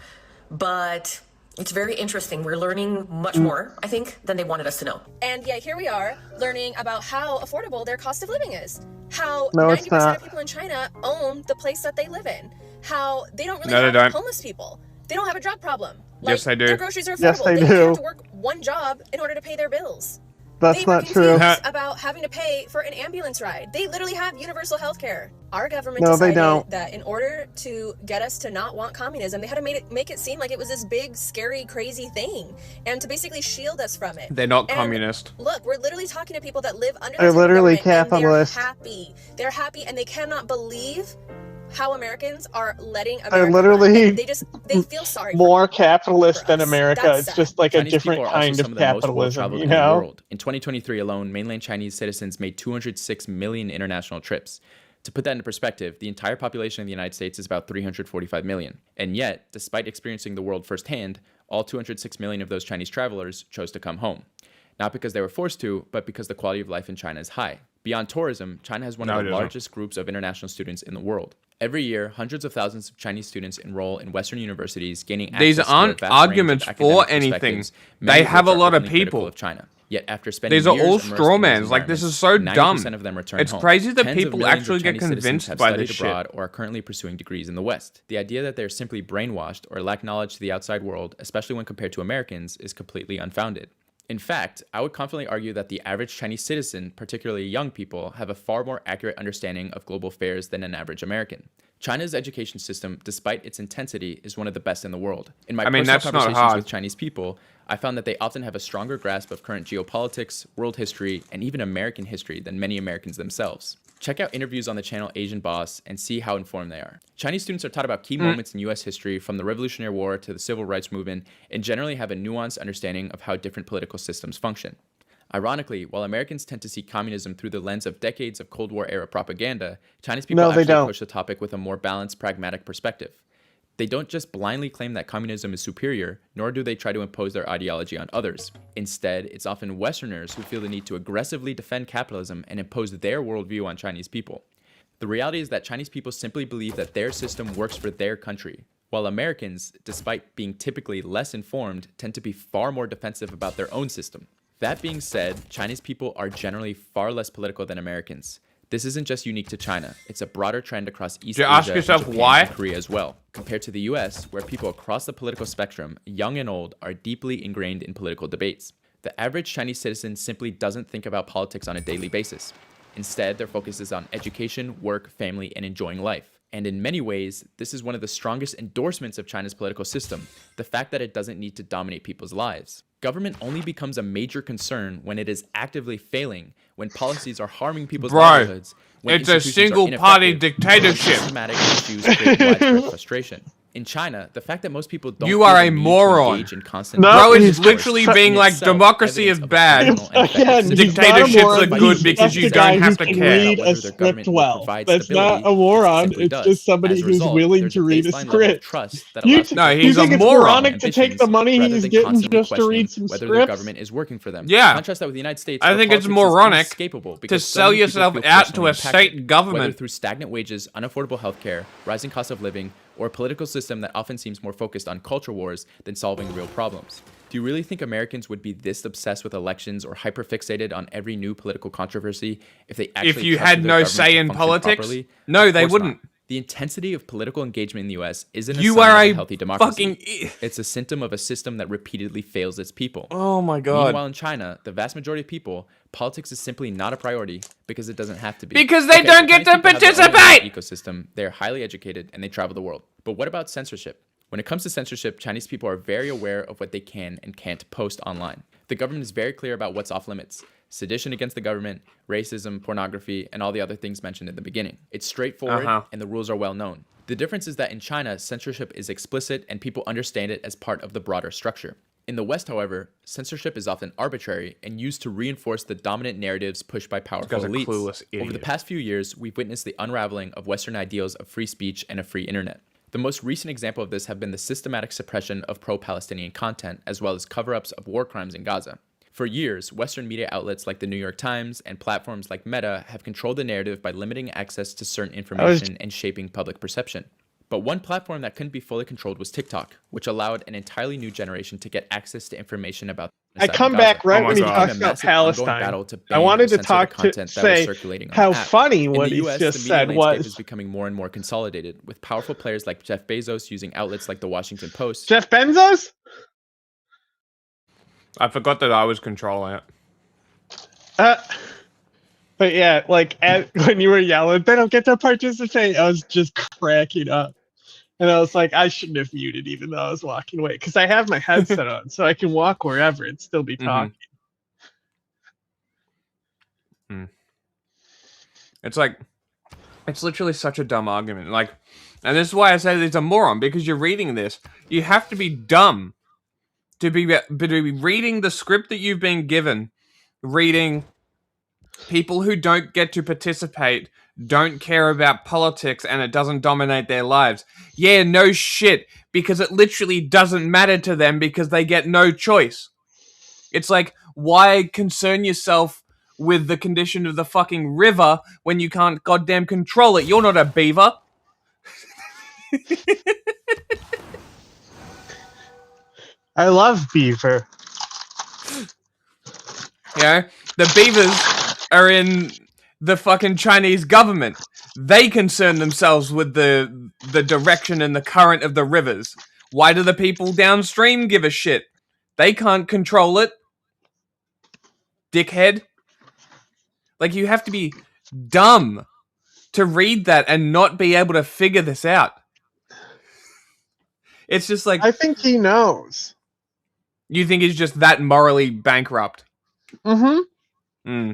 S25: But it's very interesting. We're learning much more, I think, than they wanted us to know.
S26: And yet here we are learning about how affordable their cost of living is. How
S2: No, it's
S26: 90%
S2: not.
S26: of people in China own the place that they live in. How they don't really
S5: No, they
S26: have
S5: don't.
S26: homeless people. They don't have a drug problem.
S5: Yes, they do.
S26: Their groceries are affordable.
S2: Yes, they
S26: don't
S2: do.
S26: have to work one job in order to pay their bills.
S2: That's
S26: They were
S2: not true.
S26: confused about having to pay for an ambulance ride. They literally have universal health care. Our government
S2: No, they
S26: decided
S2: don't.
S26: that in order to get us to not want communism, they had to make it seem like it was this big, scary, crazy thing, and to basically shield us from it.
S5: They're not
S26: And
S5: communist.
S26: Look, we're literally talking to people that live under
S2: They're
S26: this type of
S2: literally
S26: government, and
S2: capitalist.
S26: They're happy. They're happy, and they cannot believe how Americans are letting America
S2: They're
S26: run.
S2: literally
S26: And they feel sorry for
S2: more capitalist than America.
S26: That's
S2: It's
S26: sad.
S2: just like a
S6: Chinese
S2: different
S6: people are also
S2: kind
S6: some
S2: of
S6: the most
S2: capitalism,
S6: well-traveled
S2: you
S6: in the
S2: know?
S6: world. In 2023 alone, mainland Chinese citizens made 206 million international trips. To put that into perspective, the entire population of the United States is about 345 million. And yet, despite experiencing the world firsthand, all 206 million of those Chinese travelers chose to come home. Not because they were forced to, but because the quality of life in China is high. Beyond tourism, China has one
S5: No,
S6: of
S5: it
S6: the
S5: isn't.
S6: largest groups of international students in the world. Every year, hundreds of thousands of Chinese students enroll in Western universities, gaining
S5: These
S6: access to a
S5: aren't
S6: vast range of
S5: arguments
S6: academic
S5: for anything.
S6: perspectives,
S5: They
S6: many
S5: have
S6: which
S5: a
S6: are
S5: lot of
S6: openly critical
S5: people.
S6: of China. Yet after spending
S5: These are
S6: years
S5: all
S6: immersed
S5: straw
S6: in these
S5: mans. Like, this is so
S6: environments,
S5: dumb.
S6: 90% of them return
S5: It's
S6: home.
S5: crazy that
S6: Tens of
S5: people
S6: millions of
S5: actually get
S6: Chinese citizens
S5: convinced
S6: have
S5: by
S6: studied
S5: this
S6: abroad
S5: shit.
S6: or are currently pursuing degrees in the West. The idea that they're simply brainwashed or lack knowledge to the outside world, especially when compared to Americans, is completely unfounded. In fact, I would confidently argue that the average Chinese citizen, particularly young people, have a far more accurate understanding of global affairs than an average American. China's education system, despite its intensity, is one of the best in the world. In my personal conversations with Chinese people, I found that they often have a stronger grasp of current geopolitics, world history, and even American history than many Americans themselves. Check out interviews on the channel Asian Boss and see how informed they are. Chinese students are taught about key moments in US history, from the Revolutionary War to the Civil Rights Movement, and generally have a nuanced understanding of how different political systems function. Ironically, while Americans tend to see communism through the lens of decades of Cold War era propaganda, Chinese people actually push the topic with a more balanced, pragmatic perspective. They don't just blindly claim that communism is superior, nor do they try to impose their ideology on others. Instead, it's often Westerners who feel the need to aggressively defend capitalism and impose their worldview on Chinese people. The reality is that Chinese people simply believe that their system works for their country, while Americans, despite being typically less informed, tend to be far more defensive about their own system. That being said, Chinese people are generally far less political than Americans. This isn't just unique to China. It's a broader trend across East Asia,
S5: ask yourself
S6: Japan,
S5: why?
S6: and Korea as well. Compared to the US, where people across the political spectrum, young and old, are deeply ingrained in political debates. The average Chinese citizen simply doesn't think about politics on a daily basis. Instead, their focus is on education, work, family, and enjoying life. And in many ways, this is one of the strongest endorsements of China's political system, the fact that it doesn't need to dominate people's lives. Government only becomes a major concern when it is actively failing, when policies are harming people's livelihoods, when
S5: it's a single-party dictatorship.
S6: Systematic issues create widespread frustration. In China, the fact that most people don't
S5: You are a moron.
S6: in constant
S5: Bro is literally being like, democracy is bad. Dictatorships are good because you don't have to care.
S2: Read a script well. That's not a moron. It's just somebody who's willing to read a script.
S5: No, he's a moron.
S2: It's moronic to take the money he's getting just to read some
S6: whether
S2: scripts.
S6: their government is working for them.
S5: Yeah.
S6: Contrast that with the United States.
S5: I think it's moronic to sell yourself out to a state government.
S6: Whether through stagnant wages, unaffordable healthcare, rising cost of living, or a political system that often seems more focused on culture wars than solving real problems. Do you really think Americans would be this obsessed with elections or hyperfixated on every new political controversy if they actually
S5: if you had no say in politics?
S6: Properly?
S5: No, they wouldn't.
S6: Not. The intensity of political engagement in the US isn't
S5: you
S6: a sign
S5: are
S6: of
S5: a
S6: a healthy democracy.
S5: Fucking
S6: it's a symptom of a system that repeatedly fails its people.
S5: Oh my god.
S6: Meanwhile, in China, the vast majority of people, politics is simply not a priority because it doesn't have to be.
S5: Because they don't get to participate!
S6: Ecosystem, they're highly educated and they travel the world. But what about censorship? When it comes to censorship, Chinese people are very aware of what they can and can't post online. The government is very clear about what's off limits. Sedition against the government, racism, pornography, and all the other things mentioned in the beginning. It's straightforward and the rules are well known. The difference is that in China, censorship is explicit and people understand it as part of the broader structure. In the West, however, censorship is often arbitrary and used to reinforce the dominant narratives pushed by powerful elites. Over the past few years, we've witnessed the unraveling of Western ideals of free speech and a free internet. The most recent example of this have been the systematic suppression of pro-Palestinian content, as well as cover-ups of war crimes in Gaza. For years, Western media outlets like the New York Times and platforms like Meta have controlled the narrative by limiting access to certain information and shaping public perception. But one platform that couldn't be fully controlled was TikTok, which allowed an entirely new generation to get access to information about
S2: I come back right when he talks about Palestine. I wanted to talk to say how funny what he just said was.
S6: Is becoming more and more consolidated, with powerful players like Jeff Bezos using outlets like the Washington Post.
S2: Jeff Bezos?
S5: I forgot that I was controlling it.
S2: But yeah, like when you were yelling, they don't get to participate, I was just cracking up. And I was like, I shouldn't have muted even though I was walking away. Because I have my headset on, so I can walk wherever and still be talking.
S5: It's like, it's literally such a dumb argument. Like, and this is why I say that he's a moron, because you're reading this. You have to be dumb to be reading the script that you've been given, reading people who don't get to participate, don't care about politics, and it doesn't dominate their lives. Yeah, no shit, because it literally doesn't matter to them because they get no choice. It's like, why concern yourself with the condition of the fucking river when you can't goddamn control it? You're not a beaver.
S2: I love beaver.
S5: Yeah, the beavers are in the fucking Chinese government. They concern themselves with the direction and the current of the rivers. Why do the people downstream give a shit? They can't control it. Dickhead. Like, you have to be dumb to read that and not be able to figure this out. It's just like...
S2: I think he knows.
S5: You think he's just that morally bankrupt?
S2: Mm-hmm.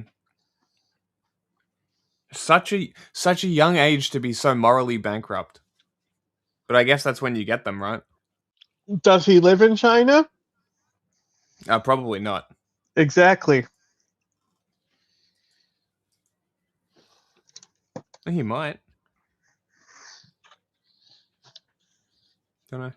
S5: Such a young age to be so morally bankrupt. But I guess that's when you get them, right?
S2: Does he live in China?
S5: Probably not.
S2: Exactly.
S5: He might. Don't know.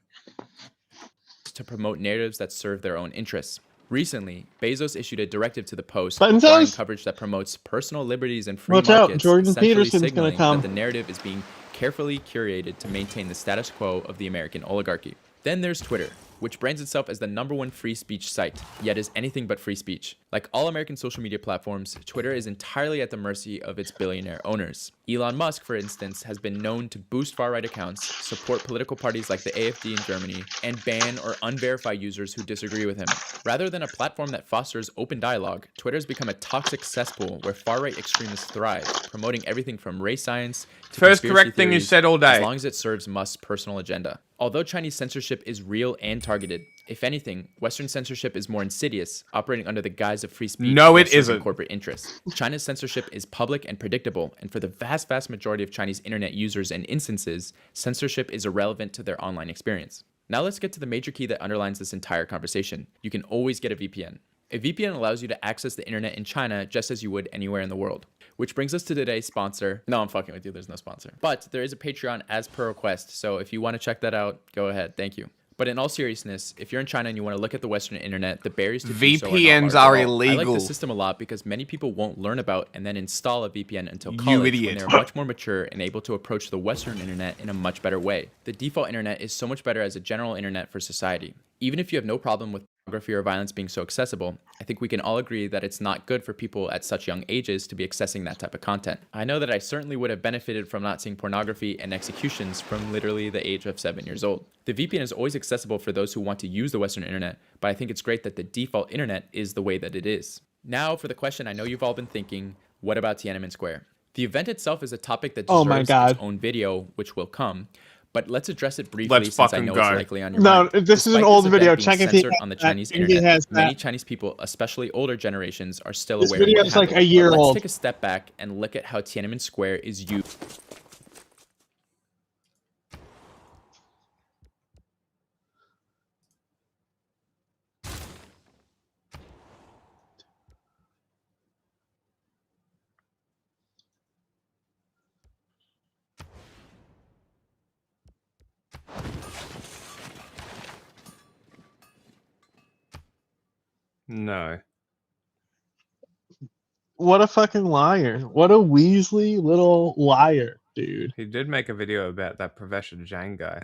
S6: To promote narratives that serve their own interests. Recently, Bezos issued a directive to the Post requiring coverage that promotes personal liberties and free markets, essentially signaling that the narrative is being carefully curated to maintain the status quo of the American oligarchy. Then there's Twitter, which brands itself as the #1 free speech site, yet is anything but free speech. Like all American social media platforms, Twitter is entirely at the mercy of its billionaire owners. Elon Musk, for instance, has been known to boost far-right accounts, support political parties like the AfD in Germany, and ban or unverify users who disagree with him. Rather than a platform that fosters open dialogue, Twitter has become a toxic cesspool where far-right extremists thrive, promoting everything from race science to
S5: first
S6: conspiracy
S5: correct thing you
S6: theories,
S5: said all day.
S6: as long as it serves Musk's personal agenda. Although Chinese censorship is real and targeted, if anything, Western censorship is more insidious, operating under the guise of free speech.
S5: No, it isn't.
S6: Corporate interests. China's censorship is public and predictable, and for the vast majority of Chinese internet users and instances, censorship is irrelevant to their online experience. Now let's get to the major key that underlines this entire conversation. You can always get a VPN. A VPN allows you to access the internet in China just as you would anywhere in the world. Which brings us to today's sponsor. No, I'm fucking with you. There's no sponsor. But there is a Patreon as per request. So if you want to check that out, go ahead. Thank you. But in all seriousness, if you're in China and you want to look at the Western internet, the barriers to
S5: VPNs are illegal.
S6: I like the system a lot because many people won't learn about and then install a VPN until college when they're much more mature and able to approach the Western internet in a much better way. The default internet is so much better as a general internet for society. Even if you have no problem with pornography or violence being so accessible, I think we can all agree that it's not good for people at such young ages to be accessing that type of content. I know that I certainly would have benefited from not seeing pornography and executions from literally the age of 7 years old. The VPN is always accessible for those who want to use the Western internet, but I think it's great that the default internet is the way that it is. Now for the question I know you've all been thinking, what about Tiananmen Square? The event itself is a topic that deserves its own video, which will come. But let's address it briefly since I know it's likely on your mind.
S2: No, this is an old video. Check if he
S6: on the Chinese internet. Many Chinese people, especially older generations, are still aware. This
S2: video is like a year old.
S6: Let's take a step back and look at how Tiananmen Square is used.
S5: No.
S2: What a fucking liar. What a Weasley little liar, dude.
S5: He did make a video about that Professor Zhang guy.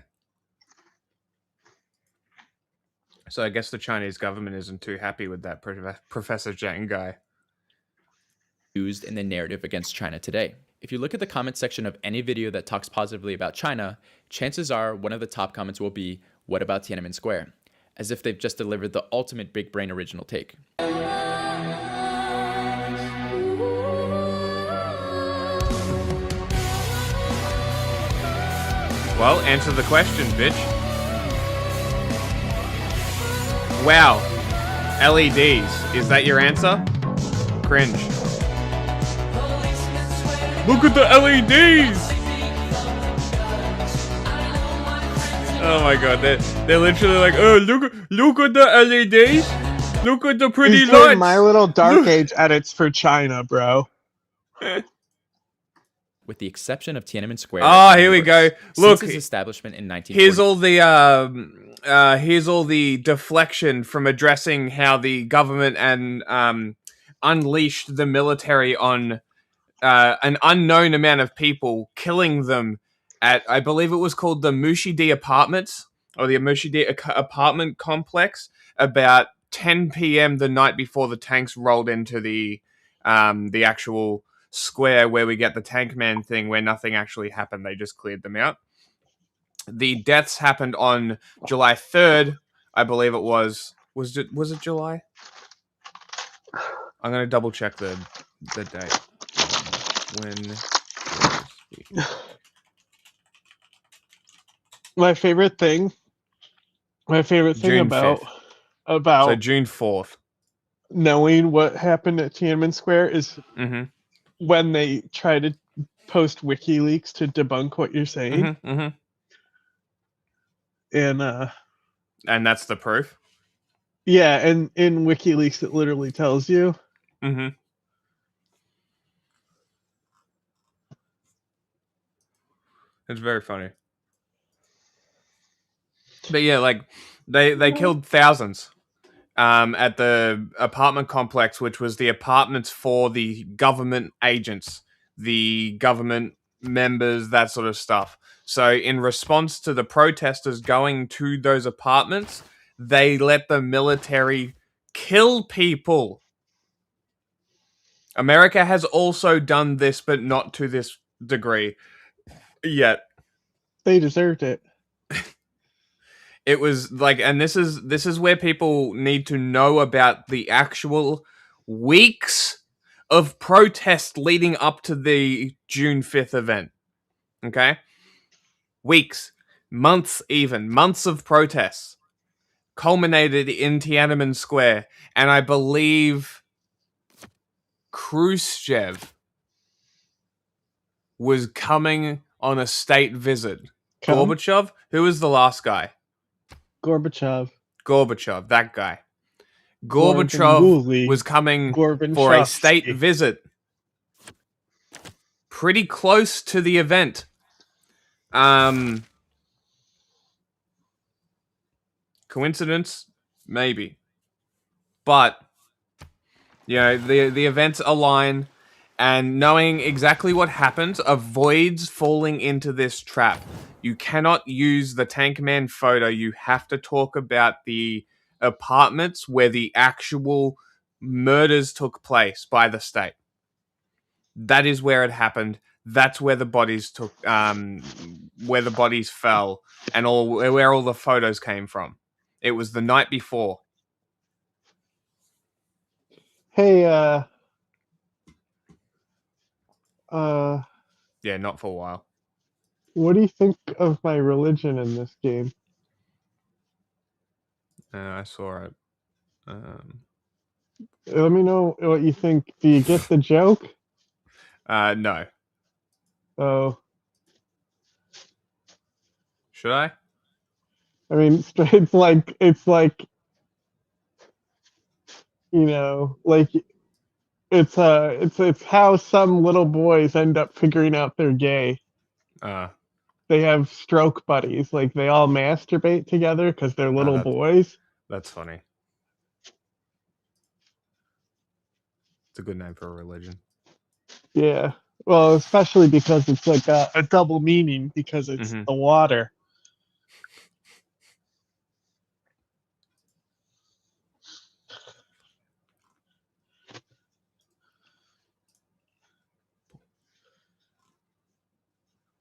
S5: So I guess the Chinese government isn't too happy with that Professor Zhang guy.
S6: Used in the narrative against China today. If you look at the comment section of any video that talks positively about China, chances are one of the top comments will be, "What about Tiananmen Square?" As if they've just delivered the ultimate big brain original take.
S5: Well, answer the question, bitch. Wow. LEDs. Is that your answer? Cringe. Look at the LEDs! Oh my god, they're literally like, oh, look at the LEDs! Look at the pretty
S2: He's
S5: lights!
S2: doing My Little Dark Age edits for China, bro.
S6: With the exception of Tiananmen Square.
S5: Ah, here we go. Look,
S6: since its establishment in 1940.
S5: Here's all the deflection from addressing how the government and unleashed the military on an unknown amount of people, killing them at, I believe it was called the Mushidi Apartments, or the Mushidi apartment complex, about 10 p.m. the night before the tanks rolled into the actual square where we get the Tank Man thing, where nothing actually happened. They just cleared them out. The deaths happened on July 3rd, I believe it was. Was it July? I'm going to double check the date. When was
S2: My favorite thing
S5: June
S2: about
S5: 5th. So June 4th.
S2: knowing what happened at Tiananmen Square is
S5: Mm-hmm.
S2: when they try to post WikiLeaks to debunk what you're saying.
S5: Mm-hmm. Mm-hmm.
S2: And
S5: that's the proof.
S2: Yeah, and in WikiLeaks it literally tells you.
S5: Mm-hmm. It's very funny. But yeah, like they killed thousands at the apartment complex, which was the apartments for the government agents, the government members, that sort of stuff. So in response to the protesters going to those apartments, they let the military kill people. America has also done this, but not to this degree yet.
S2: They deserved it.
S5: It was like, and this is where people need to know about the actual weeks of protest leading up to the June 5th event. Okay? Weeks, months even, months of protests culminated in Tiananmen Square, and I believe Khrushchev was coming on a state visit. Gorbachev? Who was the last guy?
S2: Gorbachev,
S5: that guy. Gorbachev was coming for a state visit. Pretty close to the event. Coincidence? Maybe. But, you know, the events align, and knowing exactly what happens avoids falling into this trap. You cannot use the Tank Man photo. You have to talk about the apartments where the actual murders took place by the state. That is where it happened. That's where the bodies where the bodies fell, and where all the photos came from. It was the night before.
S2: Hey,
S5: yeah, not for a while.
S2: What do you think of my religion in this game?
S5: I saw it.
S2: Let me know what you think. Do you get the joke?
S5: No.
S2: Oh.
S5: Should I?
S2: I mean, it's like, you know, like it's how some little boys end up figuring out they're gay. They have stroke buddies, like they all masturbate together because they're little boys.
S5: That's funny. It's a good name for a religion.
S2: Yeah. Well, especially because it's like a double meaning because it's the water.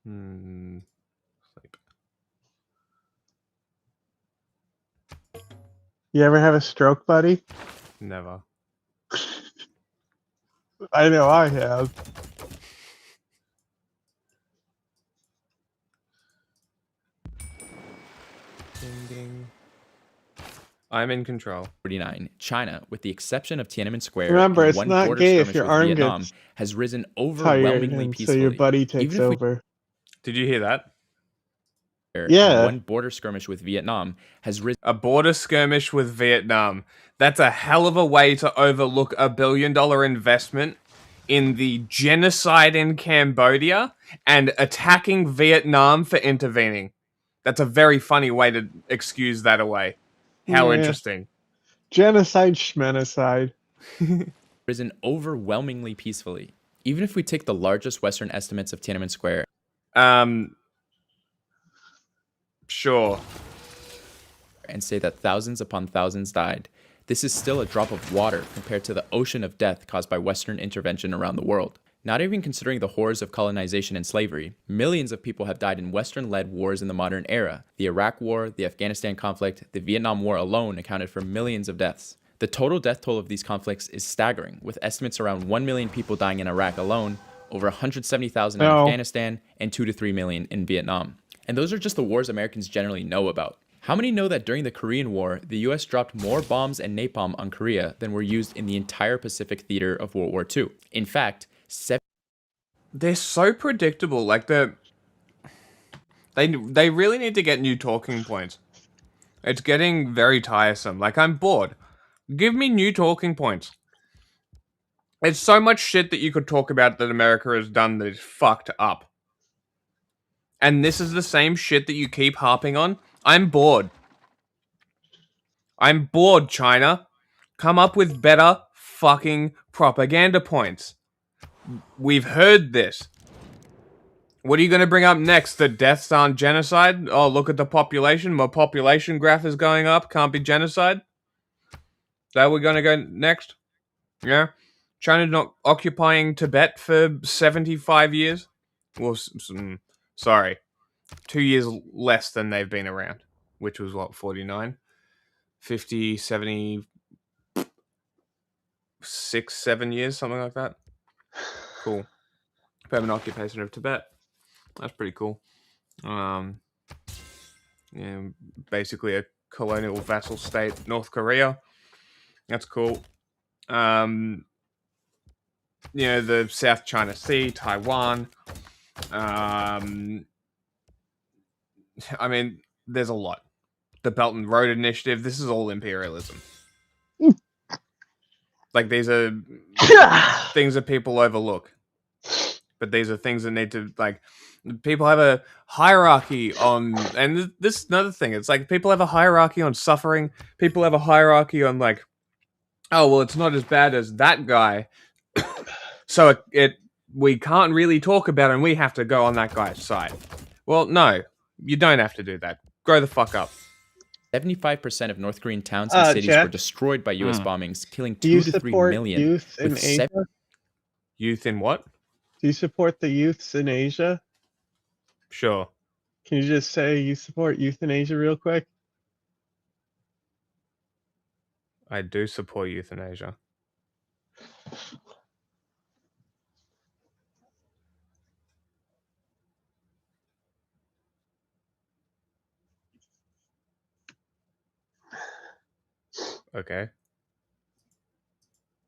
S5: Sleep.
S2: You ever have a stroke buddy?
S5: Never.
S2: I know I have.
S5: Ding ding. I'm in control.
S6: 49. China, with the exception of Tiananmen Square,
S2: Remember,
S6: and
S2: it's
S6: one
S2: not
S6: border
S2: gay if
S6: skirmish
S2: your
S6: with
S2: arm
S6: Vietnam,
S2: gets
S6: has risen
S2: tired
S6: overwhelmingly
S2: and
S6: peacefully.
S2: so your buddy takes
S6: Even if we
S2: over.
S5: Did you hear that?
S2: Yeah.
S6: One border skirmish with Vietnam has risen.
S5: A border skirmish with Vietnam. That's a hell of a way to overlook $1 billion investment in the genocide in Cambodia and attacking Vietnam for intervening. That's a very funny way to excuse that away. How interesting.
S2: Genocide, schmenocide.
S6: Risen overwhelmingly peacefully. Even if we take the largest Western estimates of Tiananmen Square.
S5: Sure.
S6: And say that thousands upon thousands died. This is still a drop of water compared to the ocean of death caused by Western intervention around the world. Not even considering the horrors of colonization and slavery, millions of people have died in Western-led wars in the modern era. The Iraq War, the Afghanistan conflict, the Vietnam War alone accounted for millions of deaths. The total death toll of these conflicts is staggering, with estimates around 1 million people dying in Iraq alone, over 170,000 in Afghanistan, and 2 to 3 million in Vietnam. And those are just the wars Americans generally know about. How many know that during the Korean War, the US dropped more bombs and napalm on Korea than were used in the entire Pacific theater of World War II? In fact,
S5: they're so predictable. Like they really need to get new talking points. It's getting very tiresome. Like, I'm bored. Give me new talking points. It's so much shit that you could talk about that America has done that is fucked up. And this is the same shit that you keep harping on. I'm bored. I'm bored, China. Come up with better fucking propaganda points. We've heard this. What are you going to bring up next? The deaths aren't genocide? Oh, look at the population. My population graph is going up. Can't be genocide? Is that we're going to go next? Yeah? China not occupying Tibet for 75 years? Well, sorry. 2 years less than they've been around. Which was, what, 49? 50, 70... 6, 7 years, something like that. Cool. Permanent occupation of Tibet. That's pretty cool. Yeah, basically a colonial vassal state, North Korea. That's cool. You know, the South China Sea, Taiwan. I mean, there's a lot. The Belt and Road Initiative. This is all imperialism. Like, these are things that people overlook. But these are things that need to, like, people have a hierarchy on, and this is another thing. It's like people have a hierarchy on suffering. People have a hierarchy on, like, oh, well, it's not as bad as that guy. So we can't really talk about it, and we have to go on that guy's side. Well, no, you don't have to do that. Grow the fuck up.
S6: 75% of North Korean towns and cities were destroyed by U.S. bombings, killing 2 to 3 million.
S2: Youth in Asia?
S5: Youth in what?
S2: Do you support the youths in Asia?
S5: Sure.
S2: Can you just say you support youth in Asia real quick?
S5: I do support euthanasia. Okay.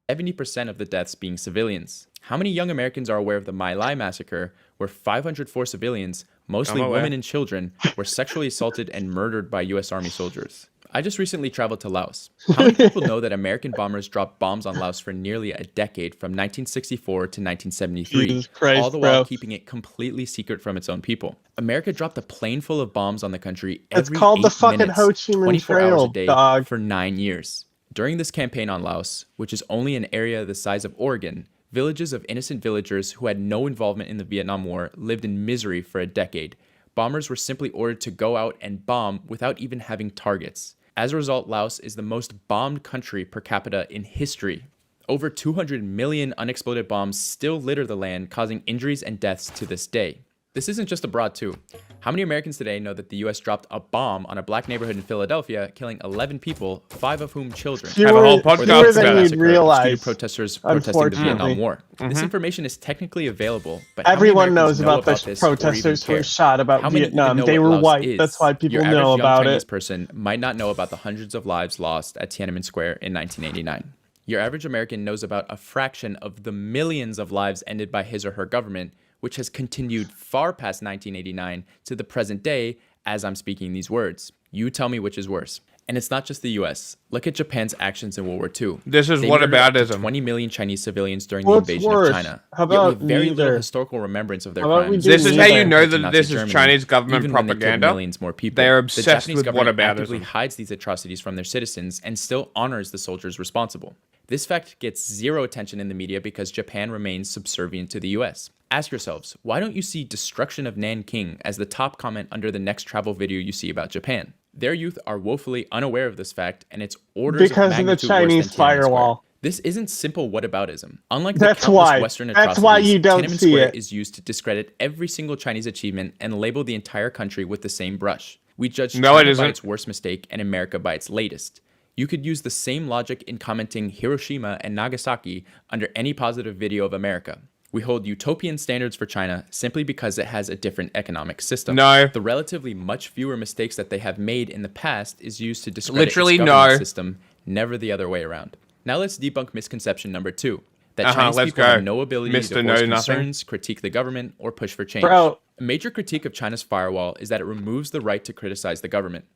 S6: 70% of the deaths being civilians. How many young Americans are aware of the My Lai massacre, where 504 civilians, mostly women and children, were sexually assaulted and murdered by U.S. Army soldiers? I just recently traveled to Laos. How many people know that American bombers dropped bombs on Laos for nearly a decade, from 1964 to 1973, all the while keeping it completely secret from its own people? America dropped a plane full of bombs on the country every 8 minutes, 24 hours a day, for 9 years. During this campaign on Laos, which is only an area the size of Oregon, villages of innocent villagers who had no involvement in the Vietnam War lived in misery for a decade. Bombers were simply ordered to go out and bomb without even having targets. As a result, Laos is the most bombed country per capita in history. Over 200 million unexploded bombs still litter the land, causing injuries and deaths to this day. This isn't just abroad, too. How many Americans today know that the U.S. dropped a bomb on a black neighborhood in Philadelphia, killing 11 people, 5 of whom children?
S2: Fewer than you'd realize,
S6: protesters protesting the Vietnam War. This information is technically available, but
S2: everyone knows about the protesters who were shot about Vietnam. They were white. That's why people know about it.
S6: Your average young Chinese person might not know about the hundreds of lives lost at Tiananmen Square in 1989. Your average American knows about a fraction of the millions of lives ended by his or her government, which has continued far past 1989 to the present day as I'm speaking these words. You tell me which is worse. And it's not just the US. Look at Japan's actions in World War II.
S5: This is whataboutism.
S6: 20 million Chinese civilians during the invasion of China.
S2: How about
S6: Yet we have very little historical remembrance of their crimes.
S5: This is how you know that this is Chinese government
S6: even
S5: propaganda.
S6: When they killed millions more people.
S5: They're obsessed
S6: the
S5: with
S6: government
S5: whataboutism.
S6: Actively hides these atrocities from their citizens and still honors the soldiers responsible. This fact gets zero attention in the media because Japan remains subservient to the US. Ask yourselves, why don't you see destruction of Nanking as the top comment under the next travel video you see about Japan? Their youth are woefully unaware of this fact, and it's orders
S2: because of the Chinese firewall.
S6: This isn't simple whataboutism. Unlike the countless Western atrocities,
S2: that's why you don't
S6: Tiananmen
S2: see
S6: Square
S2: it.
S6: is used to discredit every single Chinese achievement and label the entire country with the same brush. We judge China by its worst mistake and America by its latest. You could use the same logic in commenting Hiroshima and Nagasaki under any positive video of America. We hold utopian standards for China simply because it has a different economic system.
S5: No.
S6: The relatively much fewer mistakes that they have made in the past is used to discredit
S5: Literally
S6: its government
S5: no.
S6: system, never the other way around. Now let's debunk misconception number 2. That
S5: Uh-huh,
S6: Chinese
S5: let's
S6: people
S5: go.
S6: have no ability
S5: Mr.
S6: to
S5: Know
S6: voice
S5: Nothing.
S6: concerns, critique the government, or push for change.
S2: Bro.
S6: A major critique of China's firewall is that it removes the right to criticize the government.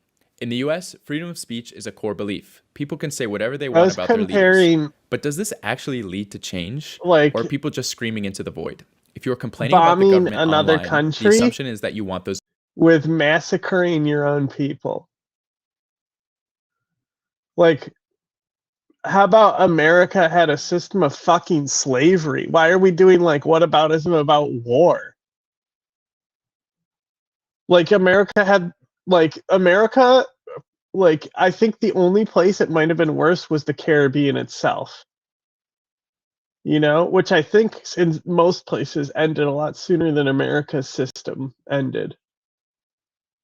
S6: In the US, freedom of speech is a core belief. People can say whatever they want about their leaders. But does this actually lead to change? Or are people just screaming into the void? If you're complaining about the government
S2: another
S6: online,
S2: country
S6: the assumption is that you want those
S2: with massacring your own people. Like, how about America had a system of fucking slavery? Why are we doing like whataboutism about war? Like America, I think the only place it might have been worse was the Caribbean itself. You know, which I think in most places ended a lot sooner than America's system ended.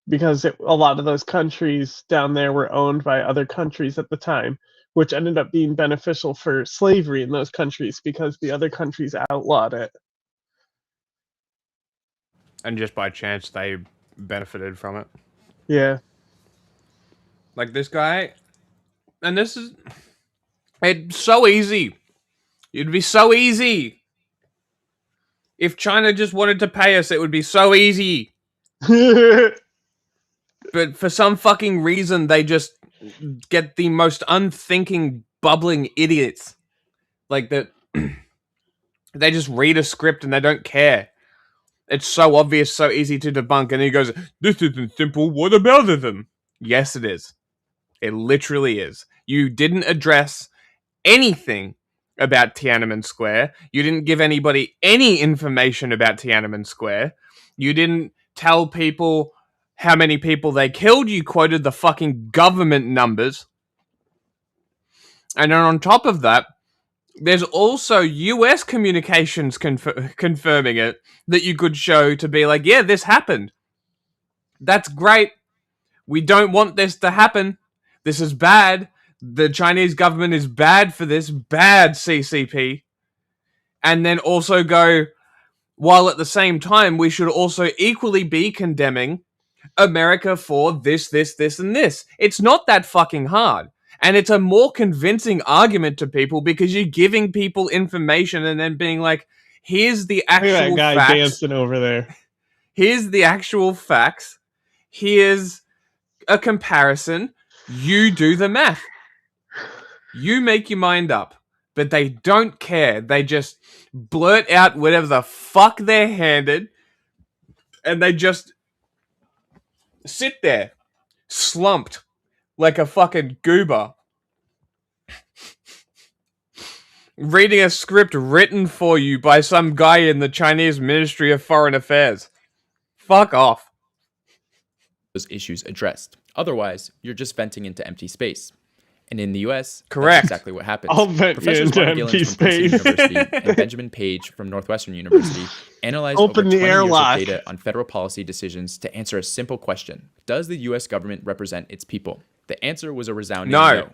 S2: Because a lot of those countries down there were owned by other countries at the time, which ended up being beneficial for slavery in those countries because the other countries outlawed it.
S5: And just by chance, they benefited from it.
S2: Yeah.
S5: Like this guy, and it's so easy. It'd be so easy. If China just wanted to pay us, it would be so easy. But for some fucking reason, they just get the most unthinking, bubbling idiots. Like that, they just read a script and they don't care. It's so obvious, so easy to debunk. And he goes, "This isn't simple. What about them?" Yes, it is. It literally is. You didn't address anything about Tiananmen Square. You didn't give anybody any information about Tiananmen Square. You didn't tell people how many people they killed. You quoted the fucking government numbers. And then on top of that, there's also US communications confirming it that you could show to be like, yeah, this happened. That's great. We don't want this to happen. This is bad. The Chinese government is bad for this. Bad, CCP. And then also go, while at the same time, we should also equally be condemning America for this, and this. It's not that fucking hard. And it's a more convincing argument to people because you're giving people information and then being like, here's the actual facts.
S2: Look at that guy dancing over there.
S5: Here's the actual facts. Here's a comparison. You do the math. You make your mind up. But they don't care. They just blurt out whatever the fuck they're handed. And they just sit there, slumped, like a fucking goober. Reading a script written for you by some guy in the Chinese Ministry of Foreign Affairs. Fuck off.
S6: those issues addressed. Otherwise, you're just venting into empty space. And in the US,
S5: correct,
S6: that's exactly what happens.
S2: I'll vent
S6: Professors
S2: into
S6: Mark
S2: empty
S6: Gillens from Princeton
S2: space.
S6: University and Benjamin Page from Northwestern University analyzed
S2: Open
S6: over
S2: the
S6: 20 years
S2: airlock.
S6: of data on federal policy decisions to answer a simple question. Does the US government represent its people? The answer was a resounding no.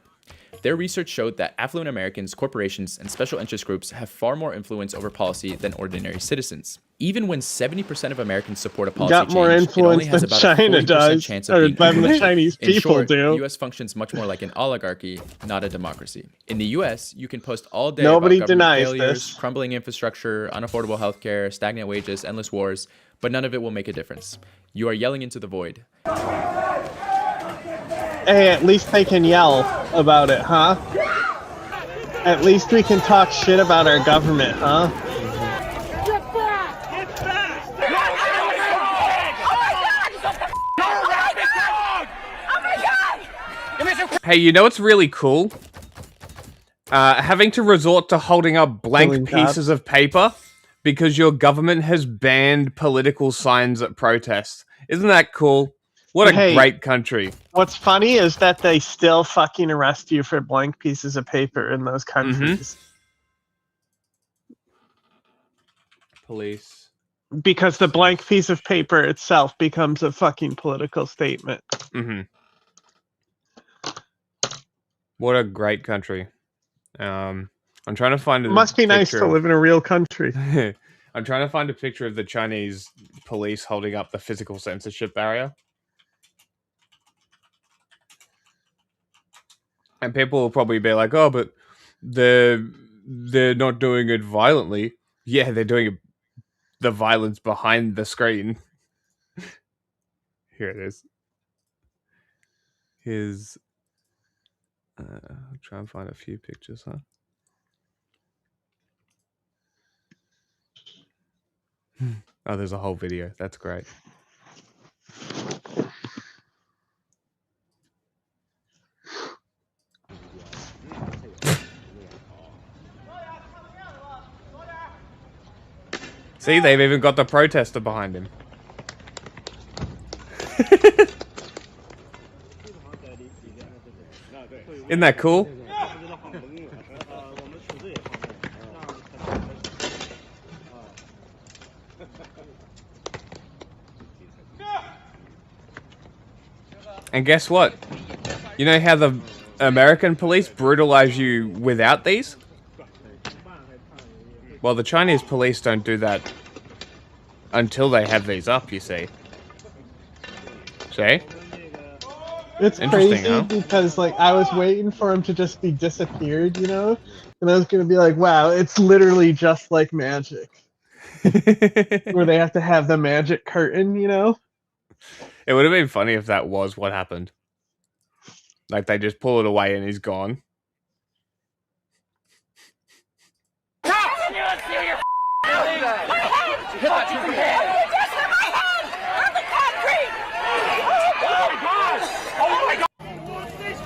S6: Their research showed that affluent Americans, corporations, and special interest groups have far more influence over policy than ordinary citizens. Even when 70% of Americans support a policy
S2: got more
S6: change, it only
S2: influence
S6: has
S2: than
S6: about a
S2: China
S6: 40%
S2: does,
S6: chance of
S2: or
S6: being
S2: than the
S6: implemented.
S2: Chinese
S6: In
S2: people
S6: short,
S2: do.
S6: The US functions much more like an oligarchy, not a democracy. In the US, you can post all day
S2: Nobody
S6: about government
S2: denies
S6: failures,
S2: this.
S6: crumbling infrastructure, unaffordable healthcare, stagnant wages, endless wars, but none of it will make a difference. You are yelling into the void.
S2: Hey, at least they can yell about it, huh? At least we can talk shit about our government, huh?
S5: Hey, you know what's really cool? Having to resort to holding up blank pieces of paper because your government has banned political signs at protests. Isn't that cool? What a great country.
S2: What's funny is that they still fucking arrest you for blank pieces of paper in those countries.
S5: Police.
S2: Because the blank piece of paper itself becomes a fucking political statement.
S5: What a great country. I'm trying to find
S2: It must be nice to live in a real country.
S5: I'm trying to find a picture of the Chinese police holding up the physical censorship barrier. And people will probably be like, oh, but they're not doing it violently. Yeah, they're doing the violence behind the screen. Here it is. Here's... I'll try and find a few pictures, huh? Oh, there's a whole video. That's great. See, they've even got the protester behind him. Isn't that cool? And guess what? You know how the American police brutalize you without these? Well, the Chinese police don't do that until they have these up, you see. See?
S2: It's crazy, huh? Because, like, I was waiting for him to just be disappeared, you know? And I was going to be like, wow, it's literally just like magic. Where they have to have the magic curtain, you know?
S5: It would have been funny if that was what happened. Like, they just pull it away and he's gone.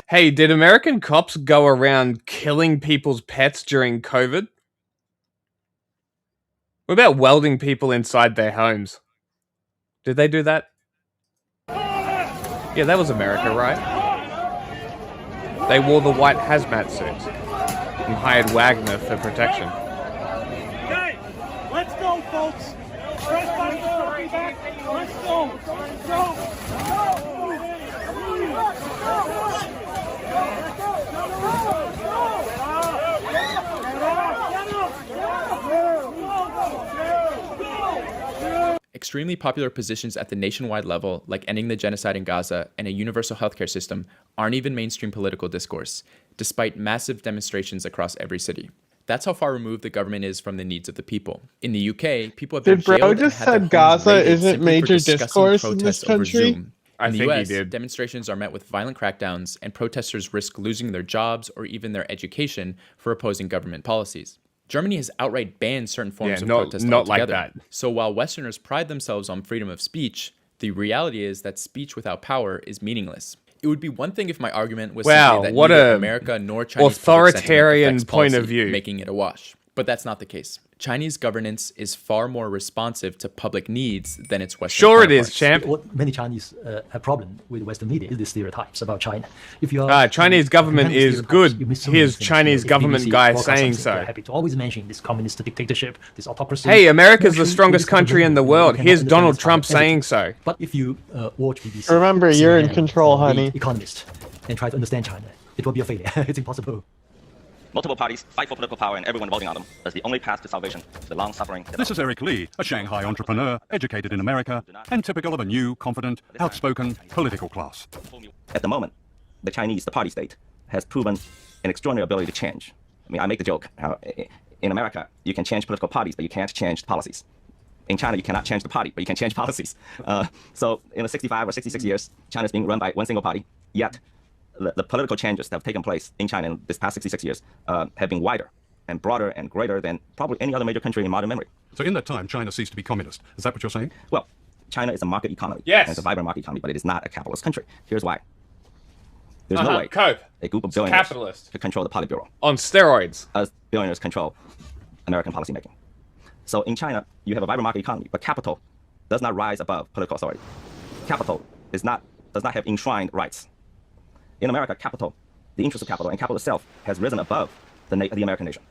S5: Hey, did American cops go around killing people's pets during COVID? What about welding people inside their homes? Did they do that? Yeah, that was America, right? They wore the white hazmat suits and hired Wagner for protection.
S17: Okay, let's go, folks. Let's go. Let's go.
S6: Extremely popular positions at the nationwide level, like ending the genocide in Gaza and a universal healthcare system, aren't even mainstream political discourse, despite massive demonstrations across every city. That's how far removed the government is from the needs of the people. In the UK, people have been jailed and had their homes raided simply for discussing protests over Zoom. In the US, demonstrations are met with violent crackdowns, and protesters risk losing their jobs or even their education for opposing government policies. Germany has outright banned certain forms of protest altogether.
S5: Like that.
S6: So while Westerners pride themselves on freedom of speech, the reality is that speech without power is meaningless. It would be one thing if my argument was simply that neither America nor Chinese
S5: authoritarian point of view,
S6: making it a wash. But that's not the case. Chinese governance is far more responsive to public needs than its Western
S5: counterparts. It is, champ.
S1: What many Chinese have problem with Western media is the stereotypes about China. If you are
S5: Chinese government is good. Here's Chinese government guy saying so.
S1: Happy to always mention this communist dictatorship, this autocracy.
S5: Hey, America's the strongest country in the world. Here's Donald Trump saying so.
S1: But if you watch BBC,
S2: remember, you're in control, honey.
S1: Economist, and try to understand China, it will be a failure. It's impossible.
S8: Multiple parties fight for political power and everyone voting on them. That's the only path to salvation, the long-suffering.
S9: This is Eric Lee, a Shanghai entrepreneur, educated in America, and typical of a new, confident, outspoken political class.
S8: At the moment, the Chinese, the party state, has proven an extraordinary ability to change. I mean, I make the joke, in America, you can change political parties, but you can't change policies. In China, you cannot change the party, but you can change policies. So in the 65 or 66 years, China is being run by one single party, yet the political changes that have taken place in China in this past 66 years have been wider and broader and greater than probably any other major country in modern memory.
S9: So in that time, China ceased to be communist. Is that what you're saying?
S8: Well, China is a market economy.
S5: Yes.
S8: It's a vibrant market economy, but it is not a capitalist country. Here's why. There's no way a group of billionaires could control the Politburo.
S5: On steroids.
S8: As billionaires control American policymaking. So in China, you have a vibrant market economy, but capital does not rise above political authority. Capital does not have enshrined rights. In America, capital, the interest of capital, and capital itself has risen above the American nation.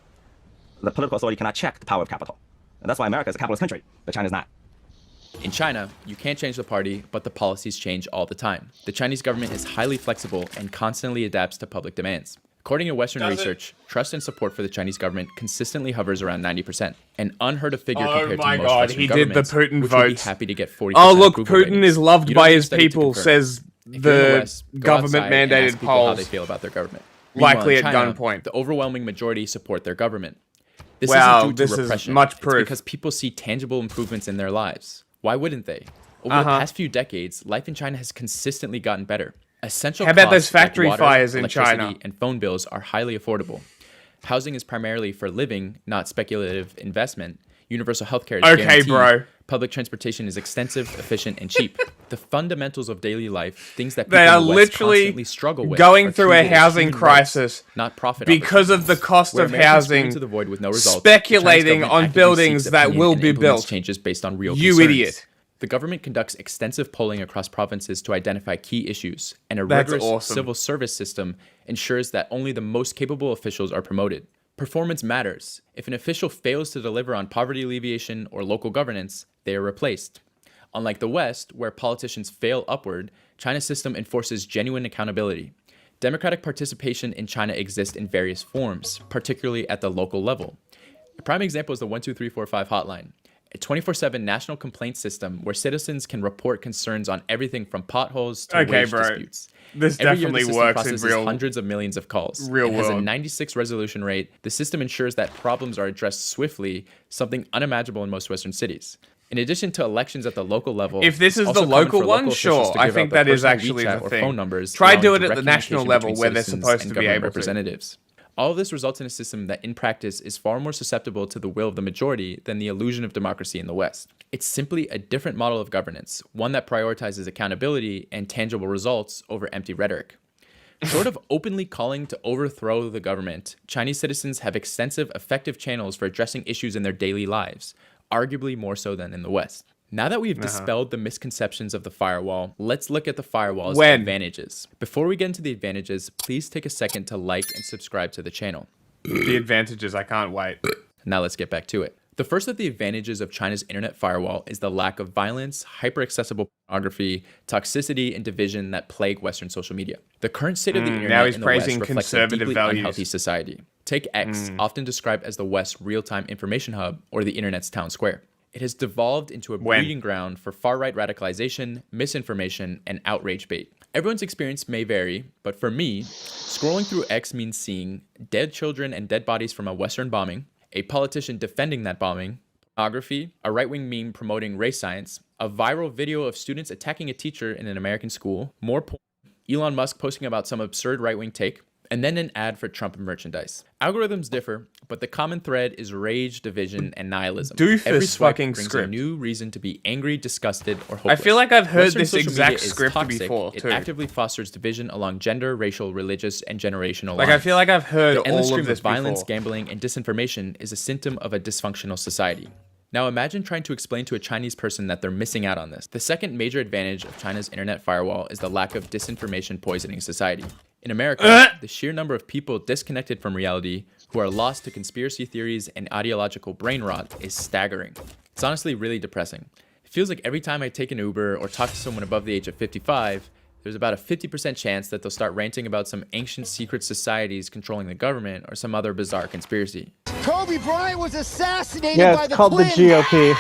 S8: The political authority cannot check the power of capital. And that's why America is a capitalist country, but China is not.
S6: In China, you can't change the party, but the policies change all the time. The Chinese government is highly flexible and constantly adapts to public demands. According to Western research, trust and support for the Chinese government consistently hovers around 90%, an unheard of figure compared to most Western
S5: he did the
S6: governments,
S5: Putin
S6: which would be
S5: votes.
S6: happy to get 40%
S5: Oh, look,
S6: approval
S5: Putin
S6: ratings.
S5: is loved
S6: You don't
S5: by
S6: need a
S5: his
S6: study to
S5: people,
S6: confirm.
S5: says
S6: If you're in the
S5: the
S6: West, go outside and
S5: government-mandated
S6: ask people how they
S5: polls.
S6: feel about their government.
S5: Likely
S6: Meanwhile, in
S5: at
S6: China,
S5: gunpoint.
S6: the overwhelming majority support their government. This
S5: Wow,
S6: isn't due to
S5: this is
S6: repression.
S5: much
S6: It's
S5: proof.
S6: because people see tangible improvements in their lives. Why wouldn't they? Over the past few decades, life in China has consistently gotten better. Essential
S5: How about those
S6: costs like
S5: factory
S6: water,
S5: fires in
S6: electricity,
S5: China?
S6: and phone bills are highly affordable. Housing is primarily for living, not speculative investment. Universal healthcare is guaranteed.
S5: bro.
S6: Public transportation is extensive, efficient, and cheap. The fundamentals of daily life, things that people
S5: They are
S6: in the West
S5: literally
S6: constantly struggle with,
S5: going
S6: are
S5: through a
S6: treated as
S5: housing
S6: human rights,
S5: crisis
S6: not profit
S5: because of the
S6: opportunities.
S5: cost
S6: Where
S5: of
S6: Americans scream
S5: housing,
S6: into the void with no results, the Chinese
S5: speculating
S6: government
S5: on
S6: actively
S5: buildings
S6: seeks
S5: that
S6: opinion
S5: will
S6: and
S5: be
S6: implements
S5: built.
S6: changes based on real
S5: You
S6: concerns.
S5: idiot.
S6: The government conducts extensive polling across provinces to identify key issues, and a
S5: That's
S6: rigorous
S5: awesome.
S6: civil service system ensures that only the most capable officials are promoted. Performance matters. If an official fails to deliver on poverty alleviation or local governance, they are replaced. Unlike the West, where politicians fail upward, China's system enforces genuine accountability. Democratic participation in China exists in various forms, particularly at the local level. A prime example is the 12345 hotline, a 24/7 national complaint system where citizens can report concerns on everything from potholes to wage disputes.
S5: This
S6: Every year,
S5: definitely
S6: the system
S5: works in
S6: processes
S5: real
S6: hundreds of millions of calls.
S5: real
S6: It has a
S5: world.
S6: 96 resolution rate. The system ensures that problems are addressed swiftly, something unimaginable in most Western cities. In addition to elections at the local level,
S5: If this
S6: it's
S5: is
S6: also
S5: the
S6: common
S5: local
S6: for
S5: one,
S6: local officials
S5: sure.
S6: to
S5: I
S6: give
S5: think
S6: out their
S5: that is
S6: personal
S5: actually
S6: WeChat
S5: the
S6: or
S5: thing.
S6: phone numbers,
S5: Try
S6: allowing
S5: do it at
S6: direct
S5: the national
S6: communication
S5: level
S6: between
S5: where they're
S6: citizens
S5: supposed
S6: and
S5: to be
S6: government
S5: able to.
S6: representatives. All of this results in a system that in practice is far more susceptible to the will of the majority than the illusion of democracy in the West. It's simply a different model of governance, one that prioritizes accountability and tangible results over empty rhetoric. Short of openly calling to overthrow the government, Chinese citizens have extensive, effective channels for addressing issues in their daily lives, arguably more so than in the West. Now that we've dispelled the misconceptions of the firewall, let's look at the firewall's advantages. Before we get into the advantages, please take a second to like and subscribe to the channel.
S5: The advantages, I can't wait.
S6: Now let's get back to it. The first of the advantages of China's internet firewall is the lack of violence, hyper-accessible pornography, toxicity, and division that plague Western social media. The current state of the internet
S5: now he's
S6: in the West
S5: praising
S6: reflects a
S5: conservative
S6: deeply
S5: values.
S6: unhealthy society. Take X, often described as the West's real-time information hub or the internet's town square. It has devolved into a breeding ground for far-right radicalization, misinformation, and outrage bait. Everyone's experience may vary, but for me, scrolling through X means seeing dead children and dead bodies from a Western bombing, a politician defending that bombing, pornography, a right-wing meme promoting race science, a viral video of students attacking a teacher in an American school, more porn, Elon Musk posting about some absurd right-wing take, and then an ad for Trump merchandise. Algorithms differ, but the common thread is rage, division, and nihilism.
S5: Doofus
S6: Every swipe
S5: fucking
S6: brings
S5: script.
S6: a new reason to be angry, disgusted, or hopeless.
S5: I feel like I've heard
S6: Western
S5: this
S6: social
S5: exact
S6: media is
S5: script
S6: toxic.
S5: before,
S6: It
S5: too.
S6: actively fosters division along gender, racial, religious, and generational
S5: Like,
S6: lines.
S5: I feel like I've heard
S6: the endless
S5: all of
S6: stream
S5: this
S6: violence,
S5: before.
S6: gambling, and disinformation is a symptom of a dysfunctional society. Now imagine trying to explain to a Chinese person that they're missing out on this. The second major advantage of China's internet firewall is the lack of disinformation poisoning society. In America, the sheer number of people disconnected from reality who are lost to conspiracy theories and ideological brain rot is staggering. It's honestly really depressing. It feels like every time I take an Uber or talk to someone above the age of 55, there's about a 50% chance that they'll start ranting about some ancient secret societies controlling the government or some other bizarre conspiracy.
S4: Kobe Bryant was assassinated
S2: Yeah,
S4: by
S2: it's
S4: the
S2: called the
S4: Clintons.
S2: GOP.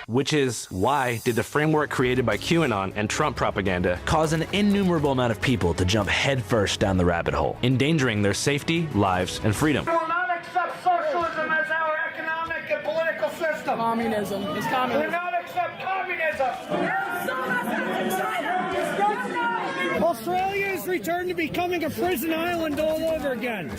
S10: Which is why did the framework created by QAnon and Trump propaganda cause an innumerable amount of people to jump headfirst down the rabbit hole, endangering their safety, lives, and freedom.
S4: We will not accept socialism as our economic and political system. Communism is communism. We will not accept communism. Australia has returned to becoming a prison island all over again.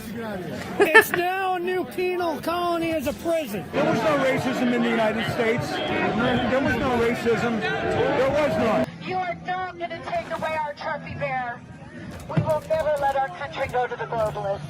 S4: It's now a new penal colony as a prison. There was no racism in the United States. There was no racism. There was none.
S11: You are not going to take away our trophy bear. We will never let our country go to the globalists.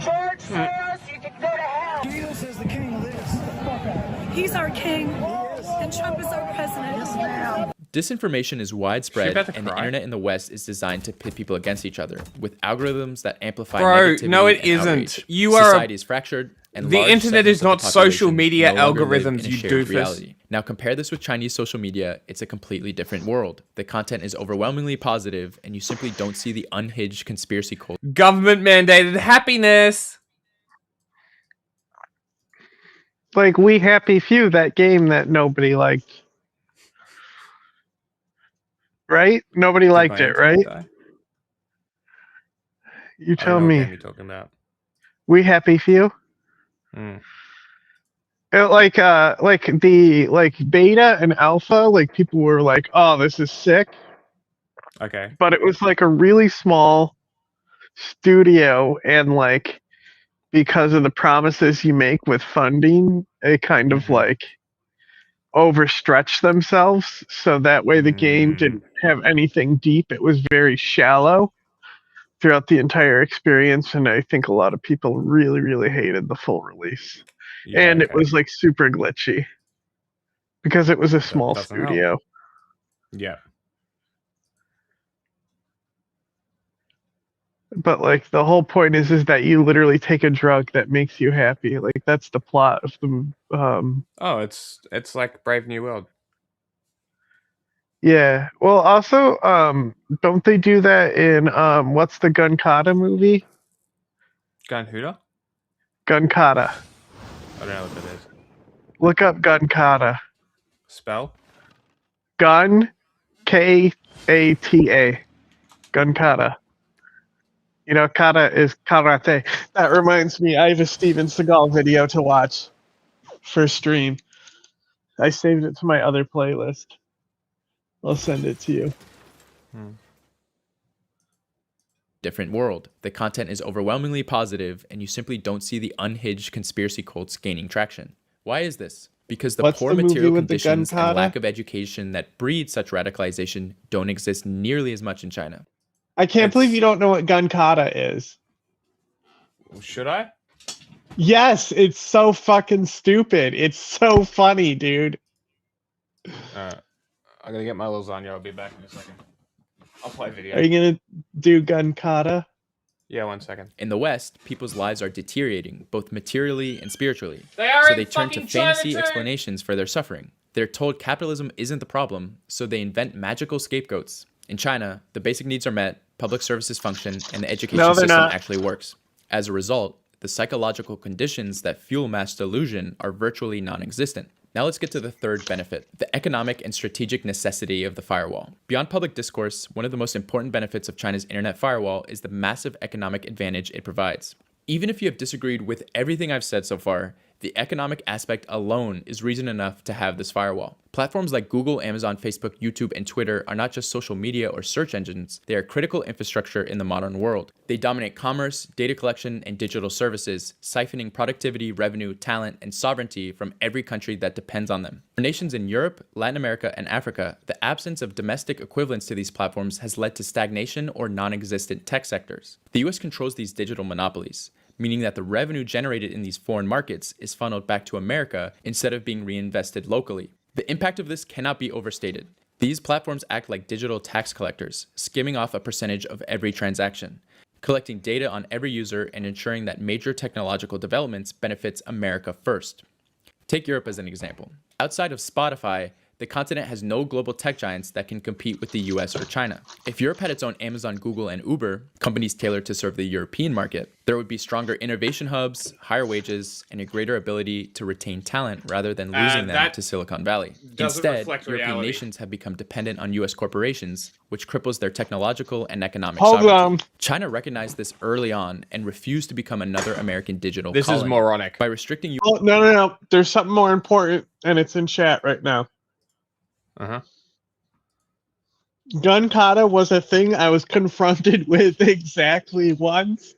S11: George Soros, you can go to hell.
S4: Jesus is the king of this.
S12: He's our king, and Trump is our president.
S6: Disinformation is widespread,
S5: about to
S6: and the
S5: cry?
S6: internet in the West is designed to pit people against each other, with algorithms that amplify
S5: Bro,
S6: negativity
S5: no, it
S6: and
S5: isn't.
S6: outrage.
S5: You are a-
S6: Society is fractured, and
S5: The
S6: large
S5: internet
S6: segments
S5: is
S6: of the
S5: not social
S6: population
S5: media
S6: no longer live
S5: algorithms,
S6: in a
S5: you
S6: shared
S5: doofus.
S6: reality. Now compare this with Chinese social media, it's a completely different world. The content is overwhelmingly positive, and you simply don't see the unhinged conspiracy cult.
S5: Government mandated happiness.
S2: Like We Happy Few, that game that nobody liked. Right? Nobody liked it, right? You
S5: I don't
S2: tell
S5: know what
S2: me.
S5: game you're talking about.
S2: We Happy Few?
S5: Hmm.
S2: Like the beta and alpha, like people were like, "Oh, this is sick,"
S5: Okay.
S2: but it was like a really small studio, and like because of the promises you make with funding, they kind of like overstretched themselves, so that way the game didn't have anything deep. It was very shallow throughout the entire experience, and I think a lot of people really, really hated the full release.
S5: Yeah,
S2: And it was like super glitchy because it was a small
S5: doesn't help.
S2: studio.
S5: Yeah.
S2: But like the whole point is that you literally take a drug that makes you happy. Like that's the plot of the
S5: Oh, it's like Brave New World.
S2: Yeah. Well, also don't they do that in what's the Gun Kata movie?
S5: Gun Hooter?
S2: Gun Kata.
S5: I don't know what that is.
S2: Look up Gun Kata.
S5: Spell?
S2: Gun Kata. Gun Kata. You know, kata is karate. That reminds me, I have a Steven Seagal video to watch for stream. I saved it to my other playlist. I'll send it to you.
S6: Different world. The content is overwhelmingly positive, and you simply don't see the unhinged conspiracy cults gaining traction. Why is this? Because the poor material conditions and lack of education that breed such radicalization don't exist nearly as much in China.
S2: I can't believe you don't know what Gun Kata is.
S5: Should I?
S2: Yes, it's so fucking stupid. It's so funny, dude.
S5: I'm gonna get my lasagna. I'll be back in a second. I'll play video.
S2: Are you gonna do Gun Kata?
S5: Yeah, 1 second.
S6: In the West, people's lives are deteriorating, both materially and spiritually.
S23: They are
S6: so
S23: in
S6: they turn to
S23: fucking
S6: fantasy
S23: Chinatown.
S6: explanations for their suffering. They're told capitalism isn't the problem, so they invent magical scapegoats. In China, the basic needs are met, public services function, and the education system actually works. As a result, the psychological conditions that fuel mass delusion are virtually non-existent. Now let's get to the third benefit, the economic and strategic necessity of the firewall. Beyond public discourse, one of the most important benefits of China's internet firewall is the massive economic advantage it provides. Even if you have disagreed with everything I've said so far, the economic aspect alone is reason enough to have this firewall. Platforms like Google, Amazon, Facebook, YouTube, and Twitter are not just social media or search engines, they are critical infrastructure in the modern world. They dominate commerce, data collection, and digital services, siphoning productivity, revenue, talent, and sovereignty from every country that depends on them. For nations in Europe, Latin America, and Africa, the absence of domestic equivalents to these platforms has led to stagnation or non-existent tech sectors. The US controls these digital monopolies, meaning that the revenue generated in these foreign markets is funneled back to America instead of being reinvested locally. The impact of this cannot be overstated. These platforms act like digital tax collectors, skimming off a percentage of every transaction, collecting data on every user and ensuring that major technological developments benefits America first. Take Europe as an example. Outside of Spotify, the continent has no global tech giants that can compete with the US or China. If Europe had its own Amazon, Google, and Uber, companies tailored to serve the European market, there would be stronger innovation hubs, higher wages, and a greater ability to retain talent rather than losing them to Silicon Valley. Instead, European nations have become dependent on US corporations, which cripples their technological and economic sovereignty. China recognized this early on and refused to become another American digital colony.
S5: This is moronic.
S6: By restricting you.
S2: Oh, no. There's something more important, and it's in chat right now. Gun Kata was a thing I was confronted with exactly once.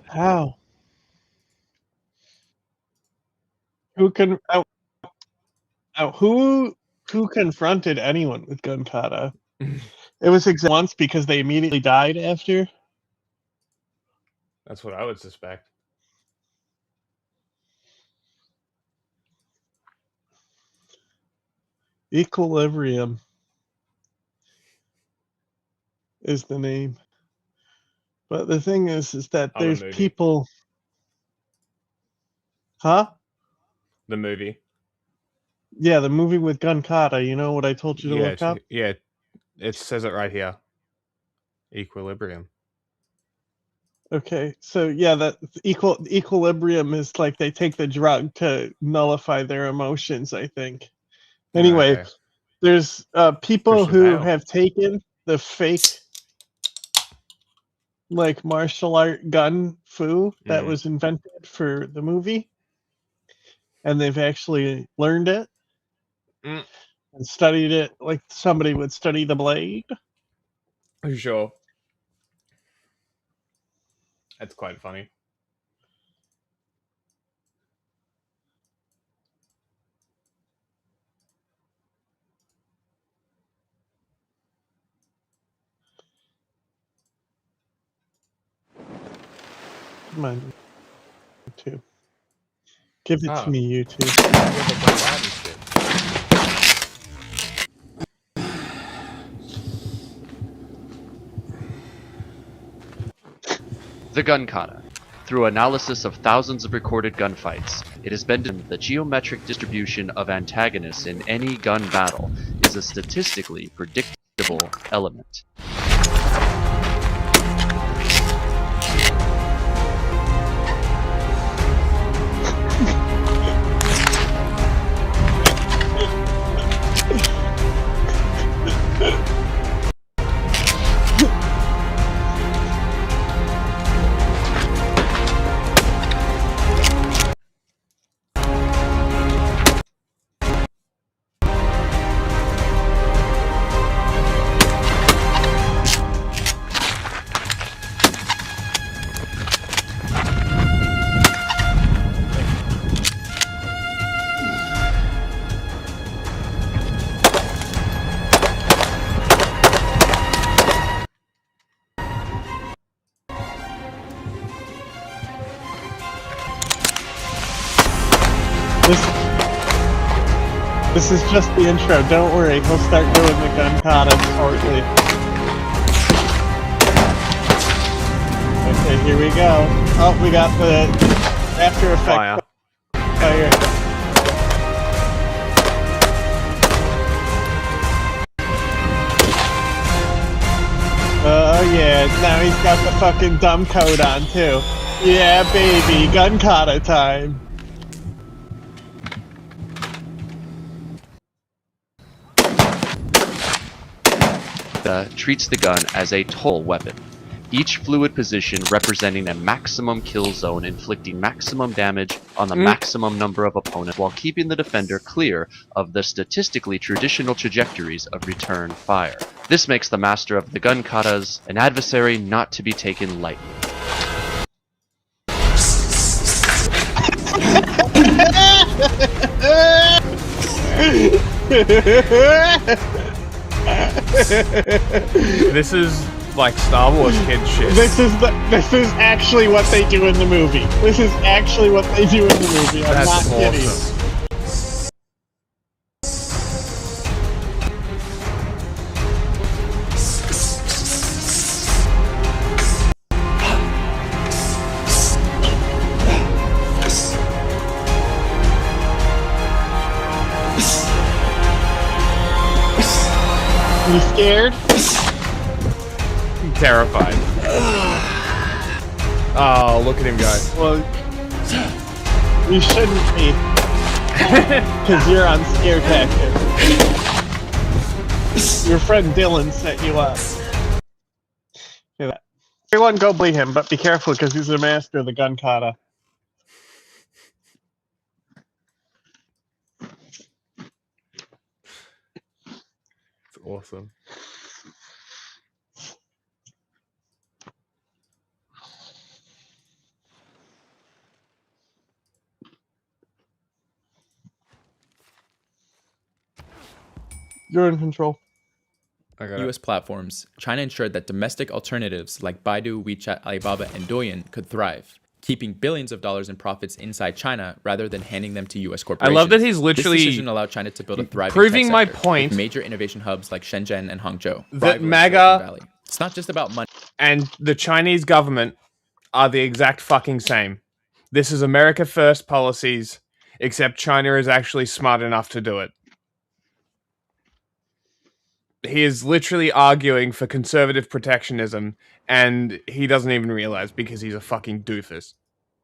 S2: How? Who confronted anyone with Gun Kata? It was once because they immediately died after.
S5: That's what I would suspect.
S2: Equilibrium is the name. But the thing is that
S5: Oh, the
S2: there's
S5: movie.
S2: people. Huh?
S5: The movie.
S2: Yeah, the movie with Gun Kata. You know what I told you to look up?
S5: Yeah. It says it right here. Equilibrium.
S2: Okay, so yeah, that equilibrium is like they take the drug to nullify their emotions, I think. Anyway,
S5: Okay.
S2: there's people
S5: Christian
S2: who
S5: Bale.
S2: have taken the fake like martial art gun fu that was invented for the movie, and they've actually learned it
S5: Mm.
S2: and studied it like somebody would study the blade.
S5: Are you sure? That's quite funny.
S2: Come on, YouTube. Give it to
S5: Oh.
S2: me, YouTube.
S13: The gun kata. Through analysis of thousands of recorded gunfights, it has been determined the geometric distribution of antagonists in any gun battle is a statistically predictable element.
S2: This is just the intro. Don't worry, he'll start doing the gun kata shortly. Okay, here we go. Oh, we got the After Effects
S5: Fire.
S2: Fire. Oh yeah, now he's got the fucking dumb coat on too. Yeah, baby, gun kata time.
S13: Treats the gun as a total weapon. Each fluid position representing a maximum kill zone, inflicting maximum damage on the maximum number of opponents while keeping the defender clear of the statistically traditional trajectories of return fire. This makes the master of the gun katas an adversary not to be taken lightly.
S5: This is like Star Wars kid shit.
S2: This is actually what they do in the movie. This is actually what they do in the movie. I'm
S5: That's
S2: not kidding.
S5: awesome.
S2: You scared?
S5: I'm terrified. Oh, look at him go.
S2: Well, you shouldn't be. Because you're on scare tactics. Your friend Dylan set you up. Yeah. Everyone go bully him, but be careful because he's a master of the gun kata.
S5: It's awesome.
S2: You're in control.
S6: US platforms, China ensured that domestic alternatives like Baidu, WeChat, Alibaba, and Douyin could thrive, keeping billions of dollars in profits inside China rather than handing them to US corporations.
S5: I love that he's literally
S6: this decision allowed China to build a thriving
S5: proving
S6: tech
S5: my
S6: sector,
S5: point
S6: with major innovation hubs like Shenzhen and Hangzhou.
S5: that
S6: rivaling
S5: MAGA
S6: Silicon Valley. It's not just about money.
S5: and the Chinese government are the exact fucking same. This is America First policies, except China is actually smart enough to do it. He is literally arguing for conservative protectionism, and he doesn't even realize because he's a fucking doofus.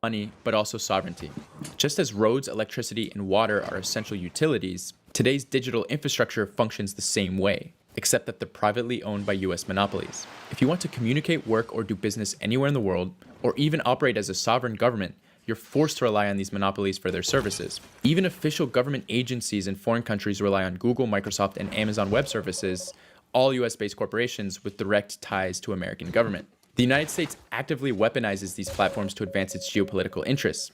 S6: Money, but also sovereignty. Just as roads, electricity, and water are essential utilities, today's digital infrastructure functions the same way, except that they're privately owned by US monopolies. If you want to communicate, work, or do business anywhere in the world, or even operate as a sovereign government, you're forced to rely on these monopolies for their services. Even official government agencies in foreign countries rely on Google, Microsoft, and Amazon Web Services, all US-based corporations with direct ties to American government. The United States actively weaponizes these platforms to advance its geopolitical interests.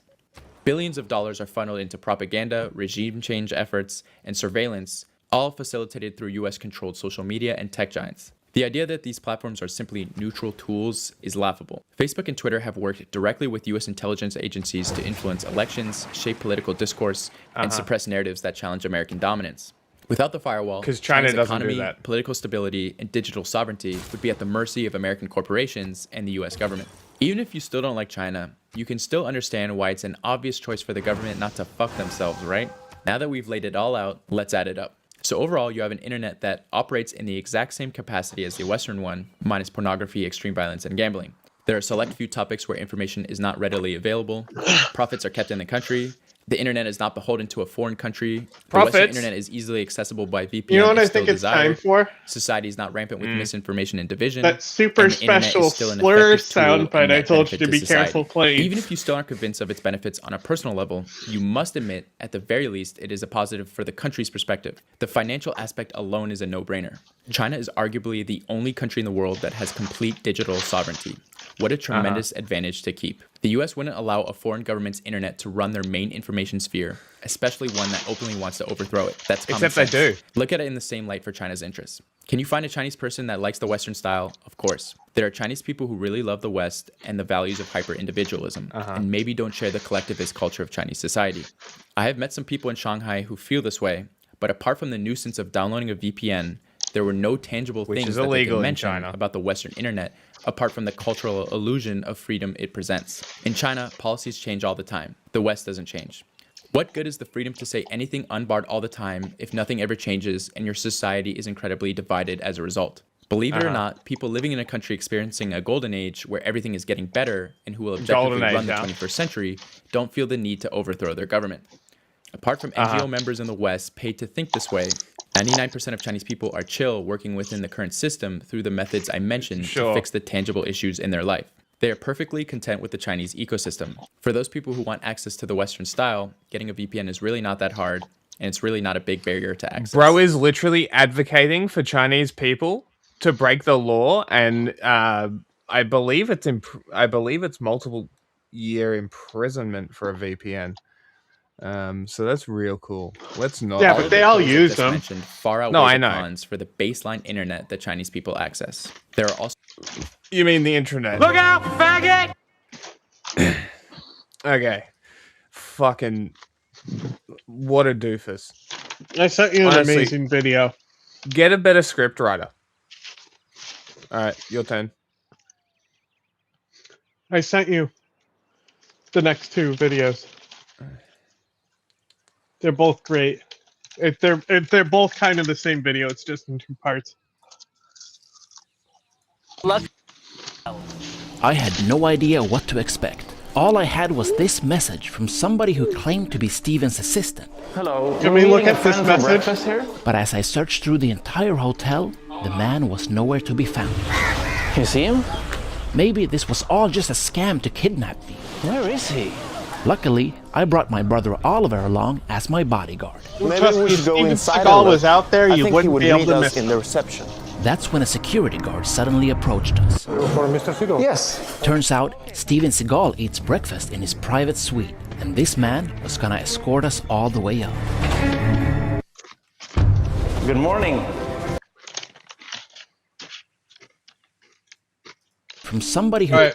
S6: Billions of dollars are funneled into propaganda, regime change efforts, and surveillance, all facilitated through US-controlled social media and tech giants. The idea that these platforms are simply neutral tools is laughable. Facebook and Twitter have worked directly with US intelligence agencies to influence elections, shape political discourse, and suppress narratives that challenge American dominance. Without the firewall,
S5: because China doesn't
S6: economy,
S5: do that.
S6: Political stability, and digital sovereignty would be at the mercy of American corporations and the US government. Even if you still don't like China, you can still understand why it's an obvious choice for the government not to fuck themselves, right? Now that we've laid it all out, let's add it up. So overall, you have an internet that operates in the exact same capacity as the Western one, minus pornography, extreme violence, and gambling. There are a select few topics where information is not readily available. Profits are kept in the country. The internet is not beholden to a foreign country. The Western internet is easily accessible by VPN.
S2: You know what I think it's time for?
S6: Society is not rampant with misinformation and division.
S2: That super special slur soundbite I told you to be careful playing.
S6: Even if you still aren't convinced of its benefits on a personal level, you must admit, at the very least, it is a positive for the country's perspective. The financial aspect alone is a no-brainer. China is arguably the only country in the world that has complete digital sovereignty. What a tremendous advantage to keep. The US wouldn't allow a foreign government's internet to run their main information sphere, especially one that openly wants to overthrow it. That's common sense.
S5: They do.
S6: Look at it in the same light for China's interests. Can you find a Chinese person that likes the Western style? Of course. There are Chinese people who really love the West and the values of hyper-individualism, and maybe don't share the collectivist culture of Chinese society. I have met some people in Shanghai who feel this way, but apart from the nuisance of downloading a VPN, there were no tangible things that they can mention about the Western internet, apart from the cultural illusion of freedom it presents. In China, policies change all the time. The West doesn't change. What good is the freedom to say anything unbarred all the time if nothing ever changes and your society is incredibly divided as a result? Believe it or not, people living in a country experiencing a golden age where everything is getting better and who will objectively run the 21st century don't feel the need to overthrow their government. Apart from NGO members in the West paid to think this way, 99% of Chinese people are chill working within the current system through the methods I mentioned to fix the tangible issues in their life. They are perfectly content with the Chinese ecosystem. For those people who want access to the Western style, getting a VPN is really not that hard, and it's really not a big barrier to access.
S5: Bro is literally advocating for Chinese people to break the law, and I believe it's multiple year imprisonment for a VPN. So that's real cool. Let's not.
S2: Yeah, but they all use them.
S6: Far outweigh the cons for the baseline internet that Chinese people access. There are also.
S5: You mean the internet?
S23: Look out, faggot!
S5: Okay. Fucking. What a doofus.
S2: I sent you an amazing video.
S5: Get a better script writer. Alright, your turn.
S2: I sent you the next two videos. They're both great. They're both kind of the same video. It's just in two parts.
S14: I had no idea what to expect. All I had was this message from somebody who claimed to be Steven's assistant.
S15: Hello.
S2: Can we look at this message?
S15: Here?
S14: But as I searched through the entire hotel, the man was nowhere to be found.
S15: You see him?
S14: Maybe this was all just a scam to kidnap me.
S15: Where is he?
S14: Luckily, I brought my brother Oliver along as my bodyguard.
S15: Maybe we should go inside.
S2: If Seagal was out there, you wouldn't be able to miss
S15: in the reception.
S14: That's when a security guard suddenly approached us.
S15: For Mr. Seagal? Yes.
S14: Turns out, Steven Seagal eats breakfast in his private suite, and this man was gonna escort us all the way up.
S15: Good morning.
S14: From somebody who...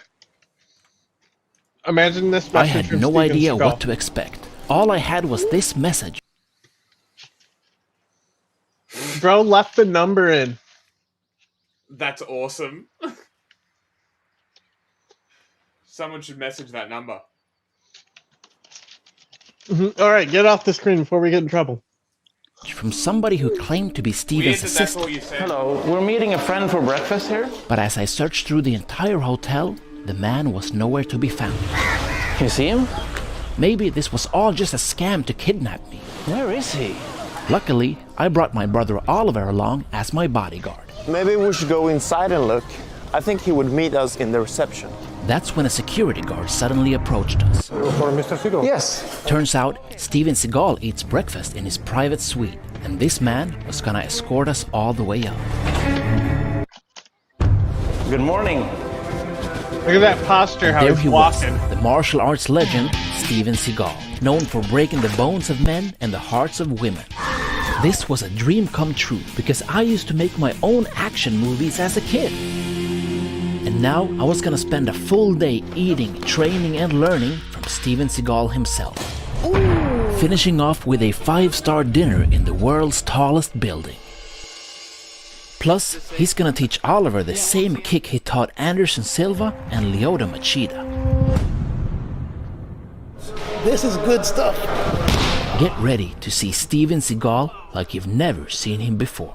S2: Imagine this message.
S14: I had no idea what to expect. All I had was this message.
S2: Bro left the number in.
S5: That's awesome. Someone should message that number.
S2: All right, get off the screen before we get in trouble.
S14: From somebody who claimed to be Steven's assistant.
S15: Hello, we're meeting a friend for breakfast here.
S14: But as I searched through the entire hotel, the man was nowhere to be found.
S15: You see him?
S14: Maybe this was all just a scam to kidnap me.
S15: Where is he?
S14: Luckily, I brought my brother Oliver along as my bodyguard.
S15: Maybe we should go inside and look. I think he would meet us in the reception.
S14: That's when a security guard suddenly approached us.
S15: For Mr. Seagal? Yes.
S14: Turns out, Steven Seagal eats breakfast in his private suite, and this man was gonna escort us all the way up.
S15: Good morning.
S2: Look at that posture, how
S14: There
S2: he's
S14: he
S2: walking.
S14: was, the martial arts legend, Steven Seagal, known for breaking the bones of men and the hearts of women. This was a dream come true, because I used to make my own action movies as a kid. And now I was gonna spend a full day eating, training, and learning from Steven Seagal himself. Ooh. Finishing off with a 5-star dinner in the world's tallest building. Plus, he's gonna teach Oliver the same kick he taught Anderson Silva and Lyoto Machida.
S15: This is good stuff.
S14: Get ready to see Steven Seagal like you've never seen him before.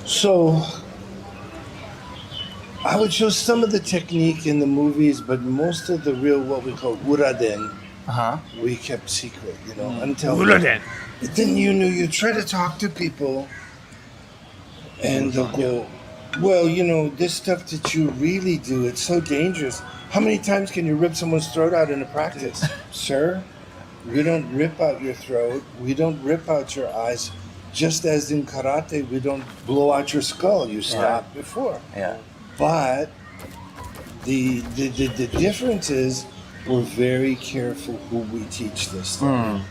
S7: So, I would show some of the technique in the movies, but most of the real, what we call uraden, we kept secret, you know, until...
S5: Uraden.
S7: Then you try to talk to people, and they'll go, well, you know, this stuff that you really do, it's so dangerous. How many times can you rip someone's throat out in a practice? Sir, we don't rip out your throat, we don't rip out your eyes. Just as in karate, we don't blow out your skull. You stop before.
S15: Yeah.
S7: But the difference is we're very careful who we teach this stuff.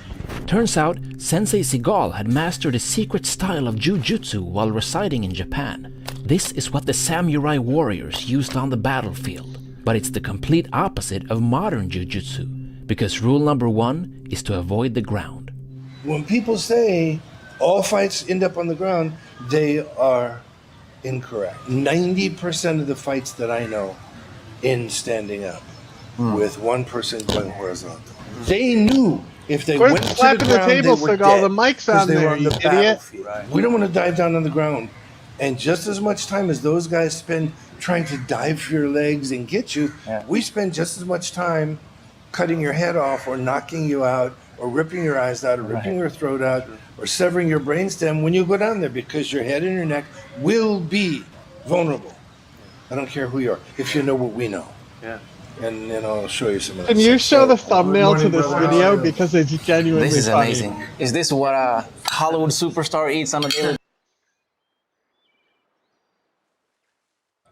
S14: Turns out, Sensei Seagal had mastered a secret style of jujutsu while residing in Japan. This is what the samurai warriors used on the battlefield. But it's the complete opposite of modern jujutsu, because rule number 1 is to avoid the ground.
S7: When people say all fights end up on the ground, they are incorrect. 90% of the fights that I know end standing up, with one person going horizontal. They knew if they went to the ground, they were dead,
S2: the mic's on
S7: they
S2: there,
S7: were on
S2: you
S7: the
S2: idiot.
S7: battlefield. Right. We don't want to dive down on the ground. And just as much time as those guys spend trying to dive for your legs and get you, we spend just as much time cutting your head off or knocking you out or ripping your eyes out or ripping your throat out or severing your brainstem when you go down there, because your head and your neck will be vulnerable. I don't care who you are, if you know what we know.
S5: Yeah.
S7: And then I'll show you some of that.
S2: Can you
S7: stuff.
S2: show the thumbnail to this
S7: brother.
S2: video? Because it's genuinely
S16: This is
S2: funny.
S16: amazing. Is this what a Hollywood superstar eats on a daily?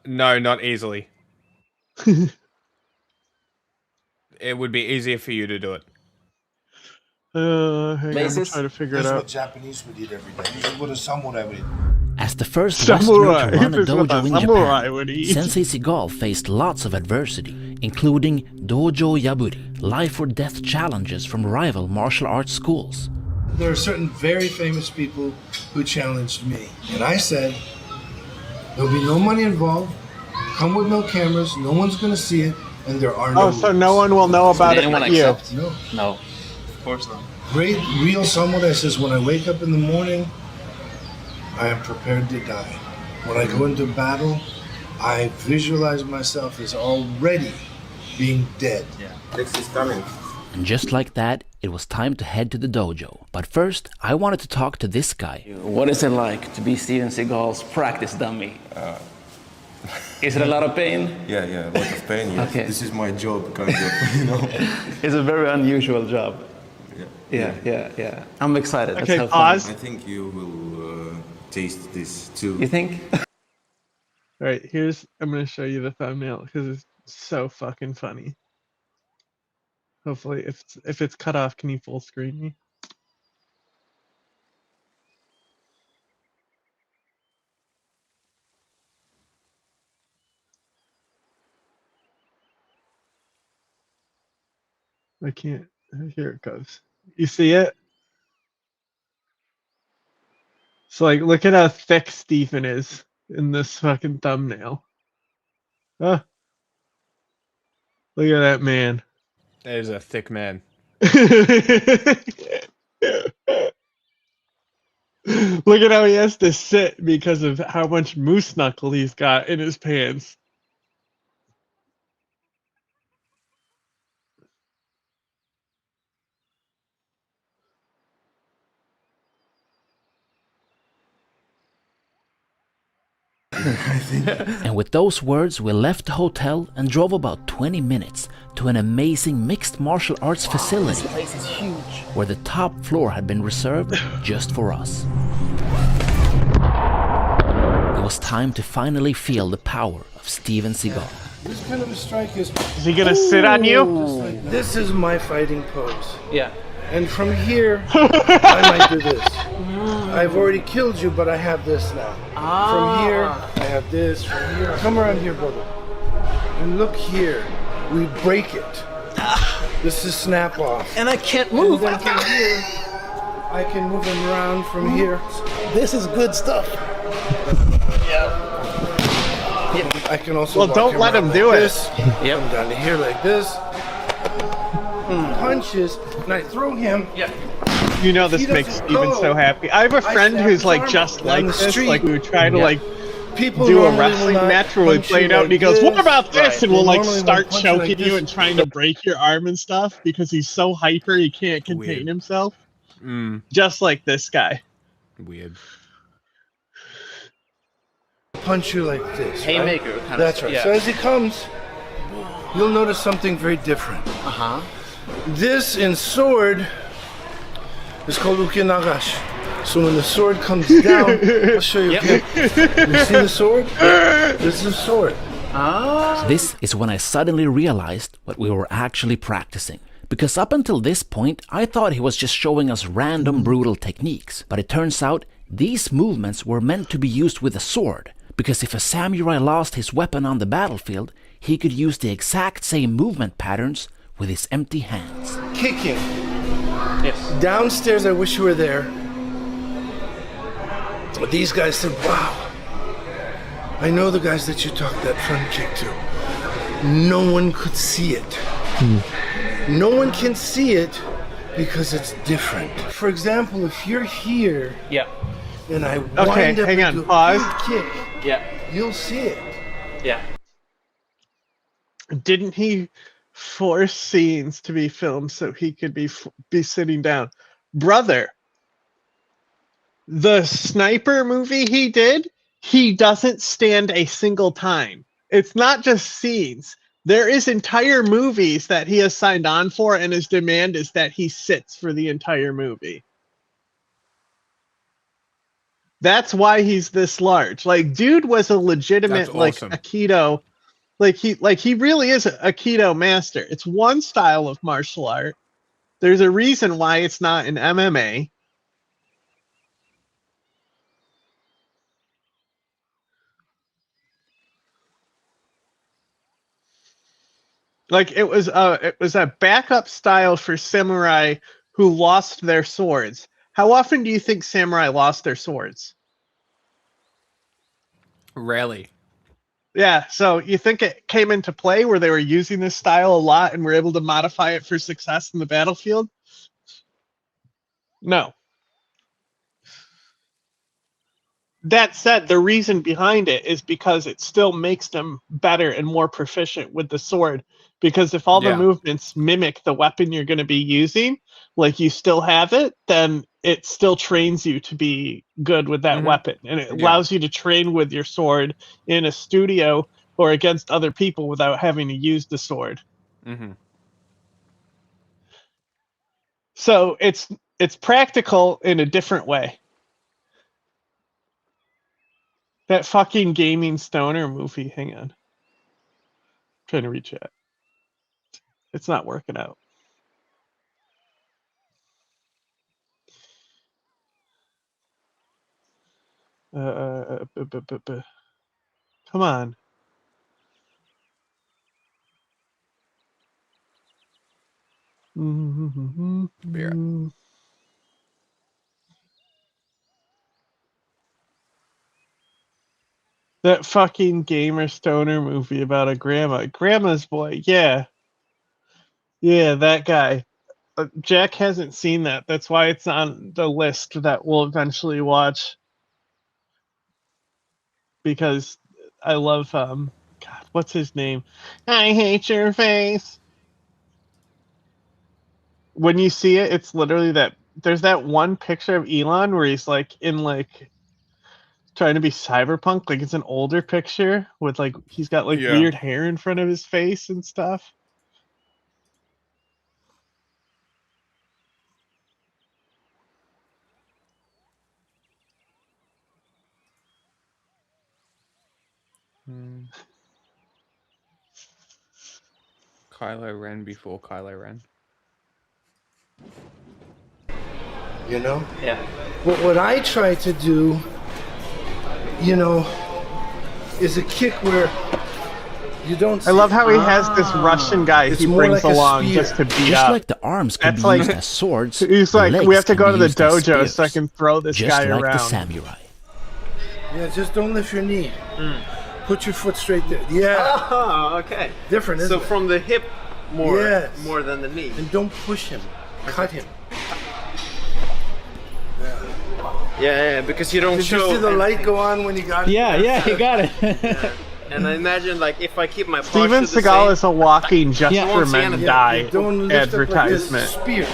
S5: No, not easily. It would be easier for you to do it.
S2: Hang on, I'm
S16: Basis?
S2: trying to figure it
S7: This is
S2: out.
S7: what Japanese would eat every day. This is what a samurai would eat.
S14: As the first
S2: Samurai.
S14: Westerner to run a
S2: This is what
S14: dojo
S2: a
S14: in
S2: samurai would
S14: Japan,
S2: eat.
S14: Sensei Seagal faced lots of adversity, including dojo yaburi, life or death challenges from rival martial arts schools.
S7: There are certain very famous people who challenged me. And I said, there'll be no money involved, come with no cameras, no one's going to see it, and there are no
S2: So no one will know about it but you.
S7: No.
S16: No, of course not.
S7: Great real samurai says, when I wake up in the morning, I am prepared to die. When I go into battle, I visualize myself as already being dead.
S15: Next is coming.
S14: And just like that, it was time to head to the dojo. But first, I wanted to talk to this guy.
S16: What is it like to be Steven Seagal's practice dummy? Is it a lot of pain?
S18: Yeah, a lot of pain. Yes.
S16: Okay.
S18: This is my job, kind of, you know.
S16: It's a very unusual job. Yeah. I'm excited. Let's
S2: Okay,
S16: have
S2: pause.
S16: fun.
S18: I think you will taste this too.
S16: You think?
S2: Alright, I'm going to show you the thumbnail because it's so fucking funny. Hopefully, if it's cut off, can you full screen me? I can't. Here it goes. You see it? So like, look at how thick Stephen is in this fucking thumbnail. Huh? Look at that man.
S5: That is a thick man.
S2: Look at how he has to sit because of how much moose knuckle he's got in his pants.
S14: And with those words, we left the hotel and drove about 20 minutes to an amazing mixed martial arts facility.
S3: This place is huge.
S14: Where the top floor had been reserved just for us. It was time to finally feel the power of Steven Seagal.
S7: This kind of a strike is...
S2: Is he gonna sit on you?
S7: Like, this is my fighting pose.
S3: Yeah.
S7: And from here, I might do this. I've already killed you, but I have this now. From here, I have this. From here, come around here, brother. And look here, we break it. This is snap off.
S3: And I can't move.
S7: And then from here, I can move him around from here.
S3: This is good stuff. Yeah.
S7: I can also
S2: well, don't let him do it.
S7: Yep. Come down to here like this. Punches, and I throw him.
S3: Yeah.
S2: You know this makes Steven so happy. I have a friend who's like just like this. Like we would try to like do a wrestling match where we play it out, and he goes, "What about this?" And we'll like start choking you and trying to break your arm and stuff because he's so hyper he can't contain himself. Just like this guy.
S5: Weird.
S7: Punch you like this.
S3: Haymaker.
S7: Right?
S3: Kind
S7: That's
S3: of,
S7: right.
S3: Yeah.
S7: So as he comes, you'll notice something very different. This in sword is called ukinagash. So when the sword comes down, I'll show you. Okay? You see the sword? This is a sword.
S14: This is when I suddenly realized what we were actually practicing. Because up until this point, I thought he was just showing us random brutal techniques. But it turns out these movements were meant to be used with a sword. Because if a samurai lost his weapon on the battlefield, he could use the exact same movement patterns with his empty hands.
S7: Kicking. Yes. Downstairs, I wish you were there. But these guys said, wow, I know the guys that you talked that front kick to. No one could see it. No one can see it because it's different. For example, if you're here, and I wind up and do a big kick, you'll see it.
S3: Yeah.
S2: Didn't he force scenes to be filmed so he could be sitting down? Brother, the sniper movie he did, he doesn't stand a single time. It's not just scenes. There is entire movies that he has signed on for, and his demand is that he sits for the entire movie. That's why he's this large. Like, dude was a legitimate like Aikido. Like he really is a Aikido master. It's one style of martial art. There's a reason why it's not in MMA. Like it was a backup style for samurai who lost their swords. How often do you think samurai lost their swords?
S5: Rarely.
S2: Yeah, so you think it came into play where they were using this style a lot and were able to modify it for success in the battlefield? No. That said, the reason behind it is because it still makes them better and more proficient with the sword. Because if all the movements mimic the weapon you're going to be using, like you still have it, then it still trains you to be good with that weapon. And it allows you to train with your sword in a studio or against other people without having to use the sword. So it's practical in a different way. That fucking gaming stoner movie. Hang on. I'm trying to reach it. It's not working out. Come on. That fucking gamer stoner movie about a grandma's boy. Yeah, that guy. Jack hasn't seen that. That's why it's on the list that we'll eventually watch. Because I love God, what's his name? I hate your face. When you see it, it's literally that. There's that one picture of Elon where he's like in like trying to be cyberpunk, like it's an older picture with like he's got like weird hair in front of his face and stuff.
S5: Kylo Ren before Kylo Ren.
S7: You know?
S16: Yeah.
S7: What I try to do, you know, is a kick where you don't.
S2: I love how he has this Russian guy he brings
S7: like
S2: along just to beat
S14: Just
S2: up.
S14: like the arms can
S2: That's
S14: be
S2: like,
S14: used as swords,
S2: he's like,
S14: legs
S2: we have to
S14: can
S2: go
S14: be
S2: to the
S14: used as
S2: dojo
S14: spears,
S2: so I can throw this
S14: just
S2: guy
S14: like
S2: around.
S14: the samurai.
S7: Yeah, just don't lift your knee. Put your foot straight there. Yeah.
S15: Oh, okay.
S7: Different, isn't
S15: So
S7: it?
S15: from the hip more,
S7: Yes.
S15: more than the knee.
S7: And don't push him. Cut him.
S15: Yeah, because you don't
S7: Did
S15: show.
S7: you see the light go on when you got it?
S16: he got it.
S15: Yeah. And I imagine, like, if I keep my
S2: Steven
S15: posture the
S2: Seagal
S15: same,
S2: is a walking just
S15: you
S2: for
S15: won't see
S2: men
S15: anything.
S2: die
S7: Don't lift up like this.
S2: advertisement.
S7: Spear.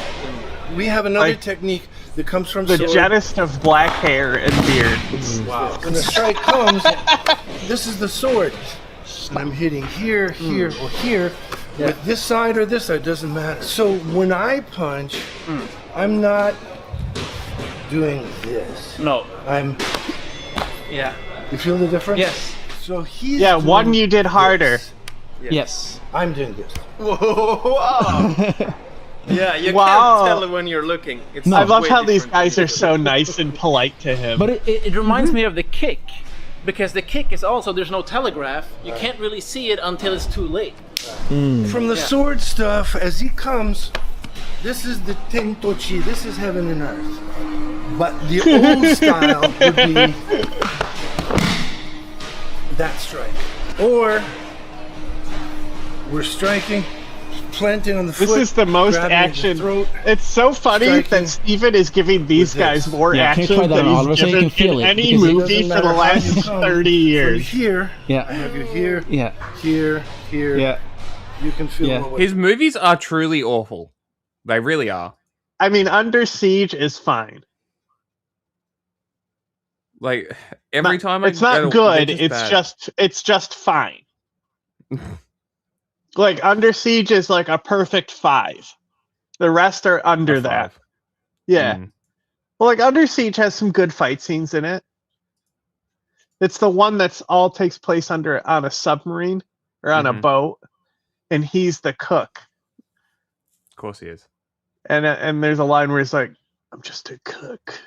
S7: We have another
S2: Like,
S7: technique that comes from
S2: The
S7: sword.
S2: jettest of black hair and beards.
S7: Wow. When the strike comes, this is the sword. And I'm hitting here, here, or here. With this side or this side, doesn't matter. So when I punch, I'm not doing this.
S16: No.
S7: I'm.
S16: Yeah.
S7: You feel the difference?
S16: Yes.
S7: So he's.
S2: Yeah,
S7: doing
S2: one you did harder.
S7: this.
S16: Yes.
S7: I'm doing this.
S15: Whoa! Yeah, you
S2: Wow.
S15: can't tell when you're looking. It's
S2: I love
S15: way
S2: how these
S15: different.
S2: guys are so nice and polite to him.
S16: But it reminds me of the kick. Because the kick is also, there's no telegraph. You can't really see it until it's too late.
S7: From the sword stuff, as he comes, this is the Tentochi, this is heaven and earth. But the old style would be that strike. Or we're striking, planting on the foot.
S2: This is the most
S7: grabbing at the
S2: action.
S7: throat,
S2: It's so funny
S7: striking
S2: that Steven is giving these
S7: with
S2: guys
S7: this.
S2: more
S14: Yeah, I can't
S2: action
S14: try that
S2: than
S14: on
S2: he's
S14: Oliver, so you
S2: given
S14: can feel
S2: in
S14: it,
S2: any
S14: because it
S2: movie
S7: doesn't
S2: for the
S7: matter how
S2: last
S7: you come
S2: 30
S7: from
S2: years.
S7: here,
S14: Yeah.
S7: I have you here,
S14: Yeah.
S7: here, here.
S14: Yeah.
S7: You can feel
S14: Yeah.
S7: what
S5: His movies are truly awful. They really are.
S2: I mean, Under Siege is fine.
S5: Like every time
S2: It's not good. It's just fine. Like Under Siege is like a perfect 5. The rest are under that. Yeah. Well, like Under Siege has some good fight scenes in it. It's the one that's all takes place on a submarine or on a boat, and he's the cook.
S5: Of course he is.
S2: And there's a line where he's like, "I'm just a cook."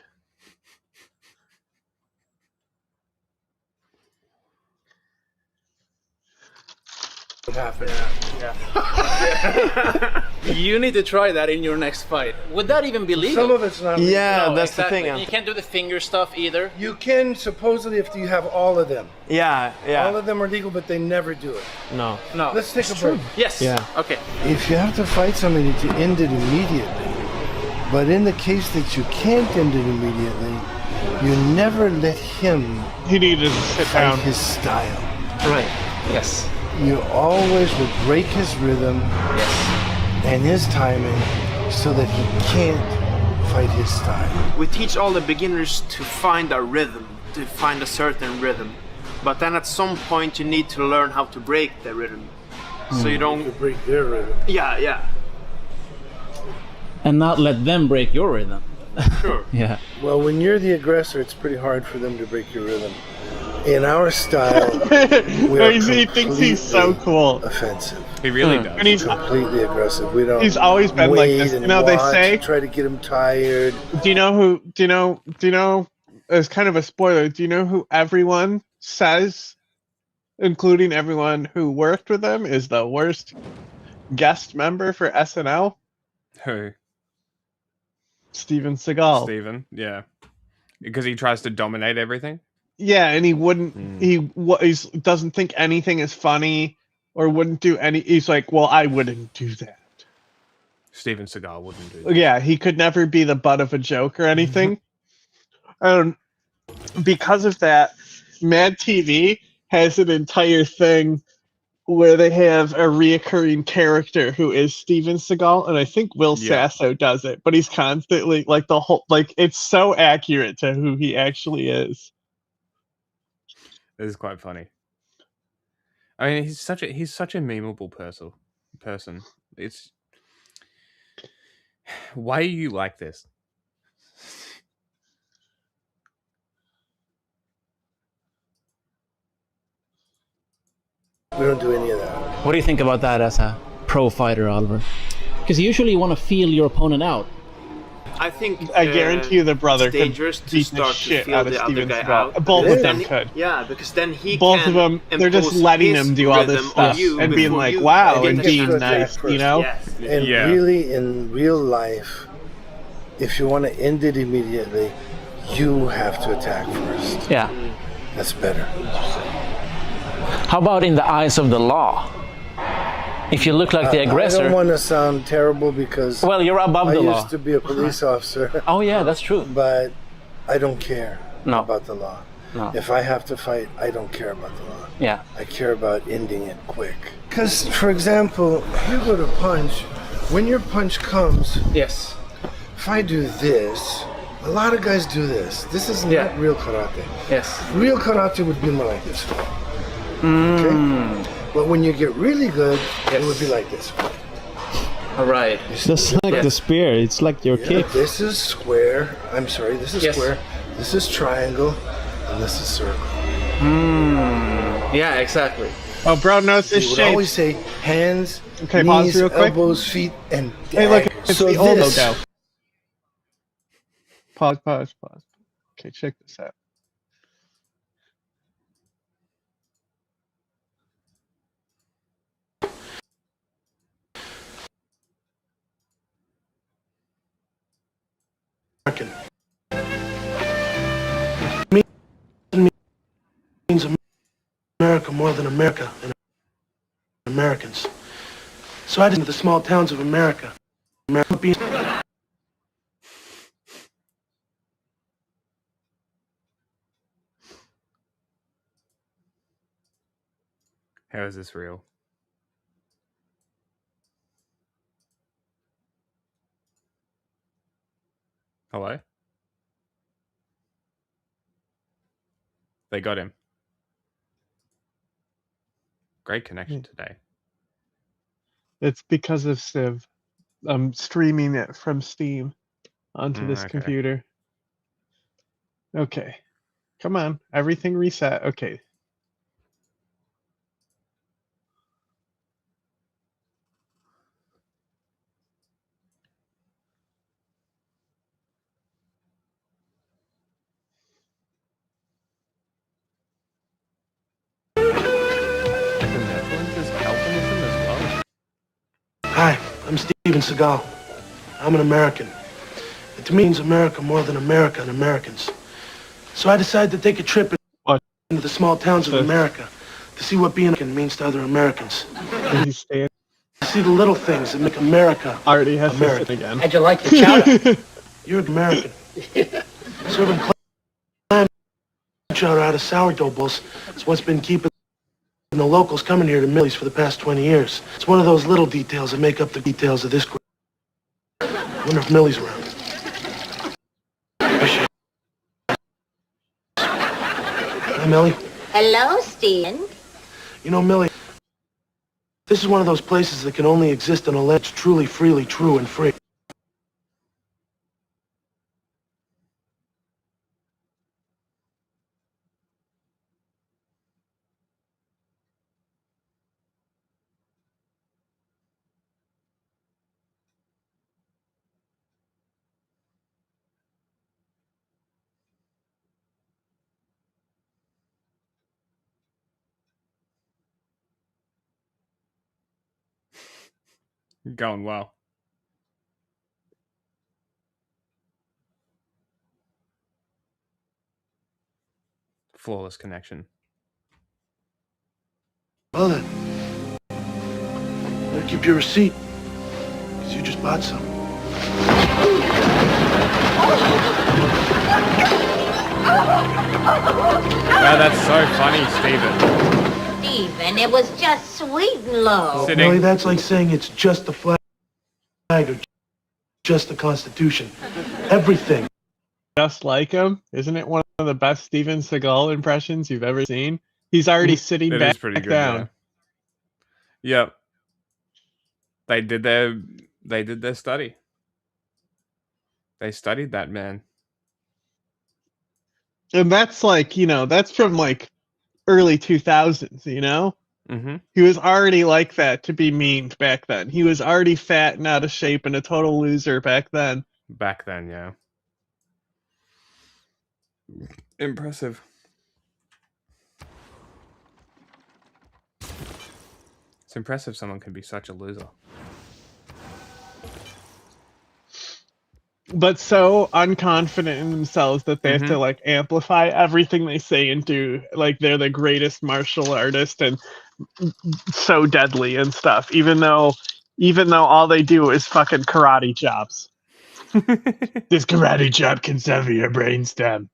S7: What happened?
S16: You need to try that in your next fight. Would that even be legal?
S7: Some of it's not.
S15: Yeah,
S16: No,
S15: that's
S16: exactly.
S15: the thing.
S16: You can't do the finger stuff either.
S7: You can supposedly if you have all of them.
S15: Yeah,
S7: All of them are legal, but they never do it.
S15: No.
S16: No.
S7: Let's take a break.
S16: Yes.
S15: Yeah.
S16: Okay.
S7: If you have to fight somebody to end it immediately, but in the case that you can't end it immediately, you never let him.
S2: He needed to sit
S7: fight
S2: down.
S7: his style.
S16: Right. Yes.
S7: You always will break his rhythm and his timing so that he can't fight his style.
S15: We teach all the beginners to find a rhythm, to find a certain rhythm. But then at some point you need to learn how to break the rhythm. So you don't...
S7: You break their rhythm.
S15: Yeah.
S16: And not let them break your rhythm.
S15: Sure.
S16: Yeah.
S7: Well, when you're the aggressor, it's pretty hard for them to break your rhythm. In our style, we are
S2: He thinks he's so cool.
S7: offensive.
S5: He really does.
S2: And he's
S7: Completely aggressive. We don't.
S2: He's always been like
S7: wait
S2: this. You
S7: and
S2: know, they
S7: watch
S2: say.
S7: and try to get him tired.
S2: Do you know? As kind of a spoiler, do you know who everyone says, including everyone who worked with them, is the worst guest member for SNL?
S5: Who?
S2: Steven Seagal.
S5: Steven, yeah. Because he tries to dominate everything?
S2: Yeah, and he wouldn't. He doesn't think anything is funny, or wouldn't do any. He's like, well, I wouldn't do that.
S5: Steven Seagal wouldn't do that.
S2: Yeah, he could never be the butt of a joke or anything. Because of that, Mad TV has an entire thing where they have a reoccurring character who is Steven Seagal, and I think Will Sasso does it, but he's constantly like it's so accurate to who he actually is.
S5: It is quite funny. I mean, he's such a memeable person. It's why are you like this?
S7: We don't do any of that.
S14: What do you think about that as a pro fighter, Oliver? Because usually you want to feel your opponent out.
S15: I think
S2: I guarantee you the brother
S15: it's dangerous
S2: could
S15: to
S2: beat the
S15: start to
S2: shit
S15: feel
S2: out of
S15: the other
S2: Steven
S15: guy
S2: Seagal.
S15: out.
S2: Both of them
S15: Then
S2: could.
S15: Yeah, because then he
S2: Both
S15: can
S2: of them, they're just
S15: impose
S2: letting
S15: his
S2: him do all this
S15: rhythm
S2: stuff
S15: on you
S2: and being
S15: before
S2: like,
S15: you
S2: wow,
S15: get
S2: and
S15: to
S2: being
S15: attack
S2: nice,
S15: first.
S2: you know?
S15: Yes.
S7: And really, in real life, if you want to end it immediately, you have to attack first.
S14: Yeah.
S7: That's better.
S14: How about in the eyes of the law? If you look like the aggressor...
S7: I don't want to sound terrible because...
S14: Well, you're above the law.
S7: I used to be a police officer.
S14: Oh, yeah, that's true.
S7: But I don't care about the law.
S14: No.
S7: If I have to fight, I don't care about the law.
S14: Yeah.
S7: I care about ending it quick. Because, for example, you go to punch, when your punch comes...
S14: Yes.
S7: If I do this, a lot of guys do this. This is not real karate.
S14: Yes.
S7: Real karate would be more like this. Okay? But when you get really good, it would be like this.
S14: All right.
S19: Just like the spear, it's like your kick.
S7: This is square. I'm sorry, this is square. This is triangle, and this is circle.
S14: Yeah, exactly.
S2: Oh, bro knows his
S7: would
S2: shape.
S7: always say hands,
S2: Okay,
S7: knees,
S2: pause real quick.
S7: elbows, feet, and
S2: Hey, look,
S7: daggers.
S2: it's
S7: So
S2: the old
S7: this-
S2: logo. Pause. Okay, check this out.
S3: American. Means America more than America and Americans. So I did into the small towns of America. America being
S5: How is this real? Hello? They got him. Great connection today.
S2: It's because of Civ. I'm streaming it from Steam onto this
S5: okay.
S2: computer. Okay. Come on. Everything reset. Okay.
S5: The Netherlands is albinism as well.
S3: Hi, I'm Steven Seagal. I'm an American. It means America more than America and Americans. So I decided to take a trip into the small towns of America to see what being American means to other Americans.
S2: To
S3: see the little things that make America
S2: already has
S3: American.
S2: this again.
S3: How'd you like the chowder? You're American. Serving clam chowder out of sourdough bowls is what's been keeping the locals coming here to Millie's for the past 20 years. It's one of those little details that make up the details of this group. I wonder if Millie's around. Hi, Millie.
S11: Hello, Steven.
S3: You know, Millie, this is one of those places that can only exist on a land that's truly, freely true and free.
S5: Going well. flawless connection.
S3: Well then, better keep your receipt, because you just bought some.
S5: Wow, that's so funny, Stephen.
S11: Stephen, it was just sweet and low.
S3: Really, that's like saying it's just the flag or just the Constitution. Everything.
S2: Just like him. Isn't it one of the best Steven Seagal impressions you've ever seen? He's already sitting
S5: It
S2: back
S5: is pretty good,
S2: down.
S5: Yeah. Yep. They did their study. They studied that man.
S2: And that's like, you know, that's from like early 2000s, you know?
S5: Mm-hmm.
S2: He was already like that to be memed back then. He was already fat and out of shape and a total loser back then.
S5: Back then, yeah. Impressive. It's impressive someone can be such a loser.
S2: But so unconfident in themselves that they have to like amplify everything they say and do. Like they're the greatest martial artist and so deadly and stuff. Even though all they do is fucking karate chops. This karate chop can sever your brainstem.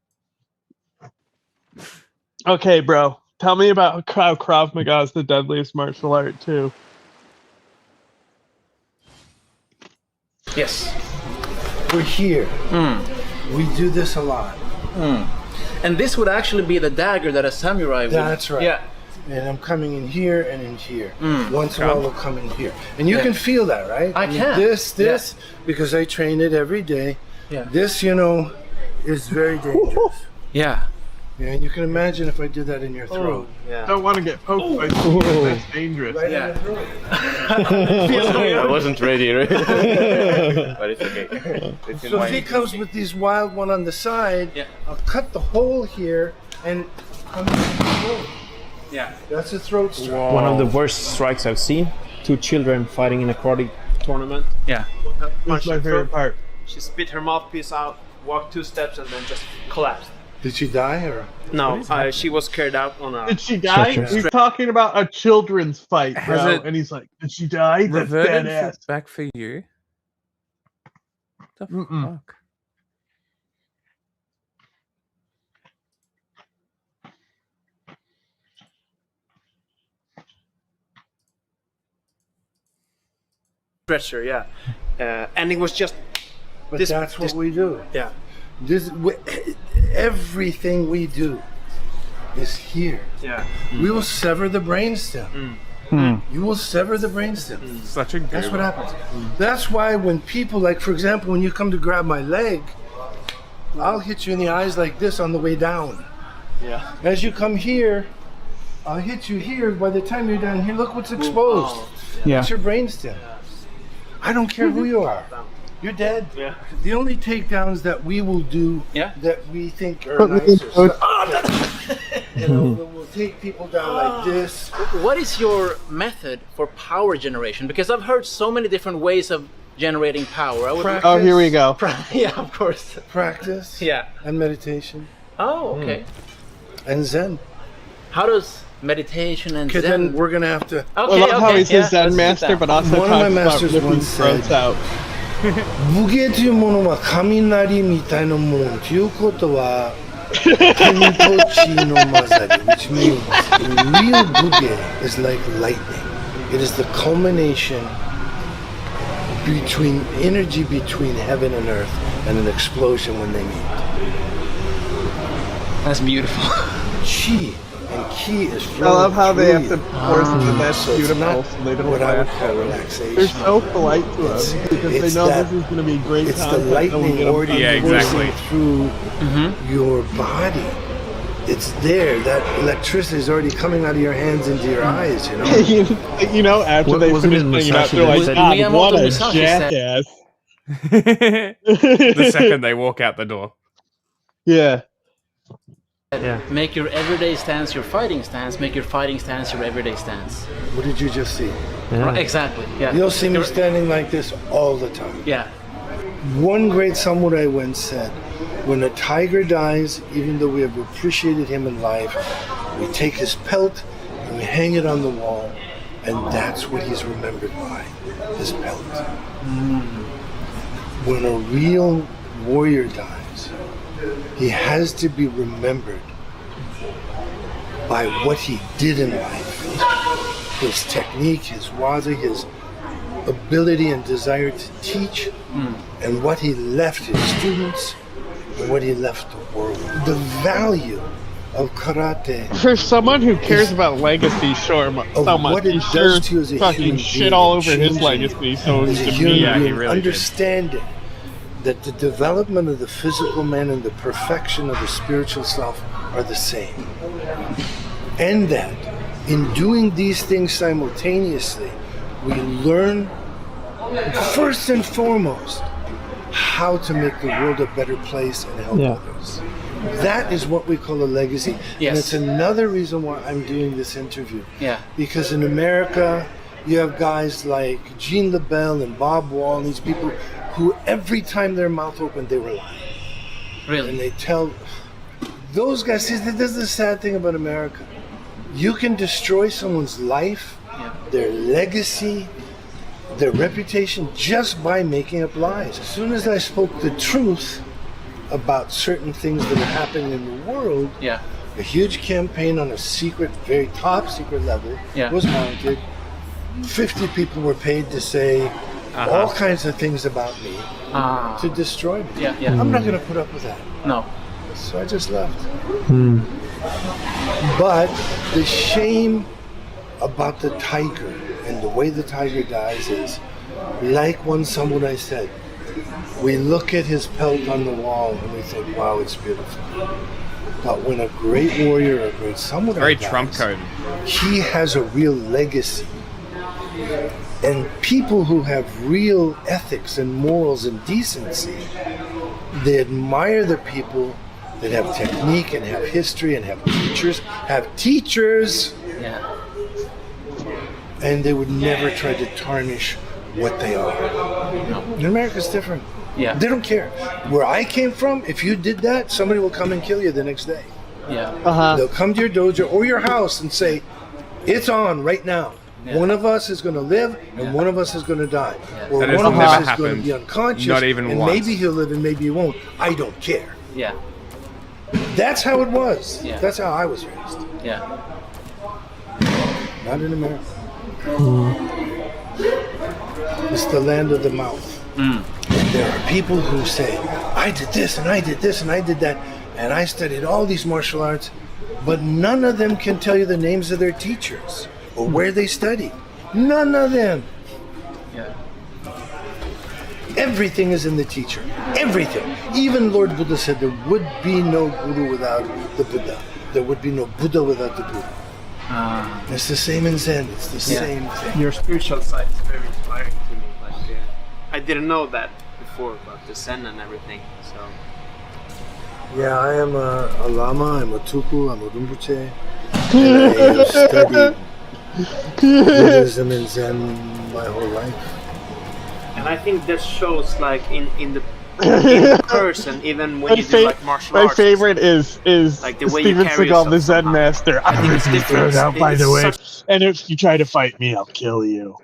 S2: Okay, bro. Tell me about how Krav Maga is the deadliest martial art too.
S16: Yes.
S7: We're here. We do this a lot.
S16: And this would actually be the dagger that a samurai would.
S7: That's right.
S16: Yeah.
S7: And I'm coming in here and in here. Once in a while we'll come in here. And you can feel that, right?
S16: I can.
S7: This, because I train it every day.
S16: Yeah.
S7: This, you know, is very dangerous.
S16: Yeah.
S7: Yeah, and you can imagine if I did that in your throat.
S16: Yeah.
S2: Don't want to get poked by something that's dangerous.
S7: Right
S16: Yeah.
S7: in the throat.
S20: I wasn't ready, right? But it's okay. It's in
S7: So
S20: my-
S7: if he comes with these wild one on the side,
S16: Yeah.
S7: I'll cut the hole here and come in the throat.
S16: Yeah.
S7: That's a throat strike.
S19: One of the worst strikes I've seen. 2 children fighting in a karate tournament.
S16: Yeah.
S2: That's my favorite part.
S15: She spit her mouthpiece out, walked 2 steps, and then just collapsed.
S7: Did she die or?
S15: No, she was carried out on a.
S2: Did she die?
S19: Stretcher.
S2: He's talking about a children's fight,
S5: Has
S2: bro.
S5: it
S2: And he's like, did she die? That's
S5: Reverted
S2: badass.
S5: back for you. What the fuck?
S15: Stretcher, yeah. And it was just.
S7: But
S15: This-
S7: that's what
S15: this-
S7: we do.
S15: Yeah.
S7: Everything we do is here.
S15: Yeah.
S7: We will sever the brainstem. You will sever the brainstem.
S5: Such a good
S7: That's what happens. That's why when people, like for example, when you come to grab my leg, I'll hit you in the eyes like this on the way down.
S15: Yeah.
S7: As you come here, I'll hit you here. By the time you're down here, look what's exposed.
S19: Yeah.
S7: It's your brainstem. I don't care who you are. You're dead.
S15: Yeah.
S7: The only takedowns that we will do
S16: Yeah.
S7: that we think are nice are stuff. You know, we'll take people down like this.
S16: What is your method for power generation? Because I've heard so many different ways of generating power. I would
S7: Practice.
S2: Oh, here we go.
S16: yeah, of course.
S7: Practice.
S16: Yeah.
S7: And meditation.
S16: Oh, okay.
S7: And Zen.
S16: How does meditation and
S7: Because
S16: Zen?
S7: then we're going to have to...
S2: I
S16: Okay,
S2: love how he's
S16: yeah,
S2: a Zen
S16: let's do
S2: master,
S16: that.
S2: but also
S7: One of my
S2: talks about
S7: masters
S2: ripping
S7: once said-
S2: throats out.
S7: 武芸というものは雷みたいなもんということは天と地の混ざり which means real 武芸 is like lightning. It is the culmination between energy between heaven and earth and an explosion when they meet.
S16: That's beautiful.
S7: Chi and ki is
S2: I love how they have to
S7: flowing
S2: force them to that
S7: So it's
S2: beautiful
S7: not
S2: so they don't
S7: what I would
S2: laugh.
S7: call relaxation.
S2: They're so polite to us because
S7: it's
S2: they know
S7: that-
S2: this is going to be great
S7: It's the
S2: content. that will
S7: lightning
S2: get 'em
S7: already
S2: pumped.
S7: coursing through your body. It's there. That electricity is already coming out of your hands into your eyes, you know?
S2: you know, after they
S19: Wasn't
S2: finish
S19: it
S2: hanging out,
S19: Musashi
S2: they're
S19: that
S2: like,
S19: said-
S2: God,
S16: Miyamoto
S2: what a
S16: Musashi said-
S2: jackass.
S5: The second they walk out the door.
S2: Yeah.
S16: Make your everyday stance your fighting stance. Make your fighting stance your everyday stance.
S7: What did you just see?
S16: Right, exactly. Yeah.
S7: You'll see me standing like this all the time.
S16: Yeah.
S7: One great samurai once said, When a tiger dies, even though we have appreciated him in life, we take his pelt and we hang it on the wall, and that's what he's remembered by, his pelt. When a real warrior dies, he has to be remembered by what he did in life, his technique, his waza, his ability and desire to teach, and what he left his students, and what he left the world. The value of karate.
S2: For someone who cares about legacy so much, he sure fucking shit all over his legacy. So
S7: as a
S2: to
S7: human
S2: me,
S7: being,
S2: really
S7: understanding that the development of the physical man and the perfection of the spiritual self are the same. And that in doing these things simultaneously, we learn first and foremost how to make the world a better place and help others. That is what we call a legacy.
S16: Yes.
S7: And it's another reason why I'm doing this interview.
S16: Yeah.
S7: Because in America, you have guys like Gene LaBelle and Bob Wall, and these people who every time their mouth opened, they were lying.
S16: Really?
S7: And they tell those guys, see, this is the sad thing about America. You can destroy someone's life, their legacy, their reputation, just by making up lies. As soon as I spoke the truth about certain things that are happening in the world, a huge campaign on a secret, very top secret level was mounted. 50 people were paid to say all kinds of things about me to destroy me. I'm not going to put up with that.
S16: No.
S7: So I just left. But the shame about the tiger and the way the tiger dies is, like one samurai said, we look at his pelt on the wall and we think, wow, it's beautiful. But when a great warrior or a great samurai dies,
S5: Trump code.
S7: he has a real legacy. And people who have real ethics and morals and decency, they admire the people that have technique and have history and have teachers.
S16: Yeah.
S7: And they would never try to tarnish what they are. In America's different.
S16: Yeah.
S7: They don't care. Where I came from, if you did that, somebody will come and kill you the next day.
S16: Yeah.
S7: They'll come to your dojo or your house and say, it's on right now. One of us is going to live and one of us is going to die. Or
S5: That
S7: one
S5: has
S7: of
S5: never
S7: us is going to
S5: happened.
S7: be unconscious
S5: Not even
S7: and
S5: once.
S7: maybe he'll live and maybe he won't. I don't care.
S16: Yeah.
S7: That's how it was.
S16: Yeah.
S7: That's how I was raised.
S16: Yeah.
S7: Not in America. It's the land of the mouth. There are people who say, I did this and I did this and I did that, and I studied all these martial arts, but none of them can tell you the names of their teachers or where they studied. None of them.
S16: Yeah.
S7: Everything is in the teacher. Everything. Even Lord Buddha said there would be no guru without the Buddha. There would be no Buddha without the Buddha. It's the same in Zen. It's the same thing.
S15: Your spiritual side is very inspiring to me. Like, I didn't know that before about the Zen and everything. So.
S7: Yeah, I am a lama, I'm a tuku, I'm a rinpoche. And I have studied Buddhism and Zen my whole life.
S15: And I think that shows like in the in person, even when you do like martial arts.
S2: My favorite is
S15: like the way you
S2: Steven
S15: carry
S2: Seagal, the
S15: yourself
S2: Zen master.
S15: I think it's different.
S2: Out, by
S15: It's
S2: the way.
S15: such-
S2: And if you try to fight me, I'll kill you.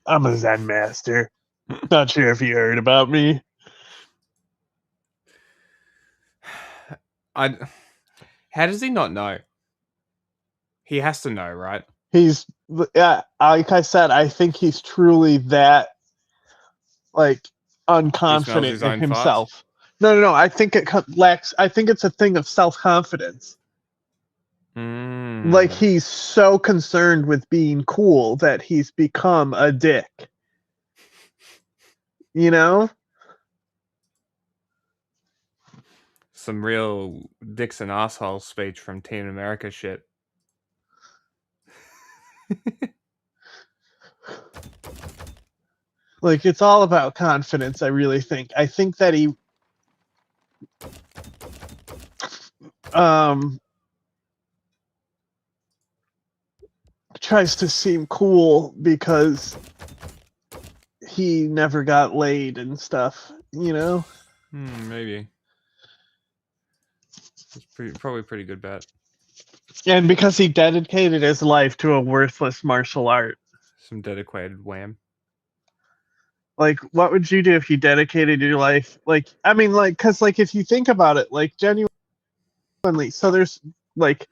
S2: I'm a Zen master. Not sure if you heard about me.
S5: How does he not know? He has to know, right?
S2: He's, like I said, I think he's truly that, like, unconfident
S5: his
S2: in
S5: own
S2: himself. No. I think it lacks. I think it's a thing of self-confidence. Like, he's so concerned with being cool that he's become a dick. You know?
S5: Some real dicks and asshole speech from Team America shit.
S2: Like, it's all about confidence, I really think. I think that he tries to seem cool because he never got laid and stuff, you know?
S5: Maybe. It's probably a pretty good bet.
S2: And because he dedicated his life to a worthless martial art.
S5: Some dedicated wham.
S2: Like, what would you do if you dedicated your life? Like, I mean, like, because, like, if you think about it, like, genuinely, so there's, like,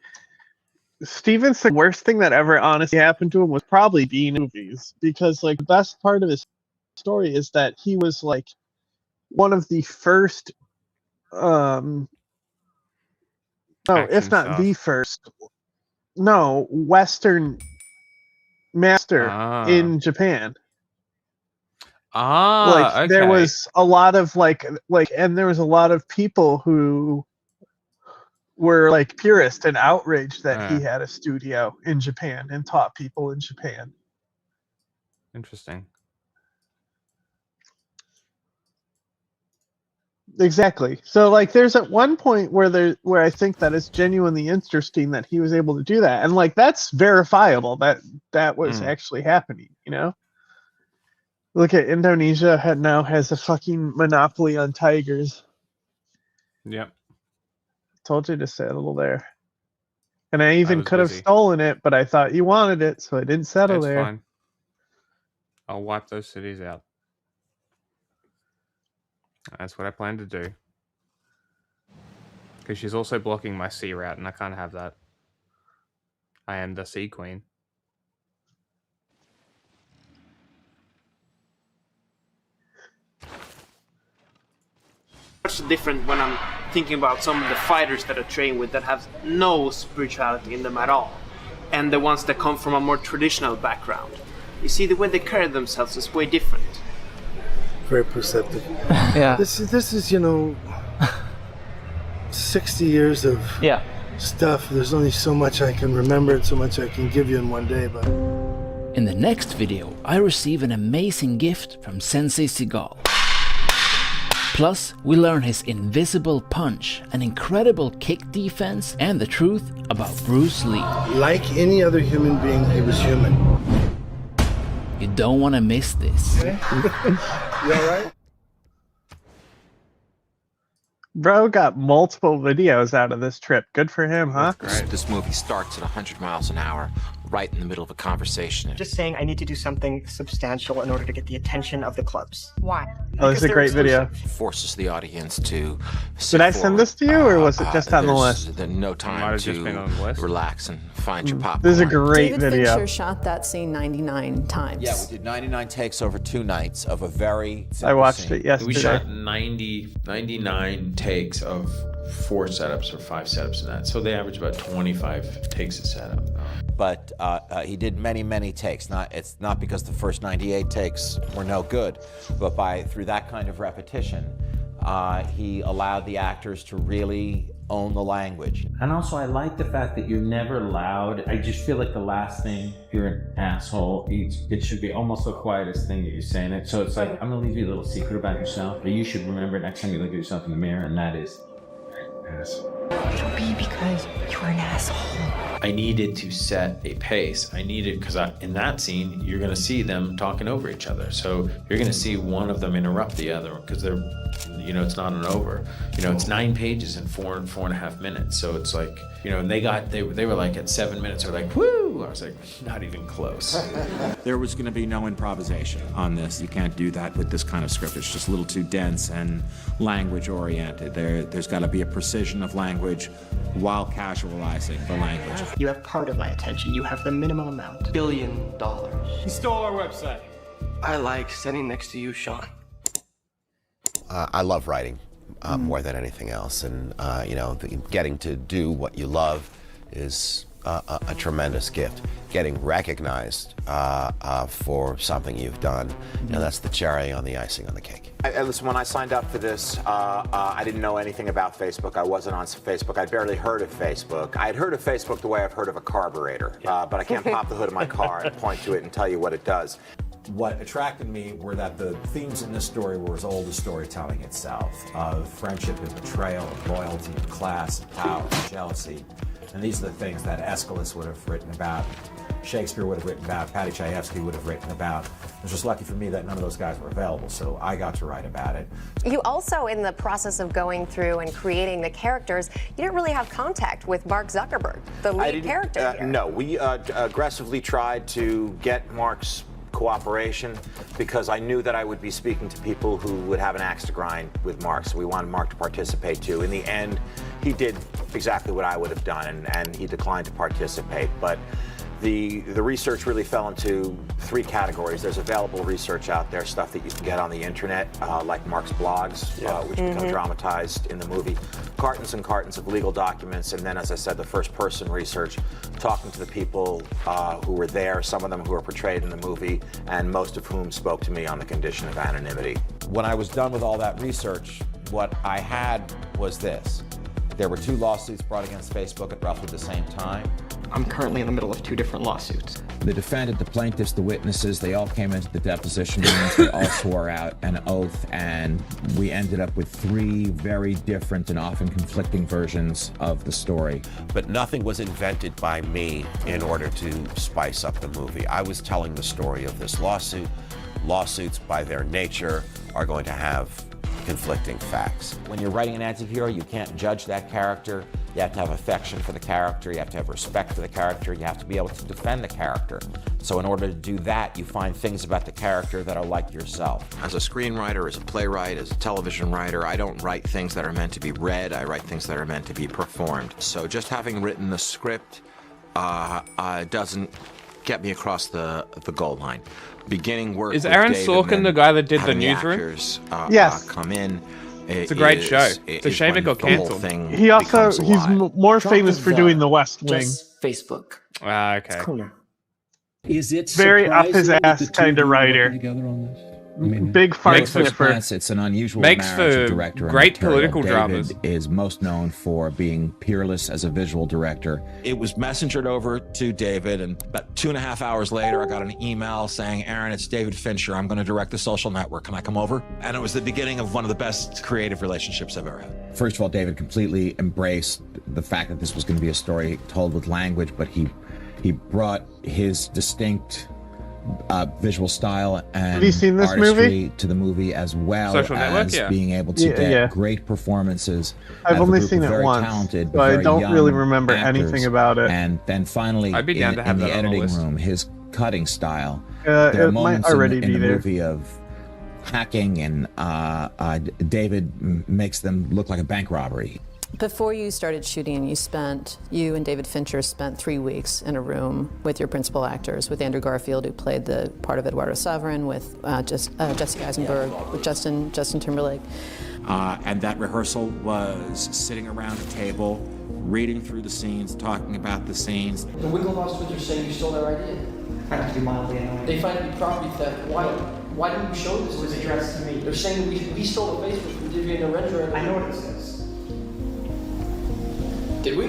S2: Steven's the worst thing that ever honestly happened to him was probably being in movies. Because, like, the best part of his story is that he was, like, one of the first, if not the first, Western master in Japan.
S5: Okay.
S2: There was a lot of and there was a lot of people who were like purists and outraged that he had a studio in Japan and taught people in Japan.
S5: Interesting.
S2: Exactly. So like there's at one point where I think that it's genuinely interesting that he was able to do that. And like that's verifiable that was actually happening, you know? Look at Indonesia now has a fucking monopoly on tigers.
S5: Yep.
S2: Told you to settle there. And I even could have stolen it, but I thought you wanted it, so I didn't settle there.
S5: That's fine. I'll wipe those cities out. That's what I plan to do. Because she's also blocking my sea route, and I can't have that. I am the sea queen.
S15: Much different when I'm thinking about some of the fighters that I train with that have no spirituality in them at all, and the ones that come from a more traditional background. You see, the way they carry themselves is way different.
S3: Very perceptive.
S17: Yeah.
S3: This is 60 years of stuff. There's only so much I can remember and so much I can give you in one day, but...
S14: In the next video, I receive an amazing gift from Sensei Seagal. Plus, we learn his invisible punch, an incredible kick defense, and the truth about Bruce Lee.
S3: Like any other human being, he was human.
S14: You don't want to miss this.
S3: You alright?
S2: Bro got multiple videos out of this trip. Good for him, huh?
S21: This movie starts at 100 miles an hour, right in the middle of a conversation.
S22: Just saying I need to do something substantial in order to get the attention of the clubs. Why?
S2: Oh, this is a great video.
S21: Forces the audience to...
S2: Did I send this to you, or was it just on the list?
S21: There's no time to relax and find your popcorn.
S2: This is a great video.
S24: David Fincher shot that scene 99 times.
S25: Yeah, we did 99 takes over 2 nights of a very simple
S2: I watched
S25: scene.
S2: it yesterday.
S26: We shot 99 takes of 4 setups or 5 setups in that. So they average about 25 takes a setup.
S25: But he did many takes. It's not because the first 98 takes were no good, but through that kind of repetition, he allowed the actors to really own the language.
S27: And also I like the fact that you're never loud. I just feel like the last thing, if you're an asshole, it should be almost the quietest thing that you're saying it. So it's like, I'm gonna leave you a little secret about yourself, but you should remember next time you look at yourself in the mirror, and that is asshole.
S24: It'll be because you're an asshole.
S26: I needed to set a pace. Because in that scene, you're gonna see them talking over each other. So you're gonna see one of them interrupt the other because they're, it's not an over. It's 9 pages in 4.5 minutes. So it's like, and they were like at 7 minutes, they're like, woo! I was like, not even close.
S21: There was going to be no improvisation on this. You can't do that with this kind of script. It's just a little too dense and language oriented. There's got to be a precision of language while casualizing the language.
S22: You have part of my attention. You have the minimum amount. $1 billion.
S23: He stole our website.
S22: I like sitting next to you, Sean.
S28: I love writing more than anything else, and getting to do what you love is a tremendous gift. Getting recognized for something you've done, that's the cherry on the icing on the cake.
S29: Listen, when I signed up for this, I didn't know anything about Facebook. I wasn't on Facebook. I'd barely heard of Facebook. I'd heard of Facebook the way I've heard of a carburetor, but I can't pop the hood of my car and point to it and tell you what it does.
S21: What attracted me were that the themes in this story were as old as storytelling itself, of friendship and betrayal, of loyalty and class, and power and jealousy. And these are the things that Aeschylus would have written about.
S25: Shakespeare would have written about, Paddy Chayefsky would have written about. It was just lucky for me that none of those guys were available, so I got to write about it.
S1: You also, in the process of going through and creating the characters, you didn't really have contact with Mark Zuckerberg, the lead character here.
S29: No, we aggressively tried to get Mark's cooperation because I knew that I would be speaking to people who would have an axe to grind with Mark, so we wanted Mark to participate too. In the end, he did exactly what I would have done, and he declined to participate. But the research really fell into three categories. There's available research out there, stuff that you can get on the internet, like Mark's blogs, which become dramatized in the movie, cartons and cartons of legal documents, and then, as I said, the first-person research, talking to the people who were there, some of them who were portrayed in the movie, and most of whom spoke to me on the condition of anonymity.
S25: When I was done with all that research, what I had was this. There were 2 lawsuits brought against Facebook at roughly the same time.
S22: I'm currently in the middle of 2 different lawsuits.
S25: The defendant, the plaintiffs, the witnesses, they all came into the deposition rooms, they all swore out an oath, and we ended up with 3 very different and often conflicting versions of the story.
S28: But nothing was invented by me in order to spice up the movie. I was telling the story of this lawsuit. Lawsuits, by their nature, are going to have conflicting facts.
S25: When you're writing an anti-hero, you can't judge that character. You have to have affection for the character. You have to have respect for the character. You have to be able to defend the character. So in order to do that, you find things about the character that are like yourself.
S28: As a screenwriter, as a playwright, as a television writer, I don't write things that are meant to be read. I write things that are meant to be performed. So just having written the script doesn't get me across the goal line. Beginning work
S5: is Aaron Sorkin the guy that did the newsroom?
S28: Actors,
S2: yes.
S28: Come in.
S5: It's a great show. It's a shame it got cancelled.
S2: He's more famous for doing The West Wing.
S22: Facebook.
S5: Ah, okay.
S22: It's cooler.
S4: Is it
S2: very up his ass kind of writer? Big fart sniffer.
S25: It's an unusual
S5: Makes
S25: marriage
S5: for
S25: of director and
S5: great
S25: material.
S5: political
S25: David
S5: dramas.
S25: Is most known for being peerless as a visual director.
S28: It was messengered over to David, and about 2.5 hours later, I got an email saying, "Aaron, it's David Fincher. I'm going to direct The Social Network. Can I come over?" And it was the beginning of one of the best creative relationships I've ever had.
S25: First of all, David completely embraced the fact that this was going to be a story told with language, but he brought his distinct visual style and
S2: Have you seen this
S25: artistry
S2: movie?
S25: to the movie, as well
S5: Social Network,
S25: as
S5: yeah.
S25: being able to get great performances.
S2: I've
S25: out of a
S2: only
S25: group
S2: seen
S25: of
S2: it
S25: very
S2: once,
S25: talented,
S2: so
S25: but
S2: I
S25: very
S2: don't
S25: young
S2: really remember
S25: actors.
S2: anything about it.
S25: And then finally,
S5: I'd be down to have
S25: in the
S5: that on the
S25: editing
S5: list.
S25: room, his cutting style. There are
S2: It might
S25: moments
S2: already
S25: in
S2: be
S25: the
S2: there.
S25: movie of hacking, and David makes them look like a bank robbery.
S24: Before you started shooting, you and David Fincher spent 3 weeks in a room with your principal actors, with Andrew Garfield, who played the part of Eduardo Saverin, with Jesse Eisenberg, with Justin Timberlake.
S21: And that rehearsal was sitting around a table, reading through the scenes, talking about the scenes.
S6: The Winklevoss Twitter's saying you stole their idea.
S22: I have to be mildly annoying.
S6: They find it to be property theft. Why didn't you show this?
S22: It was addressed to me.
S6: They're saying we stole the Facebook from Divya and Narendra.
S22: I know what it says.
S6: Did we?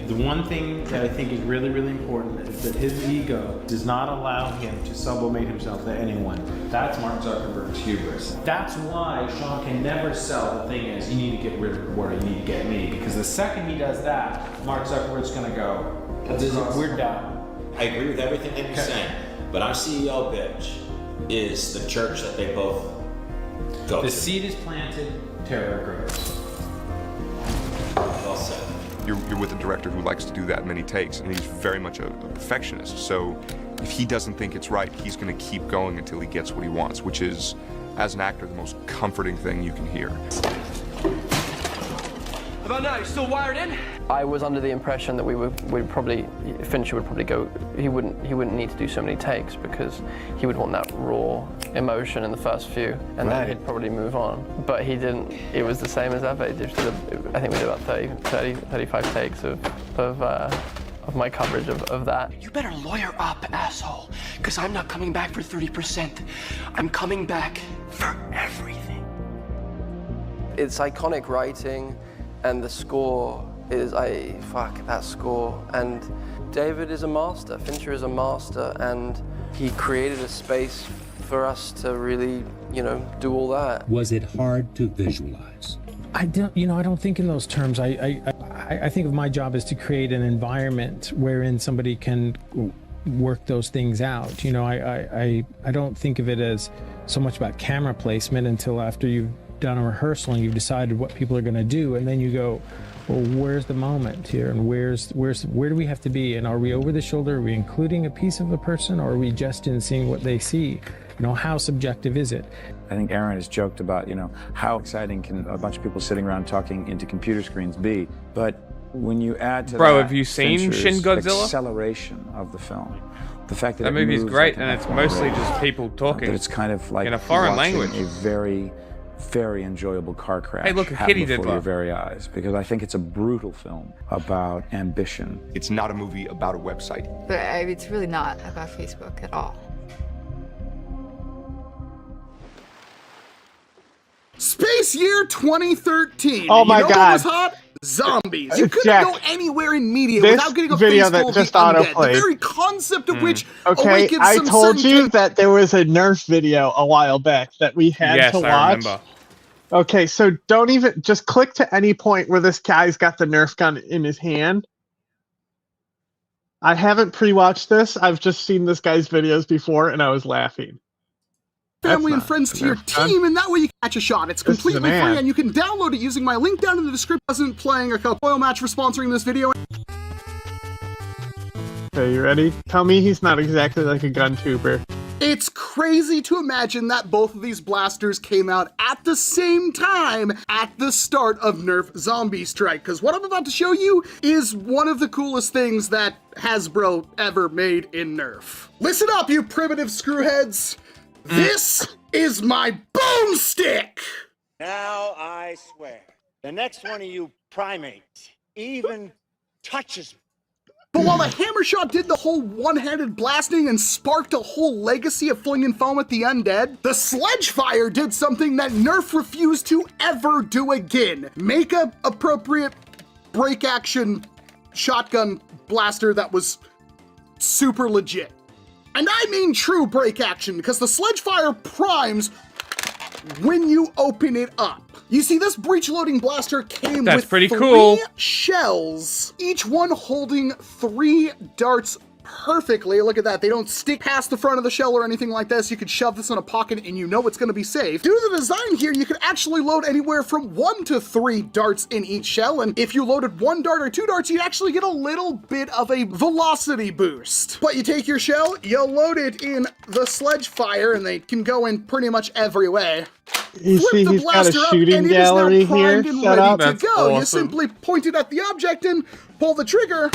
S19: The one thing that I think is really, really important is that his ego does not allow him to sublimate himself to anyone. That's Mark Zuckerberg's hubris. That's why Sean can never sell the thing is, you need to get rid of the word, you need to get me. Because the second he does that, Mark Zuckerberg's gonna go, we're done.
S26: I agree with everything that you're saying, but our CEO bitch is the church that they both go to.
S19: The seed is planted, terror grows.
S26: Well said.
S8: You're with a director who likes to do that many takes, and he's very much a perfectionist. So if he doesn't think it's right, he's going to keep going until he gets what he wants, which is, as an actor, the most comforting thing you can hear.
S9: How about now? You still wired in?
S22: I was under the impression that Fincher would probably go. He wouldn't need to do so many takes because he would want that raw emotion in the first few, and then he'd probably move on. But he didn't. It was the same as ever. I think we did about 35 takes of my coverage of that.
S9: You better lawyer up, asshole, because I'm not coming back for 30%. I'm coming back for everything.
S22: It's iconic writing, and the score is that score. And David is a master. Fincher is a master, and he created a space for us to really, do all that.
S4: Was it hard to visualize?
S19: I don't think in those terms. I think of my job as to create an environment wherein somebody can
S7: work those things out. You know, I don't think of it as so much about camera placement until after you've done a rehearsal and you've decided what people are going to do, and then you go, well, where's the moment here, and where do we have to be, and are we over the shoulder? Are we including a piece of the person, or are we just in seeing what they see? You know, how subjective is it?
S10: I think Aaron has joked about, you know, how exciting can a bunch of people sitting around talking into computer screens be? But when you add to
S5: Bro,
S10: that,
S5: have you seen
S10: Fincher's
S5: Shin Godzilla?
S10: acceleration of the film, the fact that
S5: That
S10: it
S5: movie's
S10: moves
S5: great,
S10: like an
S5: and it's
S10: F1
S5: mostly
S10: race,
S5: just people talking.
S10: that it's kind of like
S5: in a foreign
S10: watching
S5: language.
S10: a very, very enjoyable car crash
S5: Hey, look, a
S10: happen
S5: kitty did
S10: before your
S5: that.
S10: very eyes, because I think it's a brutal film about ambition.
S8: It's not a movie about a website.
S11: But it's really not about Facebook at all.
S12: Space year 2013.
S2: Oh my
S12: you know
S2: God.
S12: What was hot? Zombies. You couldn't
S2: Jack,
S12: go anywhere in media
S2: this
S12: without getting a
S2: video
S12: face
S2: that
S12: full of
S2: just
S12: the undead.
S2: autoplayed.
S12: The very concept of which
S2: Okay,
S12: awakens
S2: I
S12: some
S2: told
S12: certain
S2: you that there was a Nerf video a while back that we had
S5: Yes,
S2: to
S5: I
S2: watch.
S5: remember.
S2: Okay, so don't even just click to any point where this guy's got the Nerf gun in his hand. I haven't pre-watched this. I've just seen this guy's videos before, and I was laughing.
S12: family and friends to your team, and that way you can catch a shot. It's
S2: This is
S12: completely
S2: an
S12: free,
S2: ad.
S12: and you can download it using my link down in the description. Wasn't playing a oil match for sponsoring this video.
S2: Okay, you ready? Tell me he's not exactly like a gun tuber.
S12: It's crazy to imagine that both of these blasters came out at the same time at the start of Nerf Zombie Strike, because what I'm about to show you is one of the coolest things that Hasbro ever made in Nerf. Listen up, you primitive screwheads. This is my boomstick!
S13: Now I swear, the next one of you primates even touches me.
S12: But while the hammer shot did the whole one-handed blasting and sparked a whole legacy of flinging foam at the undead, the sledge fire did something that Nerf refused to ever do again. Make a appropriate break action shotgun blaster that was super legit. And I mean true break action, because the sledge fire primes when you open it up. You see, this breech-loading blaster came
S5: That's
S12: with
S5: pretty
S12: 3
S5: cool.
S12: shells, each one holding 3 darts perfectly. Look at that. They don't stick past the front of the shell or anything like this. You could shove this in a pocket and you know it's going to be safe. Due to the design here, you can actually load anywhere from 1 to 3 darts in each shell, and if you loaded 1 dart or 2 darts, you'd actually get a little bit of a velocity boost. But you take your shell, you load it in the sledge fire, and they can go in pretty much every way.
S2: You see,
S12: the
S2: he's got a
S12: blaster up,
S2: shooting
S12: and it is now
S2: gallery here
S12: primed and
S2: set
S12: ready
S2: up.
S12: to
S5: That's
S12: go. You
S5: awesome.
S12: simply point it at the object and pull the trigger,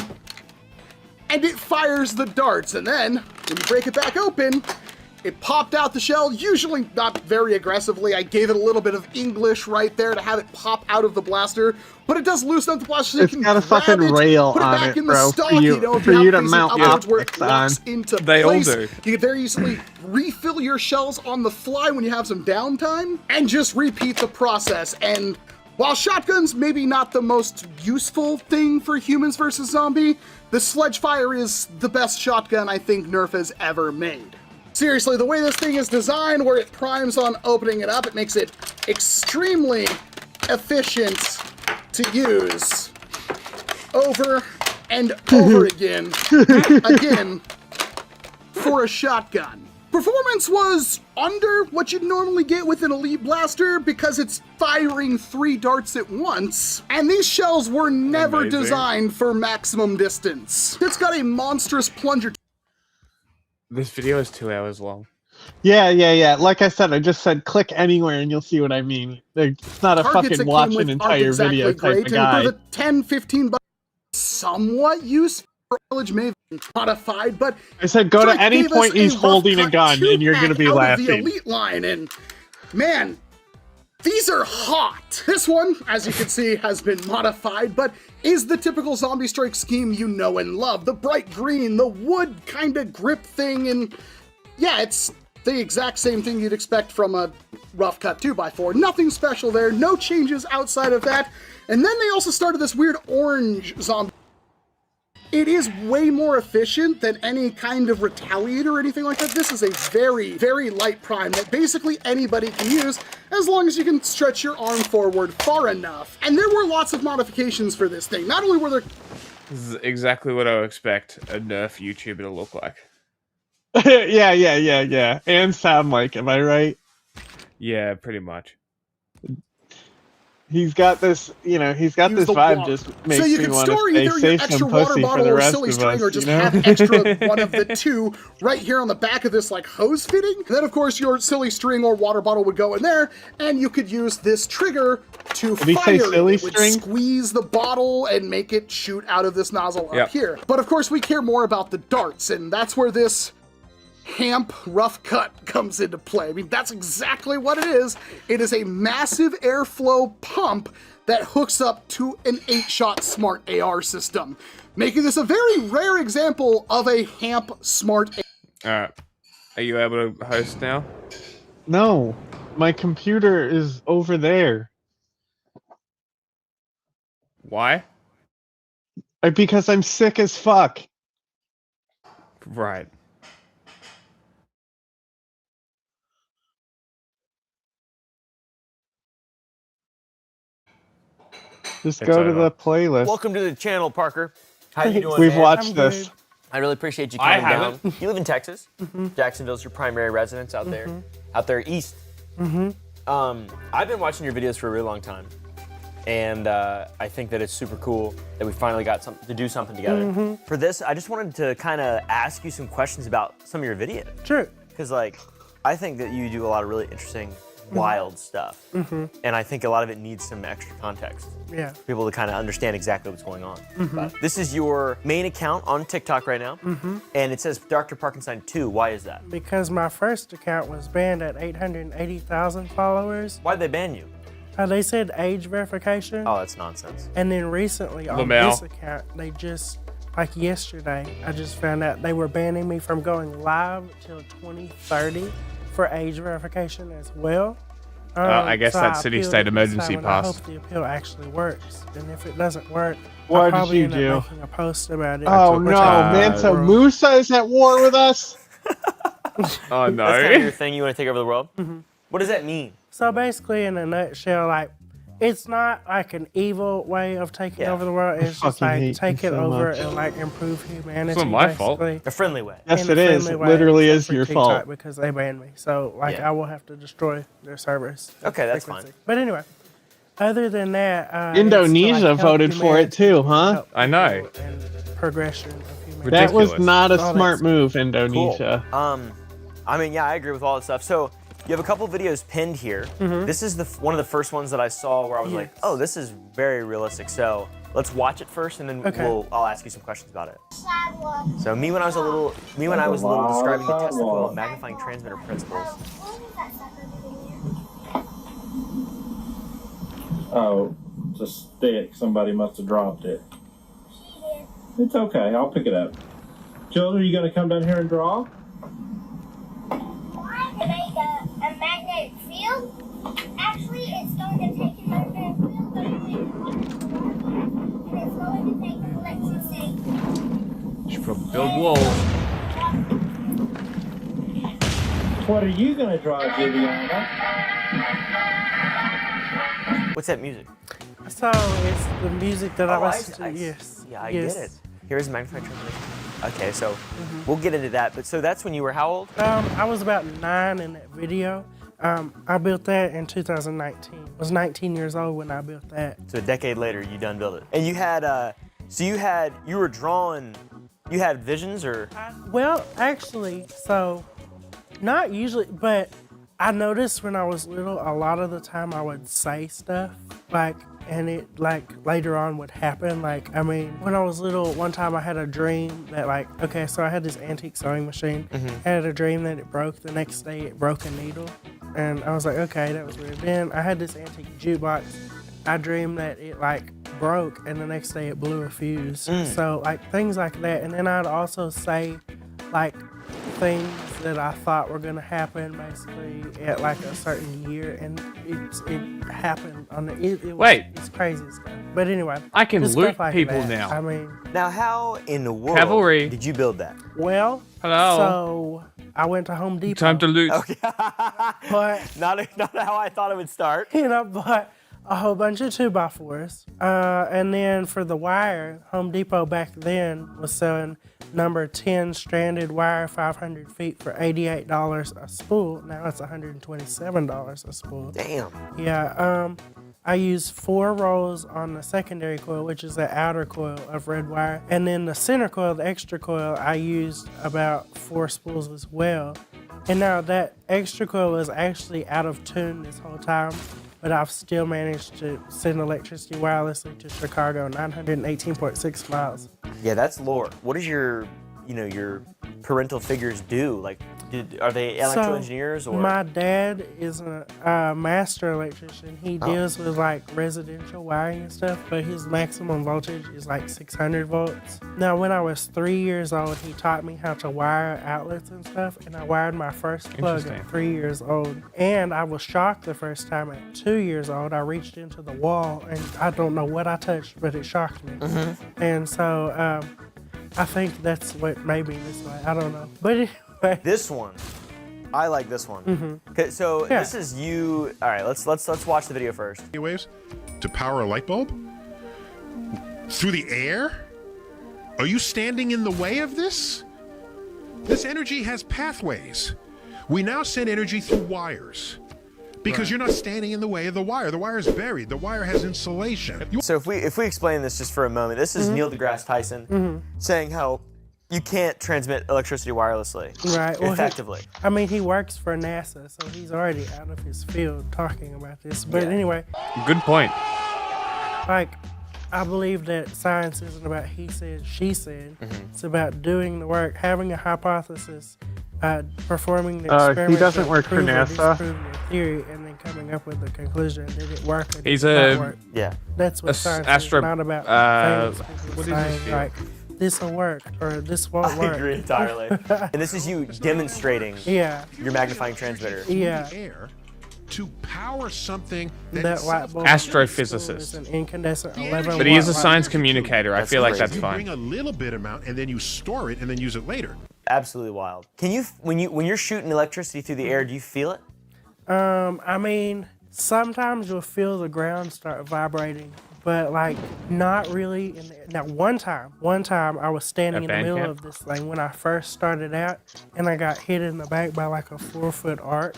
S12: and it fires the darts. And then, when you break it back open, it popped out the shell, usually not very aggressively. I gave it a little bit of English right there to have it pop out of the blaster, but it does loosen up the blaster so
S2: It's
S12: you can
S2: got a
S12: grab
S2: fucking
S12: it,
S2: rail
S12: put it
S2: on
S12: back
S2: it,
S12: in the
S2: bro,
S12: stock,
S2: for you
S12: know, if
S2: to
S12: have
S2: mount
S12: upwards where it
S2: optics
S12: locks
S2: on.
S12: into
S5: They all
S12: place.
S5: do.
S12: You can very easily refill your shells on the fly when you have some downtime, and just repeat the process. And while shotguns maybe not the most useful thing for humans versus zombie, the sledge fire is the best shotgun I think Nerf has ever made. Seriously, the way this thing is designed, where it primes on opening it up, it makes it extremely efficient to use over and over again, for a shotgun. Performance was under what you'd normally get with an elite blaster because it's firing 3 darts at once, and these shells were never
S5: Amazing.
S12: designed for maximum distance. It's got a monstrous plunger.
S5: This video is 2 hours long.
S2: Yeah. Like I said, I just said click anywhere and you'll see what I mean. It's not a
S12: Targets
S2: fucking
S12: it
S2: watch
S12: came
S2: an
S12: with aren't
S2: entire
S12: exactly
S2: video type
S12: great,
S2: of guy.
S12: and for the 10-15 bucks, somewhat useful. Mileage may have been modified, but
S2: I said go to
S12: Strike
S2: any
S12: gave us
S2: point he's
S12: rough
S2: holding a
S12: cut
S2: gun and you're
S12: 2-pack
S2: going to be
S12: out of the
S2: laughing.
S12: elite line, and man, these are hot. This one, as you can see, has been modified, but is the typical Zombie Strike scheme you know and love. The bright green, the wood kind of grip thing, and yeah, it's the exact same thing you'd expect from a rough cut 2x4. Nothing special there, no changes outside of that. And then they also started this weird orange zombie. It is way more efficient than any kind of retaliator or anything like that. This is a very, very light prime that basically anybody can use as long as you can stretch your arm forward far enough. And there were lots of modifications for this thing. Not only were there
S5: This is exactly what I would expect a Nerf YouTuber to look like.
S2: yeah. And sound like, am I right?
S5: Yeah, pretty much.
S2: He's got this, he's got this vibe just makes
S12: so you
S2: me
S12: can
S2: want to
S12: store
S2: say,
S12: either
S2: say
S12: your
S2: some
S12: extra water
S2: pussy for
S12: bottle
S2: the
S12: or
S2: rest
S12: silly
S2: of
S12: string,
S2: us,
S12: or just
S2: you know?
S12: have extra one of the two right here on the back of this like hose fitting. And then of course your silly string or water bottle would go in there, and you could use this trigger to
S2: Did he say
S12: fire
S2: silly
S12: it. It would
S2: string?
S12: squeeze the bottle and make it shoot out of this nozzle
S5: Yep.
S12: up here. But of course we care more about the darts, and that's where this Hamp rough cut comes into play. I mean, that's exactly what it is. It is a massive airflow pump that hooks up to an 8-shot smart AR system, making this a very rare example of a Hamp smart AR.
S5: Alright. Are you able to host now?
S2: No, my computer is over there.
S5: Why?
S2: Because I'm sick as fuck.
S5: Right.
S2: Just go to the playlist.
S3: Welcome to the channel, Parker. How you doing,
S2: We've
S3: man?
S2: watched this.
S3: I really appreciate you
S5: I
S3: coming down.
S5: haven't.
S3: You live in Texas. Jacksonville's your primary residence out there. Out there east. I've been watching your videos for a really long time. And I think that it's super cool that we finally got to do something together. For this, I just wanted to kind of ask you some questions about some of your videos.
S2: Sure.
S3: Because, like, I think that you do a lot of really interesting, wild stuff. And I think a lot of it needs some extra context.
S2: Yeah.
S3: For people to kind of understand exactly what's going on. But this is your main account on TikTok right now. And it says Dr. Parkenstein 2. Why is that?
S2: Because my first account was banned at 880,000 followers.
S3: Why'd they ban you?
S2: They said age verification.
S3: Oh, that's nonsense.
S2: And then recently on this account, they just, like yesterday, I just found out they were banning me from going live till 2030 for age verification as well.
S5: I guess
S2: so
S5: that
S2: I
S5: city-state
S2: appealed
S5: emergency
S2: this time, and I
S5: passed.
S2: hope the appeal actually works. And if it doesn't work,
S14: What
S2: I'll
S14: did
S2: probably
S14: you
S2: end
S14: do?
S2: up making a post about it.
S14: Oh no, Mansa Musa is at war with us?
S5: Oh no.
S3: That's kind of your thing, you want to take over the world? What does that mean?
S2: So basically, in a nutshell, like, it's not like an evil way of taking over the world. It's just like take it over and like improve humanity.
S5: It's not my fault.
S3: A friendly way.
S14: Yes, it is. It literally is your fault.
S2: Because they banned me. So like I will have to destroy their servers.
S3: Okay, that's fine.
S2: But anyway, other than that,
S14: Indonesia voted for it too, huh?
S5: I know.
S2: And progression of humanity.
S14: That was not a smart move, Indonesia.
S3: Cool. I mean, yeah, I agree with all that stuff. So you have a couple videos pinned here. This is one of the first ones that I saw where I was like, oh, this is very realistic. So let's watch it first, and then I'll ask you some questions about it. So me when I was a little describing the Tesla coil magnifying transmitter principles.
S19: Oh, it's a stick. Somebody must have dropped it. It's okay. I'll pick it up. Children, are you going to come down here and draw?
S15: To make a magnetic field. Actually, it's going to take a magnetic field and it's going to take electricity.
S5: Should probably build walls.
S19: What are you going to draw, Viviana?
S3: What's that music?
S2: So it's the music that I listen to. Yes.
S3: Yeah, I get it. Here's magnifying transmitter. Okay, so we'll get into that. But so that's when you were how old?
S2: I was about 9 in that video. I built that in 2019. I was 19 years old when I built that.
S3: So a decade later, you done built it. And you had, you were drawing, you had visions or?
S2: Well, actually, so not usually, but I noticed when I was little, a lot of the time I would say stuff and it later on would happen. I mean, when I was little, one time I had a dream that so I had this antique sewing machine. I had a dream that it broke. The next day it broke a needle. And I was like, okay, that was weird. Then I had this antique jukebox. I dreamed that it broke and the next day it blew a fuse. So things like that. And then I'd also say things that I thought were gonna happen basically at a certain year, and it happened on the. It's crazy stuff. But anyway,
S5: I can loot
S2: like
S5: people
S2: that.
S5: now.
S2: I mean,
S3: now how in the world
S5: Cavalry.
S3: did you build that?
S2: Well,
S5: hello.
S2: So I went to Home Depot.
S5: Time to loot.
S3: Okay.
S2: But
S3: not how I thought it would start.
S2: But
S1: A whole bunch of 2x4s. And then for the wire, Home Depot back then was selling number 10 stranded wire, 500 feet for $88 a spool. Now it's $127 a spool.
S3: Damn.
S1: Yeah. I use 4 rolls on the secondary coil, which is the outer coil of red wire. And then the center coil, the extra coil, I used about 4 spools as well. And now that extra coil was actually out of tune this whole time, but I've still managed to send electricity wirelessly to Chicago, 918.6 miles.
S3: Yeah, that's lore. What does your parental figures do? Like, are they electrical engineers or?
S1: My dad is a master electrician. He deals with like residential wiring and stuff, but his maximum voltage is like 600 volts. Now, when I was 3 years old, he taught me how to wire outlets and stuff, and I wired my first plug at 3 years old. And I was shocked the first time at 2 years old. I reached into the wall, and I don't know what I touched, but it shocked me. And so I think that's what made me this way. I don't know. But anyway.
S3: This one. I like this one. Okay, so this is you. All right, let's watch the video first.
S16: Waves to power a light bulb? Through the air? Are you standing in the way of this? This energy has pathways. We now send energy through wires. Because you're not standing in the way of the wire. The wire is buried. The wire has insulation.
S3: So if we explain this just for a moment, this is Neil deGrasse Tyson saying how you can't transmit electricity wirelessly effectively.
S1: He works for NASA, so he's already out of his field talking about this. But anyway.
S5: Good point.
S1: Like, I believe that science isn't about he said, she said. It's about doing the work, having a hypothesis, performing the experiment.
S2: He doesn't work for NASA.
S1: Their theory, and then coming up with the conclusion. Did it work or did
S5: He's
S1: it not work?
S3: Yeah.
S1: That's what science is not about. What is saying, like, this will work or this won't work.
S3: I agree entirely. And this is you demonstrating your magnifying transmitter.
S16: Air to power something
S1: that light bulb
S5: astrophysicist.
S1: is an incandescent 11
S5: But he is a
S1: watt
S5: science
S1: light.
S5: communicator. I feel like that's
S16: you
S5: fine.
S16: bring a little bit amount and then you store it and then use it later.
S3: Absolutely wild. Can you when you're shooting electricity through the air, do you feel it?
S1: Sometimes you'll feel the ground start vibrating, but like not really. Now one time I was standing in the middle of this thing when I first started out, and I got hit in the back by like a 4-foot arc.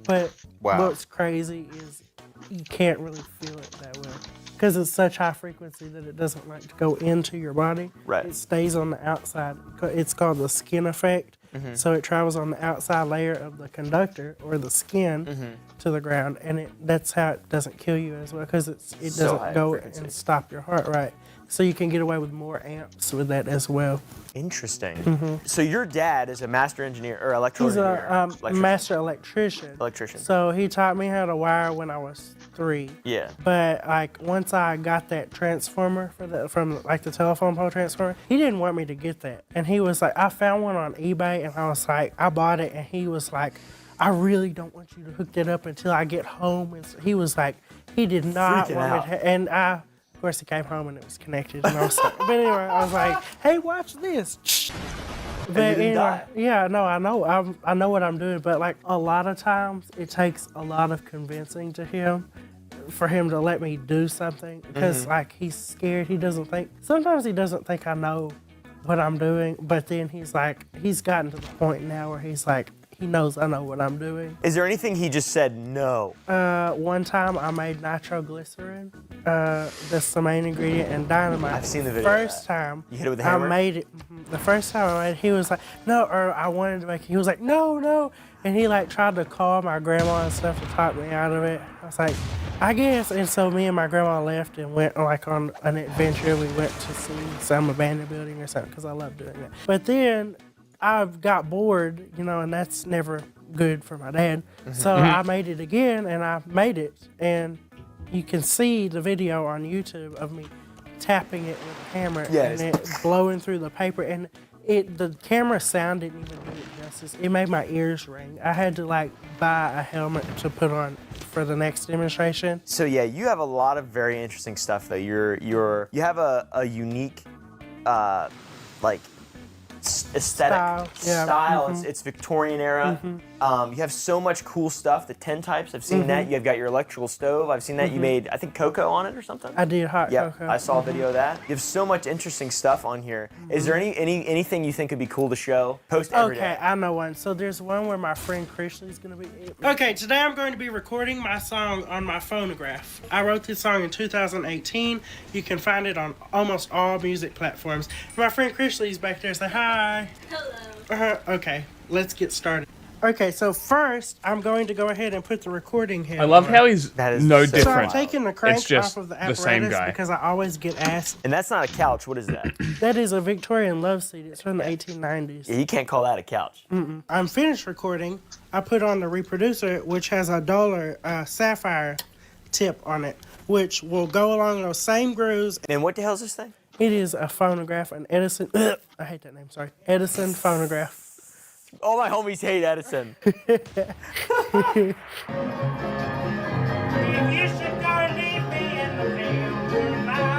S1: But what's crazy is you can't really feel it that well because it's such high frequency that it doesn't like to go into your body.
S3: Right.
S1: It stays on the outside. It's called the skin effect. So it travels on the outside layer of the conductor or the skin to the ground, and that's how it doesn't kill you as well because it doesn't go and stop your heart. Right. So you can get away with more amps with that as well.
S3: Interesting. So your dad is a master engineer or electrical engineer?
S1: He's a master electrician. So he taught me how to wire when I was 3.
S3: Yeah.
S1: But like once I got that transformer from like the telephone pole transformer, he didn't want me to get that. And he was like, I found one on eBay, and I was like, I bought it, and he was like, I really don't want you to hook that up until I get home. And so he was like, he did not want me to, and of course, he came home and it was connected, and I was like, but anyway, I was like, "Hey, watch this." But anyway, yeah, no, I know what I'm doing, but like a lot of times, it takes a lot of convincing to him for him to let me do something because like he's scared. Sometimes he doesn't think I know what I'm doing, but then he's gotten to the point now where he's like, he knows I know what I'm doing.
S3: Is there anything he just said no?
S1: One time I made nitroglycerin. That's the main ingredient, and dynamite.
S3: I've seen the video.
S1: First time
S3: you hit it with a hammer?
S1: I made it. The first time I made it, he was like, no, or I wanted to make it. He was like, no. And he like tried to call my grandma and stuff to talk me out of it. I was like, I guess. And so me and my grandma left and went like on an adventure. We went to see some abandoned building or something because I love doing that. But then I got bored, and that's never good for my dad. So I made it again, and I made it. And you can see the video on YouTube of me tapping it with a hammer and it blowing through the paper. And the camera sound didn't even do it justice. It made my ears ring. I had to like buy a helmet to put on for the next demonstration.
S3: So yeah, you have a lot of very interesting stuff though. You have a unique aesthetic style.
S1: Mm-hmm.
S3: It's Victorian era. You have so much cool stuff. The tintypes, I've seen that. You've got your electrical stove. I've seen that. You made, I think, cocoa on it or something.
S1: I did hot cocoa.
S3: I saw a video of that. You have so much interesting stuff on here. Is there anything you think would be cool to show? Post every day.
S1: Okay, I know one. So there's one where my friend Chrisley is going to be. Okay, today I'm going to be recording my song on my phonograph. I wrote this song in 2018. You can find it on almost all music platforms. My friend Chrisley's back there. Say hi. Hello. Okay, let's get started. Okay, so first, I'm going to go ahead and put the recording here.
S5: I love how he's no different.
S1: So I'm taking the crank
S5: It's just
S1: off of the
S5: the
S1: apparatus
S5: same guy.
S1: because I always get asked.
S3: And that's not a couch. What is that?
S1: That is a Victorian love seat. It's from the 1890s.
S3: Yeah, you can't call that a couch.
S1: I'm finished recording. I put on the reproducer, which has a $1 sapphire tip on it, which will go along those same grooves.
S3: And what the hell is this thing?
S1: It is a phonograph, an Edison. I hate that name. Sorry, Edison phonograph.
S3: All my homies hate Edison.
S1: If you should go leave me in the field tonight,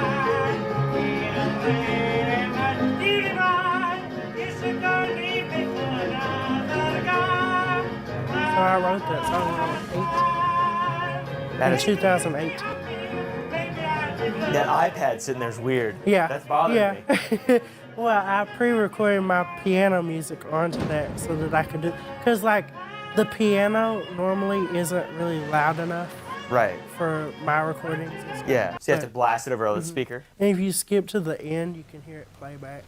S1: you should go leave me for another guy. So I wrote that song when I was 18. In 2018.
S3: That iPad sitting there's weird.
S1: Yeah.
S3: That's bothering me.
S1: Well, I pre-recorded my piano music onto that so that I could do, because like the piano normally isn't really loud enough for my recordings.
S3: Yeah, so you have to blast it over the speaker.
S1: And if you skip to the end, you can hear it play back.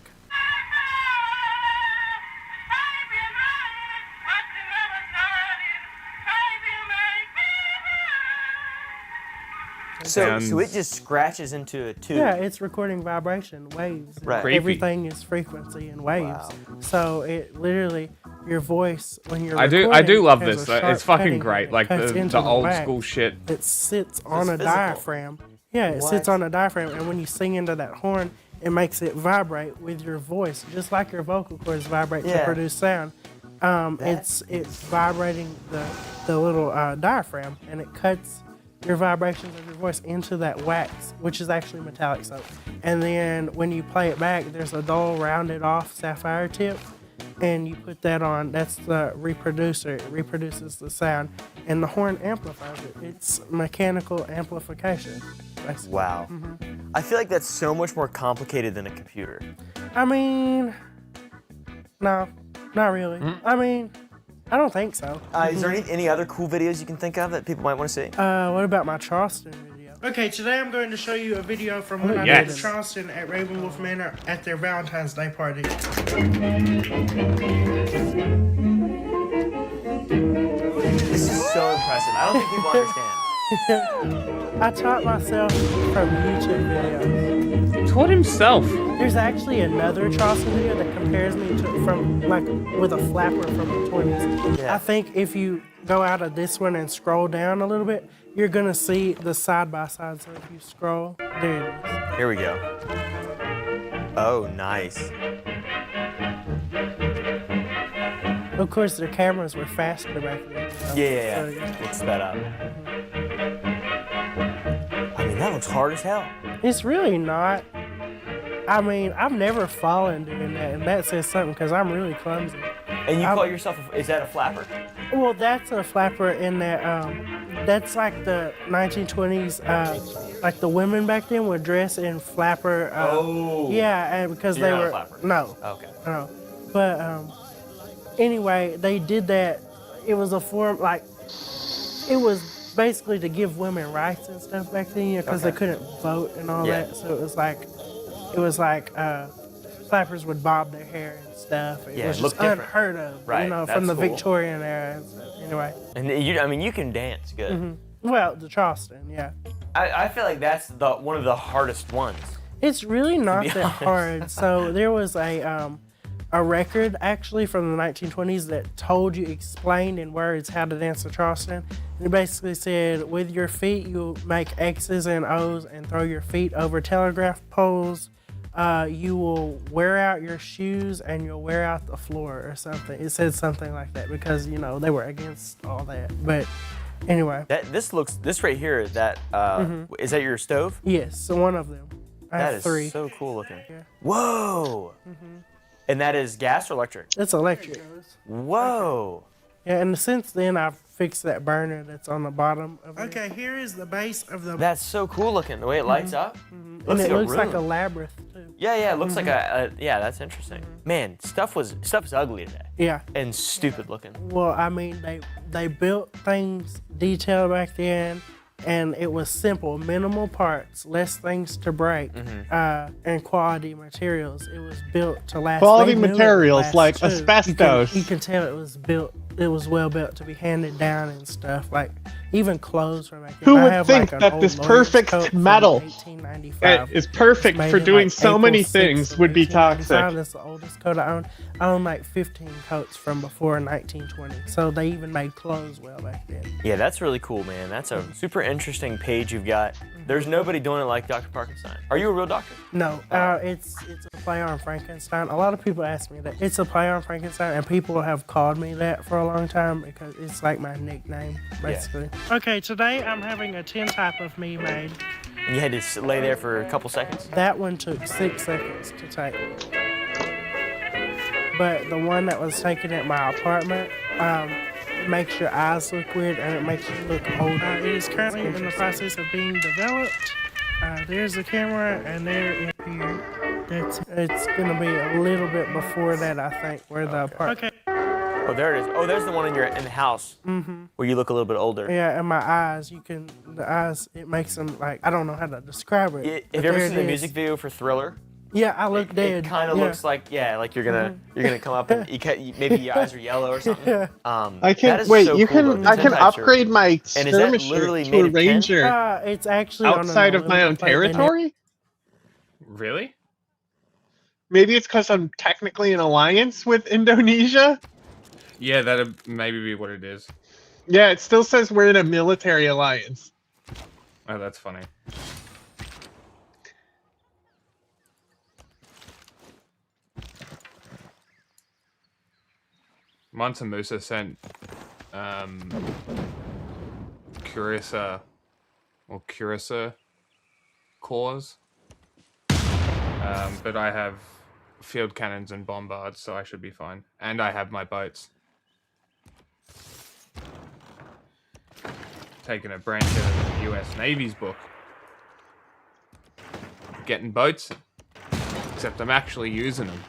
S3: So it just scratches into a tube.
S1: Yeah, it's recording vibration, waves.
S3: Right.
S1: Everything is frequency and waves.
S3: Wow.
S1: So it literally, your voice when you're
S5: I do love this. It's fucking great. Like the old school shit.
S1: It sits on a diaphragm. Yeah, it sits on a diaphragm, and when you sing into that horn, it makes it vibrate with your voice, just like your vocal cords vibrate to produce sound. It's vibrating the little diaphragm, and it cuts your vibrations of your voice into that wax, which is actually metallic soap. And then when you play it back, there's a dull, rounded off sapphire tip, and you put that on. That's the reproducer. It reproduces the sound, and the horn amplifies it. It's mechanical amplification, basically.
S3: Wow. I feel like that's so much more complicated than a computer.
S1: I mean, no, not really. I mean, I don't think so.
S3: Is there any other cool videos you can think of that people might want to see?
S1: What about my Charleston video? Okay, today I'm going to show you a video from when I did in Charleston at Raven Wolf Manor at their Valentine's Day party.
S3: This is so impressive. I don't think people understand.
S1: I taught myself from YouTube videos.
S5: Taught himself?
S1: There's actually another Charleston video that compares me to with a flapper from the 20s.
S3: Yeah.
S1: I think if you go out of this one and scroll down a little bit, you're gonna see the side by side. So if you scroll, there it is.
S3: Here we go. Oh, nice.
S1: Of course, their cameras were faster back then.
S3: Yeah. It's sped up. I mean, that looks hard as hell.
S1: It's really not. I mean, I've never fallen doing that, and that says something because I'm really clumsy.
S3: And you call yourself, is that a flapper?
S1: Well, that's a flapper in that, that's like the 1920s, like the women back then would dress in flapper. Yeah, and because they were.
S3: A flapper.
S1: No.
S3: Okay.
S1: No. But anyway, they did that. It was a form, like, it was basically to give women rights and stuff back then, you know, because they couldn't vote and all that. So it was like flappers would bob their hair and stuff. It was just unheard of, you know, from the Victorian era. Anyway.
S3: And you can dance good.
S1: Well, the Charleston, yeah.
S3: I feel like that's one of the hardest ones.
S1: It's really not that hard. So there was a record actually from the 1920s that explained in words how to dance the Charleston. And it basically said, with your feet, you'll make X's and O's and throw your feet over telegraph poles. You will wear out your shoes and you'll wear out the floor or something. It said something like that because, you know, they were against all that. But anyway.
S3: This right here, is that your stove?
S1: Yes, so one of them. I have 3.
S3: That is so cool looking. Yeah. Whoa! And that is gas or electric?
S1: It's electric.
S3: Whoa.
S1: Yeah, and since then I've fixed that burner that's on the bottom of it. Okay, here is the base of the...
S3: That's so cool looking, the way it lights up.
S1: And it looks like a labyrinth, too.
S3: Yeah, it looks like yeah, that's interesting. Man, stuff is ugly today.
S1: Yeah.
S3: And stupid looking.
S1: Well, I mean, they built things detailed back then, and it was simple, minimal parts, less things to break, and quality materials. It was built to last.
S14: Quality materials like asbestos.
S1: You can tell it was built. It was well built to be handed down and stuff. Like even clothes from back then.
S14: Who would think that this perfect metal that is perfect for doing so many things would be toxic?
S1: That's the oldest coat I own. I own like 15 coats from before 1920. So they even made clothes well back then.
S3: Yeah, that's really cool, man. That's a super interesting page you've got. There's nobody doing it like Dr. Parkenstein. Are you a real doctor?
S1: No, it's a play on Frankenstein. A lot of people ask me that. It's a play on Frankenstein, and people have called me that for a long time because it's like my nickname, basically. Yeah. Okay, today I'm having a tintype of me made.
S3: And you had to lay there for a couple seconds?
S1: That one took 6 seconds to take. But the one that was taken at my apartment, it makes your eyes look weird and it makes you look older. It is currently in the process of being developed. There's the camera and there is here. It's gonna be a little bit before that, I think, where the apartment. Okay.
S3: Oh, there it is. Oh, there's the one in the house where you look a little bit older.
S1: Yeah, and my eyes, the eyes, it makes them like, I don't know how to describe it.
S3: Have you ever seen the music video for Thriller?
S1: Yeah, I look dead.
S3: It kind of looks like, like you're gonna come up and maybe your eyes are yellow or something.
S14: I can wait. So I can upgrade my skirmisher to a ranger.
S1: It's actually
S14: outside of my own territory.
S5: Really?
S14: Maybe it's because I'm technically in alliance with Indonesia.
S5: Yeah, that'd maybe be what it is.
S14: Yeah, it still says we're in a military alliance.
S5: Oh, that's funny. Mansa Musa sent Curissa cores, but I have field cannons and bombards, so I should be fine. And I have my boats. Taking a branch out of the US Navy's book. Getting boats, except I'm actually using them.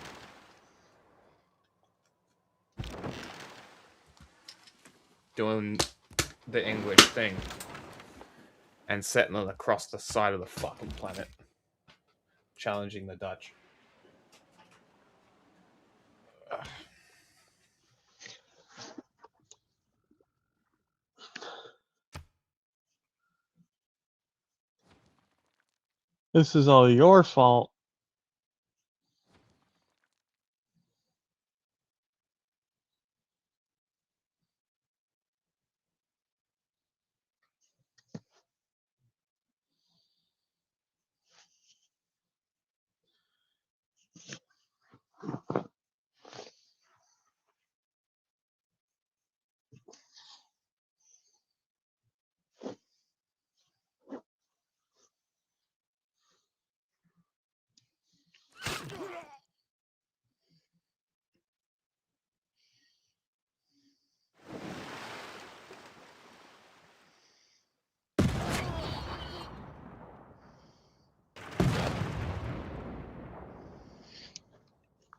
S5: Doing the English thing. And setting it across the side of the fucking planet. Challenging the Dutch.
S14: This is all your fault.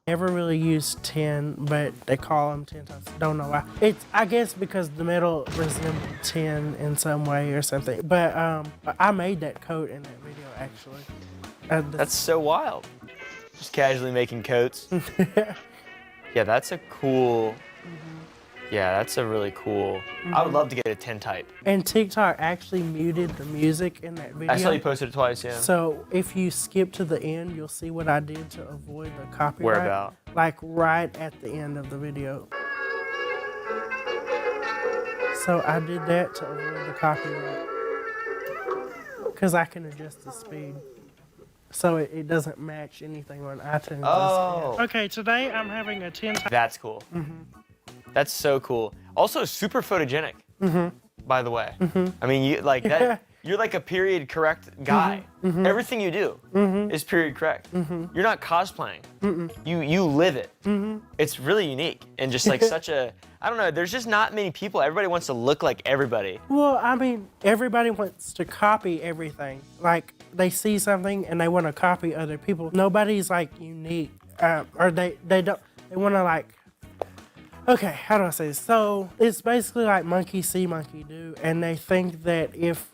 S1: Never really used tin, but they call them tin types. Don't know why. It's, I guess, because the metal resembles tin in some way or something. But I made that coat in that video, actually.
S3: That's so wild. Just casually making coats. Yeah, that's a cool. Yeah, that's a really cool. I would love to get a tintype.
S1: And TikTok actually muted the music in that video.
S3: I saw you posted it twice, yeah.
S1: So if you skip to the end, you'll see what I did to avoid the copyright.
S3: Where about?
S1: Like right at the end of the video. So I did that to avoid the copyright. Because I can adjust the speed. So it doesn't match anything on iTunes.
S3: Oh.
S1: Okay, today I'm having a tintype.
S3: That's cool. That's so cool. Also super photogenic, by the way. I mean, you like that. You're like a period correct guy. Everything you do is period correct. You're not cosplaying. You live it. It's really unique and just like such a, I don't know, there's just not many people. Everybody wants to look like everybody.
S1: Well, I mean, everybody wants to copy everything. Like, they see something and they want to copy other people. Nobody's like unique, or they want to like, okay, how do I say this? So it's basically like monkey see, monkey do, and they think that if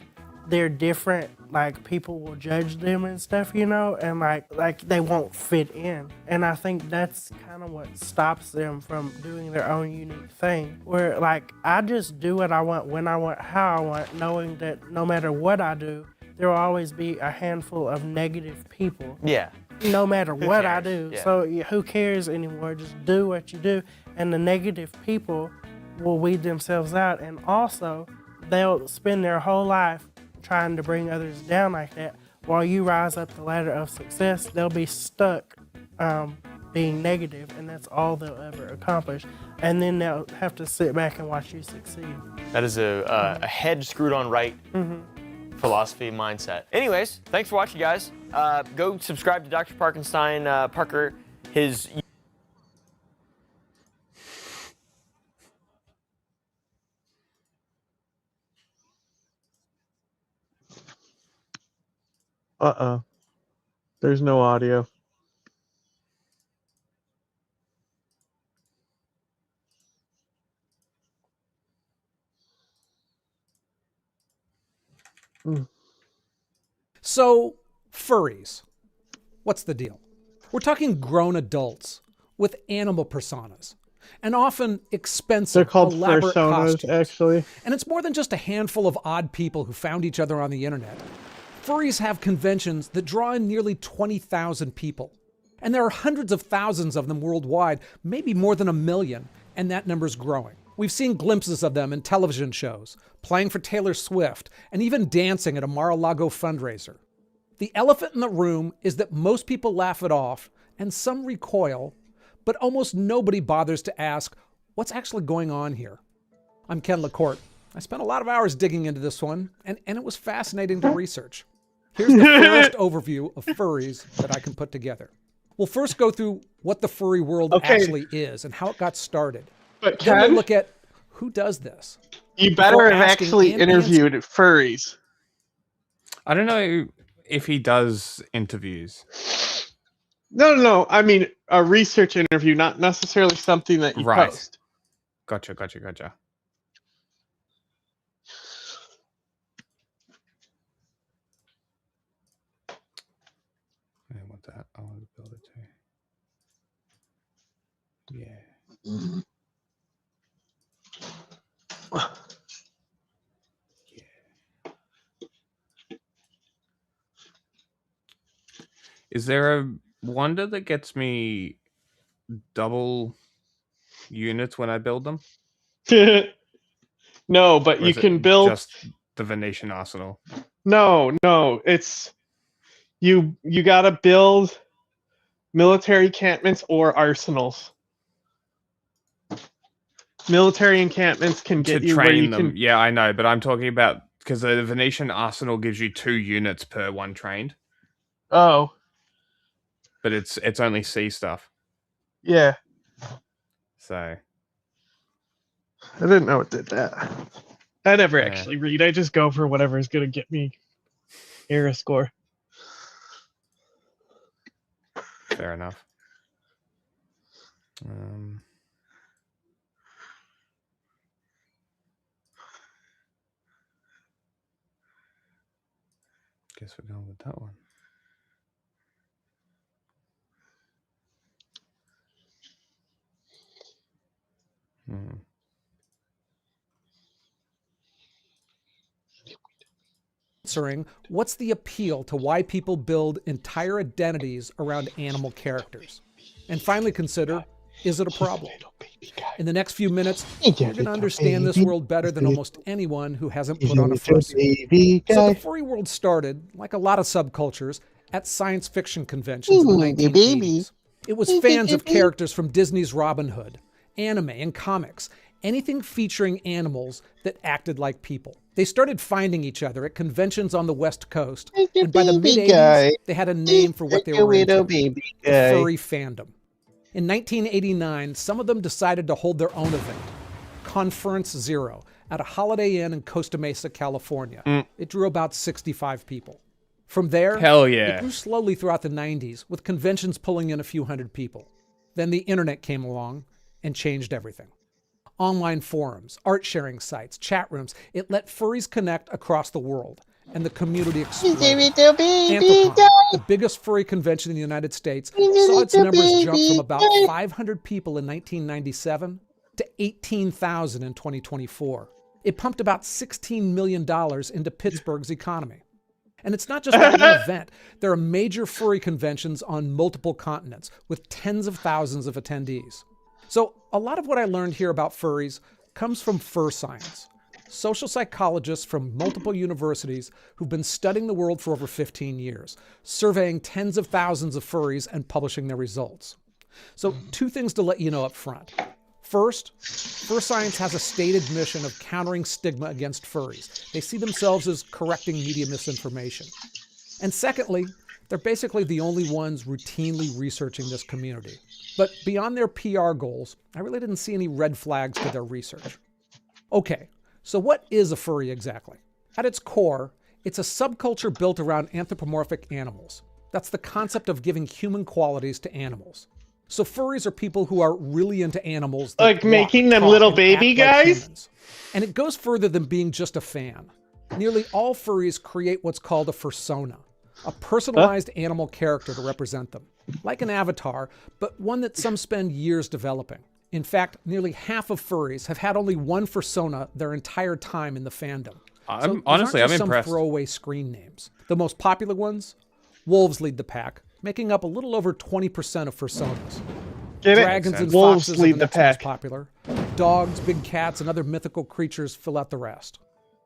S1: they're different, like people will judge them and stuff, you know, and like they won't fit in. And I think that's kind of what stops them from doing their own unique thing. Where like I just do what I want, when I want, how I want, knowing that no matter what I do, there will always be a handful of negative people.
S3: Yeah.
S1: No matter what I do.
S3: Yeah.
S1: So who cares anymore? Just do what you do. And the negative people will weed themselves out. And also, they'll spend their whole life trying to bring others down like that. While you rise up the ladder of success, they'll be stuck being negative, and that's all they'll ever accomplish. And then they'll have to sit back and watch you succeed.
S3: That is a head screwed on right philosophy mindset. Anyways, thanks for watching, guys. Go subscribe to Dr. Parkenstein, Parker, his...
S14: Uh-oh. There's no audio.
S17: So, furries. What's the deal? We're talking grown adults with animal personas, and often expensive,
S14: They're called
S17: elaborate
S14: personas,
S17: costumes.
S14: actually.
S17: And it's more than just a handful of odd people who found each other on the internet. Furries have conventions that draw in nearly 20,000 people. And there are hundreds of thousands of them worldwide, maybe more than 1 million, and that number's growing. We've seen glimpses of them in television shows, playing for Taylor Swift, and even dancing at a Mar-a-Lago fundraiser. The elephant in the room is that most people laugh it off, and some recoil, but almost nobody bothers to ask, what's actually going on here? I'm Ken LaCourte. I spent a lot of hours digging into this one, and it was fascinating to research. Here's the first overview of furries that I can put together. We'll first go through what the furry world actually is and how it got started.
S14: But
S17: then we'll
S14: Ken,
S17: look at who does this.
S14: You better have actually interviewed furries.
S5: I don't know if he does interviews.
S14: No. I mean, a research interview, not necessarily something that you post.
S5: Gotcha. I want that. I want to build it too. Yeah. Is there a wonder that gets me double units when I build them?
S14: No, but
S5: Or
S14: you
S5: is it
S14: can build
S5: just the Venetian arsenal.
S14: No, it's you gotta build military encampments or arsenals. Military encampments can get
S5: to
S14: you where
S5: train
S14: you
S5: them.
S14: can.
S5: Yeah, I know, but I'm talking about because the Venetian arsenal gives you 2 units per one trained.
S14: Oh,
S5: but it's only C stuff.
S14: Yeah.
S5: So
S14: I didn't know it did that. I never actually read. I just go for whatever is going to get me era score.
S5: Fair enough. Guess we're going with that one.
S17: Answering what's the appeal to why people build entire identities around animal characters? And finally consider, is it a problem? In the next few minutes, we're going to understand this world better than almost anyone who hasn't put on a fursuit. So the furry world started, like a lot of subcultures, at science fiction conventions in the 1980s. It was fans of characters from Disney's Robin Hood, anime, and comics, anything featuring animals that acted like people. They started finding each other at conventions on the West Coast, and by the mid-'80s, they had a name for what they were into, the furry fandom. In 1989, some of them decided to hold their own event, Conference Zero, at a Holiday Inn in Costa Mesa, California. It drew about 65 people. From there, it grew slowly throughout the 90s, with conventions pulling in a few hundred people. Then the internet came along and changed everything. Online forums, art-sharing sites, chat rooms, it let furries connect across the world, and the community exploded. Anthrocon, the biggest furry convention in the United States, saw its numbers jump from about 500 people in 1997 to 18,000 in 2024. It pumped about $16 million into Pittsburgh's economy. And it's not just that one event. There are major furry conventions on multiple continents with tens of thousands of attendees. So a lot of what I learned here about furries comes from fur science. Social psychologists from multiple universities who've been studying the world for over 15 years, surveying tens of thousands of furries and publishing their results. So 2 things to let you know up front. First, fur science has a stated mission of countering stigma against furries. They see themselves as correcting media misinformation. And secondly, they're basically the only ones routinely researching this community. But beyond their PR goals, I really didn't see any red flags to their research. Okay, so what is a furry exactly? At its core, it's a subculture built around anthropomorphic animals. That's the concept of giving human qualities to animals. So furries are people who are really into animals.
S14: Like making them little baby guys?
S17: Like and it goes further than being just a fan. Nearly all furries create what's called a fursona, a personalized animal character to represent them. Like an avatar, but one that some spend years developing. In fact, nearly half of furries have had only one fursona their entire time in the fandom.
S5: I'm
S17: some
S5: impressed.
S17: Throwaway screen names. The most popular ones, wolves lead the pack, making up a little over 20% of fursonas. Dragons and
S14: wolves
S17: foxes
S14: lead
S17: are the
S14: the
S17: next
S14: pack.
S17: most popular. Dogs, big cats, and other mythical creatures fill out the rest.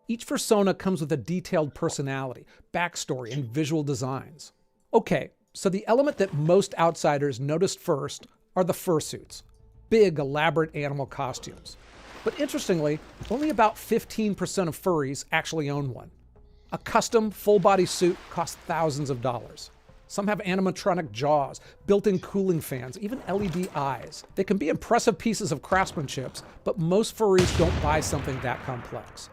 S17: Each fursona comes with a detailed personality, backstory, and visual designs. Okay, so the element that most outsiders noticed first are the fursuits. Big, elaborate animal costumes. But interestingly, only about 15% of furries actually own one. A custom, full-body suit costs thousands of dollars. Some have animatronic jaws, built-in cooling fans, even LED eyes. They can be impressive pieces of craftsmanship, but most furries don't buy something that complex.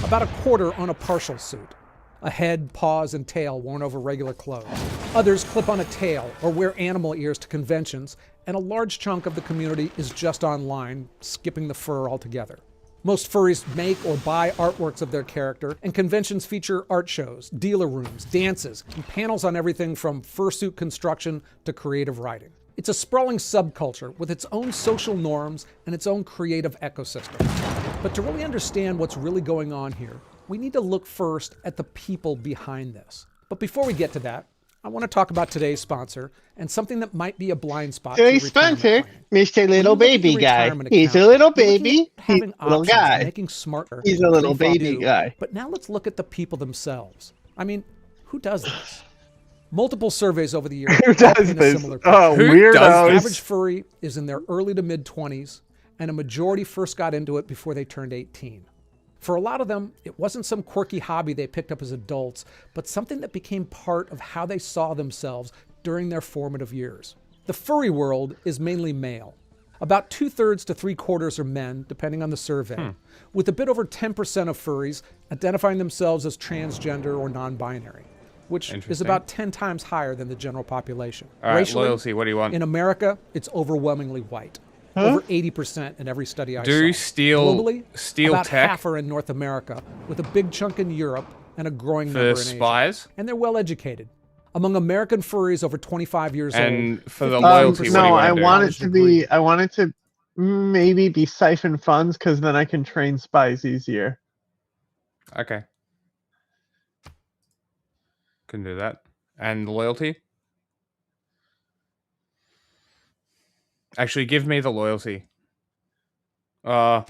S17: About a quarter own a partial suit. A head, paws, and tail worn over regular clothes. Others clip on a tail or wear animal ears to conventions, and a large chunk of the community is just online, skipping the fur altogether. Most furries make or buy artworks of their character, and conventions feature art shows, dealer rooms, dances, and panels on everything from fursuit construction to creative writing. It's a sprawling subculture with its own social norms and its own creative ecosystem. But to really understand what's really going on here, we need to look first at the people behind this. But before we get to that, I want to talk about today's sponsor and something that might be a blind spot.
S14: Today's sponsor, Mr. Little Baby Guy. He's a little baby. He's a little guy.
S17: Making smarter.
S14: He's a little baby guy.
S17: But now let's look at the people themselves. I mean, who does this? Multiple surveys over the years.
S14: Who does this? Oh, weirdos.
S17: The average furry is in their early to mid-20s, and a majority first got into it before they turned 18. For a lot of them, it wasn't some quirky hobby they picked up as adults, but something that became part of how they saw themselves during their formative years. The furry world is mainly male. About 2/3 to 3/4 are men, depending on the survey, with a bit over 10% of furries identifying themselves as transgender or non-binary, which is about 10 times higher than the general population.
S5: All right,
S17: Racially,
S5: loyalty, what do you want?
S17: in America, it's overwhelmingly white. Over 80% in every study I saw.
S5: Globally,
S17: about
S5: tech
S17: half are in North America, with a big chunk in Europe and a growing number in Asia.
S5: spies?
S17: And they're well educated. Among American furries over 25 years old.
S5: And for the loyalty, what do you
S14: I want it to maybe be siphon funds, because then I can train spies easier.
S5: Okay. Can do that. And loyalty? Actually, give me the loyalty. Yeah,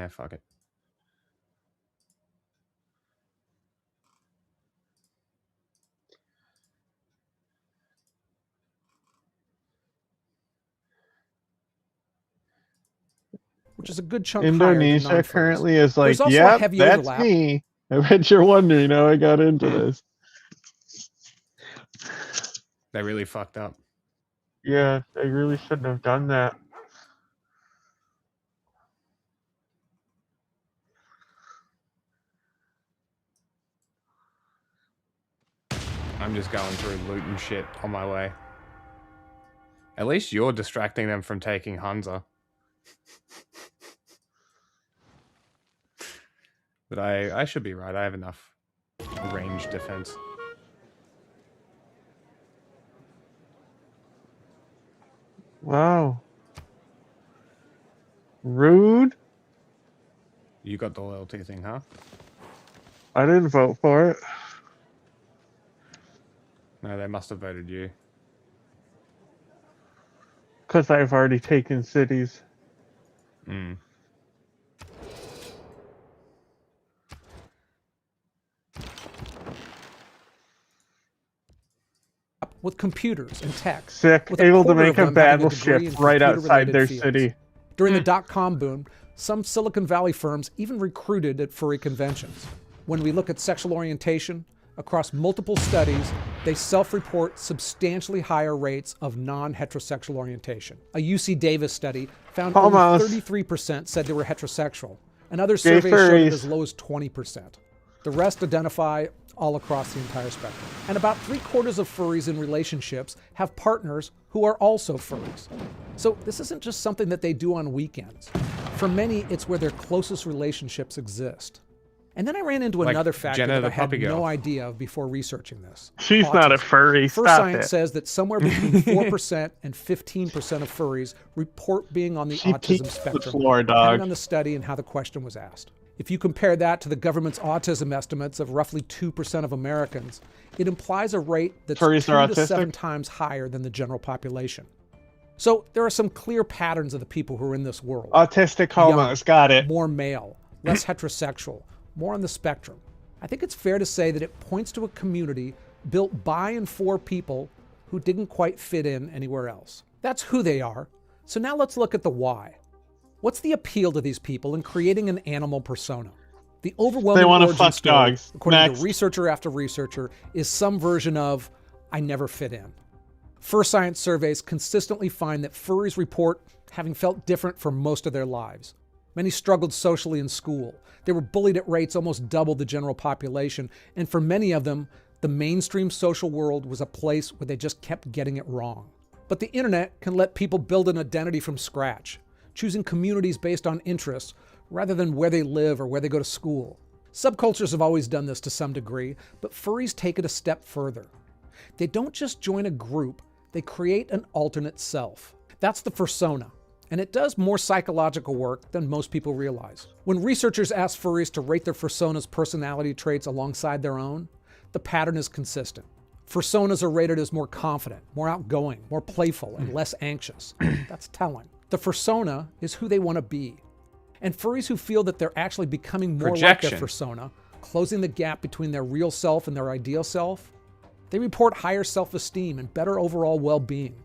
S5: fuck it.
S17: which is a good chunk higher than
S14: Indonesia
S17: non-furries.
S14: currently is like,
S17: There's also a
S14: yep,
S17: heavy
S14: that's
S17: overlap.
S14: me. I bet you're wondering how I got into this.
S5: They really fucked up.
S14: Yeah, they really shouldn't have done that.
S5: I'm just going through loot and shit on my way. At least you're distracting them from taking Hansa. But I should be right. I have enough range defense.
S14: Wow. Rude.
S5: You got the loyalty thing, huh?
S14: I didn't vote for it.
S5: No, they must have voted you.
S14: Because I've already taken cities.
S5: Mm.
S17: With computers and tech.
S14: Sick.
S17: with
S14: Able to
S17: quarter
S14: make
S17: of
S14: a
S17: them having
S14: battleship
S17: degree in
S14: right outside
S17: computer-related
S14: their
S17: fields.
S14: city.
S17: During the dot-com boom, some Silicon Valley firms even recruited at furry conventions. When we look at sexual orientation, across multiple studies, they self-report substantially higher rates of non-heterosexual orientation. A UC Davis study found only 33% said they were heterosexual, and other surveys showed it as low as 20%. The rest identify all across the entire spectrum. And about 3/4 of furries in relationships have partners who are also furries. So this isn't just something that they do on weekends. For many, it's where their closest relationships exist. And then I ran into another factor
S5: Jenna,
S17: that I
S5: the
S17: had
S5: puppy
S17: no
S5: girl.
S17: idea of before researching this.
S14: She's not a furry.
S17: First
S14: Stop
S17: Science
S14: it.
S17: says that somewhere between 4% and 15% of furries report being on the
S14: She
S17: autism
S14: peeked the
S17: spectrum,
S14: floor, dog.
S17: depending on the study and how the question was asked. If you compare that to the government's autism estimates of roughly 2% of Americans, it implies a rate that's
S14: Furries
S17: 2
S14: are
S17: to
S14: autistic?
S17: 7 times higher than the general population. So there are some clear patterns of the people who are in this world.
S14: Autistic homos, got it.
S17: More male, less heterosexual, more on the spectrum. I think it's fair to say that it points to a community built by and for people who didn't quite fit in anywhere else. That's who they are. So now let's look at the why. What's the appeal to these people in creating an animal persona? The overwhelming
S14: They wanna
S17: origin
S14: fuck
S17: story,
S14: dogs.
S17: according
S14: Next.
S17: to researcher after researcher, is some version of, I never fit in. First Science surveys consistently find that furries report having felt different for most of their lives. Many struggled socially in school. They were bullied at rates almost double the general population, and for many of them, the mainstream social world was a place where they just kept getting it wrong. But the internet can let people build an identity from scratch, choosing communities based on interests rather than where they live or where they go to school. Subcultures have always done this to some degree, but furries take it a step further. They don't just join a group, they create an alternate self. That's the fursona, and it does more psychological work than most people realize. When researchers ask furries to rate their fursona's personality traits alongside their own, the pattern is consistent. Fursonas are rated as more confident, more outgoing, more playful, and less anxious. That's telling. The fursona is who they want to be. And furries who feel that they're actually becoming more like
S5: Projection.
S17: their fursona, closing the gap between their real self and their ideal self, they report higher self-esteem and better overall well-being.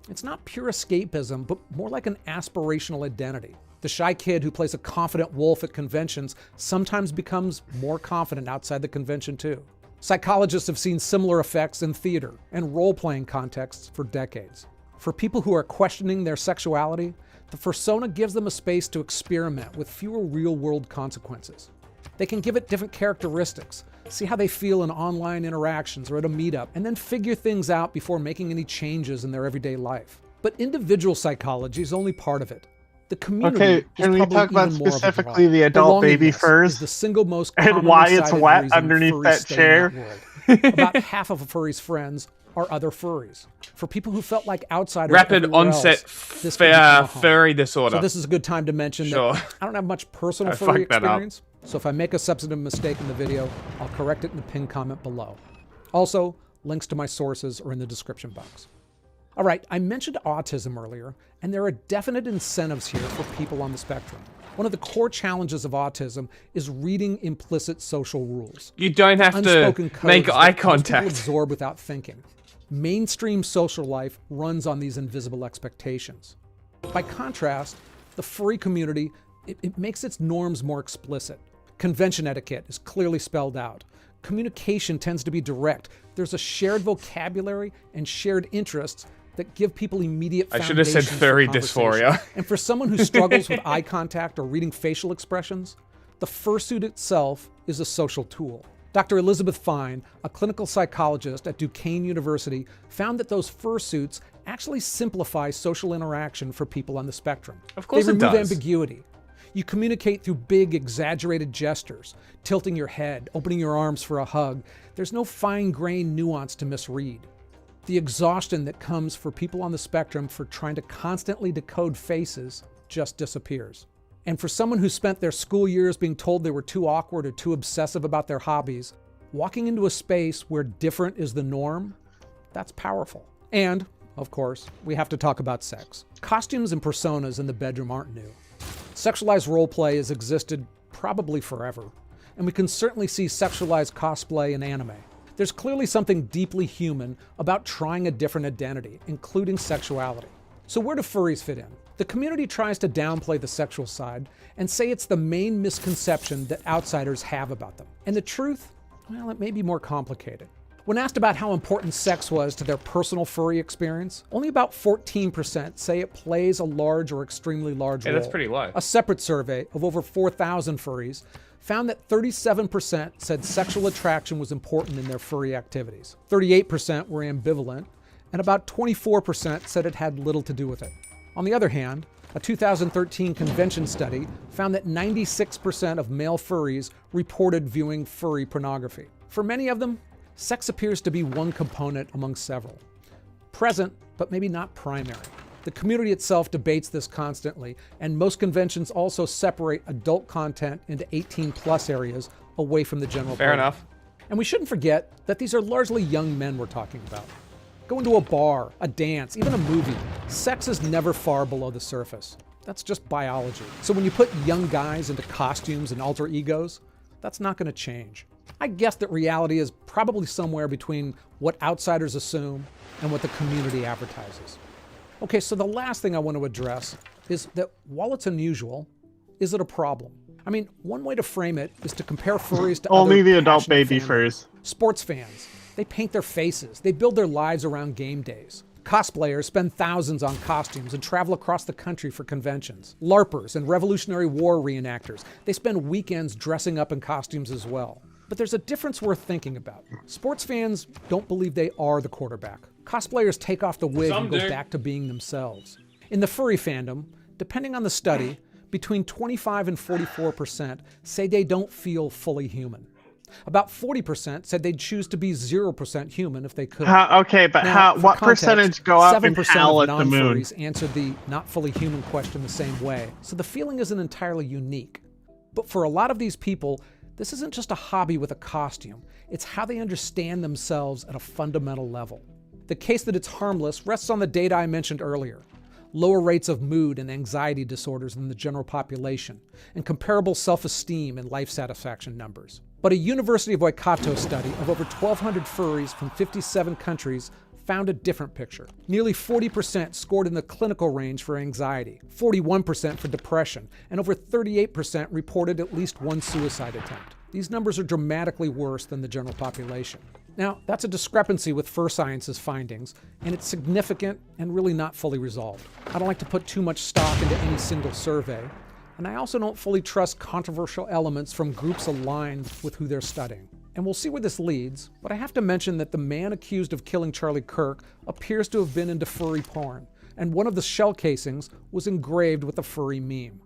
S17: It's not pure escapism, but more like an aspirational identity. The shy kid who plays a confident wolf at conventions sometimes becomes more confident outside the convention too. Psychologists have seen similar effects in theater and role-playing contexts for decades. For people who are questioning their sexuality, the fursona gives them a space to experiment with fewer real-world consequences. They can give it different characteristics, see how they feel in online interactions or at a meetup, and then figure things out before making any changes in their everyday life. But individual psychology is only part of it. The community
S14: Okay, can
S17: is
S14: we
S17: probably
S14: talk about
S17: even more of a
S14: specifically
S17: draw.
S14: the adult baby
S17: Belongingness
S14: furs
S17: is the single most
S14: and
S17: commonly
S14: why it's
S17: cited
S14: wet
S17: reason
S14: underneath
S17: furries
S14: that
S17: stay
S14: chair?
S17: in that world. About half of a furry's friends are other furries. For people who felt like outsiders
S5: Rapid
S17: everywhere
S5: onset
S17: else, this can become a home.
S5: furry disorder.
S17: So this is a good time to mention
S5: Sure.
S17: that I don't have much personal
S5: I
S17: furry
S5: fucked that up.
S17: experience. So if I make a substantive mistake in the video, I'll correct it in the pinned comment below. Also, links to my sources are in the description box. All right, I mentioned autism earlier, and there are definite incentives here for people on the spectrum. One of the core challenges of autism is reading implicit social rules.
S5: You don't have to
S17: Unspoken codes
S5: make
S17: that
S5: eye
S17: most people
S5: contact.
S17: absorb without thinking. Mainstream social life runs on these invisible expectations. By contrast, The furry community, it makes its norms more explicit. Convention etiquette is clearly spelled out. Communication tends to be direct. There's a shared vocabulary and shared interests that give people immediate
S5: I should have said
S17: foundations
S5: furry
S17: for conversation.
S5: dysphoria.
S17: And for someone who struggles with eye contact or reading facial expressions, the fursuit itself is a social tool. Dr. Elizabeth Fine, a clinical psychologist at Duquesne University, found that those fursuits actually simplify social interaction for people on the spectrum.
S5: Of course
S17: they
S5: it
S17: remove
S5: does.
S17: ambiguity. You communicate through big, exaggerated gestures, tilting your head, opening your arms for a hug. There's no fine-grained nuance to misread. The exhaustion that comes for people on the spectrum for trying to constantly decode faces just disappears. And for someone who spent their school years being told they were too awkward or too obsessive about their hobbies, walking into a space where different is the norm, that's powerful. And, of course, we have to talk about sex. Costumes and personas in the bedroom aren't new. Sexualized roleplay has existed probably forever, and we can certainly see sexualized cosplay in anime. There's clearly something deeply human about trying a different identity, including sexuality. So where do furries fit in? The community tries to downplay the sexual side and say it's the main misconception that outsiders have about them. And the truth, well, it may be more complicated. When asked about how important sex was to their personal furry experience, only about 14% say it plays a large or extremely large role.
S5: That's pretty low.
S17: A separate survey of over 4,000 furries found that 37% said sexual attraction was important in their furry activities. 38% were ambivalent, and about 24% said it had little to do with it. On the other hand, a 2013 convention study found that 96% of male furries reported viewing furry pornography. For many of them, sex appears to be one component among several. Present, but maybe not primary. The community itself debates this constantly, and most conventions also separate adult content into 18+ areas away from the general public.
S5: Fair enough.
S17: And we shouldn't forget that these are largely young men we're talking about. Going to a bar, a dance, even a movie, sex is never far below the surface. That's just biology. So when you put young guys into costumes and alter egos, that's not going to change. I guess that reality is probably somewhere between what outsiders assume and what the community advertises. Okay, so the last thing I want to address is that while it's unusual, is it a problem? I mean, one way to frame it is to compare furries to
S14: only
S17: other
S14: the adult
S17: passionate
S14: baby
S17: fans.
S14: furs.
S17: Sports fans, they paint their faces, they build their lives around game days. Cosplayers spend thousands on costumes and travel across the country for conventions. LARPers and Revolutionary War reenactors, they spend weekends dressing up in costumes as well. But there's a difference worth thinking about. Sports fans don't believe they are the quarterback. Cosplayers take off the wig and go back to being themselves. In the furry fandom, depending on the study, between 25 and 44% say they don't feel fully human. About 40% said they'd choose to be 0% human if they could.
S14: What percentage go up and howl at the moon?
S17: 7% of non-furries answered the not fully human question the same way, so the feeling isn't entirely unique. But for a lot of these people, this isn't just a hobby with a costume. It's how they understand themselves at a fundamental level. The case that it's harmless rests on the data I mentioned earlier. Lower rates of mood and anxiety disorders than the general population, and comparable self-esteem and life satisfaction numbers. But a University of Waikato study of over 1,200 furries from 57 countries found a different picture. Nearly 40% scored in the clinical range for anxiety, 41% for depression, and over 38% reported at least one suicide attempt. These numbers are dramatically worse than the general population. Now, that's a discrepancy with Fur Science's findings, and it's significant and really not fully resolved. I don't like to put too much stock into any single survey, and I also don't fully trust controversial elements from groups aligned with who they're studying. And we'll see where this leads, but I have to mention that the man accused of killing Charlie Kirk appears to have been into furry porn, and one of the shell casings was engraved with a furry meme.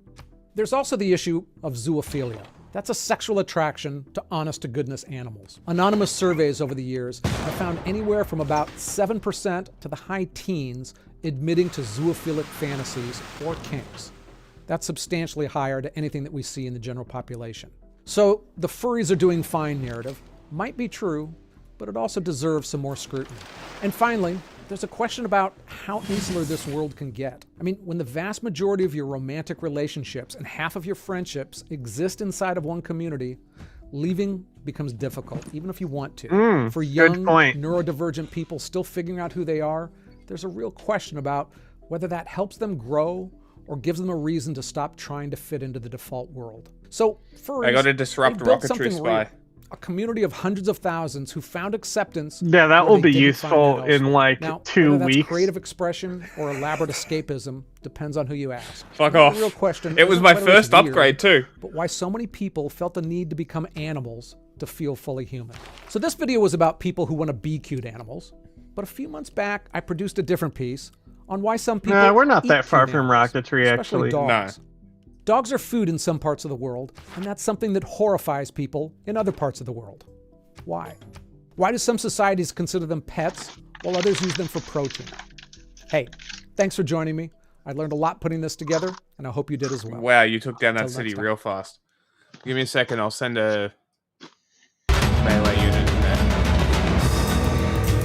S17: There's also the issue of zoophilia. That's a sexual attraction to honest-to-goodness animals. Anonymous surveys over the years have found anywhere from about 7% to the high teens admitting to zoophilic fantasies or kinks. That's substantially higher to anything that we see in the general population. So the furries are doing fine narrative might be true, but it also deserves some more scrutiny. And finally, there's a question about how insular this world can get. I mean, when the vast majority of your romantic relationships and half of your friendships exist inside of one community, leaving becomes difficult, even if you want to. For young, neurodivergent people still figuring out who they are, there's a real question about whether that helps them grow or gives them a reason to stop trying to fit into the default world. So, furries,
S5: I got to disrupt rocketry spy.
S17: Real. A community of hundreds of thousands who found acceptance.
S14: Yeah, that will be useful in like
S17: now,
S14: 2
S17: whether
S14: weeks.
S17: That's creative expression or elaborate escapism depends on who you ask.
S5: Fuck off.
S17: The real question
S5: it was my first upgrade too.
S17: But why so many people felt the need to become animals to feel fully human. So this video was about people who want to be cute animals. But a few months back, I produced a different piece on why some people
S14: we're not that far
S17: cute
S14: from
S17: animals,
S14: rocketry,
S17: especially
S14: actually.
S17: Dogs. No. Dogs are food in some parts of the world, and that's something that horrifies people in other parts of the world. Why? Why do some societies consider them pets while others use them for protein? Hey, thanks for joining me. I learned a lot putting this together, and I hope you did as well.
S5: Wow, you took down that city real fast. Give me a second, I'll send a melee unit in there.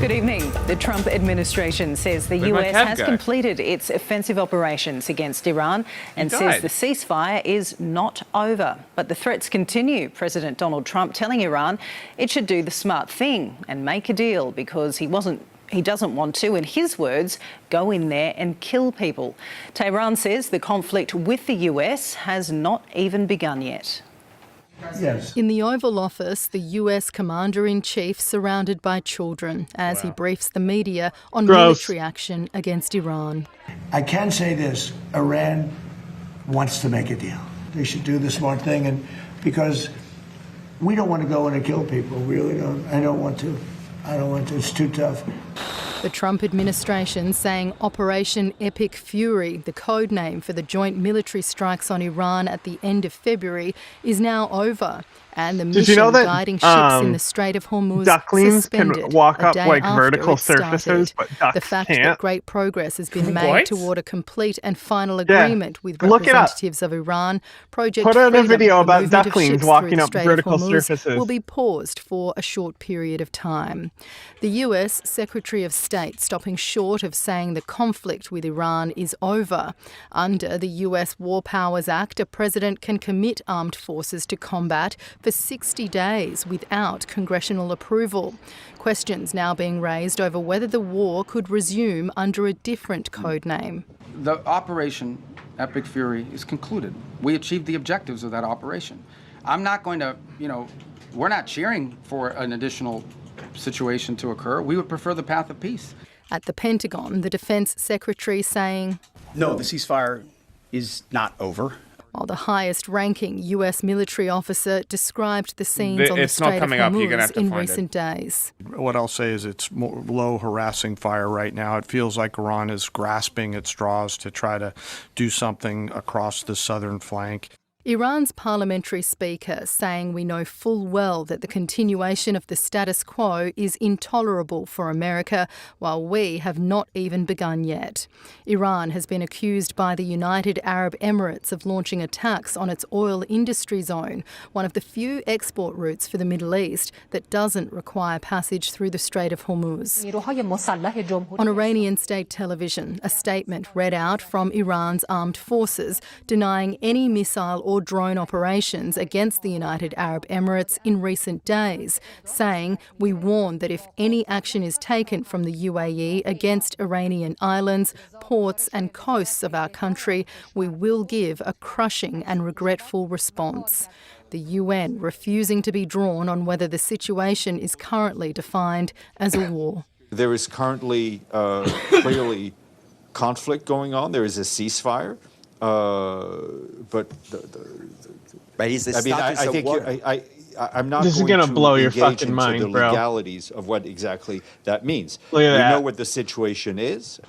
S18: Good evening. The Trump administration says the US has completed its offensive operations against Iran and says the ceasefire is not over. But the threats continue. President Donald Trump telling Iran it should do the smart thing and make a deal because he doesn't want to, in his words, go in there and kill people. Tehran says the conflict with the US has not even begun yet.
S20: Yes. In the Oval Office, the US Commander-in-Chief surrounded by children as he briefs the media on military action against Iran.
S21: I can say this, Iran wants to make a deal. They should do the smart thing, and because we don't want to go in and kill people, we really don't. I don't want to. It's too tough.
S20: The Trump administration saying Operation Epic Fury, the code name for the joint military strikes on Iran at the end of February, is now over. And the mission guiding ships in the Strait of Hormuz
S14: ducklings
S20: suspended
S14: can walk
S20: a
S14: up
S20: day
S14: like
S20: after
S14: vertical
S20: it started.
S14: surfaces, but ducks
S20: the fact
S14: can't.
S20: that great progress has been made
S14: What?
S20: toward a complete and final agreement with
S14: Look it up.
S20: representatives of Iran, Project
S14: Put out a
S20: Freedom,
S14: video
S20: the
S14: about
S20: movement of
S14: ducklings
S20: ships through
S14: walking
S20: the
S14: up
S20: Strait
S14: vertical
S20: of Hormuz
S14: surfaces.
S20: will be paused for a short period of time. The US Secretary of State stopping short of saying the conflict with Iran is over. Under the US War Powers Act, a president can commit armed forces to combat for 60 days without congressional approval. Questions now being raised over whether the war could resume under a different code name.
S23: The Operation Epic Fury is concluded. We achieved the objectives of that operation. I'm not going to, we're not cheering for an additional situation to occur. We would prefer the path of peace.
S20: At the Pentagon, the Defense Secretary saying,
S24: no, the ceasefire is not over.
S20: While the highest-ranking US military officer described the scenes on the Strait of Hormuz in recent days.
S25: What I'll say is it's low harassing fire right now. It feels like Iran is grasping at straws to try to do something across the southern flank.
S20: Iran's parliamentary speaker saying we know full well that the continuation of the status quo is intolerable for America, while we have not even begun yet. Iran has been accused by the United Arab Emirates of launching attacks on its oil industry zone, one of the few export routes for the Middle East that doesn't require passage through the Strait of Hormuz. On Iranian state television, a statement read out from Iran's armed forces denying any missile or drone operations against the United Arab Emirates in recent days, saying, "We warn that if any action is taken from the UAE against Iranian islands, ports and coasts of our country, we will give a crushing and regretful response." The UN refusing to be drawn on whether the situation is currently defined as a war.
S27: There is currently clearly conflict going on. There is a ceasefire. But
S24: he's the
S27: I think I'm not
S14: this
S27: going
S14: is
S27: to
S14: blow your
S27: engage
S14: fucking
S27: into
S14: mind,
S27: the
S14: bro.
S27: legalities of what exactly that means.
S14: Look at
S27: we
S14: that.
S27: know what the situation is.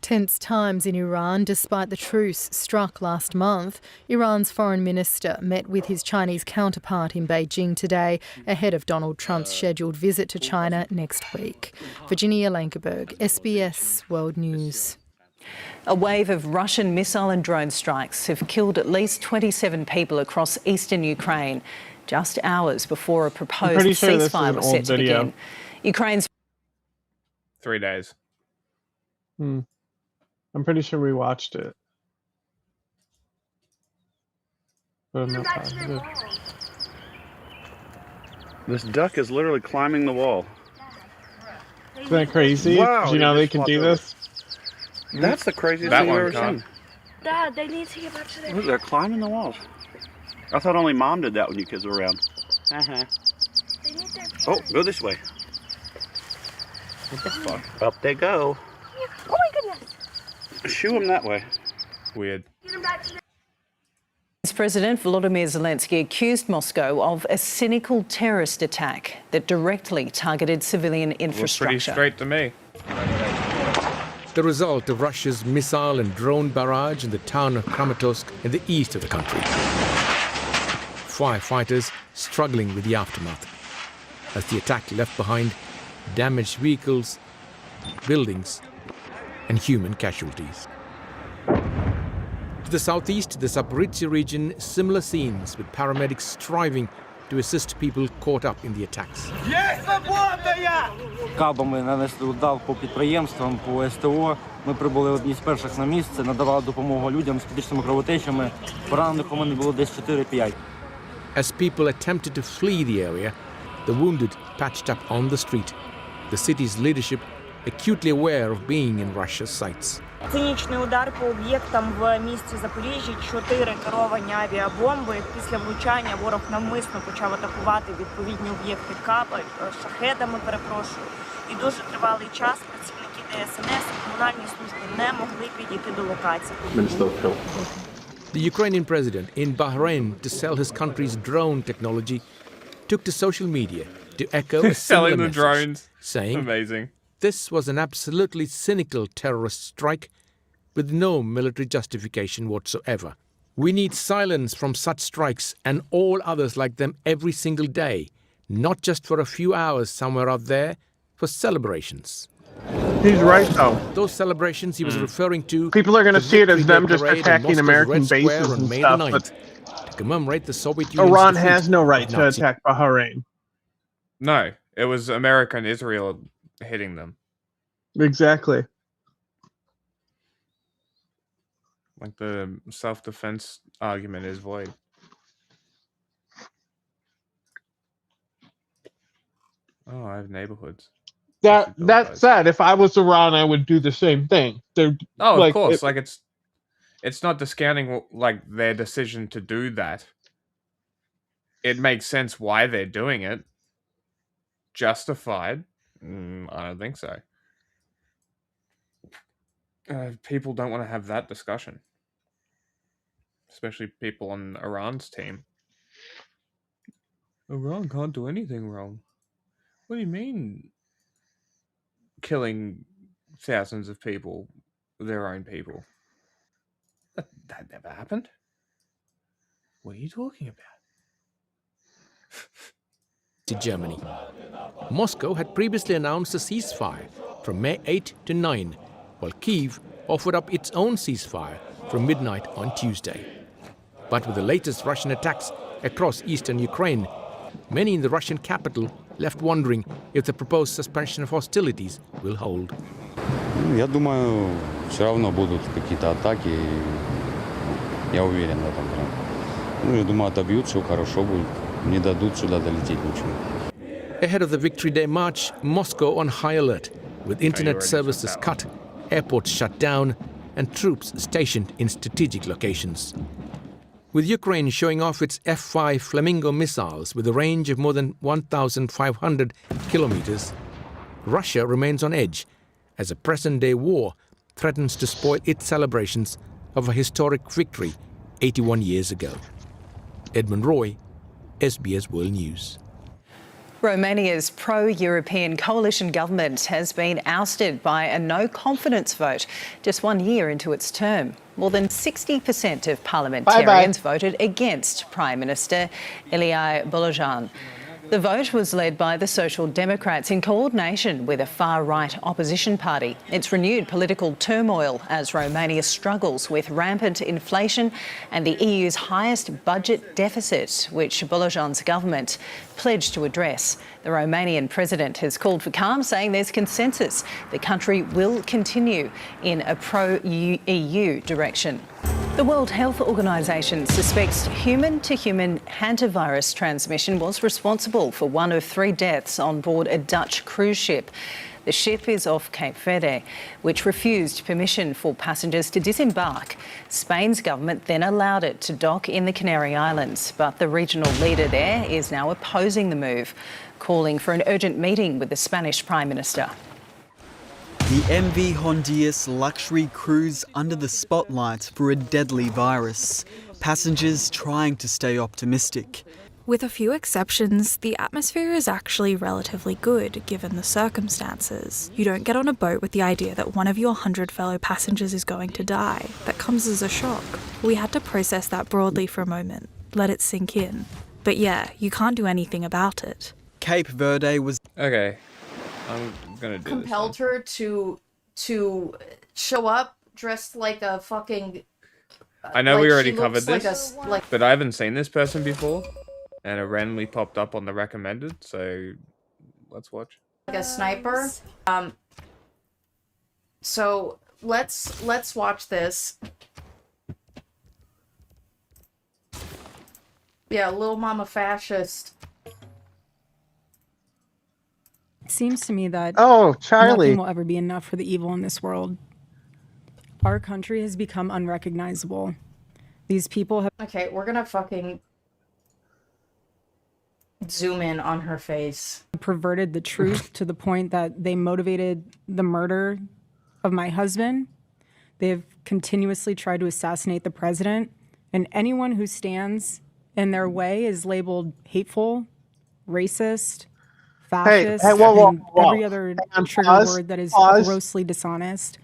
S20: Tense times in Iran despite the truce struck last month. Iran's foreign minister met with his Chinese counterpart in Beijing today ahead of Donald Trump's scheduled visit to China next week. Virginia Lankerberg, SBS World News.
S18: A wave of Russian missile and drone strikes have killed at least 27 people across eastern Ukraine, just hours before a proposed ceasefire was set to begin. Ukraine's
S5: 3 days.
S14: I'm pretty sure we watched it. But I'm not positive.
S28: This duck is literally climbing the wall.
S14: Isn't that crazy?
S28: Wow,
S14: Did you know they can do this?
S28: That's the craziest thing I've ever seen.
S15: Dad, they need to get back to their...
S28: Look, they're climbing the walls. I thought only Mom did that when you kids were around.
S15: They need their...
S28: Oh, go this way. What the fuck? Up they go.
S15: Oh my goodness.
S28: Shoo them that way.
S5: Weird.
S15: Get them back to their...
S18: President Volodymyr Zelensky accused Moscow of a cynical terrorist attack that directly targeted civilian infrastructure.
S5: Looks pretty straight to me.
S4: The result of Russia's missile and drone barrage in the town of Kramatorsk in the east of the country. Firefighters struggling with the aftermath as the attack left behind damaged vehicles, buildings, and human casualties. To the southeast, the Zaporizhzhia region, similar scenes with paramedics striving to assist people caught up in the attacks.
S6: Кабами нанесли удар по підприємствам, по СТО. Ми прибули одні з перших на місце, надавали допомогу людям з критичними кровотечами. Поранених у мене було десь 4-5.
S4: As people attempted to flee the area, the wounded patched up on the street. The city's leadership acutely aware of being in Russia's sights.
S7: Цинічний удар по об'єктам в місті Запоріжжя, 4 керовані авіабомби. Після влучання ворог навмисно почав атакувати відповідні об'єкти шахедами, перепрошую. І дуже тривалий час працівники ДСНС і комунальні служби не могли підійти до локації.
S4: The Ukrainian president in Bahrain, to sell his country's drone technology, took to social media to echo a
S5: selling the
S4: message,
S5: drones,
S4: saying,
S5: amazing.
S4: This was an absolutely cynical terrorist strike with no military justification whatsoever. We need silence from such strikes and all others like them every single day, not just for a few hours somewhere out there, for celebrations.
S14: He's right, though.
S4: Those celebrations he was referring to...
S14: People are going to see it as them just attacking American bases and stuff, but
S4: to commemorate the Soviet Union's
S14: Iran
S4: defeat
S14: has no right to
S4: Nazi.
S14: attack Bahrain.
S5: No, it was America and Israel hitting them.
S14: Exactly.
S5: Like the self-defense argument is void. Oh, I have neighborhoods.
S14: That said, if I was Iran, I would do the same thing.
S5: Oh, of course. It's not discounting like their decision to do that. It makes sense why they're doing it. Justified? I don't think so. People don't want to have that discussion. Especially people on Iran's team. Iran can't do anything wrong. What do you mean? Killing thousands of people, their own people. That never happened. What are you talking about?
S4: To Germany. Moscow had previously announced a ceasefire from May 8 to 9, while Kyiv offered up its own ceasefire from midnight on Tuesday. But with the latest Russian attacks across eastern Ukraine, many in the Russian capital left wondering if the proposed suspension of hostilities will hold.
S8: Я думаю, все равно будут какие-то атаки. Я уверен в этом прям. Ну, я думаю, отобьют, все хорошо будет. Не дадут сюда долететь ничего.
S4: Ahead of the Victory Day march, Moscow on high alert, with internet services cut, airports shut down, and troops stationed in strategic locations. With Ukraine showing off its F-5 Flamingo missiles with a range of more than 1,500 kilometers, Russia remains on edge as a present-day war threatens to spoil its celebrations of a historic victory 81 years ago. Edmund Roy, SBS World News.
S18: Romania's pro-European coalition government has been ousted by a no-confidence vote just 1 year into its term. More than 60% of parliamentarians voted against Prime Minister Iliai Bolojan. The vote was led by the Social Democrats in coordination with a far-right opposition party. It's renewed political turmoil as Romania struggles with rampant inflation and the EU's highest budget deficit, which Bolojan's government pledged to address. The Romanian president has called for calm, saying there's consensus the country will continue in a pro-EU direction. The World Health Organization suspects human-to-human hantavirus transmission was responsible for one of 3 deaths on board a Dutch cruise ship. The ship is off Cape Verde, which refused permission for passengers to disembark. Spain's government then allowed it to dock in the Canary Islands, but the regional leader there is now opposing the move, calling for an urgent meeting with the Spanish Prime Minister.
S9: The MV Hondias luxury cruise under the spotlight for a deadly virus. Passengers trying to stay optimistic.
S10: With a few exceptions, the atmosphere is actually relatively good given the circumstances. You don't get on a boat with the idea that one of your 100 fellow passengers is going to die. That comes as a shock. We had to process that broadly for a moment, let it sink in. But yeah, you can't do anything about it.
S9: Cape Verde was...
S5: Okay. I'm gonna do
S11: compelled
S5: this
S11: her to show up dressed like a fucking.
S5: I know
S11: like
S5: we already
S11: she
S5: covered
S11: looks
S5: this,
S11: like
S5: but I haven't seen this person before, and it randomly popped up on the recommended, so let's watch.
S11: a sniper. So let's watch this. Yeah, Lil Mama Fascist.
S12: It seems to me that
S14: Charlie,
S12: nothing will ever be enough for the evil in this world. Our country has become unrecognizable. These people have...
S11: Okay, we're gonna fucking zoom in on her face.
S12: ...perverted the truth to the point that they motivated the murder of my husband. They have continuously tried to assassinate the president, and anyone who stands in their way is labeled hateful, racist, fascist,
S14: whoa.
S12: and every other trigger word that is grossly dishonest.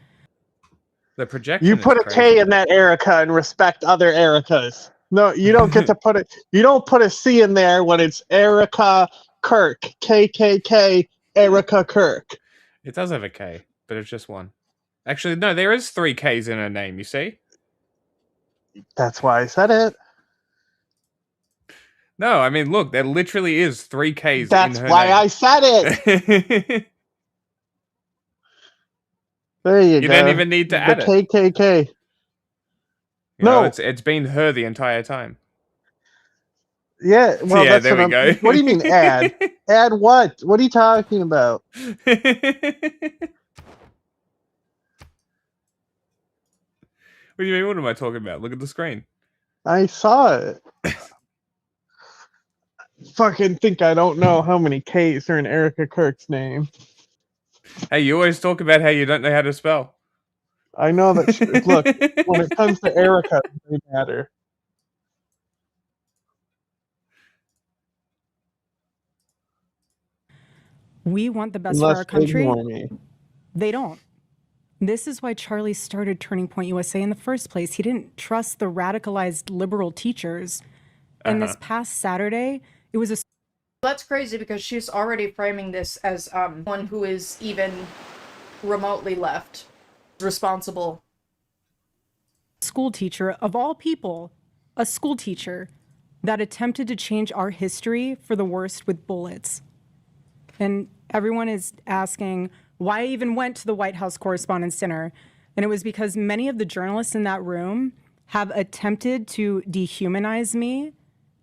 S5: The projection.
S14: You put
S5: is
S14: a
S5: crazy.
S14: K in that Erica and respect other Ericas. No, you don't get to put it. You don't put a C in there when it's Erica Kirk. KKK Erica Kirk.
S5: It does have a K, but it's just one. Actually, no, there is 3 Ks in her name, you see?
S14: That's why I said it.
S5: No, I mean, look, there literally is 3 Ks
S14: That's
S5: in her
S14: why
S5: name.
S14: I said it. There you go.
S5: You don't even need to add it.
S14: The KKK.
S5: You know, it's been her the entire time.
S14: Yeah, well,
S5: Yeah,
S14: that's
S5: there
S14: what
S5: we go.
S14: What do you mean add? Add what? What are you talking about?
S5: What do you mean? What am I talking about? Look at the screen.
S14: I saw it. Fucking think I don't know how many K's are in Erica Kirk's name.
S5: Hey, you always talk about how you don't know how to spell.
S14: I know that. Look, when it comes to Erica, they matter.
S12: We want the best
S14: Unless
S12: for our country.
S14: they ignore me.
S12: They don't. This is why Charlie started Turning Point USA in the first place. He didn't trust the radicalized liberal teachers. And this past Saturday, it was a...
S11: That's crazy because she's already framing this as one who is even remotely left responsible.
S12: School teacher, of all people, a school teacher that attempted to change our history for the worst with bullets. And everyone is asking why I even went to the White House Correspondents' Dinner. And it was because many of the journalists in that room have attempted to dehumanize me.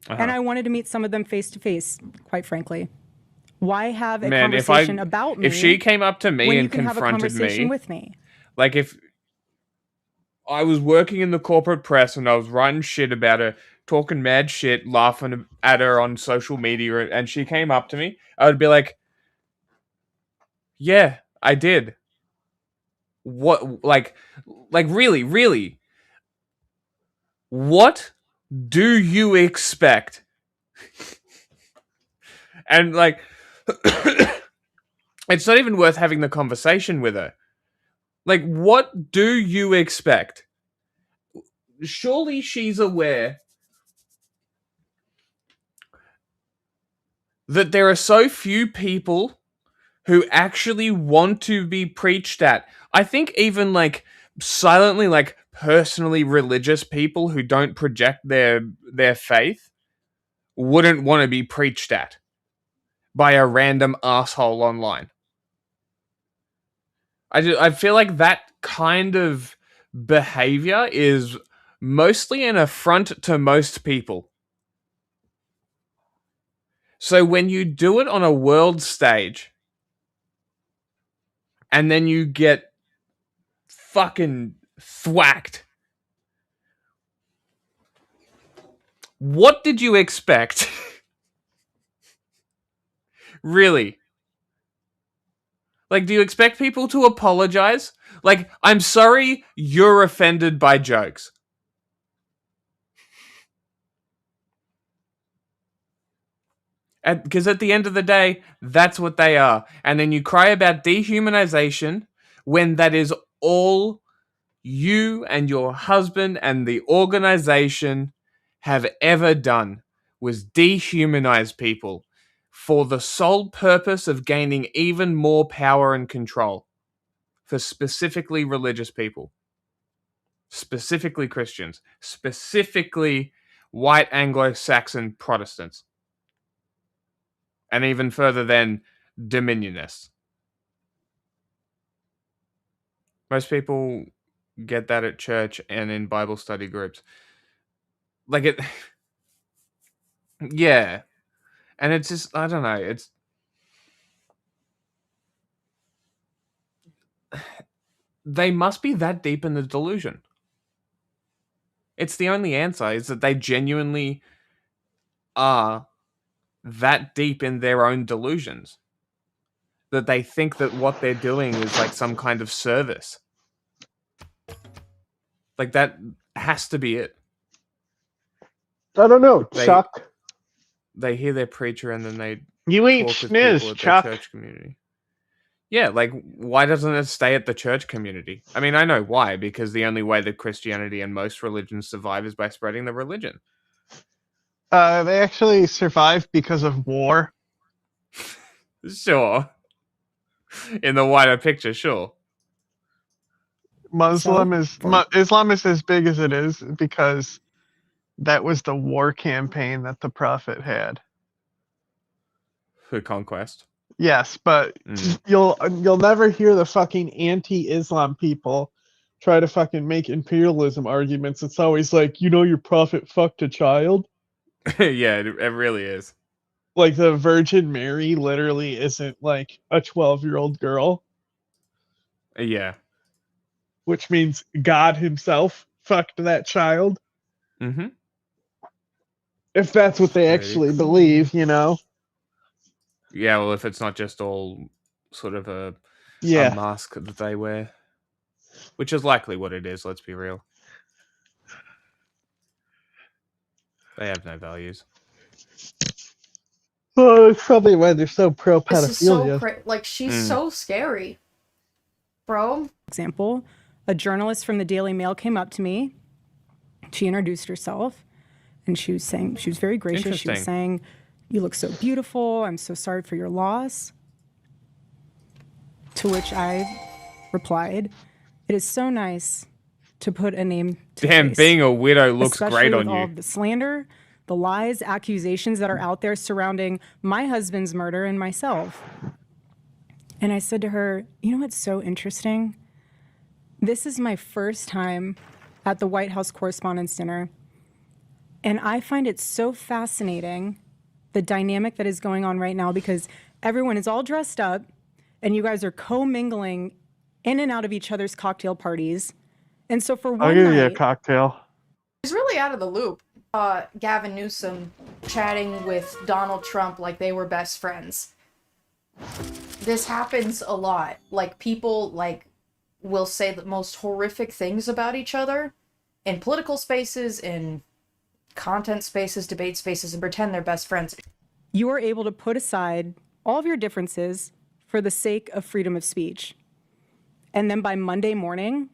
S12: And I wanted to meet some of them face to face, quite frankly. Why have a conversation about me?
S5: If she came up to me
S12: when
S5: and
S12: you can have a
S5: confronted
S12: conversation
S5: me,
S12: with me?
S5: like if I was working in the corporate press and I was writing shit about her, talking mad shit, laughing at her on social media, and she came up to me, I would be like, yeah, I did. What, like really? What do you expect? And like, it's not even worth having the conversation with her. Like, what do you expect? Surely she's aware that there are so few people who actually want to be preached at. I think even like silently, like personally religious people who don't project their faith wouldn't want to be preached at by a random asshole online. I feel like that kind of behavior is mostly an affront to most people. So when you do it on a world stage, and then you get fucking thwacked, what did you expect? Really? Like, do you expect people to apologize? Like, I'm sorry you're offended by jokes. Because at the end of the day, that's what they are. And then you cry about dehumanization when that is all you and your husband and the organization have ever done, was dehumanize people for the sole purpose of gaining even more power and control for specifically religious people, specifically Christians, specifically white Anglo-Saxon Protestants, and even further then, Dominionists. Most people get that at church and in Bible study groups. Like it... Yeah. And it's just, I don't know, it's... They must be that deep in the delusion. It's the only answer, is that they genuinely are that deep in their own delusions. That they think that what they're doing is like some kind of service. Like, that has to be it.
S14: I don't know, Chuck.
S5: They hear their preacher and then they
S14: You ain't
S5: talk with
S14: schniz,
S5: people at
S14: Chuck.
S5: their church community. Yeah, like, why doesn't it stay at the church community? I mean, I know why, because the only way that Christianity and most religions survive is by spreading the religion.
S14: They actually survived because of war.
S5: Sure. In the wider picture, sure.
S14: Islam is as big as it is because that was the war campaign that the Prophet had.
S5: For conquest.
S14: Yes, but you'll never hear the fucking anti-Islam people try to fucking make imperialism arguments. It's always like, your Prophet fucked a child.
S5: Yeah, it really is.
S14: Like, the Virgin Mary literally isn't like a 12-year-old girl.
S5: Yeah.
S14: Which means God himself fucked that child.
S5: Mm-hmm.
S14: If that's what they actually believe,
S5: Yeah, well, if it's not just all sort of a mask that they wear. Which is likely what it is, let's be real. They have no values.
S14: Oh, it's probably why they're so pro-pedophilia.
S11: This is so like, she's so scary, bro.
S12: Example, a journalist from the Daily Mail came up to me. She introduced herself, and she was very gracious. She was saying, "You look so beautiful. I'm so sorry for your loss." To which I replied, "It is so nice to put a name to face.
S5: Being a widow looks great on
S12: with all
S5: you."
S12: the slander, the lies, accusations that are out there surrounding my husband's murder and myself. And I said to her, "You know what's so interesting? This is my first time at the White House Correspondents' Dinner, and I find it so fascinating, the dynamic that is going on right now, because everyone is all dressed up, and you guys are co-mingling in and out of each other's cocktail parties. And so for one
S14: I'll give
S12: night,
S14: you a cocktail."
S11: She's really out of the loop. Gavin Newsom chatting with Donald Trump like they were best friends. This happens a lot. Like, people will say the most horrific things about each other in political spaces, in content spaces, debate spaces, and pretend they're best friends.
S12: you are able to put aside all of your differences for the sake of freedom of speech. And then by Monday morning,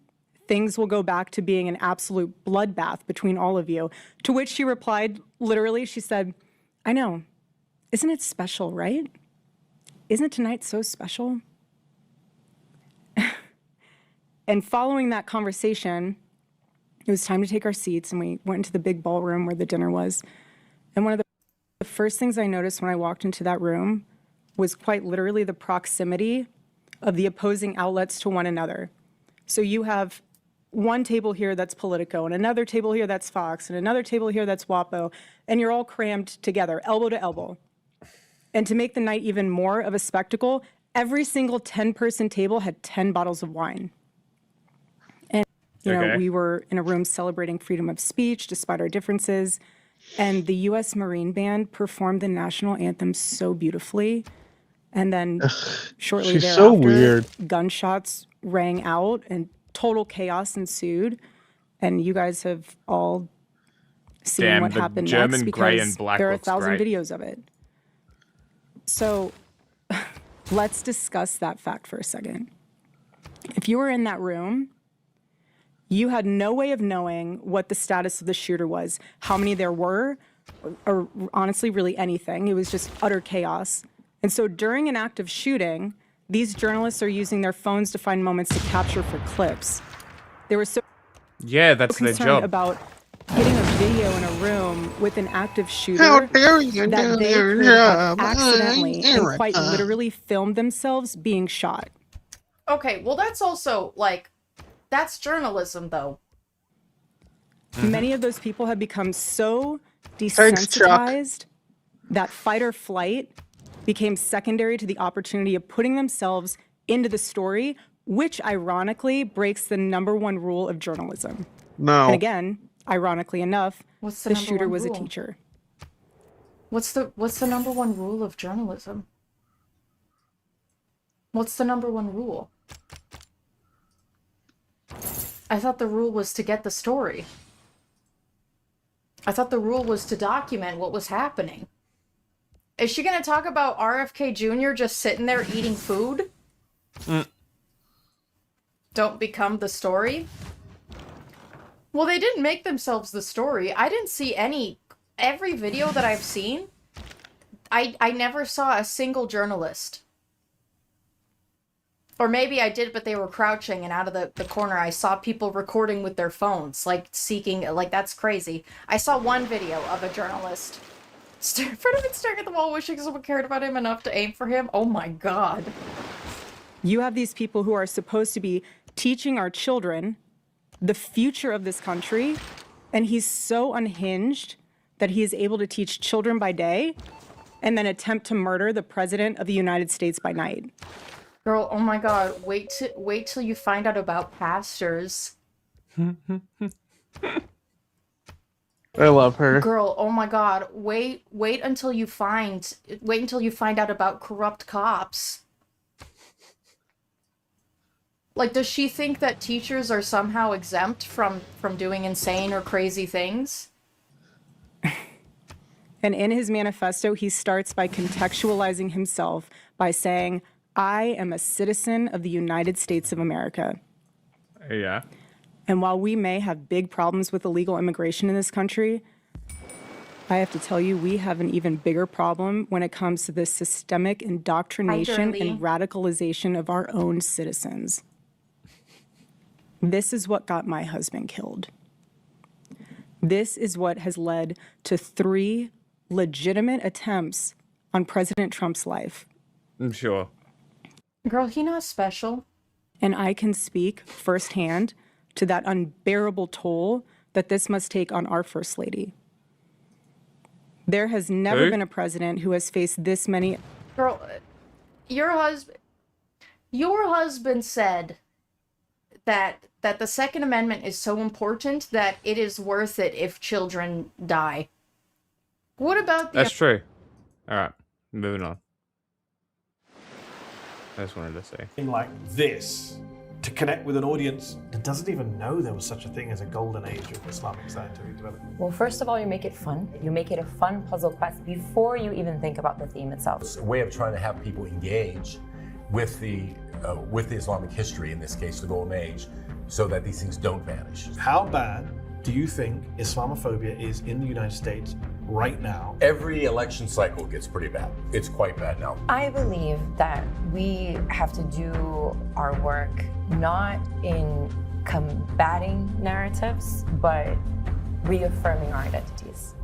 S12: things will go back to being an absolute bloodbath between all of you. To which she replied, literally, she said, "I know. Isn't it special, right? Isn't tonight so special?" And following that conversation, it was time to take our seats, and we went into the big ballroom where the dinner was. And one of the first things I noticed when I walked into that room was quite literally the proximity of the opposing outlets to one another. So you have one table here that's Politico, and another table here that's Fox, and another table here that's WAPO, and you're all crammed together, elbow to elbow. And to make the night even more of a spectacle, every single 10-person table had 10 bottles of wine. And, you know, we were in a room celebrating freedom of speech despite our differences. And the U.S. Marine Band performed the national anthem so beautifully. And then shortly thereafter, gunshots rang out and total chaos ensued. And you guys have all seen what happened next because there are 1,000 videos of it. So let's discuss that fact for a second. If you were in that room, you had no way of knowing what the status of the shooter was, how many there were, or honestly, really anything. It was just utter chaos. And so during an active shooting, these journalists are using their phones to find moments to capture for clips. They were so
S5: that's their job.
S12: About getting a video in a room with an active shooter that they could have accidentally and quite literally filmed themselves being shot.
S11: Okay, well that's also, like, that's journalism, though.
S12: Many of those people have become so desensitized that fight or flight became secondary to the opportunity of putting themselves into the story, which ironically breaks the #1 rule of journalism.
S14: No.
S12: And again, ironically enough, the shooter was a
S11: rule?
S12: teacher.
S11: What's the #1 rule of journalism? What's the #1 rule? I thought the rule was to get the story. I thought the rule was to document what was happening. Is she gonna talk about RFK Jr. just sitting there eating food? Don't become the story? Well, they didn't make themselves the story. I didn't see every video that I've seen, I never saw a single journalist. Or maybe I did, but they were crouching, and out of the corner I saw people recording with their phones, like seeking, like that's crazy. I saw one video of a journalist staring at the wall, wishing someone cared about him enough to aim for him. Oh my God.
S12: You have these people who are supposed to be teaching our children the future of this country, and he's so unhinged that he is able to teach children by day and then attempt to murder the president of the United States by night.
S11: Girl, oh my God, wait till you find out about pastors.
S14: I love her.
S11: Girl, oh my God, wait until you find out about corrupt cops. Like, does she think that teachers are somehow exempt from doing insane or crazy things?
S12: And in his manifesto, he starts by contextualizing himself by saying, I am a citizen of the United States of America.
S5: Yeah.
S12: And while we may have big problems with illegal immigration in this country, I have to tell you, we have an even bigger problem when it comes to the systemic indoctrination and radicalization of our own citizens. This is what got my husband killed. This is what has led to 3 legitimate attempts on President Trump's life.
S5: I'm sure.
S11: Girl, he not special.
S12: And I can speak firsthand to that unbearable toll that this must take on our First Lady. There has never been a president who has faced this many.
S11: Girl, your husband said that the Second Amendment is so important that it is worth it if children die. What about the...
S5: That's true. All right, moving on. I just wanted to say.
S1: Like this, to connect with an audience that doesn't even know there was such a thing as a golden age of Islamic scientific development.
S2: Well, first of all, you make it fun. You make it a fun puzzle quest before you even think about the theme itself.
S3: It's a way of trying to have people engage with the Islamic history, in this case, the Golden Age, so that these things don't vanish.
S1: How bad do you think Islamophobia is in the United States right now?
S3: Every election cycle gets pretty bad. It's quite bad now.
S2: I believe that we have to do our work not in combating narratives, but reaffirming our identities.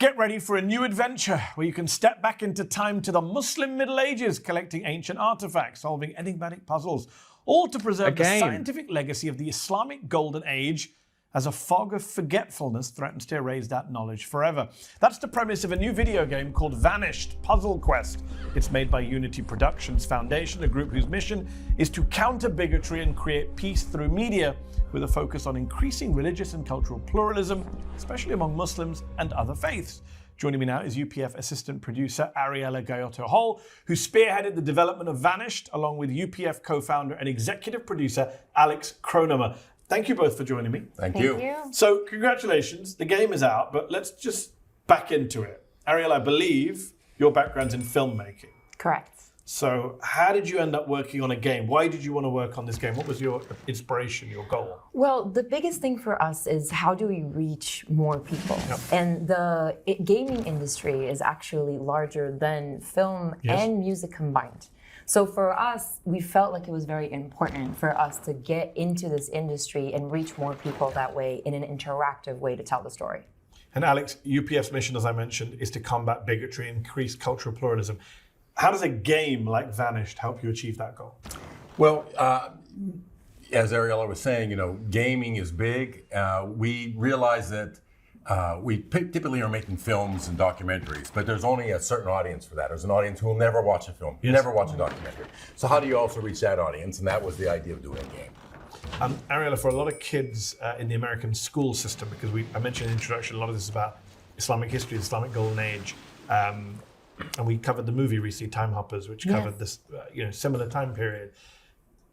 S1: Get ready for a new adventure where you can step back into time to the Muslim Middle Ages, collecting ancient artifacts, solving enigmatic puzzles, all to preserve the scientific legacy of the Islamic Golden Age as a fog of forgetfulness threatens to erase that knowledge forever. That's the premise of a new video game called Vanished Puzzle Quest. It's made by Unity Productions Foundation, a group whose mission is to counter bigotry and create peace through media, with a focus on increasing religious and cultural pluralism, especially among Muslims and other faiths. Joining me now is UPF assistant producer Ariella Gayotto-Hall, who spearheaded the development of Vanished, along with UPF co-founder and executive producer Alex Kronemer. Thank you both for joining me.
S3: Thank you.
S1: So congratulations, the game is out, but let's just back into it. Ariel, I believe your background's in filmmaking.
S2: Correct.
S1: So how did you end up working on a game? Why did you want to work on this game? What was your inspiration, your goal?
S2: Well, the biggest thing for us is how do we reach more people? And the gaming industry is actually larger than film and music combined. So for us, we felt like it was very important for us to get into this industry and reach more people that way in an interactive way to tell the story.
S1: And Alex, UPF's mission, as I mentioned, is to combat bigotry and increase cultural pluralism. How does a game like Vanished help you achieve that goal?
S3: Well, as Ariella was saying, gaming is big. We realize that we typically are making films and documentaries, but there's only a certain audience for that. There's an audience who will never watch a film, never watch a documentary. So how do you also reach that audience? And that was the idea of doing a game.
S1: Ariella, for a lot of kids in the American school system, because I mentioned in the introduction, a lot of this is about Islamic history, the Islamic Golden Age, and we covered the movie recently, Time Hoppers, which covered this similar time period.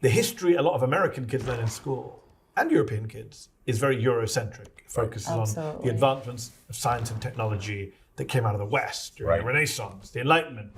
S1: The history a lot of American kids learn in school, and European kids, is very Eurocentric. It focuses on the advancements of science and technology that came out of the West during the Renaissance, the Enlightenment.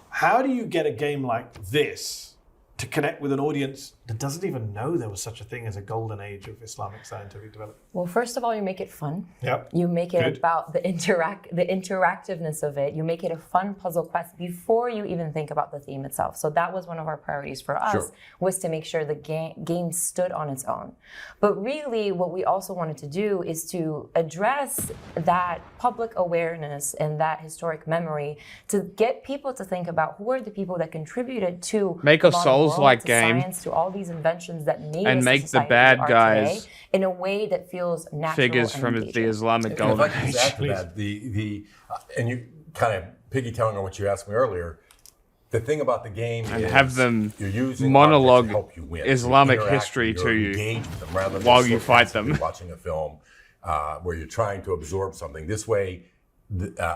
S1: How do you get a game like this to connect with an audience that doesn't even know there was such a thing as a golden age of Islamic scientific development?
S2: Well, first of all, you make it fun.
S1: Yep.
S2: You make it about the interactiveness of it. You make it a fun puzzle quest before you even think about the theme itself. So that was one of our priorities for us, was to make sure the game stood on its own. But really, what we also wanted to do is to address that public awareness and that historic memory to get people to think about who are the people that contributed to
S5: make a Souls-like game,
S2: science, to all these inventions that made
S5: and
S2: us
S5: make the bad guys
S2: today, in a way that feels natural.
S5: Figures
S2: and
S5: from
S2: engaging.
S5: the Islamic Golden Age.
S3: And you kind of piggy-tailing on what you asked me earlier. The thing about the game
S5: and
S3: is
S5: have them
S3: you're using
S5: monologue
S3: to help you win.
S5: Islamic history to you while you fight them.
S3: Watching a film where you're trying to absorb something. This way,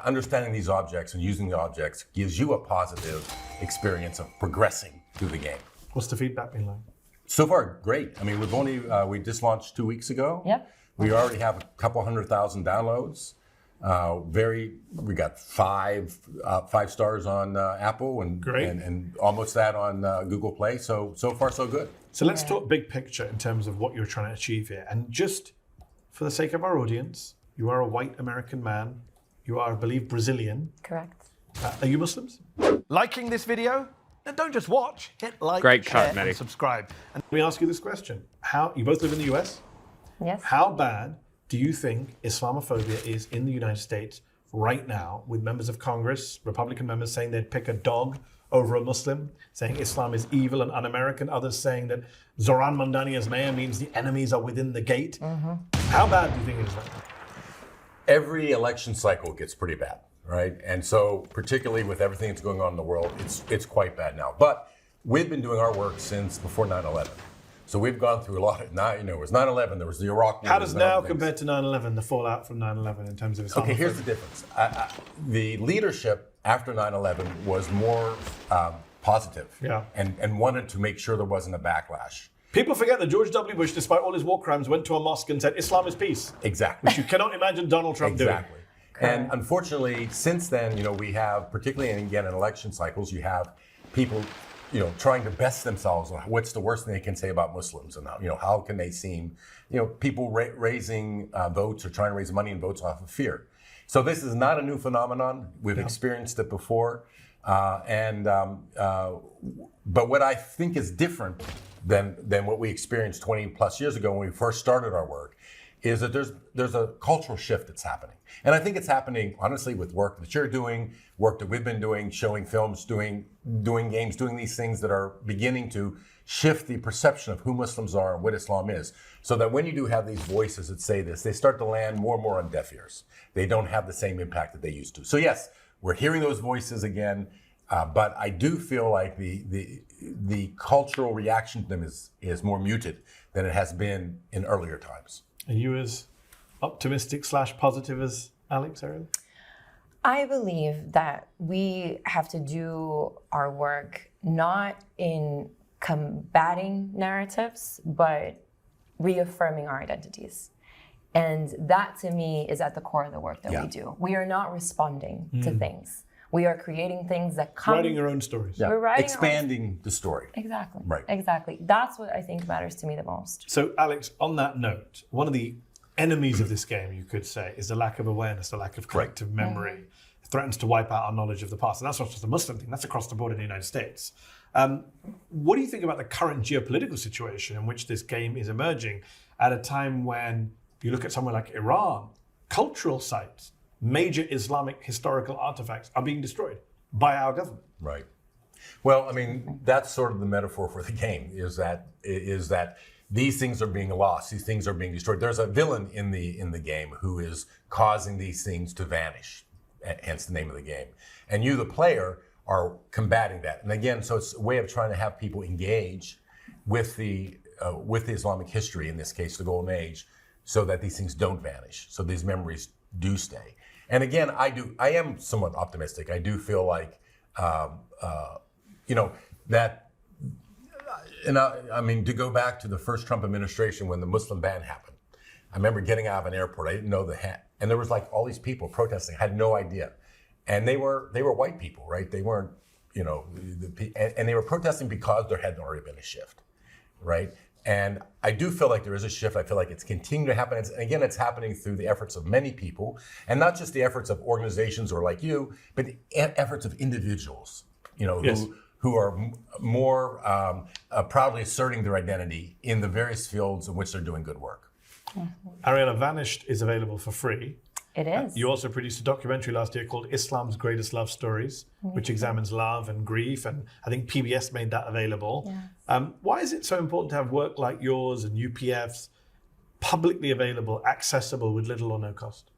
S3: understanding these objects and using the objects gives you a positive experience of progressing through the game.
S1: What's the feedback been like?
S3: So far, great. I mean, we just launched 2 weeks ago.
S2: Yep.
S3: We already have a couple 100,000 downloads. We got five stars on Apple and almost that on Google Play. So far so good.
S1: So let's talk big picture in terms of what you're trying to achieve here. And just for the sake of our audience, you are a white American man. You are, I believe, Brazilian.
S2: Correct.
S1: Are you Muslims? Liking this video? Then don't just watch. Hit like,
S5: Great
S1: share,
S5: cut, Maddie.
S1: and subscribe. And let me ask you this question. You both live in the US?
S2: Yes.
S1: How bad do you think Islamophobia is in the United States right now, with members of Congress, Republican members saying they'd pick a dog over a Muslim, saying Islam is evil and un-American, others saying that Zoran Mandani as mayor means the enemies are within the gate? How bad do you think it is right now?
S3: Every election cycle gets pretty bad, right? And so particularly with everything that's going on in the world, it's quite bad now. But we've been doing our work since before 9/11. So we've gone through a lot of, it was 9/11, there was the Iraq War.
S1: How does now compare to 9/11, the fallout from 9/11 in terms of Islamophobia?
S3: Okay, here's the difference. The leadership after 9/11 was more positive and wanted to make sure there wasn't a backlash.
S1: People forget that George W. Bush, despite all his war crimes, went to a mosque and said, Islam is peace.
S3: Exactly.
S1: Which you cannot imagine Donald Trump doing.
S3: Exactly. And unfortunately, since then, we have, particularly again in election cycles, you have people, trying to best themselves on what's the worst thing they can say about Muslims, and how can they seem, people raising votes or trying to raise money and votes off of fear. So this is not a new phenomenon. We've experienced it before, but what I think is different than what we experienced 20 plus years ago when we first started our work is that there's a cultural shift that's happening. And I think it's happening, honestly, with work that you're doing, work that we've been doing, showing films, doing games, doing these things that are beginning to shift the perception of who Muslims are and what Islam is. So that when you do have these voices that say this, they start to land more and more on deaf ears. They don't have the same impact that they used to. So yes, we're hearing those voices again, but I do feel like the cultural reaction to them is more muted than it has been in earlier times.
S1: Are you as optimistic / positive as Alex, Ariel?
S2: I believe that we have to do our work not in combating narratives, but reaffirming our identities. And that, to me, is at the core of the work that we do. We are not responding to things. We are creating things that come...
S1: Writing your own stories.
S3: Yeah.
S2: We're writing
S3: expanding the story.
S2: Exactly.
S3: Right.
S2: Exactly. That's what I think matters to me the most.
S1: So, Alex, on that note, one of the enemies of this game, you could say, is the lack of awareness, the lack of collective memory. It threatens to wipe out our knowledge of the past. And that's not just a Muslim thing, that's across the board in the United States. What do you think about the current geopolitical situation in which this game is emerging at a time when you look at somewhere like Iran, cultural sites, major Islamic historical artifacts are being destroyed by our government?
S3: Right. Well, I mean, that's sort of the metaphor for the game, is that these things are being lost, these things are being destroyed. There's a villain in the game who is causing these things to vanish, hence the name of the game. And you, the player, are combating that. And again, so it's a way of trying to have people engage with the Islamic history, in this case, the Golden Age, so that these things don't vanish, so these memories do stay. And again, I am somewhat optimistic. I do feel like, that, and I mean, to go back to the first Trump administration when the Muslim ban happened, I remember getting out of an airport. I didn't know and there was like all these people protesting. I had no idea, and they were white people, right? They weren't, and they were protesting because there had already been a shift, right? And I do feel like there is a shift. I feel like it's continuing to happen. And again, it's happening through the efforts of many people, and not just the efforts of organizations or like you, but the efforts of individuals, who are more proudly asserting their identity in the various fields in which they're doing good work.
S1: Ariella, Vanished is available for free.
S2: It is.
S1: You also produced a documentary last year called Islam's Greatest Love Stories, which examines love and grief, and I think PBS made that available. Yeah. Why is it so important to have work like yours and UPF's publicly available, accessible with little or no cost?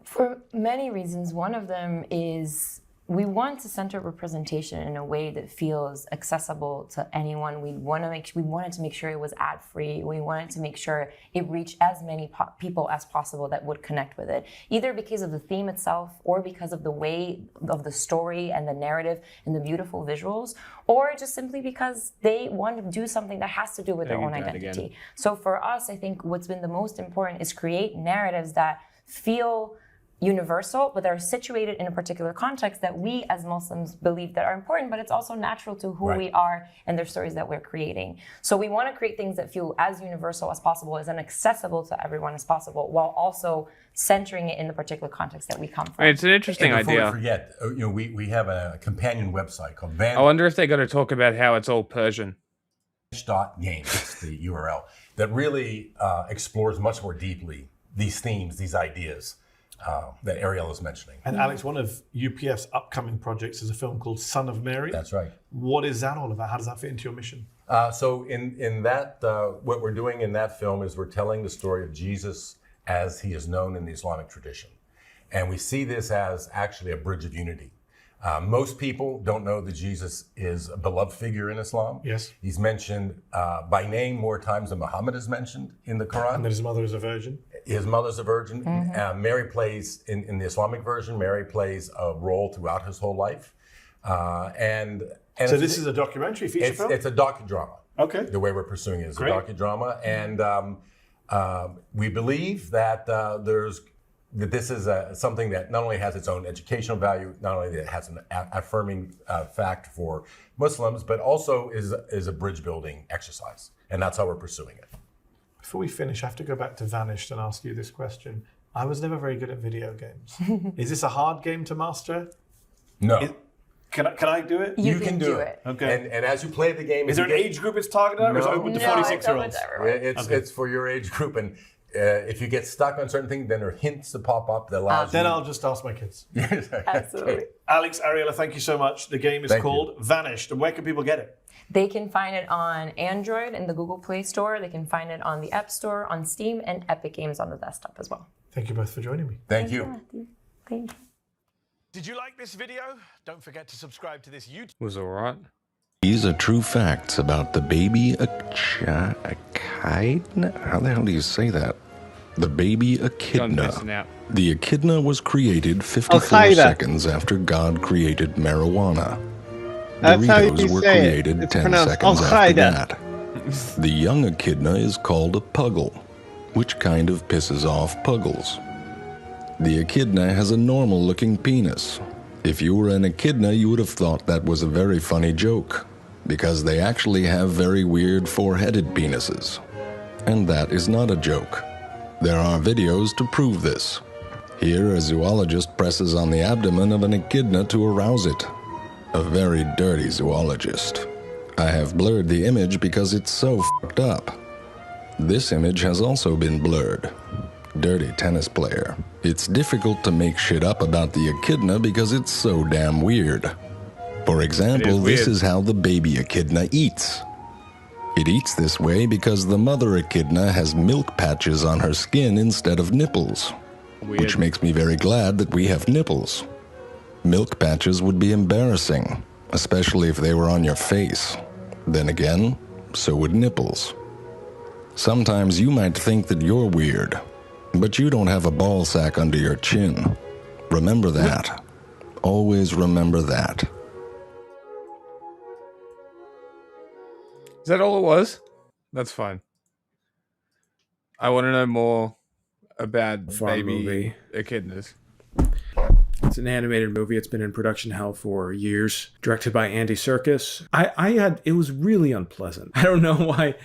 S2: For many reasons. One of them is we want to center representation in a way that feels accessible to anyone. We wanted to make sure it was ad-free. We wanted to make sure it reached as many people as possible that would connect with it, either because of the theme itself or because of the way of the story and the narrative and the beautiful visuals, or just simply because they want to do something that has to do with their own identity. So for us, I think what's been the most important is create narratives that feel universal, but they're situated in a particular context that we as Muslims believe that are important, but it's also natural to who we are and their stories that we're creating. So we want to create things that feel as universal as possible, as accessible to everyone as possible, while also centering it in the particular context that we come from.
S5: It's an interesting idea.
S3: Before we forget, we have a companion website called
S5: I wonder if they're going to talk about how it's all Persian.
S3: Game, it's the URL, that really explores much more deeply these themes, these ideas that Ariel is mentioning.
S1: And Alex, one of UPF's upcoming projects is a film called Son of Mary.
S3: That's right.
S1: What is that all about? How does that fit into your mission?
S3: So in that, what we're doing in that film is we're telling the story of Jesus as he is known in the Islamic tradition. And we see this as actually a bridge of unity. Most people don't know that Jesus is a beloved figure in Islam.
S1: Yes.
S3: He's mentioned by name more times than Muhammad is mentioned in the Quran.
S1: And that his mother is a virgin.
S3: His mother's a virgin. Mary plays, in the Islamic version, Mary plays a role throughout his whole life. And
S1: so this is a documentary feature film?
S3: It's a docudrama.
S1: Okay.
S3: The way we're pursuing it is a docudrama. And we believe that this is something that not only has its own educational value, not only that it has an affirming fact for Muslims, but also is a bridge building exercise. And that's how we're pursuing it.
S1: Before we finish, I have to go back to Vanished and ask you this question. I was never very good at video games. Is this a hard game to master?
S3: No.
S1: Can I do it?
S3: You can do it.
S1: Okay.
S3: And as you play the game...
S1: Is there an age group it's targeted at, or is it open to 46-year-olds?
S3: It's for your age group. And if you get stuck on certain things, then there are hints that pop up that allows
S1: Then
S3: you...
S1: I'll just ask my kids.
S2: Absolutely.
S1: Alex, Ariella, thank you so much. The game is called Vanished. And where can people get it?
S2: They can find it on Android in the Google Play Store. They can find it on the App Store, on Steam, and Epic Games on the desktop as well.
S1: Thank you both for joining me.
S3: Thank you.
S2: Thank you.
S1: Did you like this video? Don't forget to subscribe to this YouTube.
S5: Was all right.
S13: These are true facts about the baby echidna. How the hell do you say that? The baby echidna. The echidna was created 54 seconds after God created marijuana.
S14: That's how you
S13: Doritos were
S14: say it.
S13: created
S14: It's
S13: 10
S14: pronounced
S13: seconds after
S14: Al-Qaeda.
S13: that. The young echidna is called a puggle, which kind of pisses off puggles. The echidna has a normal-looking penis. If you were an echidna, you would have thought that was a very funny joke, because they actually have very weird four-headed penises. And that is not a joke. There are videos to prove this. Here, a zoologist presses on the abdomen of an echidna to arouse it. A very dirty zoologist. I have blurred the image because it's so fucked up. This image has also been blurred. Dirty tennis player. It's difficult to make shit up about the echidna because it's so damn weird. For example, this is how the baby echidna eats. It eats this way because the mother echidna has milk patches on her skin instead of nipples. Which makes me very glad that we have nipples. Milk patches would be embarrassing, especially if they were on your face. Then again, so would nipples. Sometimes you might think that you're weird, but you don't have a ball sack under your chin. Remember that. Always remember that.
S5: Is that all it was? That's fine. I want to know more about baby echidnas.
S16: It's an animated movie. It's been in production hell for years. Directed by Andy Serkis. It was really unpleasant. I don't know why.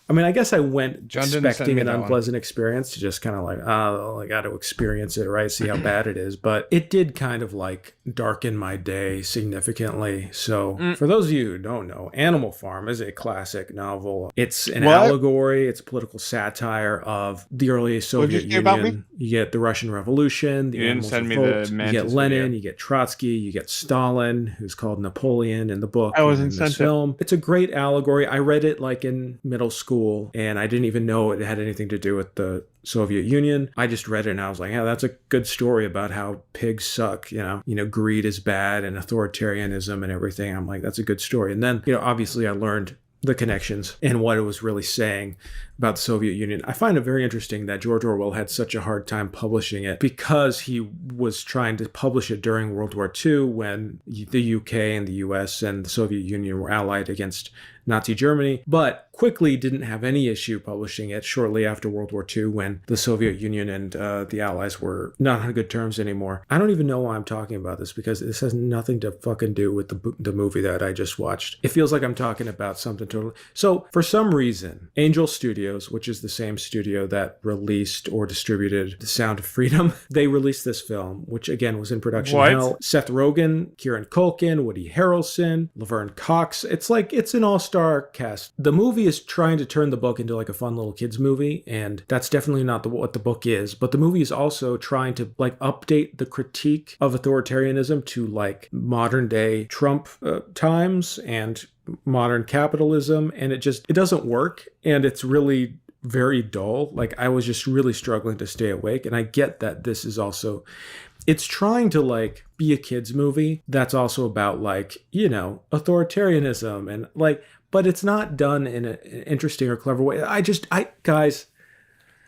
S16: I mean, I guess I went expecting an unpleasant experience to just kind of like, oh, I got to experience it, right? See how bad it is. But it did kind of like darken my day significantly. So for those of you who don't know, Animal Farm is a classic novel. It's an allegory. It's a political satire of the early Soviet Union. You get the Russian Revolution, the Animals Revolt, you get Lenin, you get Trotsky, you get Stalin, who's called Napoleon in the book.
S14: I wasn't
S16: in
S14: sent
S16: this film. It's a great allegory. I read it like in middle school. And I didn't even know it had anything to do with the Soviet Union. I just read it and I was like, yeah, that's a good story about how pigs suck. You know, greed is bad and authoritarianism and everything. I'm like, that's a good story. And then, obviously I learned the connections and what it was really saying about the Soviet Union. I find it very interesting that George Orwell had such a hard time publishing it because he was trying to publish it during World War II when the UK and the US and the Soviet Union were allied against Nazi Germany, but quickly didn't have any issue publishing it shortly after World War II when the Soviet Union and the Allies were not on good terms anymore. I don't even know why I'm talking about this because this has nothing to fucking do with the movie that I just watched. It feels like I'm talking about something totally... So, for some reason, Angel Studios, which is the same studio that released or distributed The Sound of Freedom, they released this film, which again was in production hell. Seth Rogen, Kieran Culkin, Woody Harrelson, Laverne Cox. It's an all-star cast. The movie is trying to turn the book into like a fun little kids movie, and that's definitely not what the book is. But the movie is also trying to like update the critique of authoritarianism to like modern day Trump times and modern capitalism, and it doesn't work, and it's really very dull. Like I was just really struggling to stay awake, and I get that this is also, it's trying to like be a kids movie that's also about like, authoritarianism and like, but it's not done in an interesting or clever way. Guys,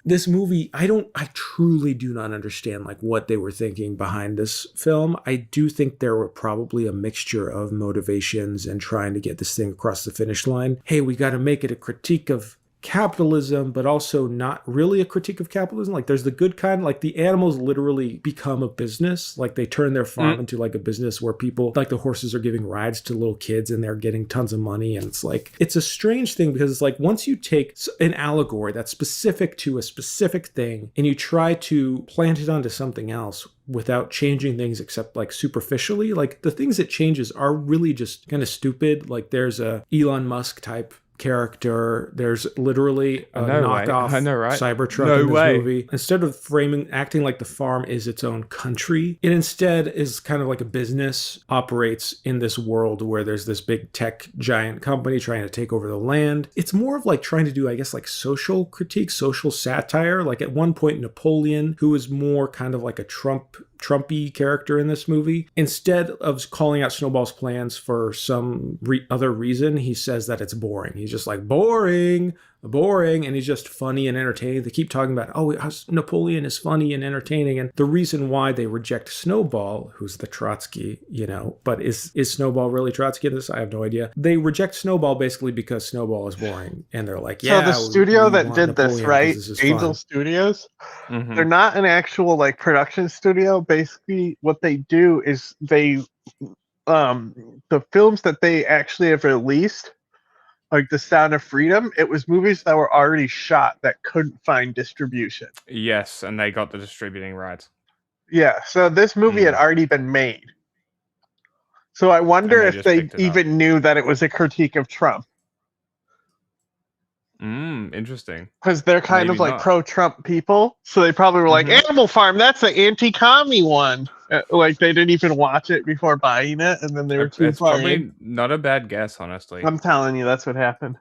S16: this movie, I truly do not understand like what they were thinking behind this film. I do think there were probably a mixture of motivations and trying to get this thing across the finish line. Hey, we got to make it a critique of capitalism, but also not really a critique of capitalism. Like there's the good kind, like the animals literally become a business. Like they turn their farm into like a business where people, like the horses are giving rides to little kids and they're getting tons of money. And it's like, it's a strange thing because it's like once you take an allegory that's specific to a specific thing and you try to plant it onto something else without changing things except like superficially, like the things it changes are really just kind of stupid. Like there's a Elon Musk type character. There's literally a knockoff Cybertruck in this movie. Instead of acting like the farm is its own country, it instead is kind of like a business, operates in this world where there's this big tech giant company trying to take over the land. It's more of like trying to do, I guess, like social critique, social satire. Like at one point, Napoleon, who is more kind of like a Trumpy character in this movie, instead of calling out Snowball's plans for some other reason, he says that it's boring. He's just like, boring, and he's just funny and entertaining. They keep talking about, oh, Napoleon is funny and entertaining, and the reason why they reject Snowball, who's the Trotsky, but is Snowball really Trotsky in this? I have no idea. They reject Snowball basically because Snowball is boring, and they're like, yeah.
S14: So the studio that did
S16: Napoleon
S14: this, right, Angel
S16: fun.
S14: Studios, they're not an actual like production studio. Basically, what they do is they, the films that they actually have released, like The Sound of Freedom, it was movies that were already shot that couldn't find distribution.
S5: Yes, and they got the distributing rights.
S14: Yeah, so this movie had already been made. So I wonder if they even knew that it was a critique of Trump.
S5: Interesting.
S14: Because they're kind of like pro-Trump people, so they probably were like, Animal Farm, that's the anti-commie one. Like they didn't even watch it before buying it, and then they were too
S5: It's
S14: far
S5: probably
S14: in.
S5: not a bad guess, honestly.
S14: I'm telling you, that's what happened.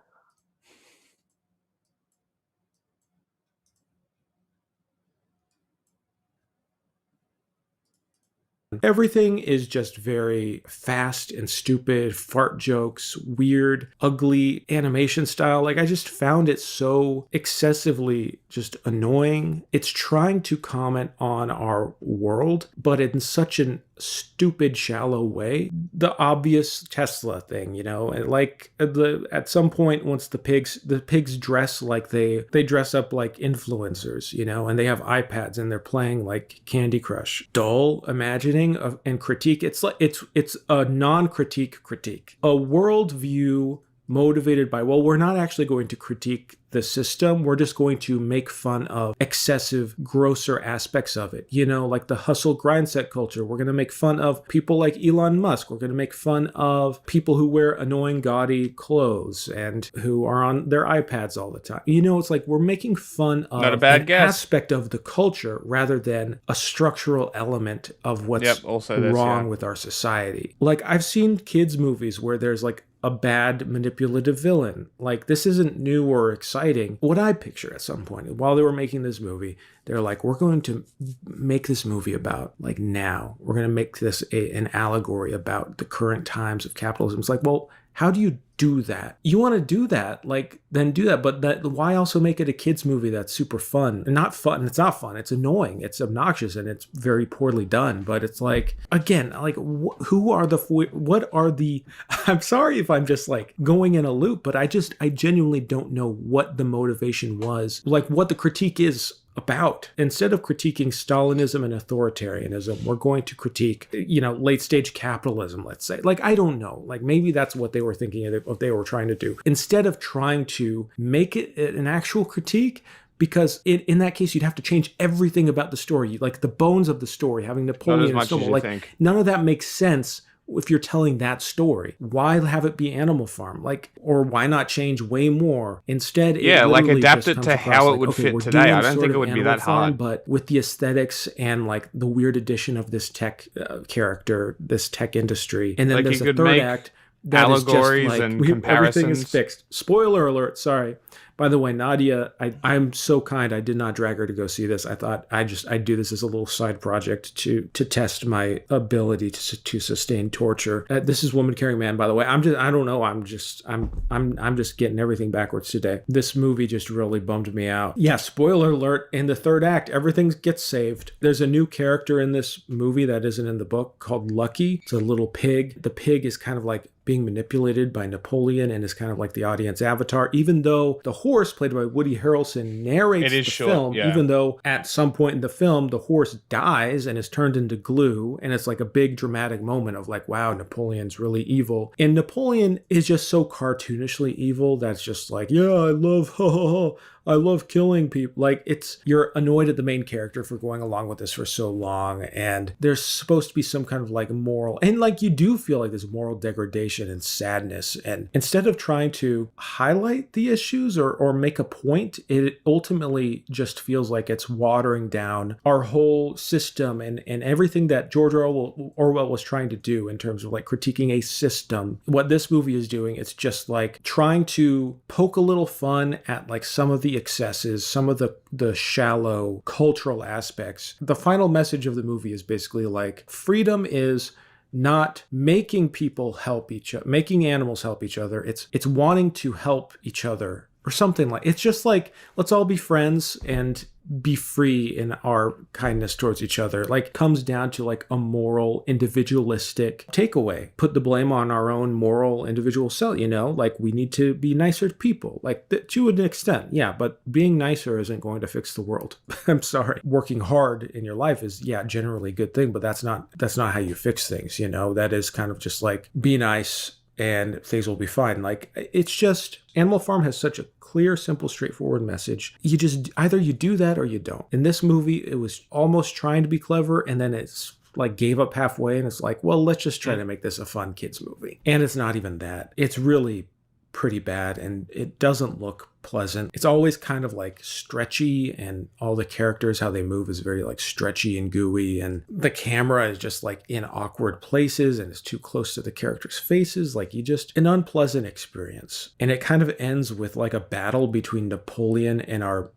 S16: Everything is just very fast and stupid, fart jokes, weird, ugly animation style. Like, I just found it so excessively just annoying. It's trying to comment on our world, but in such an stupid, shallow way. The obvious Tesla thing, and like at some point, once the pigs dress like they dress up like influencers, and they have iPads and they're playing like Candy Crush. Dull imagining and critique. It's like it's a non-critique critique, a worldview motivated by, well, we're not actually going to critique the system, we're just going to make fun of excessive, grosser aspects of it. Like the hustle grind set culture. We're going to make fun of people like Elon Musk. We're going to make fun of people who wear annoying, gaudy clothes and who are on their iPads all the time. It's like we're making fun of an aspect of the culture rather than a structural element of what's wrong with our society. Like, I've seen kids' movies where there's like a bad manipulative villain. Like, this isn't new or exciting. What I picture at some point, while they were making this movie, they're like, we're going to make this movie about like now. We're going to make this an allegory about the current times of capitalism. It's like, well, how do you do that? You want to do that, like, then do that. But why also make it a kid's movie that's super fun? Not fun. It's not fun. It's annoying. It's obnoxious, and it's very poorly done. But it's like, again, like, what are the? I'm sorry if I'm just like going in a loop, but I genuinely don't know what the motivation was, like what the critique is about. Instead of critiquing Stalinism and authoritarianism, we're going to critique, late stage capitalism, let's say. Like, I don't know. Like, maybe that's what they were thinking of what they were trying to do. Instead of trying to make it an actual critique, because in that case, you'd have to change everything about the story, like the bones of the story, having Napoleon and Snowball. Like, none of that makes sense. If you're telling that story, why have it be Animal Farm? Like, or why not change way more? Instead,
S5: like adapt it to how it would fit today. I don't think it would be that hard.
S16: But with the aesthetics and like the weird addition of this tech character, this tech industry, and then there's a third act that allegories is just like, and comparisons. Everything is fixed. Spoiler alert. Sorry. By the way, Nadia, I'm so kind. I did not drag her to go see this. I thought I'd do this as a little side project to test my ability to sustain torture. This is Woman Carrying Man, by the way. I'm just getting everything backwards today. This movie just really bummed me out. Yeah, spoiler alert. In the third act, everything gets saved. There's a new character in this movie that isn't in the book called Lucky. It's a little pig. The pig is kind of like being manipulated by Napoleon and is kind of like the audience avatar, even though the horse, played by Woody Harrelson, narrates the film, even though at some point in the film, the horse dies and is turned into glue, and it's like a big dramatic moment of like, wow, Napoleon's really evil. And Napoleon is just so cartoonishly evil that's just like, yeah, I love, I love killing people. Like, you're annoyed at the main character for going along with this for so long, and there's supposed to be some kind of like moral, and like you do feel like there's moral degradation and sadness, and instead of trying to highlight the issues or make a point, it ultimately just feels like it's watering down our whole system and everything that George Orwell was trying to do in terms of like critiquing a system. What this movie is doing, it's just like trying to poke a little fun at like some of the excesses, some of the shallow cultural aspects. The final message of the movie is basically like freedom is not making people help each other, making animals help each other. It's wanting to help each other or something like. It's just like, let's all be friends and be free in our kindness towards each other. Like, comes down to like a moral, individualistic takeaway. Put the blame on our own moral, individual self, like we need to be nicer to people. Like, to an extent, yeah, but being nicer isn't going to fix the world. I'm sorry. Working hard in your life is, yeah, generally a good thing, but that's not how you fix things, That is kind of just like, be nice and things will be fine. Like, it's just, Animal Farm has such a clear, simple, straightforward message. You just, either you do that or you don't. In this movie, it was almost trying to be clever, and then it's like gave up halfway, and it's like, well, let's just try to make this a fun kids movie. And it's not even that. It's really pretty bad, and it doesn't look pleasant. It's always kind of like stretchy, and all the characters, how they move is very like stretchy and gooey, and the camera is just like in awkward places and it's too close to the characters' faces. Like, an unpleasant experience. And it kind of ends with like a battle between Napoleon and our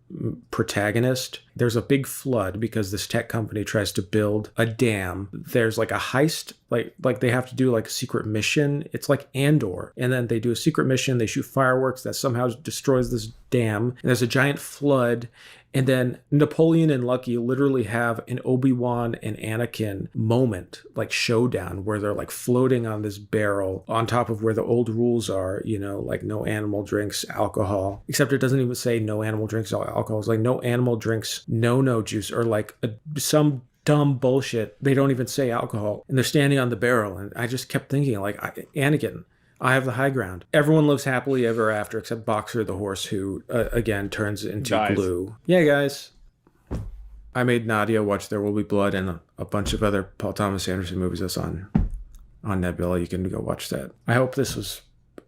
S16: protagonist. There's a big flood because this tech company tries to build a dam. There's like a heist, like they have to do like a secret mission. It's like Andor. And then they do a secret mission. They shoot fireworks that somehow destroys this dam. And there's a giant flood. And then Napoleon and Lucky literally have an Obi-Wan and Anakin moment, like showdown, where they're like floating on this barrel on top of where the old rules are, like no animal drinks alcohol. Except it doesn't even say no animal drinks alcohol. It's like no animal drinks no juice, or like some dumb bullshit. They don't even say alcohol. And they're standing on the barrel. And I just kept thinking, like, Anakin, I have the high ground. Everyone lives happily ever after, except Boxer the horse, who, again, turns into glue. Yeah, guys. I made Nadia watch There Will Be Blood and a bunch of other Paul Thomas Anderson movies that's on Nebula. You can go watch that. I hope this was,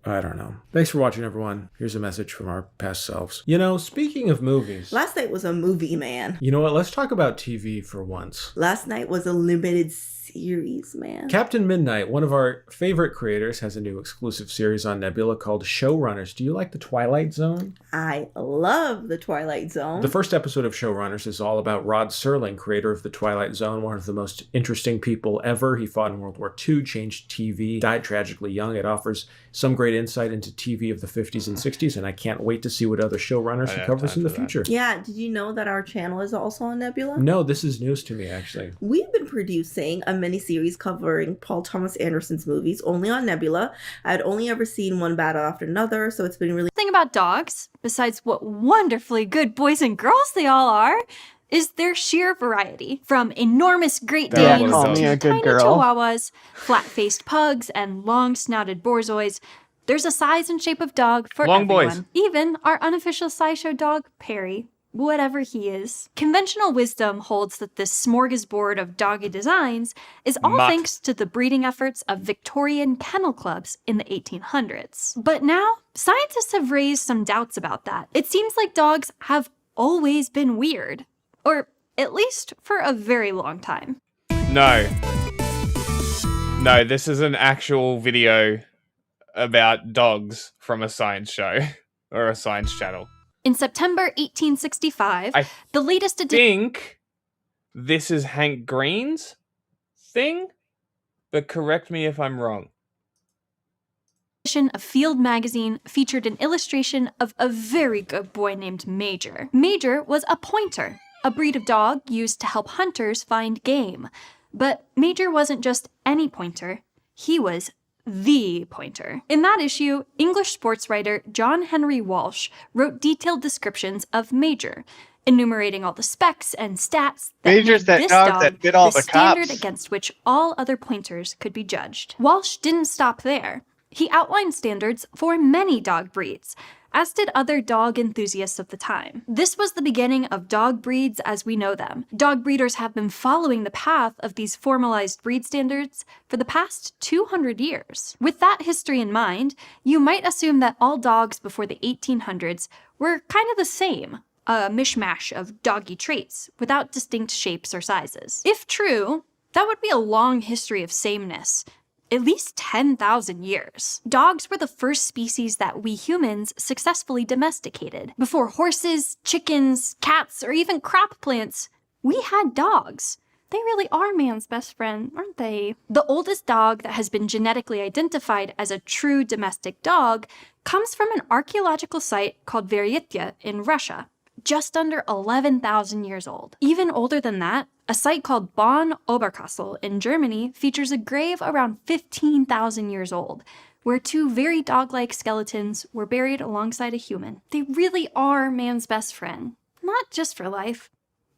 S16: I don't know. Thanks for watching, everyone. Here's a message from our past selves. Speaking of movies.
S17: Last night was a movie, man.
S16: You know what? Let's talk about TV for once.
S17: Last night was a limited series, man.
S16: Captain Midnight, one of our favorite creators, has a new exclusive series on Nebula called Showrunners. Do you like The Twilight Zone?
S17: I love The Twilight Zone.
S16: The first episode of Showrunners is all about Rod Serling, creator of The Twilight Zone, one of the most interesting people ever. He fought in World War II, changed TV, died tragically young. It offers some great insight into TV of the 50s and 60s, and I can't wait to see what other showrunners he covers in the future.
S17: Yeah, did you know that our channel is also on Nebula?
S16: No, this is news to me, actually.
S17: We've been producing a miniseries covering Paul Thomas Anderson's movies only on Nebula. I'd only ever seen one battle after another, so it's been really...
S19: The thing about dogs, besides what wonderfully good boys and girls they all are, is their sheer variety. From enormous Great Danes to tiny Chihuahuas, flat-faced pugs, and long-snouted Borzois, there's a size and shape of dog for everyone. Boys. Even our unofficial SciShow dog, Perry, whatever he is. Conventional wisdom holds that this smorgasbord of doggy designs is all thanks to the breeding efforts of Victorian kennel clubs in the 1800s. But now, scientists have raised some doubts about that. It seems like dogs have always been weird. Or at least for a very long time.
S5: No, this is an actual video about dogs from a science show or a science channel.
S19: In September 1865, the latest edition...
S5: I think this is Hank Green's thing, but correct me if I'm wrong.
S19: Of Field magazine featured an illustration of a very good boy named Major. Major was a pointer, a breed of dog used to help hunters find game. But Major wasn't just any pointer, he was the pointer. In that issue, English sports writer John Henry Walsh wrote detailed descriptions of Major, enumerating all the specs and stats that
S14: Major's
S19: made
S14: that
S19: this
S14: dog that bit all
S19: the
S14: the
S19: standard
S14: cops.
S19: against which all other pointers could be judged. Walsh didn't stop there. He outlined standards for many dog breeds, as did other dog enthusiasts of the time. This was the beginning of dog breeds as we know them. Dog breeders have been following the path of these formalized breed standards for the past 200 years. With that history in mind, you might assume that all dogs before the 1800s were kind of the same, a mishmash of doggy traits without distinct shapes or sizes. If true, that would be a long history of sameness, at least 10,000 years. Dogs were the first species that we humans successfully domesticated. Before horses, chickens, cats, or even crop plants, we had dogs. They really are man's best friend, aren't they? The oldest dog that has been genetically identified as a true domestic dog comes from an archaeological site called Veryitya in Russia, just under 11,000 years old. Even older than that, a site called Bonn Oberkassel in Germany features a grave around 15,000 years old, where two very dog-like skeletons were buried alongside a human. They really are man's best friend, not just for life,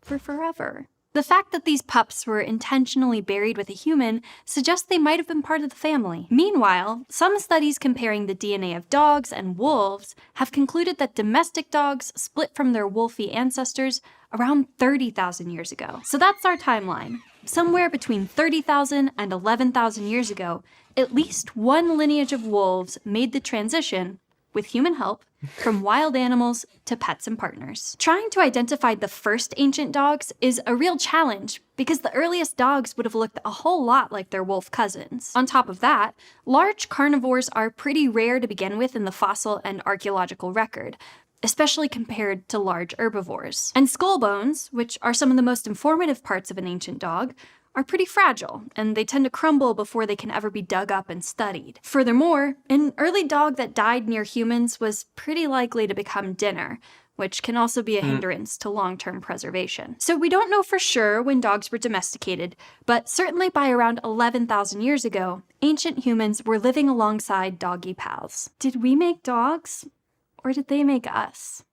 S19: for forever. The fact that these pups were intentionally buried with a human suggests they might have been part of the family. Meanwhile, some studies comparing the DNA of dogs and wolves have concluded that domestic dogs split from their wolfy ancestors around 30,000 years ago. So that's our timeline. Somewhere between 30,000 and 11,000 years ago, at least one lineage of wolves made the transition, with human help, from wild animals to pets and partners. Trying to identify the first ancient dogs is a real challenge because the earliest dogs would have looked a whole lot like their wolf cousins. On top of that, large carnivores are pretty rare to begin with in the fossil and archaeological record, especially compared to large herbivores. And skull bones, which are some of the most informative parts of an ancient dog, are pretty fragile, and they tend to crumble before they can ever be dug up and studied. Furthermore, an early dog that died near humans was pretty likely to become dinner, which can also be a hindrance to long-term preservation. So we don't know for sure when dogs were domesticated, but certainly by around 11,000 years ago, ancient humans were living alongside doggy pals. Did we make dogs, or did they make us?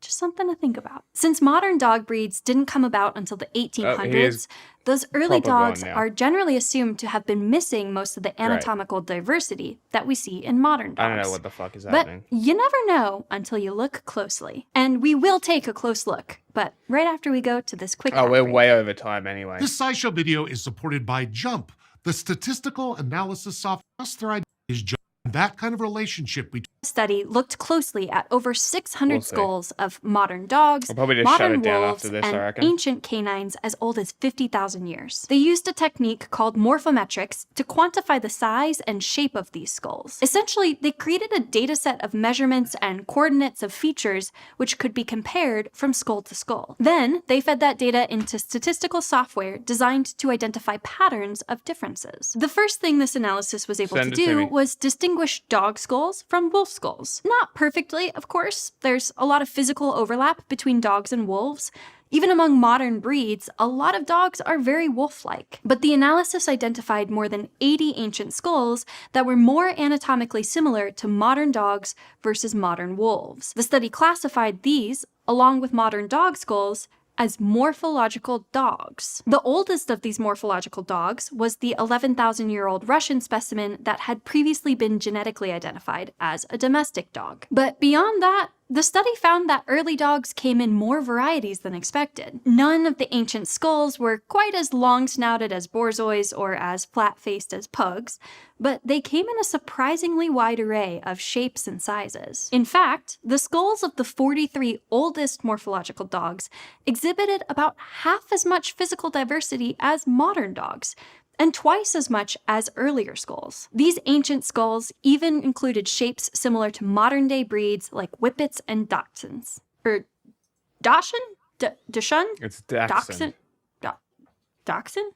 S19: Just something to think about. Since modern dog breeds didn't come about until the 1800s, those early dogs are generally assumed to have been missing most of the anatomical diversity that we see in modern dogs.
S5: I don't know what the fuck is happening.
S19: But you never know until you look closely. And we will take a close look, but right after we go to this quick ad
S5: we're
S19: break.
S5: way over time anyway.
S20: This SciShow video is supported by Jump, the statistical analysis software. Their idea is Jump. That kind of relationship between
S19: Study looked closely at over 600 skulls of modern dogs,
S5: I'll probably just shut
S19: modern
S5: it down
S19: wolves,
S5: after this, I
S19: and
S5: reckon.
S19: ancient canines as old as 50,000 years. They used a technique called morphometrics to quantify the size and shape of these skulls. Essentially, they created a data set of measurements and coordinates of features which could be compared from skull to skull. Then, they fed that data into statistical software designed to identify patterns of differences. The first thing this analysis was able to do was distinguish dog skulls from wolf skulls. Not perfectly, of course. There's a lot of physical overlap between dogs and wolves. Even among modern breeds, a lot of dogs are very wolf-like. But the analysis identified more than 80 ancient skulls that were more anatomically similar to modern dogs versus modern wolves. The study classified these, along with modern dog skulls, as morphological dogs. The oldest of these morphological dogs was the 11,000-year-old Russian specimen that had previously been genetically identified as a domestic dog. But beyond that, the study found that early dogs came in more varieties than expected. None of the ancient skulls were quite as long-snouted as borzois or as flat-faced as pugs, but they came in a surprisingly wide array of shapes and sizes. In fact, the skulls of the 43 oldest morphological dogs exhibited about half as much physical diversity as modern dogs, and twice as much as earlier skulls. These ancient skulls even included shapes similar to modern-day breeds like Whippets and Dachshunds. Dachshund? Dachshund?
S5: It's Dachshund.
S19: Dachshund?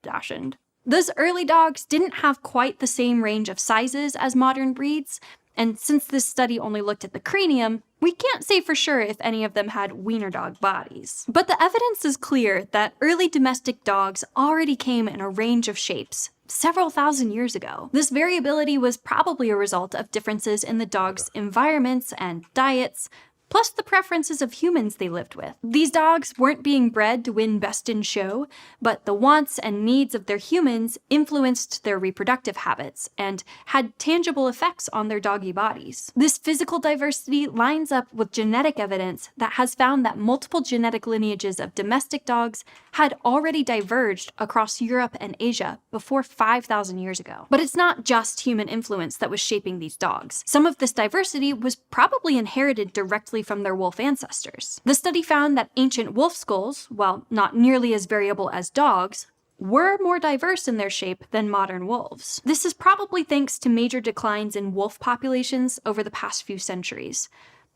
S19: Dachshund. Those early dogs didn't have quite the same range of sizes as modern breeds, and since this study only looked at the cranium, we can't say for sure if any of them had wiener dog bodies. But the evidence is clear that early domestic dogs already came in a range of shapes several thousand years ago. This variability was probably a result of differences in the dog's environments and diets, plus the preferences of humans they lived with. These dogs weren't being bred to win best in show, but the wants and needs of their humans influenced their reproductive habits and had tangible effects on their doggy bodies. This physical diversity lines up with genetic evidence that has found that multiple genetic lineages of domestic dogs had already diverged across Europe and Asia before 5,000 years ago. But it's not just human influence that was shaping these dogs. Some of this diversity was probably inherited directly from their wolf ancestors. The study found that ancient wolf skulls, while not nearly as variable as dogs, were more diverse in their shape than modern wolves. This is probably thanks to major declines in wolf populations over the past few centuries.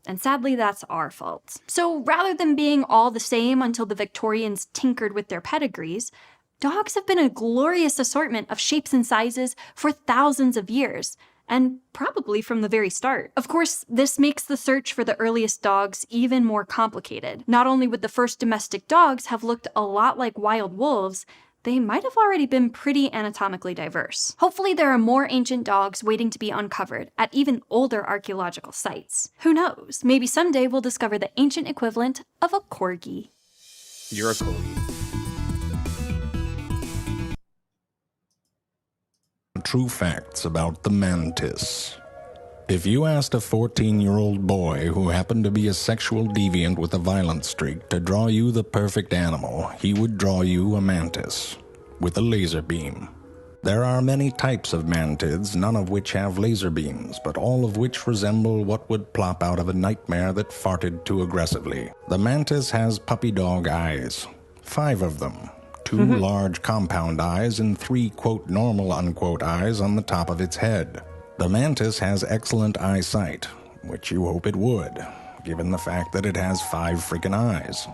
S19: And sadly, that's our fault. So rather than being all the same until the Victorians tinkered with their pedigrees, dogs have been a glorious assortment of shapes and sizes for thousands of years, and probably from the very start. Of course, this makes the search for the earliest dogs even more complicated. Not only would the first domestic dogs have looked a lot like wild wolves, they might have already been pretty anatomically diverse. Hopefully there are more ancient dogs waiting to be uncovered at even older archaeological sites. Who knows, maybe someday we'll discover the ancient equivalent of a corgi.
S5: You're a corgi.
S13: True facts about the mantis. If you asked a 14-year-old boy who happened to be a sexual deviant with a violent streak to draw you the perfect animal, he would draw you a mantis with a laser beam. There are many types of mantids, none of which have laser beams, but all of which resemble what would plop out of a nightmare that farted too aggressively. The mantis has puppy dog eyes, 5 of them. 2 large compound eyes and 3, quote, normal, unquote, eyes on the top of its head. The mantis has excellent eyesight, which you hope it would, given the fact that it has 5 freaking eyes.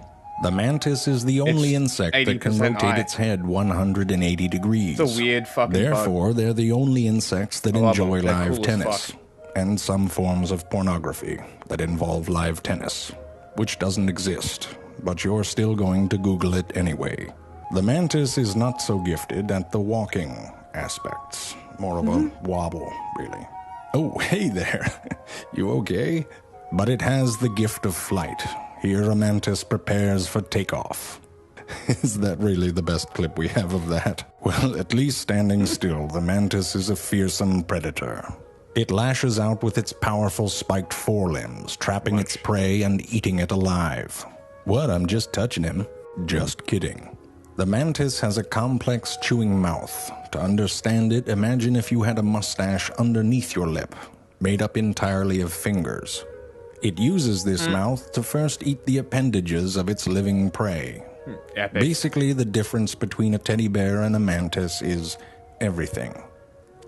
S13: The mantis is the only insect that can rotate its head 180 degrees.
S5: It's a weird fucking
S13: Therefore,
S5: bug.
S13: they're the only insects that enjoy
S5: They're
S13: live
S5: cool as
S13: tennis,
S5: fuck.
S13: and some forms of pornography that involve live tennis, which doesn't exist, but you're still going to Google it anyway. The mantis is not so gifted at the walking aspects. More of a wobble, really. Oh, hey there. You okay? But it has the gift of flight. Here a mantis prepares for takeoff. Is that really the best clip we have of that? Well, at least standing still, the mantis is a fearsome predator. It lashes out with its powerful spiked forelimbs, trapping its prey and eating it alive. What, I'm just touching him? Just kidding. The mantis has a complex chewing mouth. To understand it, imagine if you had a mustache underneath your lip, made up entirely of fingers. It uses this mouth to first eat the appendages of its living prey.
S5: Epic.
S13: Basically, the difference between a teddy bear and a mantis is everything.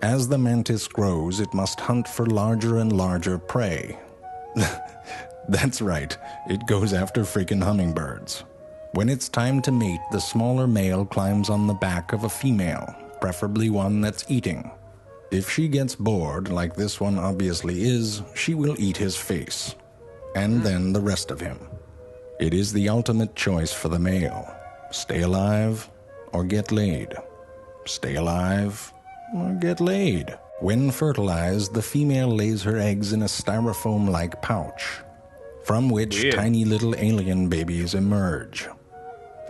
S13: As the mantis grows, it must hunt for larger and larger prey. That's right, it goes after freaking hummingbirds. When it's time to mate, the smaller male climbs on the back of a female, preferably one that's eating. If she gets bored, like this one obviously is, she will eat his face, and then the rest of him. It is the ultimate choice for the male. Stay alive or get laid. Stay alive or get laid. When fertilized, the female lays her eggs in a styrofoam-like pouch, from which tiny little alien babies emerge.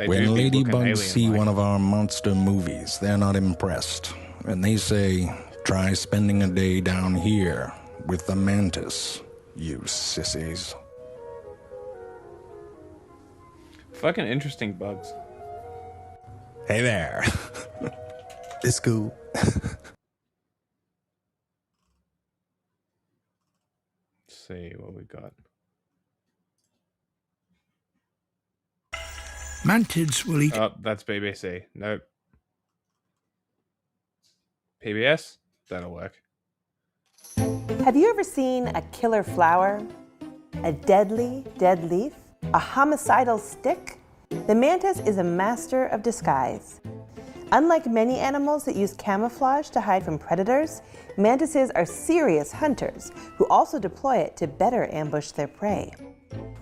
S13: When ladybugs see one of our monster movies, they're not impressed, and they say, "Try spending a day down here with the mantis, you sissies."
S5: Fucking interesting bugs.
S13: Hey there. It's cool.
S5: Let's see what we got.
S21: Mantids will eat...
S5: Oh, that's BBC. Nope. PBS? That'll work.
S22: Have you ever seen a killer flower? A deadly dead leaf? A homicidal stick? The mantis is a master of disguise. Unlike many animals that use camouflage to hide from predators, mantises are serious hunters who also deploy it to better ambush their prey.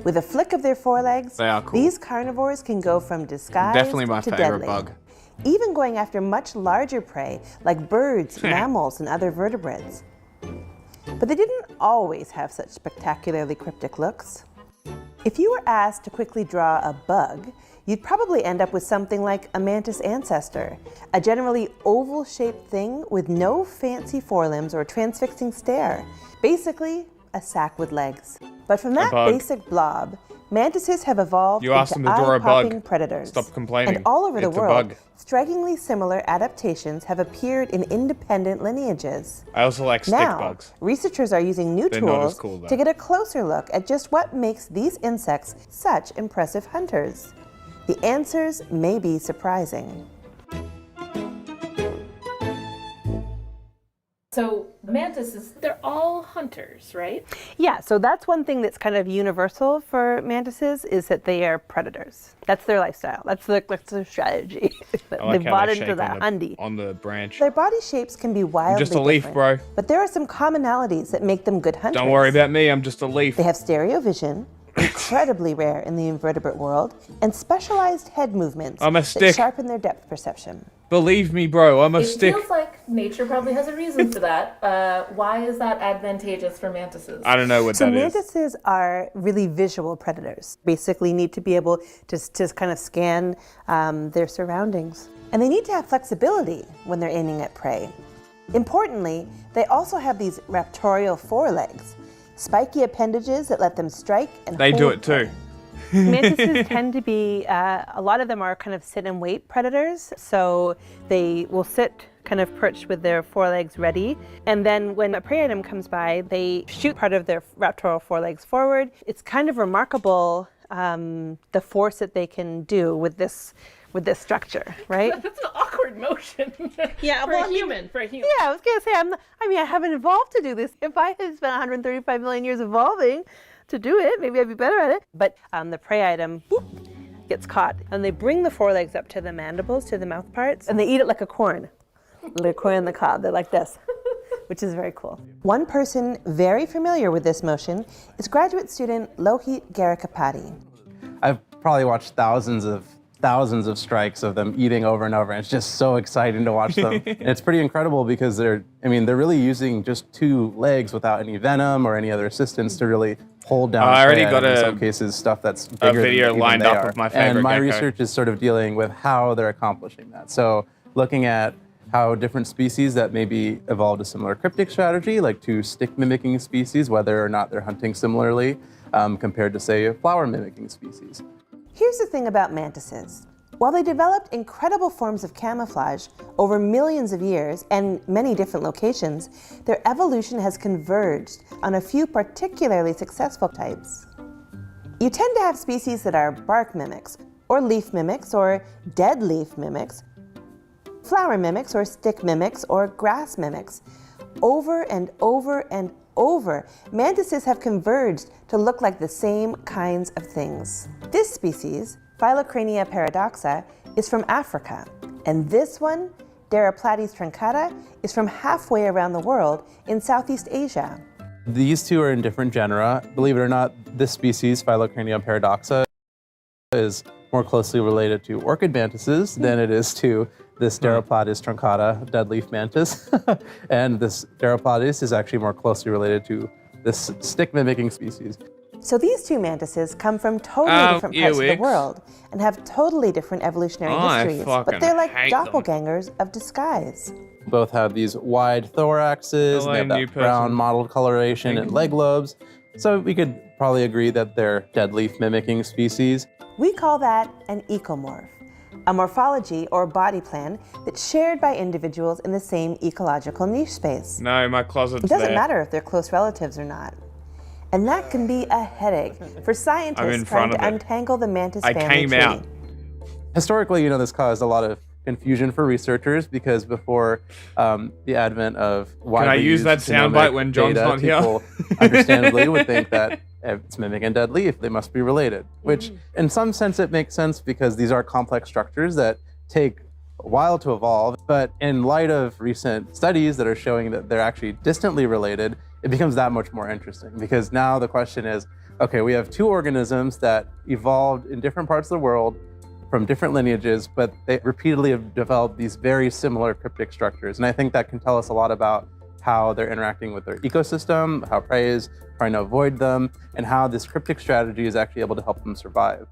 S22: With a flick of their forelegs, these carnivores can go from disguise
S5: Definitely my
S22: to
S5: favorite
S22: deadly,
S5: bug.
S22: even going after much larger prey like birds, mammals, and other vertebrates. But they didn't always have such spectacularly cryptic looks. If you were asked to quickly draw a bug, you'd probably end up with something like a mantis ancestor, a generally oval-shaped thing with no fancy forelimbs or transfixing stare. Basically, a sack with legs. But from that basic blob, mantises have evolved
S5: You asked them
S22: into
S5: to draw a
S22: eye-popping
S5: bug.
S22: predators.
S5: Stop complaining.
S22: And all over the
S5: It's a
S22: world,
S5: bug.
S22: strikingly similar adaptations have appeared in independent lineages.
S5: I also like stick
S22: Now,
S5: bugs.
S22: researchers are using new
S5: They're not as
S22: tools
S5: cool, though.
S22: to get a closer look at just what makes these insects such impressive hunters. The answers may be surprising.
S15: So mantises, they're all hunters, right?
S22: Yeah, so that's one thing that's kind of universal for mantises is that they are predators. That's their lifestyle. That's their strategy.
S5: I like
S22: They've
S5: how
S22: bought
S5: they
S22: into
S5: shake
S22: the hundy.
S5: on the branch.
S22: Their body shapes can be wildly
S5: just a leaf,
S22: different,
S5: bro.
S22: but there are some commonalities that make them good hunters.
S5: Don't worry about me, I'm just a leaf.
S22: They have stereo vision, incredibly rare in the invertebrate world, and specialized head movements
S5: I'm a
S22: that
S5: stick.
S22: sharpen their depth perception.
S5: Believe me, bro, I'm a
S15: It
S5: stick.
S15: feels like nature probably has a reason for that. Why is that advantageous for mantises?
S5: I don't know what
S22: So
S5: that is.
S22: mantises are really visual predators. Basically need to be able to kind of scan their surroundings. And they need to have flexibility when they're aiming at prey. Importantly, they also have these raptorial forelegs, spiky appendages that let them strike and
S5: They do
S22: hold
S5: it too.
S22: Mantises tend to be, a lot of them are kind of sit and wait predators. So they will sit kind of perched with their forelegs ready. And then when a prey item comes by, they shoot part of their raptorial forelegs forward. It's kind of remarkable the force that they can do with this structure, right?
S15: That's an awkward motion.
S22: Yeah,
S15: for a human. Yeah,
S22: I was gonna say, I haven't evolved to do this. If I had spent 135 million years evolving to do it, maybe I'd be better at it. But the prey item gets caught, and they bring the forelegs up to the mandibles, to the mouth parts, and they eat it like a corn. Like a corn on the cob. They're like this, which is very cool. One person very familiar with this motion is graduate student Lohit Garikapati.
S21: I've probably watched thousands of strikes of them eating over and over, and it's just so exciting to watch them. And it's pretty incredible because they're really using just two legs without any venom or any other assistance to really hold down.
S5: I already
S21: prey,
S5: got
S21: in some cases stuff that's bigger
S5: a video
S21: than
S5: lined
S21: they
S5: up
S21: are.
S5: of my favorite
S21: And my
S5: gecko.
S21: research is sort of dealing with how they're accomplishing that. So looking at how different species that maybe evolved a similar cryptic strategy, like two stick mimicking species, whether or not they're hunting similarly, compared to say a flower mimicking species.
S22: Here's the thing about mantises. While they developed incredible forms of camouflage over millions of years and many different locations, their evolution has converged on a few particularly successful types. You tend to have species that are bark mimics, or leaf mimics, or dead leaf mimics, flower mimics, or stick mimics, or grass mimics. Over and over and over, mantises have converged to look like the same kinds of things. This species, Phylocrania paradoxa, is from Africa, and this one, Deraplates truncata, is from halfway around the world in Southeast Asia.
S21: These two are in different genera. Believe it or not, this species, Phylocrania paradoxa, is more closely related to orchid mantises than it is to this Deraplates truncata, dead leaf mantis. And this Deraplates is actually more closely related to this stick mimicking species.
S22: So these two mantises come from totally different parts of the world and have totally different evolutionary histories, but they're like doppelgangers of disguise.
S21: Both have these wide thoraxes, they have that brown mottled coloration and leg lobes. So we could probably agree that they're dead leaf mimicking species.
S22: We call that an ecomorph, a morphology or body plan that's shared by individuals in the same ecological niche space.
S5: No, my closet's
S22: It doesn't
S5: there.
S22: matter if they're close relatives or not. And that can be a headache for scientists trying to untangle the mantis family tree.
S21: Historically, this caused a lot of confusion for researchers because before the advent of widely
S5: Can I use that soundbite when John's not here?
S21: People understandably would think that if it's mimicking a dead leaf, they must be related, which in some sense it makes sense because these are complex structures that take a while to evolve. But in light of recent studies that are showing that they're actually distantly related, it becomes that much more interesting because now the question is, okay, we have two organisms that evolved in different parts of the world from different lineages, but they repeatedly have developed these very similar cryptic structures. And I think that can tell us a lot about how they're interacting with their ecosystem, how prey is trying to avoid them, and how this cryptic strategy is actually able to help them survive.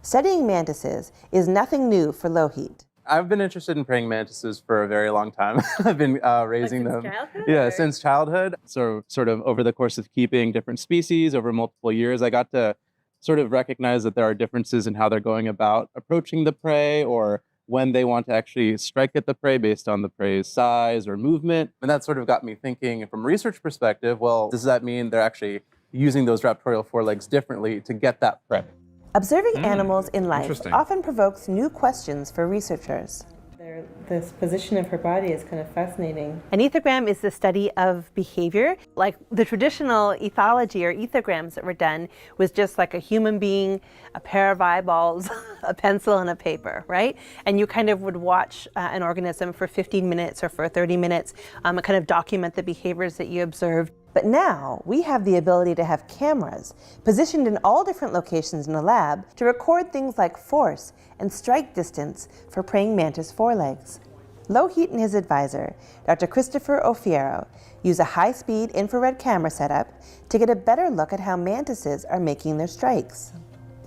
S22: Studying mantises is nothing new for Lohit.
S21: I've been interested in praying mantises for a very long time. I've been raising them.
S22: Childhood,
S21: yeah, since childhood. So sort of over the course of keeping different species over multiple years, I got to sort of recognize that there are differences in how they're going about approaching the prey or when they want to actually strike at the prey based on the prey's size or movement. And that sort of got me thinking from a research perspective, well, does that mean they're actually using those raptorial forelegs differently to get that prey?
S22: Observing animals in life often provokes new questions for researchers.
S6: This position of her body is kind of fascinating.
S22: An ethogram is the study of behavior. Like the traditional ethology or ethograms that were done was just like a human being, a pair of eyeballs, a pencil, and a paper, right? And you kind of would watch an organism for 15 minutes or for 30 minutes and kind of document the behaviors that you observed. But now we have the ability to have cameras positioned in all different locations in the lab to record things like force and strike distance for praying mantis forelegs. Lohit and his advisor, Dr. Christopher Ofiero, use a high-speed infrared camera setup to get a better look at how mantises are making their strikes.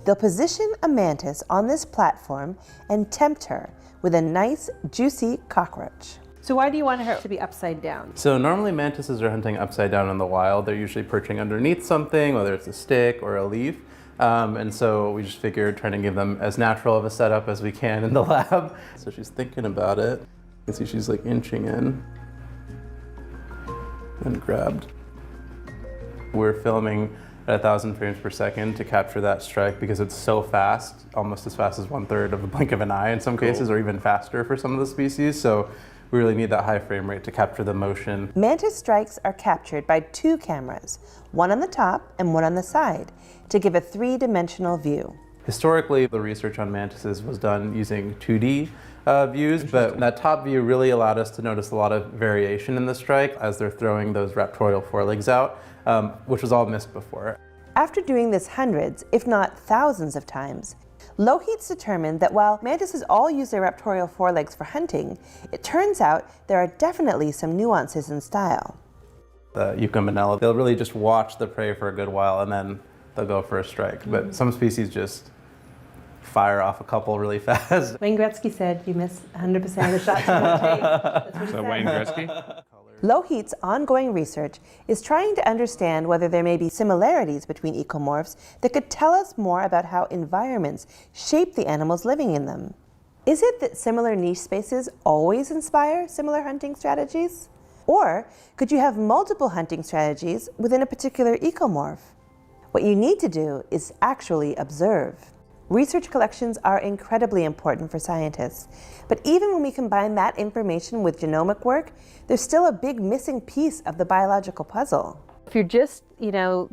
S22: They'll position a mantis on this platform and tempt her with a nice, juicy cockroach.
S6: So why do you want her to be upside down?
S21: So normally mantises are hunting upside down in the wild. They're usually perching underneath something, whether it's a stick or a leaf. And so we just figured trying to give them as natural of a setup as we can in the lab. So she's thinking about it. You can see she's like inching in and grabbed. We're filming at 1,000 frames per second to capture that strike because it's so fast, almost as fast as 1/3 of the blink of an eye in some cases, or even faster for some of the species. So we really need that high frame rate to capture the motion.
S22: Mantis strikes are captured by 2 cameras, one on the top and one on the side, to give a 3-dimensional view.
S21: Historically, the research on mantises was done using 2D views, but that top view really allowed us to notice a lot of variation in the strike as they're throwing those raptorial forelegs out, which was all missed before.
S22: After doing this hundreds, if not thousands of times, Lohit's determined that while mantises all use their raptorial forelegs for hunting, it turns out there are definitely some nuances in style.
S21: The Eucominella, they'll really just watch the prey for a good while and then they'll go for a strike. But some species just fire off a couple really fast.
S6: Wayne Gretzky said you miss 100% of the shots you don't take. That's what he said.
S5: Wayne Gretzky?
S22: Lohit's ongoing research is trying to understand whether there may be similarities between ecomorphs that could tell us more about how environments shape the animals living in them. Is it that similar niche spaces always inspire similar hunting strategies? Or could you have multiple hunting strategies within a particular ecomorph? What you need to do is actually observe. Research collections are incredibly important for scientists, but even when we combine that information with genomic work, there's still a big missing piece of the biological puzzle. If you're just,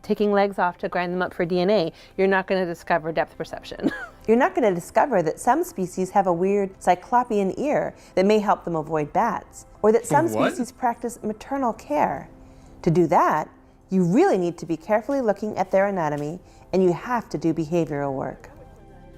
S22: taking legs off to grind them up for DNA, you're not going to discover depth perception. You're not going to discover that some species have a weird cyclopean ear that may help them avoid bats, or that some species practice maternal care. To do that, you really need to be carefully looking at their anatomy, and you have to do behavioral work.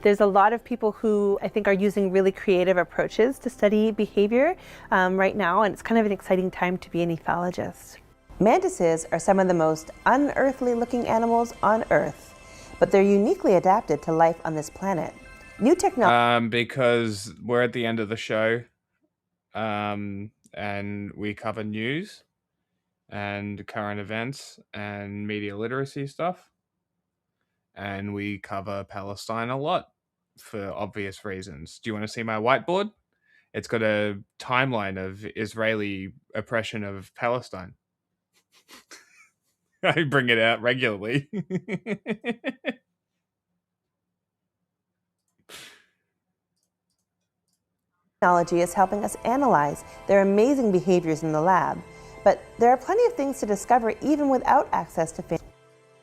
S22: There's a lot of people who I think are using really creative approaches to study behavior right now, and it's kind of an exciting time to be an ethologist. Mantises are some of the most unearthly looking animals on Earth, but they're uniquely adapted to life on this planet. New technology.
S5: Because we're at the end of the show, and we cover news and current events and media literacy stuff. And we cover Palestine a lot for obvious reasons. Do you want to see my whiteboard? It's got a timeline of Israeli oppression of Palestine. I bring it out regularly.
S22: Technology is helping us analyze their amazing behaviors in the lab, but there are plenty of things to discover even without access to family.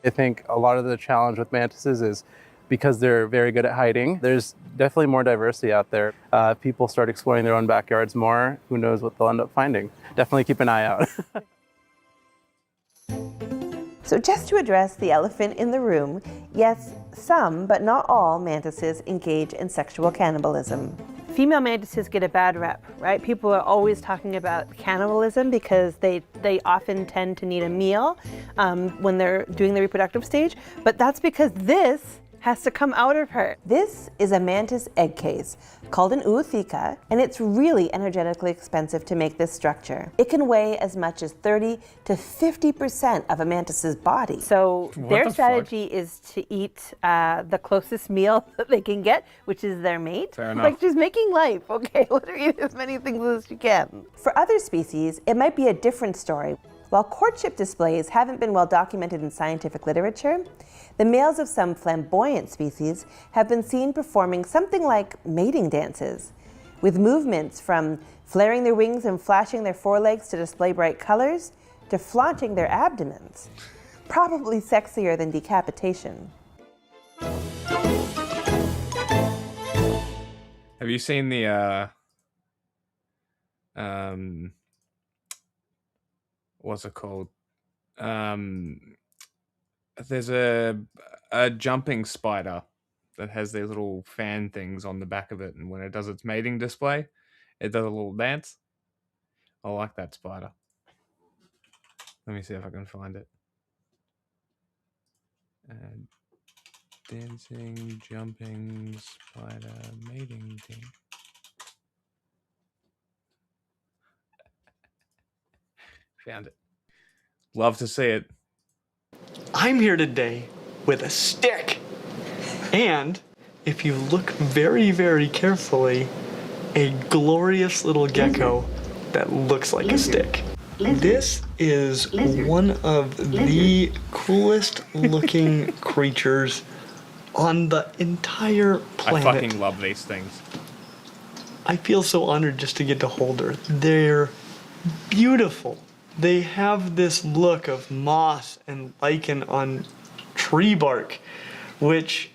S21: I think a lot of the challenge with mantises is because they're very good at hiding. There's definitely more diversity out there. People start exploring their own backyards more. Who knows what they'll end up finding? Definitely keep an eye out.
S22: So just to address the elephant in the room, yes, some, but not all mantises engage in sexual cannibalism. Female mantises get a bad rep, right? People are always talking about cannibalism because they often tend to need a meal when they're doing the reproductive stage, but that's because this has to come out of her. This is a mantis egg case called an ootheca, and it's really energetically expensive to make this structure. It can weigh as much as 30 to 50% of a mantis's body. So their strategy is to eat the closest meal that they can get, which is their mate.
S5: Fair enough.
S22: Like just making life, okay? Let her eat as many things as she can. For other species, it might be a different story. While courtship displays haven't been well documented in scientific literature, the males of some flamboyant species have been seen performing something like mating dances, with movements from flaring their wings and flashing their forelegs to display bright colors, to flaunting their abdomens. Probably sexier than decapitation.
S5: Have you seen the what's it called? There's a jumping spider that has these little fan things on the back of it, and when it does its mating display, it does a little dance. I like that spider. Let me see if I can find it. Dancing, jumping spider mating thing. Found it. Love to see it.
S7: I'm here today with a stick. And if you look very, very carefully, a glorious little gecko that looks like a stick. This is one of the coolest looking creatures on the entire planet.
S5: I fucking love these things.
S7: I feel so honored just to get to hold her. They're beautiful. They have this look of moss and lichen on tree bark, which,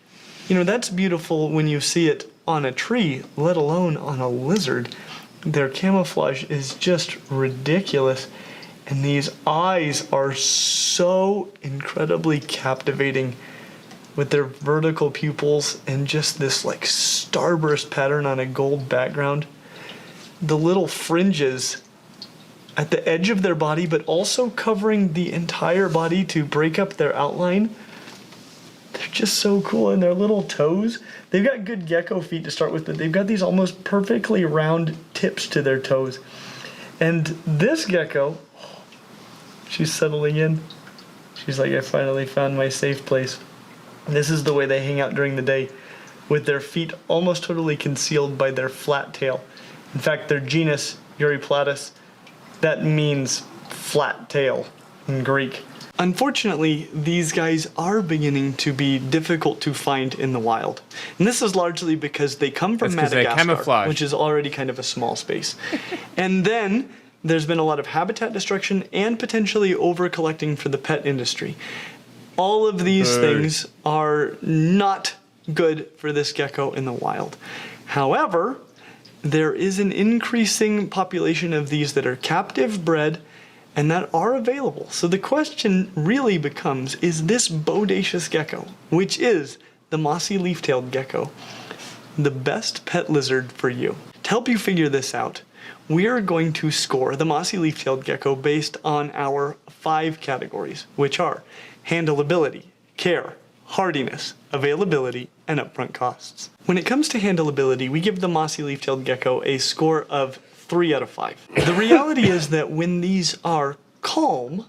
S7: you know, that's beautiful when you see it on a tree, let alone on a lizard. Their camouflage is just ridiculous, and these eyes are so incredibly captivating with their vertical pupils and just this like starburst pattern on a gold background. The little fringes at the edge of their body, but also covering the entire body to break up their outline. They're just so cool. And their little toes, they've got good gecko feet to start with, but they've got these almost perfectly round tips to their toes. And this gecko, she's settling in. She's like, I finally found my safe place. And this is the way they hang out during the day, with their feet almost totally concealed by their flat tail. In fact, their genus, Euryplatus, that means flat tail in Greek. Unfortunately, these guys are beginning to be difficult to find in the wild. And this is largely because they come from Madagascar, which is already kind of a small space. And then there's been a lot of habitat destruction and potentially over-collecting for the pet industry. All of these things are not good for this gecko in the wild. However, there is an increasing population of these that are captive bred and that are available. So the question really becomes, is this bodacious gecko, which is the mossy leaf-tailed gecko, the best pet lizard for you? To help you figure this out, we are going to score the mossy leaf-tailed gecko based on our 5 categories, which are handleability, care, hardiness, availability, and upfront costs. When it comes to handleability, we give the mossy leaf-tailed gecko a score of 3 out of 5. The reality is that when these are calm,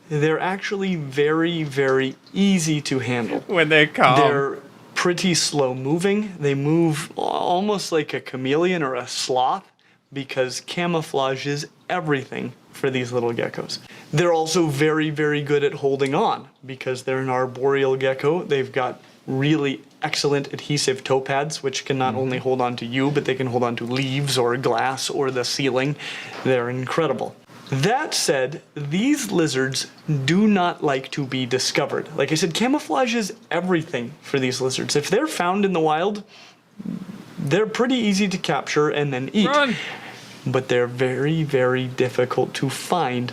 S7: they're actually very, very easy to handle.
S5: When they're calm.
S7: They're pretty slow moving. They move almost like a chameleon or a sloth because camouflage is everything for these little geckos. They're also very, very good at holding on because they're an arboreal gecko. They've got really excellent adhesive toe pads, which can not only hold on to you, but they can hold on to leaves or glass or the ceiling. They're incredible. That said, these lizards do not like to be discovered. Like I said, camouflage is everything for these lizards. If they're found in the wild, they're pretty easy to capture and then eat. Run. But they're very, very difficult to find.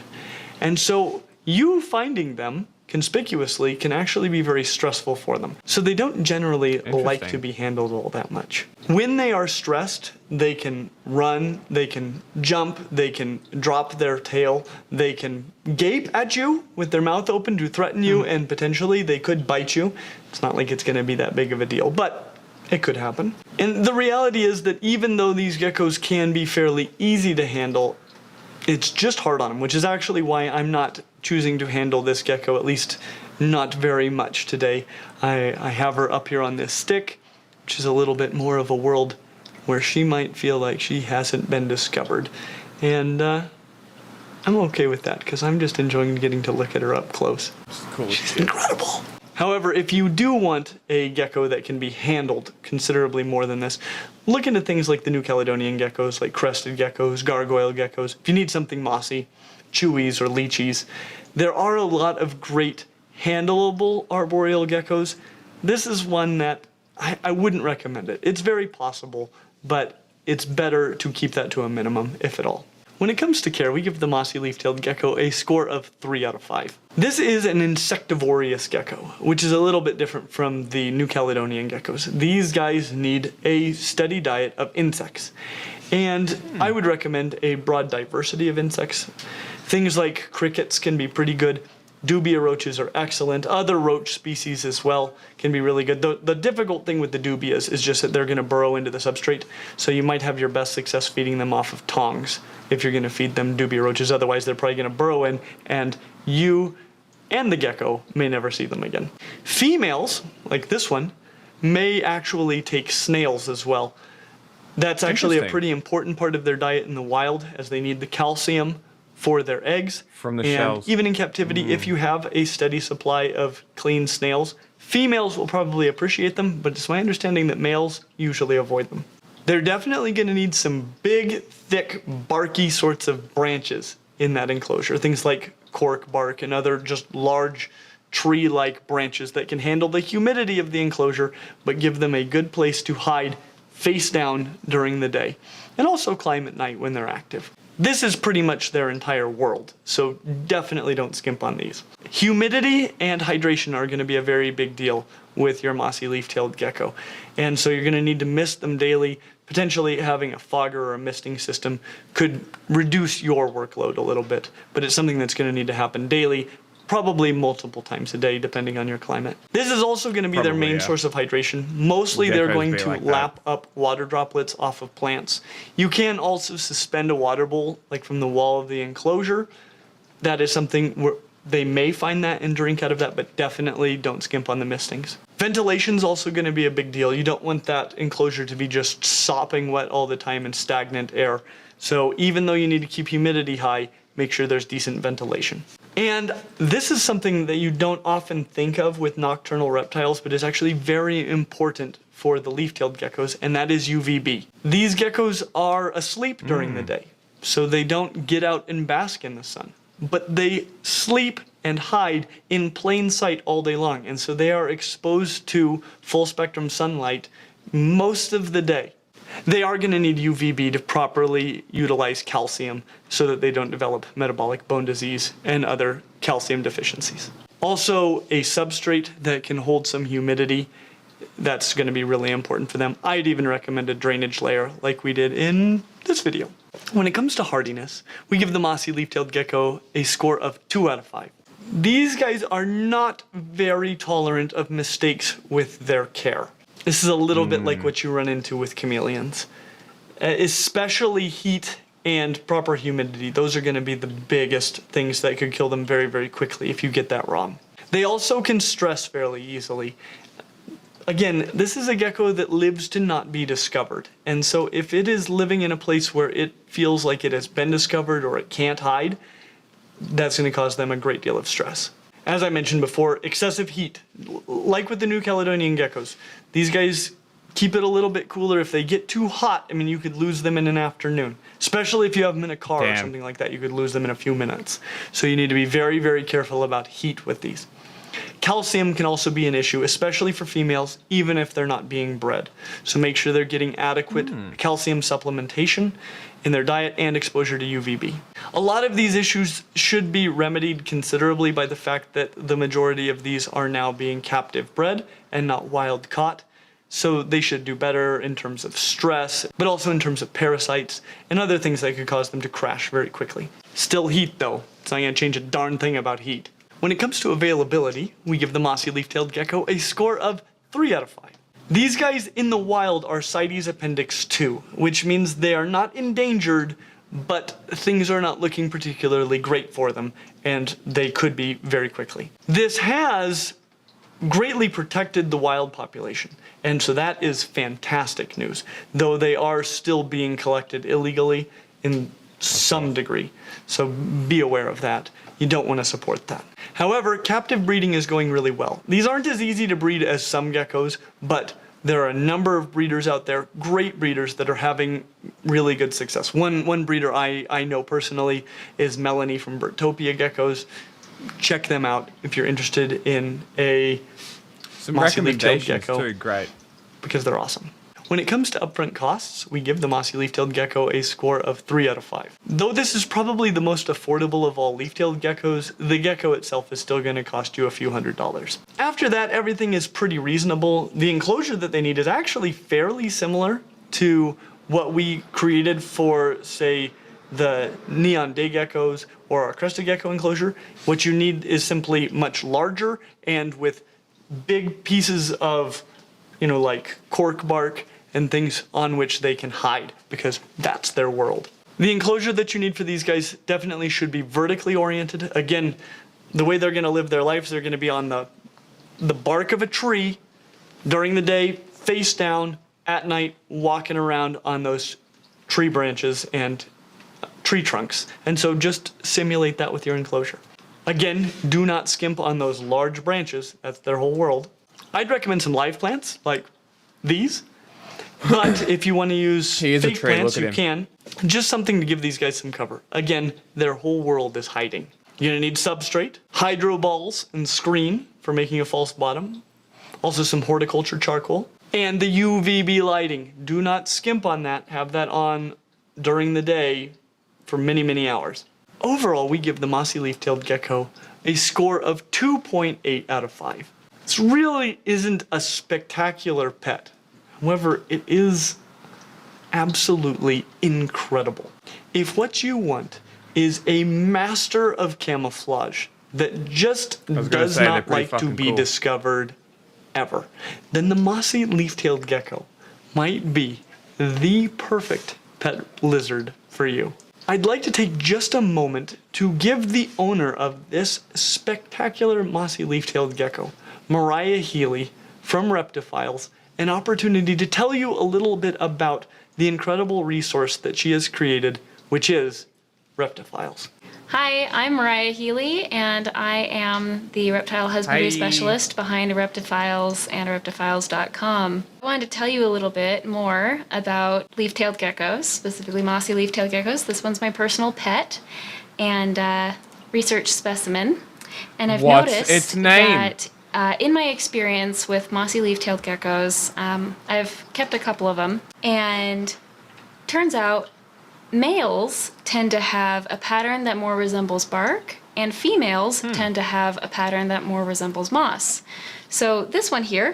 S7: And so you finding them conspicuously can actually be very stressful for them. So they don't generally like to be handled all that much. When they are stressed, they can run, they can jump, they can drop their tail, they can gape at you with their mouth open to threaten you, and potentially they could bite you. It's not like it's going to be that big of a deal, but it could happen. And the reality is that even though these geckos can be fairly easy to handle, it's just hard on them, which is actually why I'm not choosing to handle this gecko, at least not very much today. I have her up here on this stick, which is a little bit more of a world where she might feel like she hasn't been discovered. And I'm okay with that, because I'm just enjoying getting to look at her up close.
S5: Cool.
S7: She's incredible. However, if you do want a gecko that can be handled considerably more than this, look into things like the New Caledonian geckos, like crested geckos, gargoyle geckos. If you need something mossy, chewies or lychees, there are a lot of great handleable arboreal geckos. This is one that I wouldn't recommend it. It's very possible, but it's better to keep that to a minimum, if at all. When it comes to care, we give the mossy leaf-tailed gecko a score of 3 out of 5. This is an insectivorous gecko, which is a little bit different from the New Caledonian geckos. These guys need a steady diet of insects. And I would recommend a broad diversity of insects. Things like crickets can be pretty good. Dubia roaches are excellent. Other roach species as well can be really good. The difficult thing with the dubias is just that they're going to burrow into the substrate, so you might have your best success feeding them off of tongs if you're going to feed them dubia roaches. Otherwise, they're probably going to burrow in, and you and the gecko may never see them again. Females, like this one, may actually take snails as well. That's actually a pretty important part of their diet in the wild, as they need the calcium for their eggs.
S5: From the
S7: and
S5: shells.
S7: Even in captivity, if you have a steady supply of clean snails, females will probably appreciate them, but it's my understanding that males usually avoid them. They're definitely going to need some big, thick, barky sorts of branches in that enclosure. Things like cork bark and other just large tree-like branches that can handle the humidity of the enclosure, but give them a good place to hide face down during the day, and also climb at night when they're active. This is pretty much their entire world, so definitely don't skimp on these. Humidity and hydration are going to be a very big deal with your mossy leaf-tailed gecko, and so you're going to need to mist them daily. Potentially having a fogger or a misting system could reduce your workload a little bit, but it's something that's going to need to happen daily, probably multiple times a day, depending on your climate. This is also going to be their main source of hydration. Mostly they're going to lap up water droplets off of plants. You can also suspend a water bowl, like from the wall of the enclosure. That is something where they may find that and drink out of that, but definitely don't skimp on the mistings. Ventilation is also going to be a big deal. You don't want that enclosure to be just sopping wet all the time and stagnant air. So even though you need to keep humidity high, make sure there's decent ventilation. And this is something that you don't often think of with nocturnal reptiles, but is actually very important for the leaf-tailed geckos, and that is UVB. These geckos are asleep during the day, so they don't get out and bask in the sun. But they sleep and hide in plain sight all day long, and so they are exposed to full-spectrum sunlight most of the day. They are going to need UVB to properly utilize calcium so that they don't develop metabolic bone disease and other calcium deficiencies. Also, a substrate that can hold some humidity, that's going to be really important for them. I'd even recommend a drainage layer like we did in this video. When it comes to hardiness, we give the mossy leaf-tailed gecko a score of 2 out of 5. These guys are not very tolerant of mistakes with their care. This is a little bit like what you run into with chameleons. Especially heat and proper humidity. Those are going to be the biggest things that could kill them very, very quickly if you get that wrong. They also can stress fairly easily. Again, this is a gecko that lives to not be discovered. And so if it is living in a place where it feels like it has been discovered or it can't hide, that's going to cause them a great deal of stress. As I mentioned before, excessive heat, like with the New Caledonian geckos, these guys keep it a little bit cooler. If they get too hot, I mean, you could lose them in an afternoon. Especially if you have them in a car or something like that, you could lose them in a few minutes. So you need to be very, very careful about heat with these. Calcium can also be an issue, especially for females, even if they're not being bred. So make sure they're getting adequate calcium supplementation in their diet and exposure to UVB. A lot of these issues should be remedied considerably by the fact that the majority of these are now being captive bred and not wild caught. So they should do better in terms of stress, but also in terms of parasites and other things that could cause them to crash very quickly. Still heat though, it's not gonna change a darn thing about heat. When it comes to availability, we give the mossy leaf-tailed gecko a score of 3 out of 5. These guys in the wild are CITES Appendix 2, which means they are not endangered, but things are not looking particularly great for them, and they could be very quickly. This has greatly protected the wild population, and so that is fantastic news, though they are still being collected illegally in some degree, so be aware of that. You don't want to support that. However, captive breeding is going really well. These aren't as easy to breed as some geckos, but there are a number of breeders out there, great breeders, that are having really good success. One breeder I know personally is Melanie from Birdtopia Geckos. Check them out if you're interested in a
S5: Some
S7: mossy leaf-tailed
S5: recommendations
S7: gecko,
S5: too, great.
S7: because they're awesome. When it comes to upfront costs, we give the mossy leaf-tailed gecko a score of 3 out of 5. Though this is probably the most affordable of all leaf-tailed geckos, the gecko itself is still going to cost you a few $100s. After that, everything is pretty reasonable. The enclosure that they need is actually fairly similar to what we created for, say, the neon day geckos or our crested gecko enclosure. What you need is simply much larger and with big pieces of, like cork bark and things on which they can hide, because that's their world. The enclosure that you need for these guys definitely should be vertically oriented. Again, the way they're gonna live their lives, they're gonna be on the bark of a tree during the day, face down, at night, walking around on those tree branches and tree trunks. And so just simulate that with your enclosure. Again, do not skimp on those large branches, that's their whole world. I'd recommend some live plants, like these. But if you want to use fake plants, you can. Just something to give these guys some cover. Again, their whole world is hiding. You're going to need substrate, hydro balls, and screen for making a false bottom. Also some horticulture charcoal. And the UVB lighting. Do not skimp on that. Have that on during the day for many, many hours. Overall, we give the mossy leaf-tailed gecko a score of 2.8 out of 5. This really isn't a spectacular pet. However, it is absolutely incredible. If what you want is a master of camouflage that just does not like to be discovered ever, then the mossy leaf-tailed gecko might be the perfect pet lizard for you. I'd like to take just a moment to give the owner of this spectacular mossy leaf-tailed gecko, Mariah Healy from Reptifiles, an opportunity to tell you a little bit about the incredible resource that she has created, which is Reptifiles.
S4: Hi, I'm Mariah Healy, and I am the reptile husbandry specialist behind Reptifiles and Reptifiles.com. I wanted to tell you a little bit more about leaf-tailed geckos, specifically mossy leaf-tailed geckos. This one's my personal pet and research specimen. And I've noticed that in my experience with mossy leaf-tailed geckos, I've kept a couple of them, and turns out males tend to have a pattern that more resembles bark, and females tend to have a pattern that more resembles moss. So this one here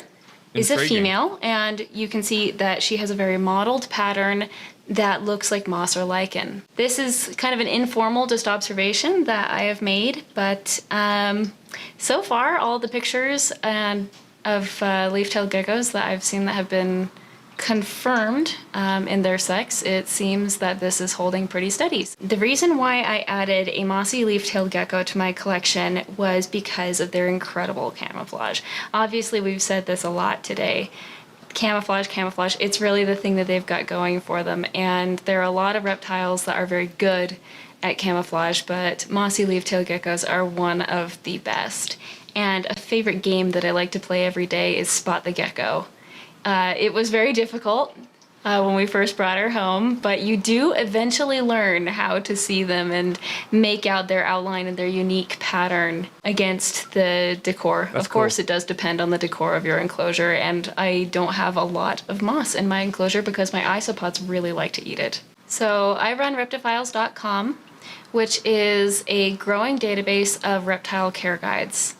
S4: is a female, and you can see that she has a very mottled pattern that looks like moss or lichen. This is kind of an informal just observation that I have made, but so far all the pictures of leaf-tailed geckos that I've seen that have been confirmed in their sex, it seems that this is holding pretty steady. The reason why I added a mossy leaf-tailed gecko to my collection was because of their incredible camouflage. Obviously, we've said this a lot today. Camouflage, it's really the thing that they've got going for them, and there are a lot of reptiles that are very good at camouflage, but mossy leaf-tailed geckos are one of the best. And a favorite game that I like to play every day is Spot the Gecko. It was very difficult when we first brought her home, but you do eventually learn how to see them and make out their outline and their unique pattern against the decor. Of course, it does depend on the decor of your enclosure, and I don't have a lot of moss in my enclosure because my isopods really like to eat it. So I run reptifiles.com, which is a growing database of reptile care guides.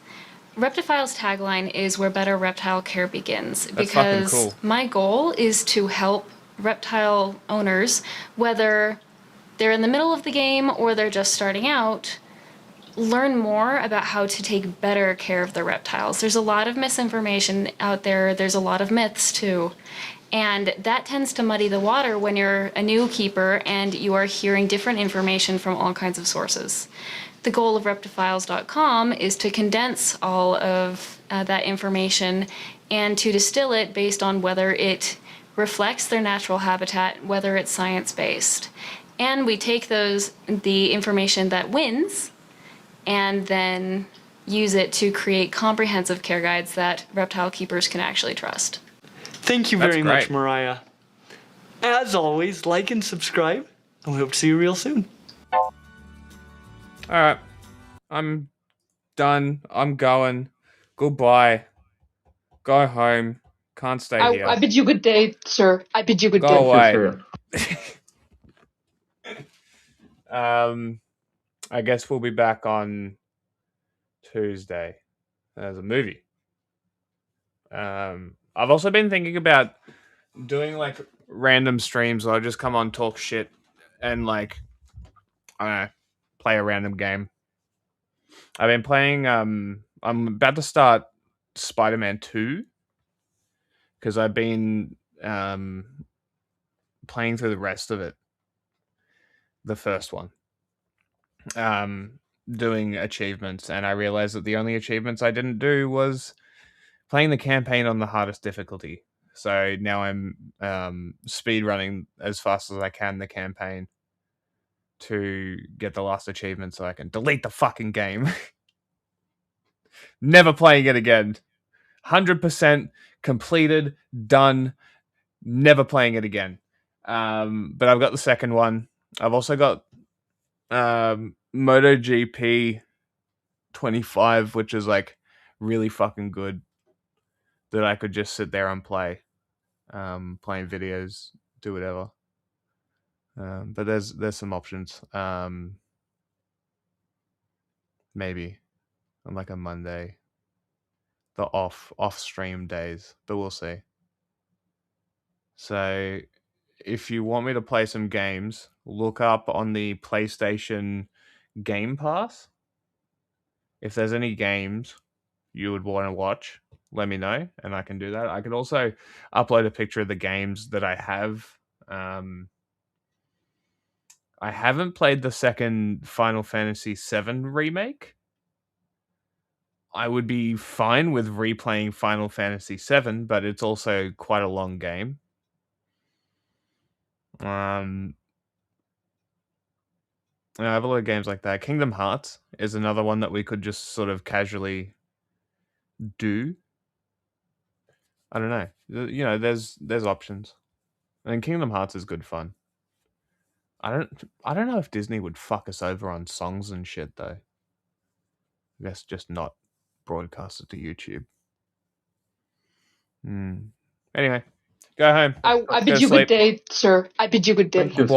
S4: Reptifiles' tagline is where better reptile care begins,
S5: That's fucking
S4: because
S5: cool.
S4: my goal is to help reptile owners, whether they're in the middle of the game or they're just starting out, learn more about how to take better care of their reptiles. There's a lot of misinformation out there. There's a lot of myths too. And that tends to muddy the water when you're a new keeper and you are hearing different information from all kinds of sources. The goal of reptifiles.com is to condense all of that information and to distill it based on whether it reflects their natural habitat, whether it's science-based. And we take the information that wins and then use it to create comprehensive care guides that reptile keepers can actually trust.
S7: Thank you very much, Mariah. As always, like and subscribe, and we hope to see you real soon.
S5: All right. I'm done. I'm going. Goodbye. Go home. Can't stay here.
S8: I bid you good day, sir. I bid you good day.
S5: Go away. I guess we'll be back on Tuesday. There's a movie. I've also been thinking about doing like random streams where I just come on, talk shit, and like, I don't know, play a random game. I've been playing, I'm about to start Spider-Man 2 because I've been playing through the rest of it. The first one. Doing achievements, and I realized that the only achievements I didn't do was playing the campaign on the hardest difficulty. So now I'm speed running as fast as I can the campaign to get the last achievement so I can delete the fucking game. Never playing it again. 100% completed, done, never playing it again. But I've got the second one. I've also got MotoGP 25, which is like really fucking good, that I could just sit there and play, playing videos, do whatever. But there's some options. Maybe on like a Monday, the off stream days, but we'll see. So if you want me to play some games, look up on the PlayStation Game Pass. If there's any games you would want to watch, let me know, and I can do that. I can also upload a picture of the games that I have. I haven't played the second Final Fantasy VII remake. I would be fine with replaying Final Fantasy VII, but it's also quite a long game. I have a lot of games like that. Kingdom Hearts is another one that we could just sort of casually do. I don't know. You know, there's options. And Kingdom Hearts is good fun. I don't know if Disney would fuck us over on songs and shit though. I guess just not broadcast it to YouTube. Anyway, go home.
S8: I bid you good day, sir. I bid you good day.